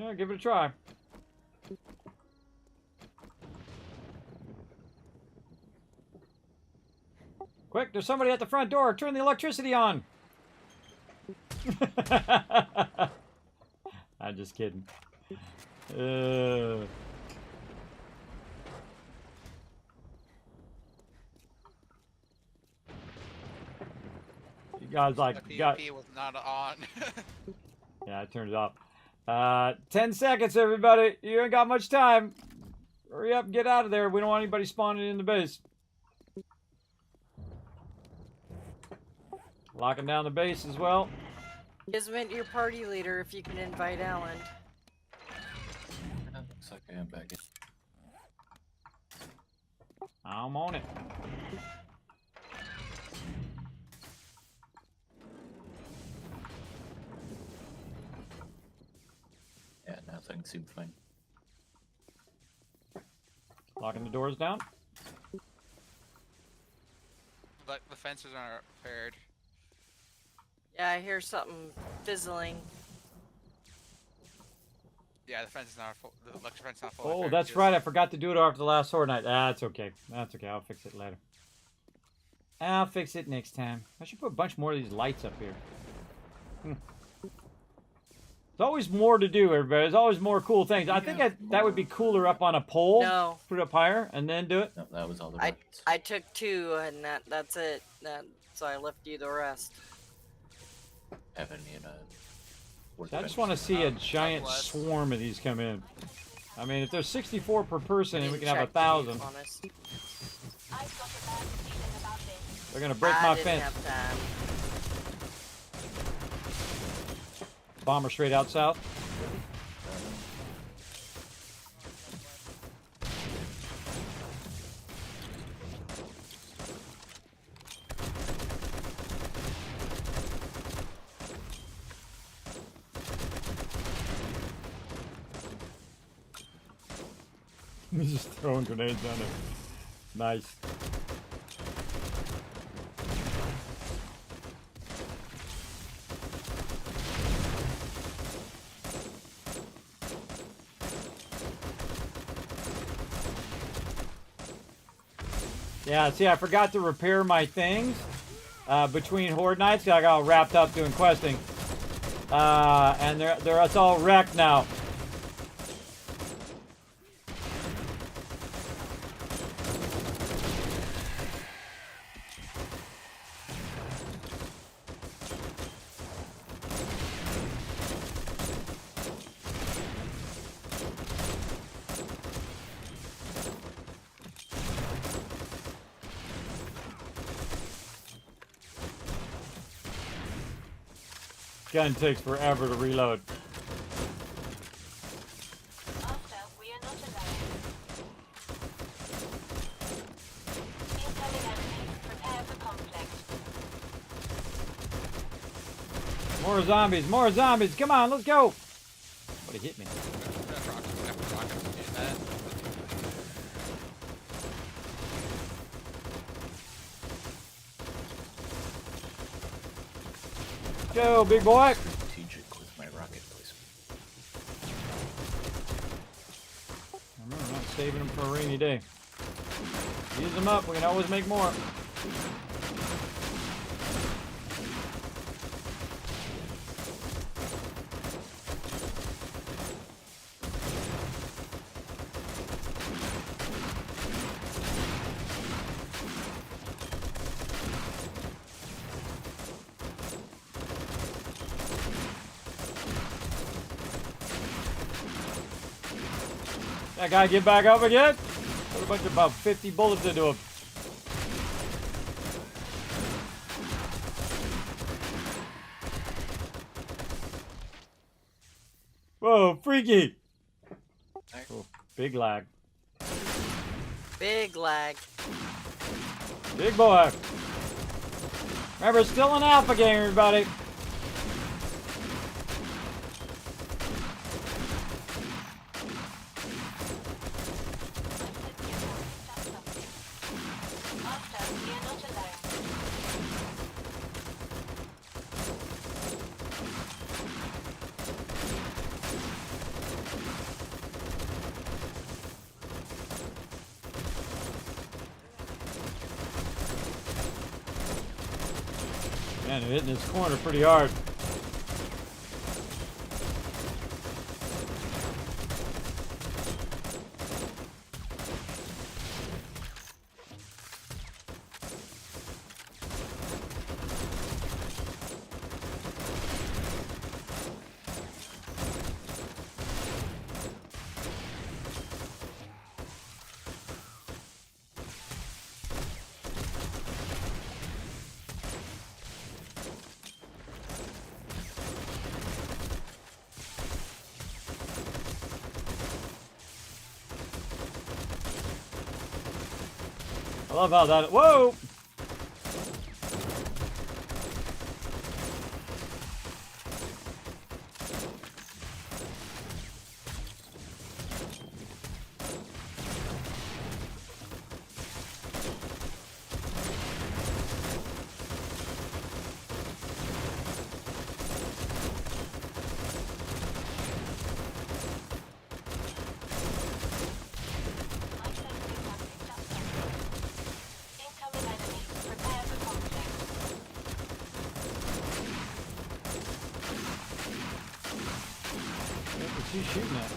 yeah, give it a try. Quick, there's somebody at the front door. Turn the electricity on. I'm just kidding. You guys like The got. PvP was not on. Yeah, I turned it off. 10 seconds, everybody. You ain't got much time. Hurry up and get out of there. We don't want anybody spawning in the base. Locking down the base as well. Kismet, your party leader, if you can invite Alan. Looks like I am back in. I'm on it. Yeah, now things seem fine. Locking the doors down. But the fences aren't repaired. Yeah, I hear something fizzling. Yeah, the fence is not full. The electric fence is not full. Oh, that's right. I forgot to do it after the last Horde night. That's okay. That's okay. I'll fix it later. I'll fix it next time. I should put a bunch more of these lights up here. There's always more to do, everybody. There's always more cool things. I think that would be cooler up on a pole. No. Put it up higher and then do it. No, that was all the rockets. I took 2 and that's it. So I left you the rest. Have any I just want to see a giant swarm of these come in. I mean, if there's 64 per person and we can have 1,000, I've got a bad feeling about this. they're gonna break my fence. Have time. Bomber straight out south. He's just throwing grenades on it. Nice. Yeah, see, I forgot to repair my things between Horde nights. I got all wrapped up doing questing. And it's all wrecked now. Gun takes forever to reload. After, we are not alone. Incoming enemy. Prepare for conflict. More zombies, more zombies. Come on, let's go. What hit me? Go, big boy. Strategic with my rocket placement. Remember, I'm not saving them for a rainy day. Use them up. We can always make more. That guy get back up again? Put a bunch of about 50 bullets into him. Whoa, freaky! Oh, big lag. Big lag. Big boy. Remember, it's still an alpha game, everybody. Man, they're hitting this corner pretty hard. I love how that. Whoa! What's he shooting at?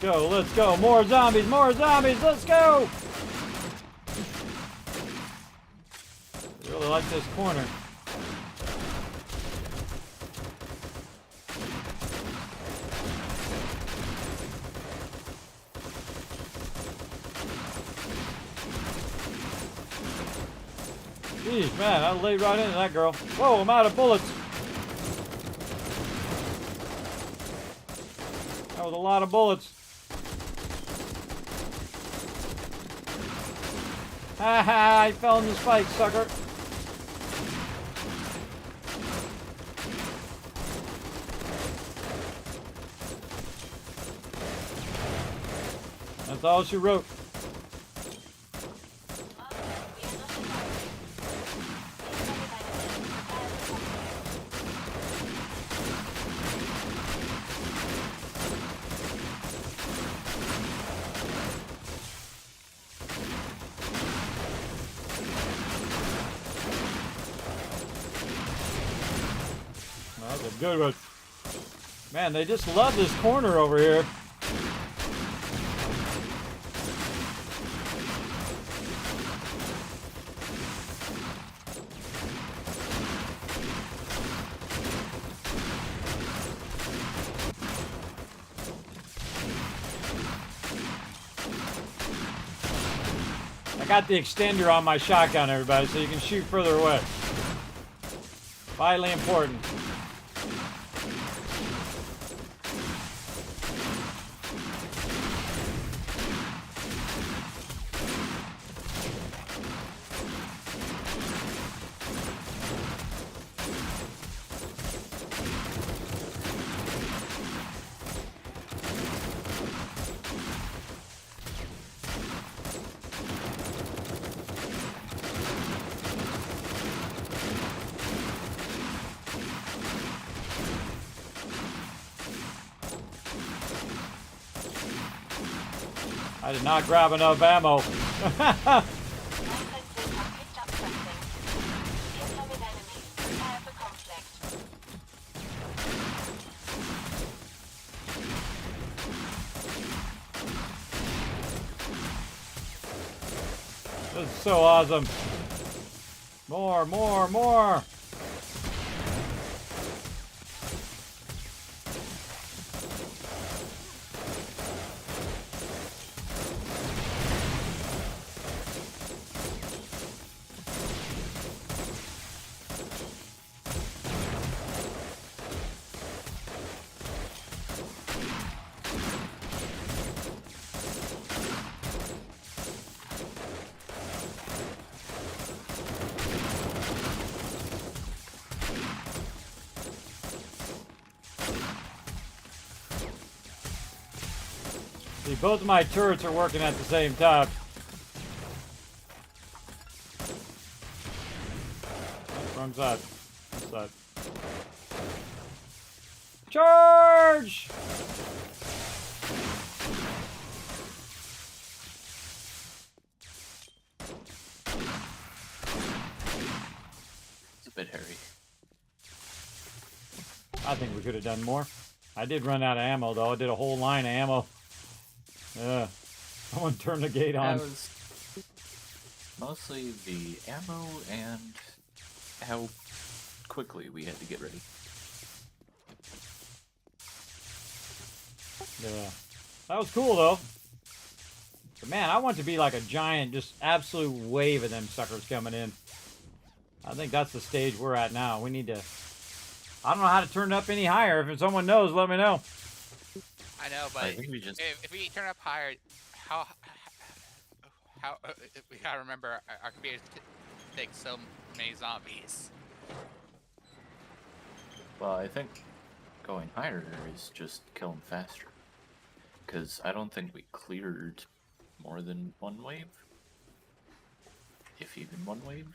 Let's go. More zombies, let's go! I really like this corner. Jeez, man, I laid right into that girl. Whoa, I'm out of bullets. That was a lot of bullets. Haha, I fell in the spike, sucker. That's all she wrote. That was a good one. Man, they just love this corner over here. I got the extender on my shotgun, everybody, so you can shoot further away. Vitally important. I did not grab enough ammo. My sensors have picked up something. Incoming enemy. Prepare for conflict. This is so awesome. More, more, more. See, both of my turrets are working at the same time. Oh, wrong side. This side. Charge! It's a bit hairy. I think we could have done more. I did run out of ammo, though. I did a whole line of ammo. Someone turned the gate on. That was mostly the ammo and how quickly we had to get ready. Yeah. That was cool, though. But man, I want to be like a giant, just absolute wave of them suckers coming in. I think that's the stage we're at now. We need to... I don't know how to turn it up any higher. If someone knows, let me know. I know, but I think we just... if we turn up higher, how we gotta remember our computers take so many zombies. Well, I think going higher is just kill them faster. Because I don't think we cleared more than one wave. If even one wave.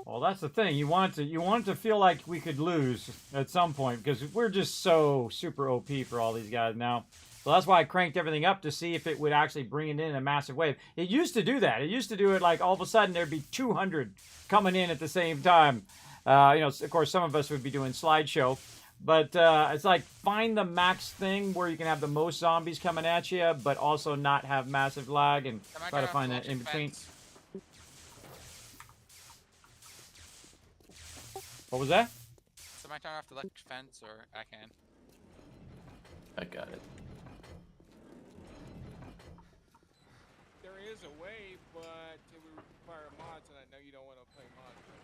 Well, that's the thing. You want it to feel like we could lose at some point because we're just so super OP for all these guys now. So that's why I cranked everything up to see if it would actually bring it in a massive wave. It used to do that. It used to do it like all of a sudden there'd be 200 coming in at the same time. Of course, some of us would be doing slideshow. But it's like find the max thing where you can have the most zombies coming at you, but also not have massive lag and try to find that in between. What was that? So am I turn off the electric fence, or I can? I got it. There is a way, but it would require mods, and I know you don't want to play mods right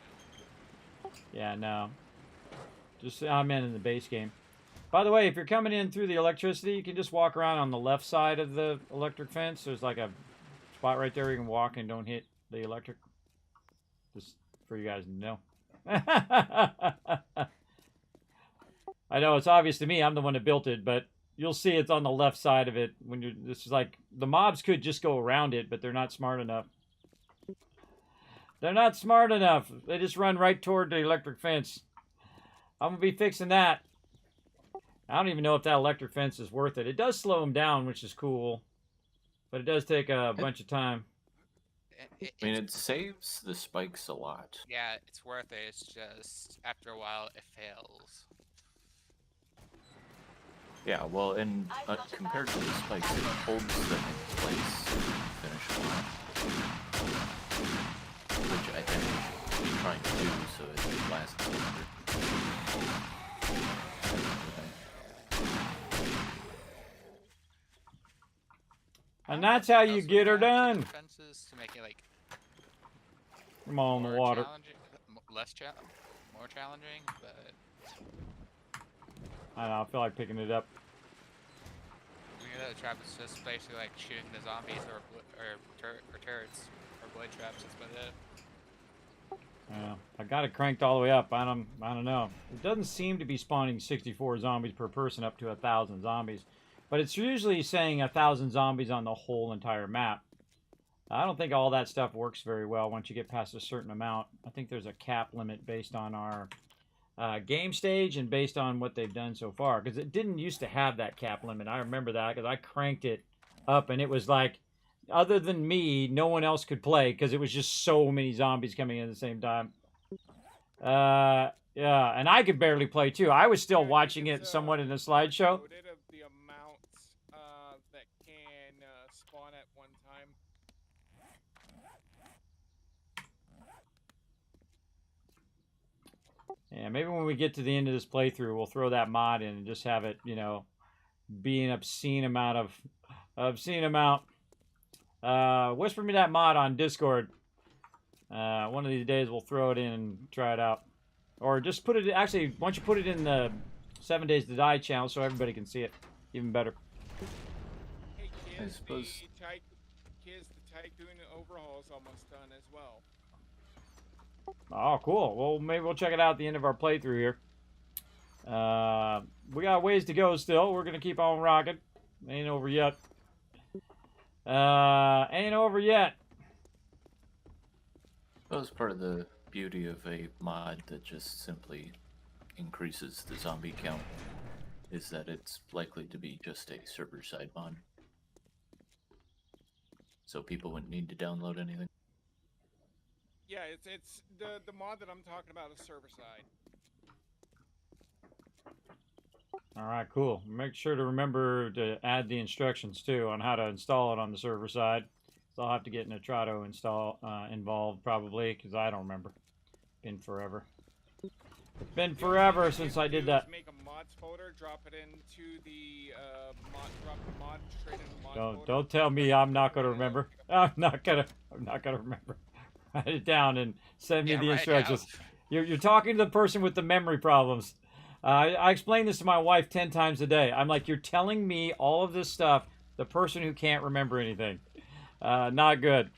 now. Yeah, no. Just I'm in the base game. By the way, if you're coming in through the electricity, you can just walk around on the left side of the electric fence. There's like a spot right there you can walk and don't hit the electric. Just for you guys to know. I know it's obvious to me. I'm the one that built it, but you'll see it's on the left side of it. When you're, this is like the mobs could just go around it, but they're not smart enough. They're not smart enough. They just run right toward the electric fence. I'm gonna be fixing that. I don't even know if that electric fence is worth it. It does slow them down, which is cool, but it does take a bunch of time. I mean, it saves the spikes a lot. Yeah, it's worth it. It's just after a while it fails. Yeah, well, and compared to the spikes, it holds them in place and finish a lot. Which I think we should be trying to do so it lasts longer. And that's how you get her done. Fences to make it like Come on, the water. More challenging, but I don't know, I feel like picking it up. we know that trap is just basically like shooting the zombies or turrets or blade traps. That's about it. Yeah, I got it cranked all the way up. I don't know. It doesn't seem to be spawning 64 zombies per person up to 1,000 zombies, but it's usually saying 1,000 zombies on the whole entire map. I don't think all that stuff works very well once you get past a certain amount. I think there's a cap limit based on our game stage and based on what they've done so far, because it didn't used to have that cap limit. I remember that because I cranked it up, and it was like, other than me, no one else could play because it was just so many zombies coming in at the same time. Yeah, and I could barely play too. I was still watching it somewhat in a slideshow. Noted of the amounts that can spawn at one time. Yeah, maybe when we get to the end of this playthrough, we'll throw that mod in and just have it, you know, be an obscene amount. Whisper me that mod on Discord. One of these days we'll throw it in and try it out. Or just put it, actually, why don't you put it in the 7 Days to Die channel so everybody can see it. Even better. Hey, I kids, suppose- the Tycoon overhaul is almost done as well. Oh, cool. Well, maybe we'll check it out at the end of our playthrough here. We got ways to go still. We're going to keep on rocking. Ain't over yet. Ain't over yet. That was part of the beauty of a mod that just simply increases the zombie count, is that it's likely to be just a server-side mod. So people wouldn't need to download anything. Yeah, it's the mod that I'm talking about is server side. All right, cool. Make sure to remember to add the instructions too on how to install it on the server side. So I'll have to get Nitrato involved probably because I don't remember. Been forever. It's been forever since I did that. Make a mods folder, drop it into the drop the mod straight into the mod folder. Don't tell me I'm not gonna remember. I'm not gonna remember. Write it down and send me the instructions. You're talking to the person with the memory problems. I explain this to my wife 10 times a day. I'm like, you're telling me all of this stuff, the person who can't remember anything. Not good.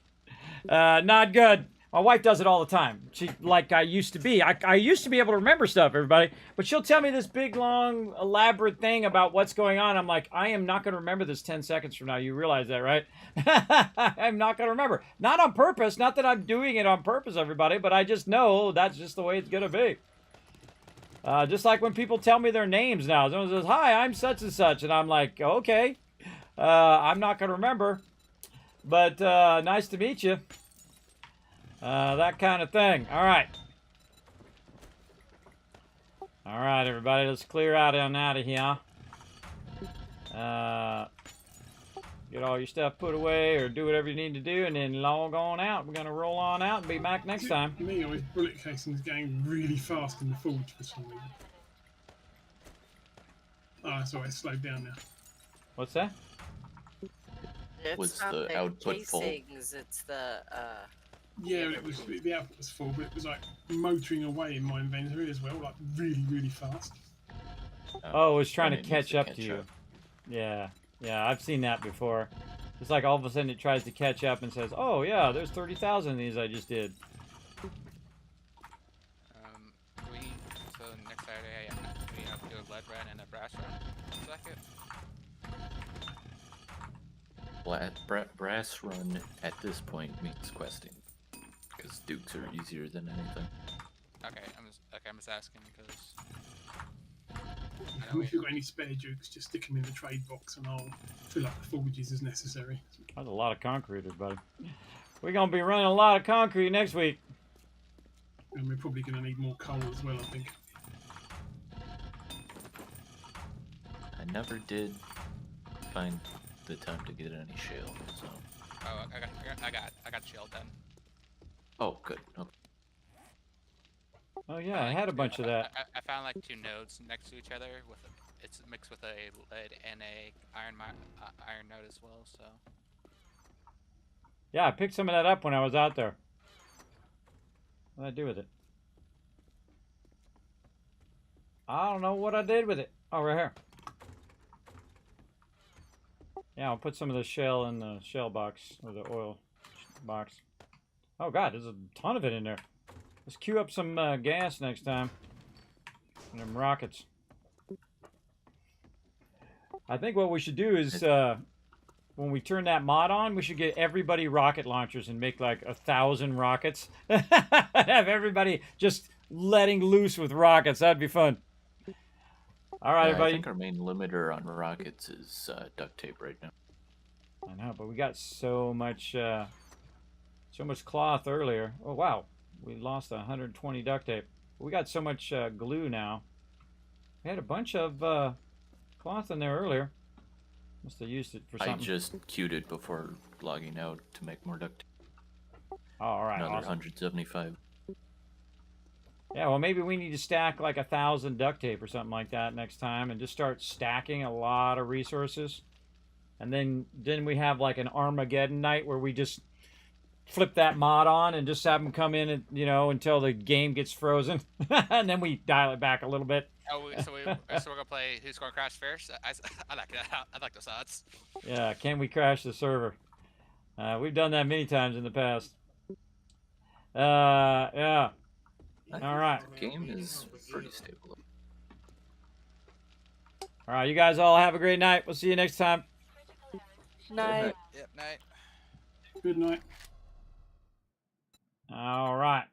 Not good. My wife does it all the time. She, like I used to be. I used to be able to remember stuff, everybody. But she'll tell me this big, long, elaborate thing about what's going on. I'm like, I am not going to remember this 10 seconds from now. You realize that, right? I'm not going to remember. Not on purpose. Not that I'm doing it on purpose, everybody. But I just know that's just the way it's going to be. Just like when people tell me their names now. Someone says, hi, I'm such and such. And I'm like, okay. I'm not going to remember. But nice to meet you. That kind of thing. All right. All right, everybody. Let's clear out and out of here. Get all your stuff put away or do whatever you need to do and then log on out. We're going to roll on out and be back next time. Me, always bullet casings going really fast in the forge for some reason. Oh, sorry, it's slowed down now. What's that? It's Was not the output full? casings, it's the Yeah, it was the output was full, but it was like motoring away in my inventory as well, like really, really fast. Oh, it was trying to It needs catch up to you. Yeah. Yeah, I've seen that before. It's like all of a sudden it tries to catch up and says, oh, yeah, there's 30,000 of these I just did. So next Saturday, we have to do a lead run and a brass run. Brass run at this point means questing, because dukes are easier than anything. Okay, I'm just asking because. If you've got any spare dukes, just stick them in the trade box and I'll fill up the forges as necessary. That's a lot of concrete, everybody. We're going to be running a lot of concrete next week. And we're probably going to need more coal as well, I think. I never did find the time to get any shale, so. Oh, I got shell done. Oh, good. Okay. Oh, yeah, I had a bunch of that. I found like 2 nodes next to each other with it's mixed with a lead and a iron node as well. So. Yeah, I picked some of that up when I was out there. What did I do with it? I don't know what I did with it. Oh, right here. Yeah, I'll put some of the shell in the shell box, or the oil box. Oh god, there's a ton of it in there. Let's queue up some gas next time. And them rockets. I think what we should do is, when we turn that mod on, we should get everybody rocket launchers and make like 1,000 rockets. Have everybody just letting loose with rockets. That'd be fun. All right, everybody. I think our main limiter on rockets is duct tape right now. I know, but we got so much cloth earlier. Oh wow, we lost 120 duct tape. We got so much glue now. We had a bunch of cloth in there earlier. Must have used it for something. I just queued it before logging out to make more duct tape. Oh, all right, Another awesome. 175. Yeah, well, maybe we need to stack like 1,000 duct tape or something like that next time, and just start stacking a lot of resources. And then we have like an Armageddon night where we just flip that mod on and just have them come in and, you know, until the game gets frozen, and then we dial it back a little bit. Oh, so we're gonna play Who's Gonna Crash First? I like that. I like those odds. Yeah, can we crash the server? We've done that many times in the past. Yeah. All right. The game is pretty stable. All right, you guys all have a great night. We'll see you next time. Night. Yep, night. Good night. All right.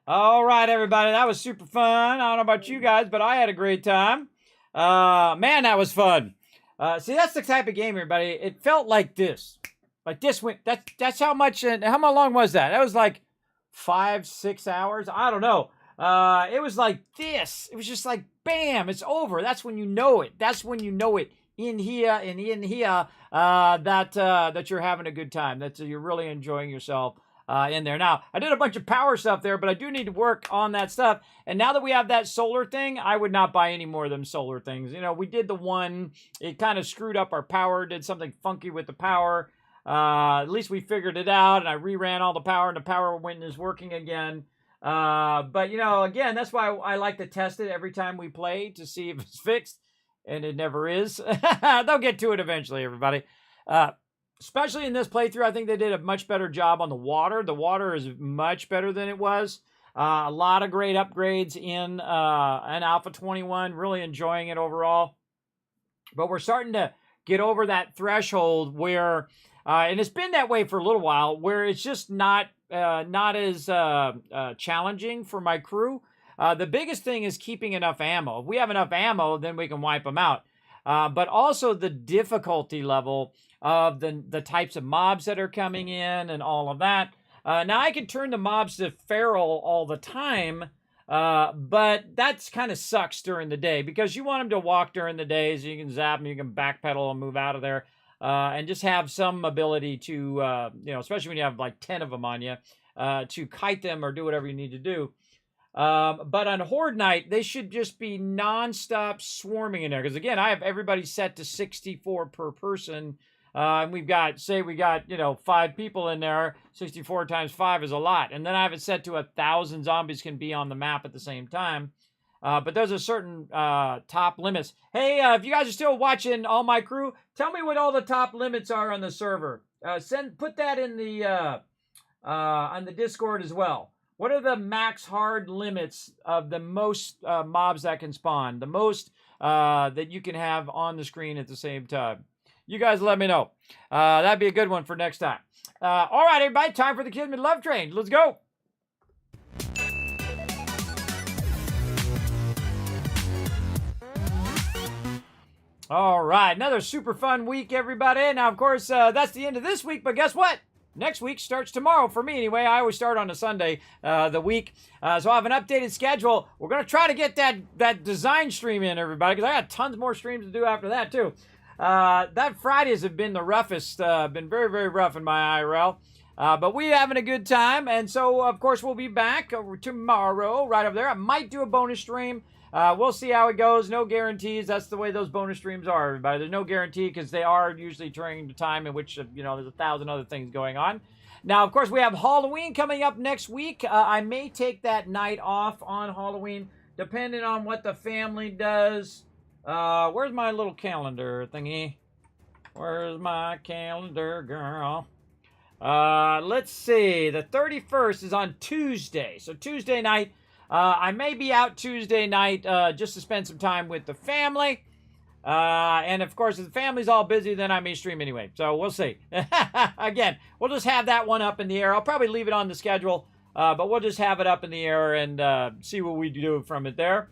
All right, everybody. That was super fun. I don't know about you guys, but I had a great time. Man, that was fun. See, that's the type of game, everybody. It felt like this. Like this went, that's how much, how long was that? That was like 5-6 hours. I don't know. It was like this. It was just like, bam, it's over. That's when you know it. That's when you know it in here and in here, that you're having a good time. That you're really enjoying yourself. In there. Now, I did a bunch of power stuff there, but I do need to work on that stuff. And now that we have that solar thing, I would not buy any more of them solar things. You know, we did the one, it kind of screwed up our power, did something funky with the power. At least we figured it out, and I reran all the power, and the power went and is working again. But, you know, again, that's why I like to test it every time we play to see if it's fixed, and it never is. They'll get to it eventually, everybody. Especially in this playthrough, I think they did a much better job on the water. The water is much better than it was. A lot of great upgrades in Alpha 21. Really enjoying it overall. But we're starting to get over that threshold where, and it's been that way for a little while, where it's just not as challenging for my crew. The biggest thing is keeping enough ammo. If we have enough ammo, then we can wipe them out. But also the difficulty level of the types of mobs that are coming in and all of that. Now, I can turn the mobs to feral all the time, but that's kind of sucks during the day because you want them to walk during the day so you can zap them, you can backpedal and move out of there, and just have some ability to, you know, especially when you have like 10 of them on you, to kite them or do whatever you need to do. But on Horde Night, they should just be non-stop swarming in there. Because again, I have everybody set to 64 per person. And we've got, say we got, you know, 5 people in there. 64 times 5 is a lot. And then I have it set to 1,000 zombies can be on the map at the same time. But there's a certain top limits. Hey, if you guys are still watching, all my crew, tell me what all the top limits are on the server. Put that in the on the Discord as well. What are the max hard limits of the most mobs that can spawn? The most that you can have on the screen at the same time? You guys let me know. That'd be a good one for next time. All right, everybody, time for the Kismet Love Train. Let's go. All right, another super fun week, everybody. Now, of course, that's the end of this week, but guess what? Next week starts tomorrow for me anyway. I always start on a Sunday, the week. So I have an updated schedule. We're going to try to get that design stream in, everybody, because I got tons more streams to do after that, too. That Fridays have been the roughest, been very, very rough in my IRL. But we're having a good time. And so, of course, we'll be back tomorrow right over there. I might do a bonus stream. We'll see how it goes. No guarantees. That's the way those bonus streams are, everybody. There's no guarantee because they are usually during the time in which, you know, there's 1,000 other things going on. Now, of course, we have Halloween coming up next week. I may take that night off on Halloween, depending on what the family does. Where's my little calendar thingy? Where's my calendar, girl? Let's see. The 31st is on Tuesday. So Tuesday night. I may be out Tuesday night just to spend some time with the family. And, of course, if the family's all busy, then I may stream anyway. So we'll see. Again, we'll just have that one up in the air. I'll probably leave it on the schedule, but we'll just have it up in the air and see what we do from it there.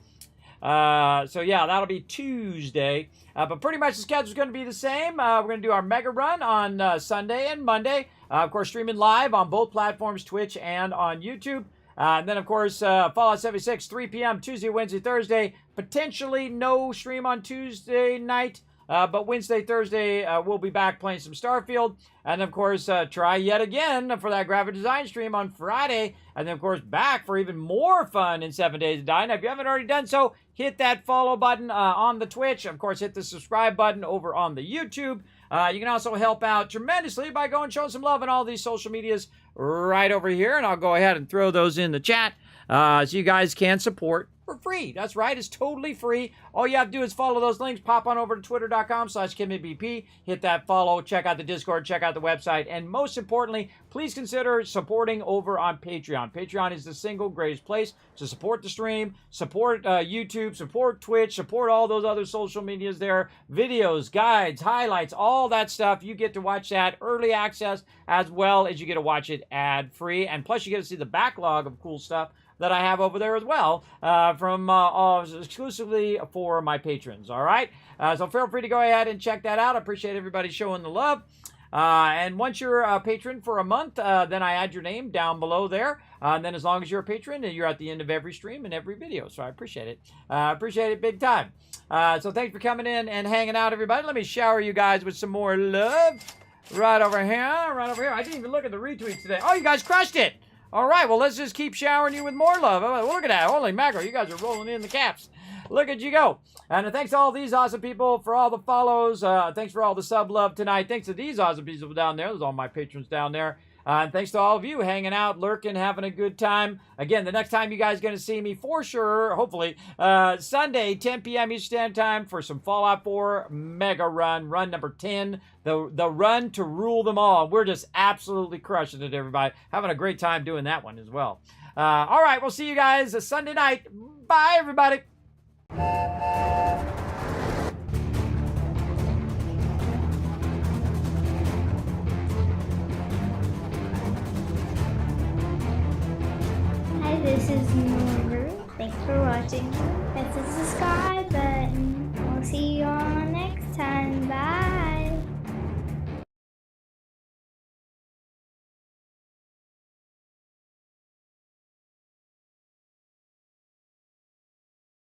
So yeah, that'll be Tuesday. But pretty much the schedule's going to be the same. We're going to do our mega run on Sunday and Monday. Of course, streaming live on both platforms, Twitch and on YouTube. And then, of course, Fallout 76, 3 p.m. Tuesday, Wednesday, Thursday. Potentially no stream on Tuesday night. But Wednesday, Thursday, we'll be back playing some Starfield. And, of course, try yet again for that graphic design stream on Friday. And then, of course, back for even more fun in 7 Days to Die. Now, if you haven't already done so, hit that follow button on the Twitch. Of course, hit the subscribe button over on the YouTube. You can also help out tremendously by going and showing some love on all these social medias right over here. And I'll go ahead and throw those in the chat so you guys can support for free. That's right. It's totally free. All you have to do is follow those links. Pop on over to twitter.com/KismetBP. Hit that follow. Check out the Discord. Check out the website. And most importantly, please consider supporting over on Patreon. Patreon is the single greatest place to support the stream, support YouTube, support Twitch, support all those other social medias there. Videos, guides, highlights, all that stuff. You get to watch that early access as well as you get to watch it ad-free. And plus you get to see the backlog of cool stuff that I have over there as well from exclusively for my patrons, all right? So feel free to go ahead and check that out. I appreciate everybody showing the love. And once you're a patron for a month, then I add your name down below there. And then as long as you're a patron, you're at the end of every stream and every video. So I appreciate it. Appreciate it big time. So thanks for coming in and hanging out, everybody. Let me shower you guys with some more love. Right over here, right over here. I didn't even look at the retweets today. Oh, you guys crushed it. All right, well, let's just keep showering you with more love. Oh, look at that. Holy mackerel, you guys are rolling in the caps. Look at you go. And thanks to all these awesome people for all the follows. Thanks for all the sub love tonight. Thanks to these awesome people down there. There's all my patrons down there. And thanks to all of you hanging out, lurking, having a good time. Again, the next time you guys are going to see me for sure, hopefully, Sunday, 10 p.m. Eastern Standard Time for some Fallout 4 Mega Run, run number 10, the run to rule them all. We're just absolutely crushing it, everybody. Having a great time doing that one as well. All right, we'll see you guys Sunday night. Bye, everybody. Hi, this is Norbert. Thanks for watching. Hit the subscribe button. We'll see you on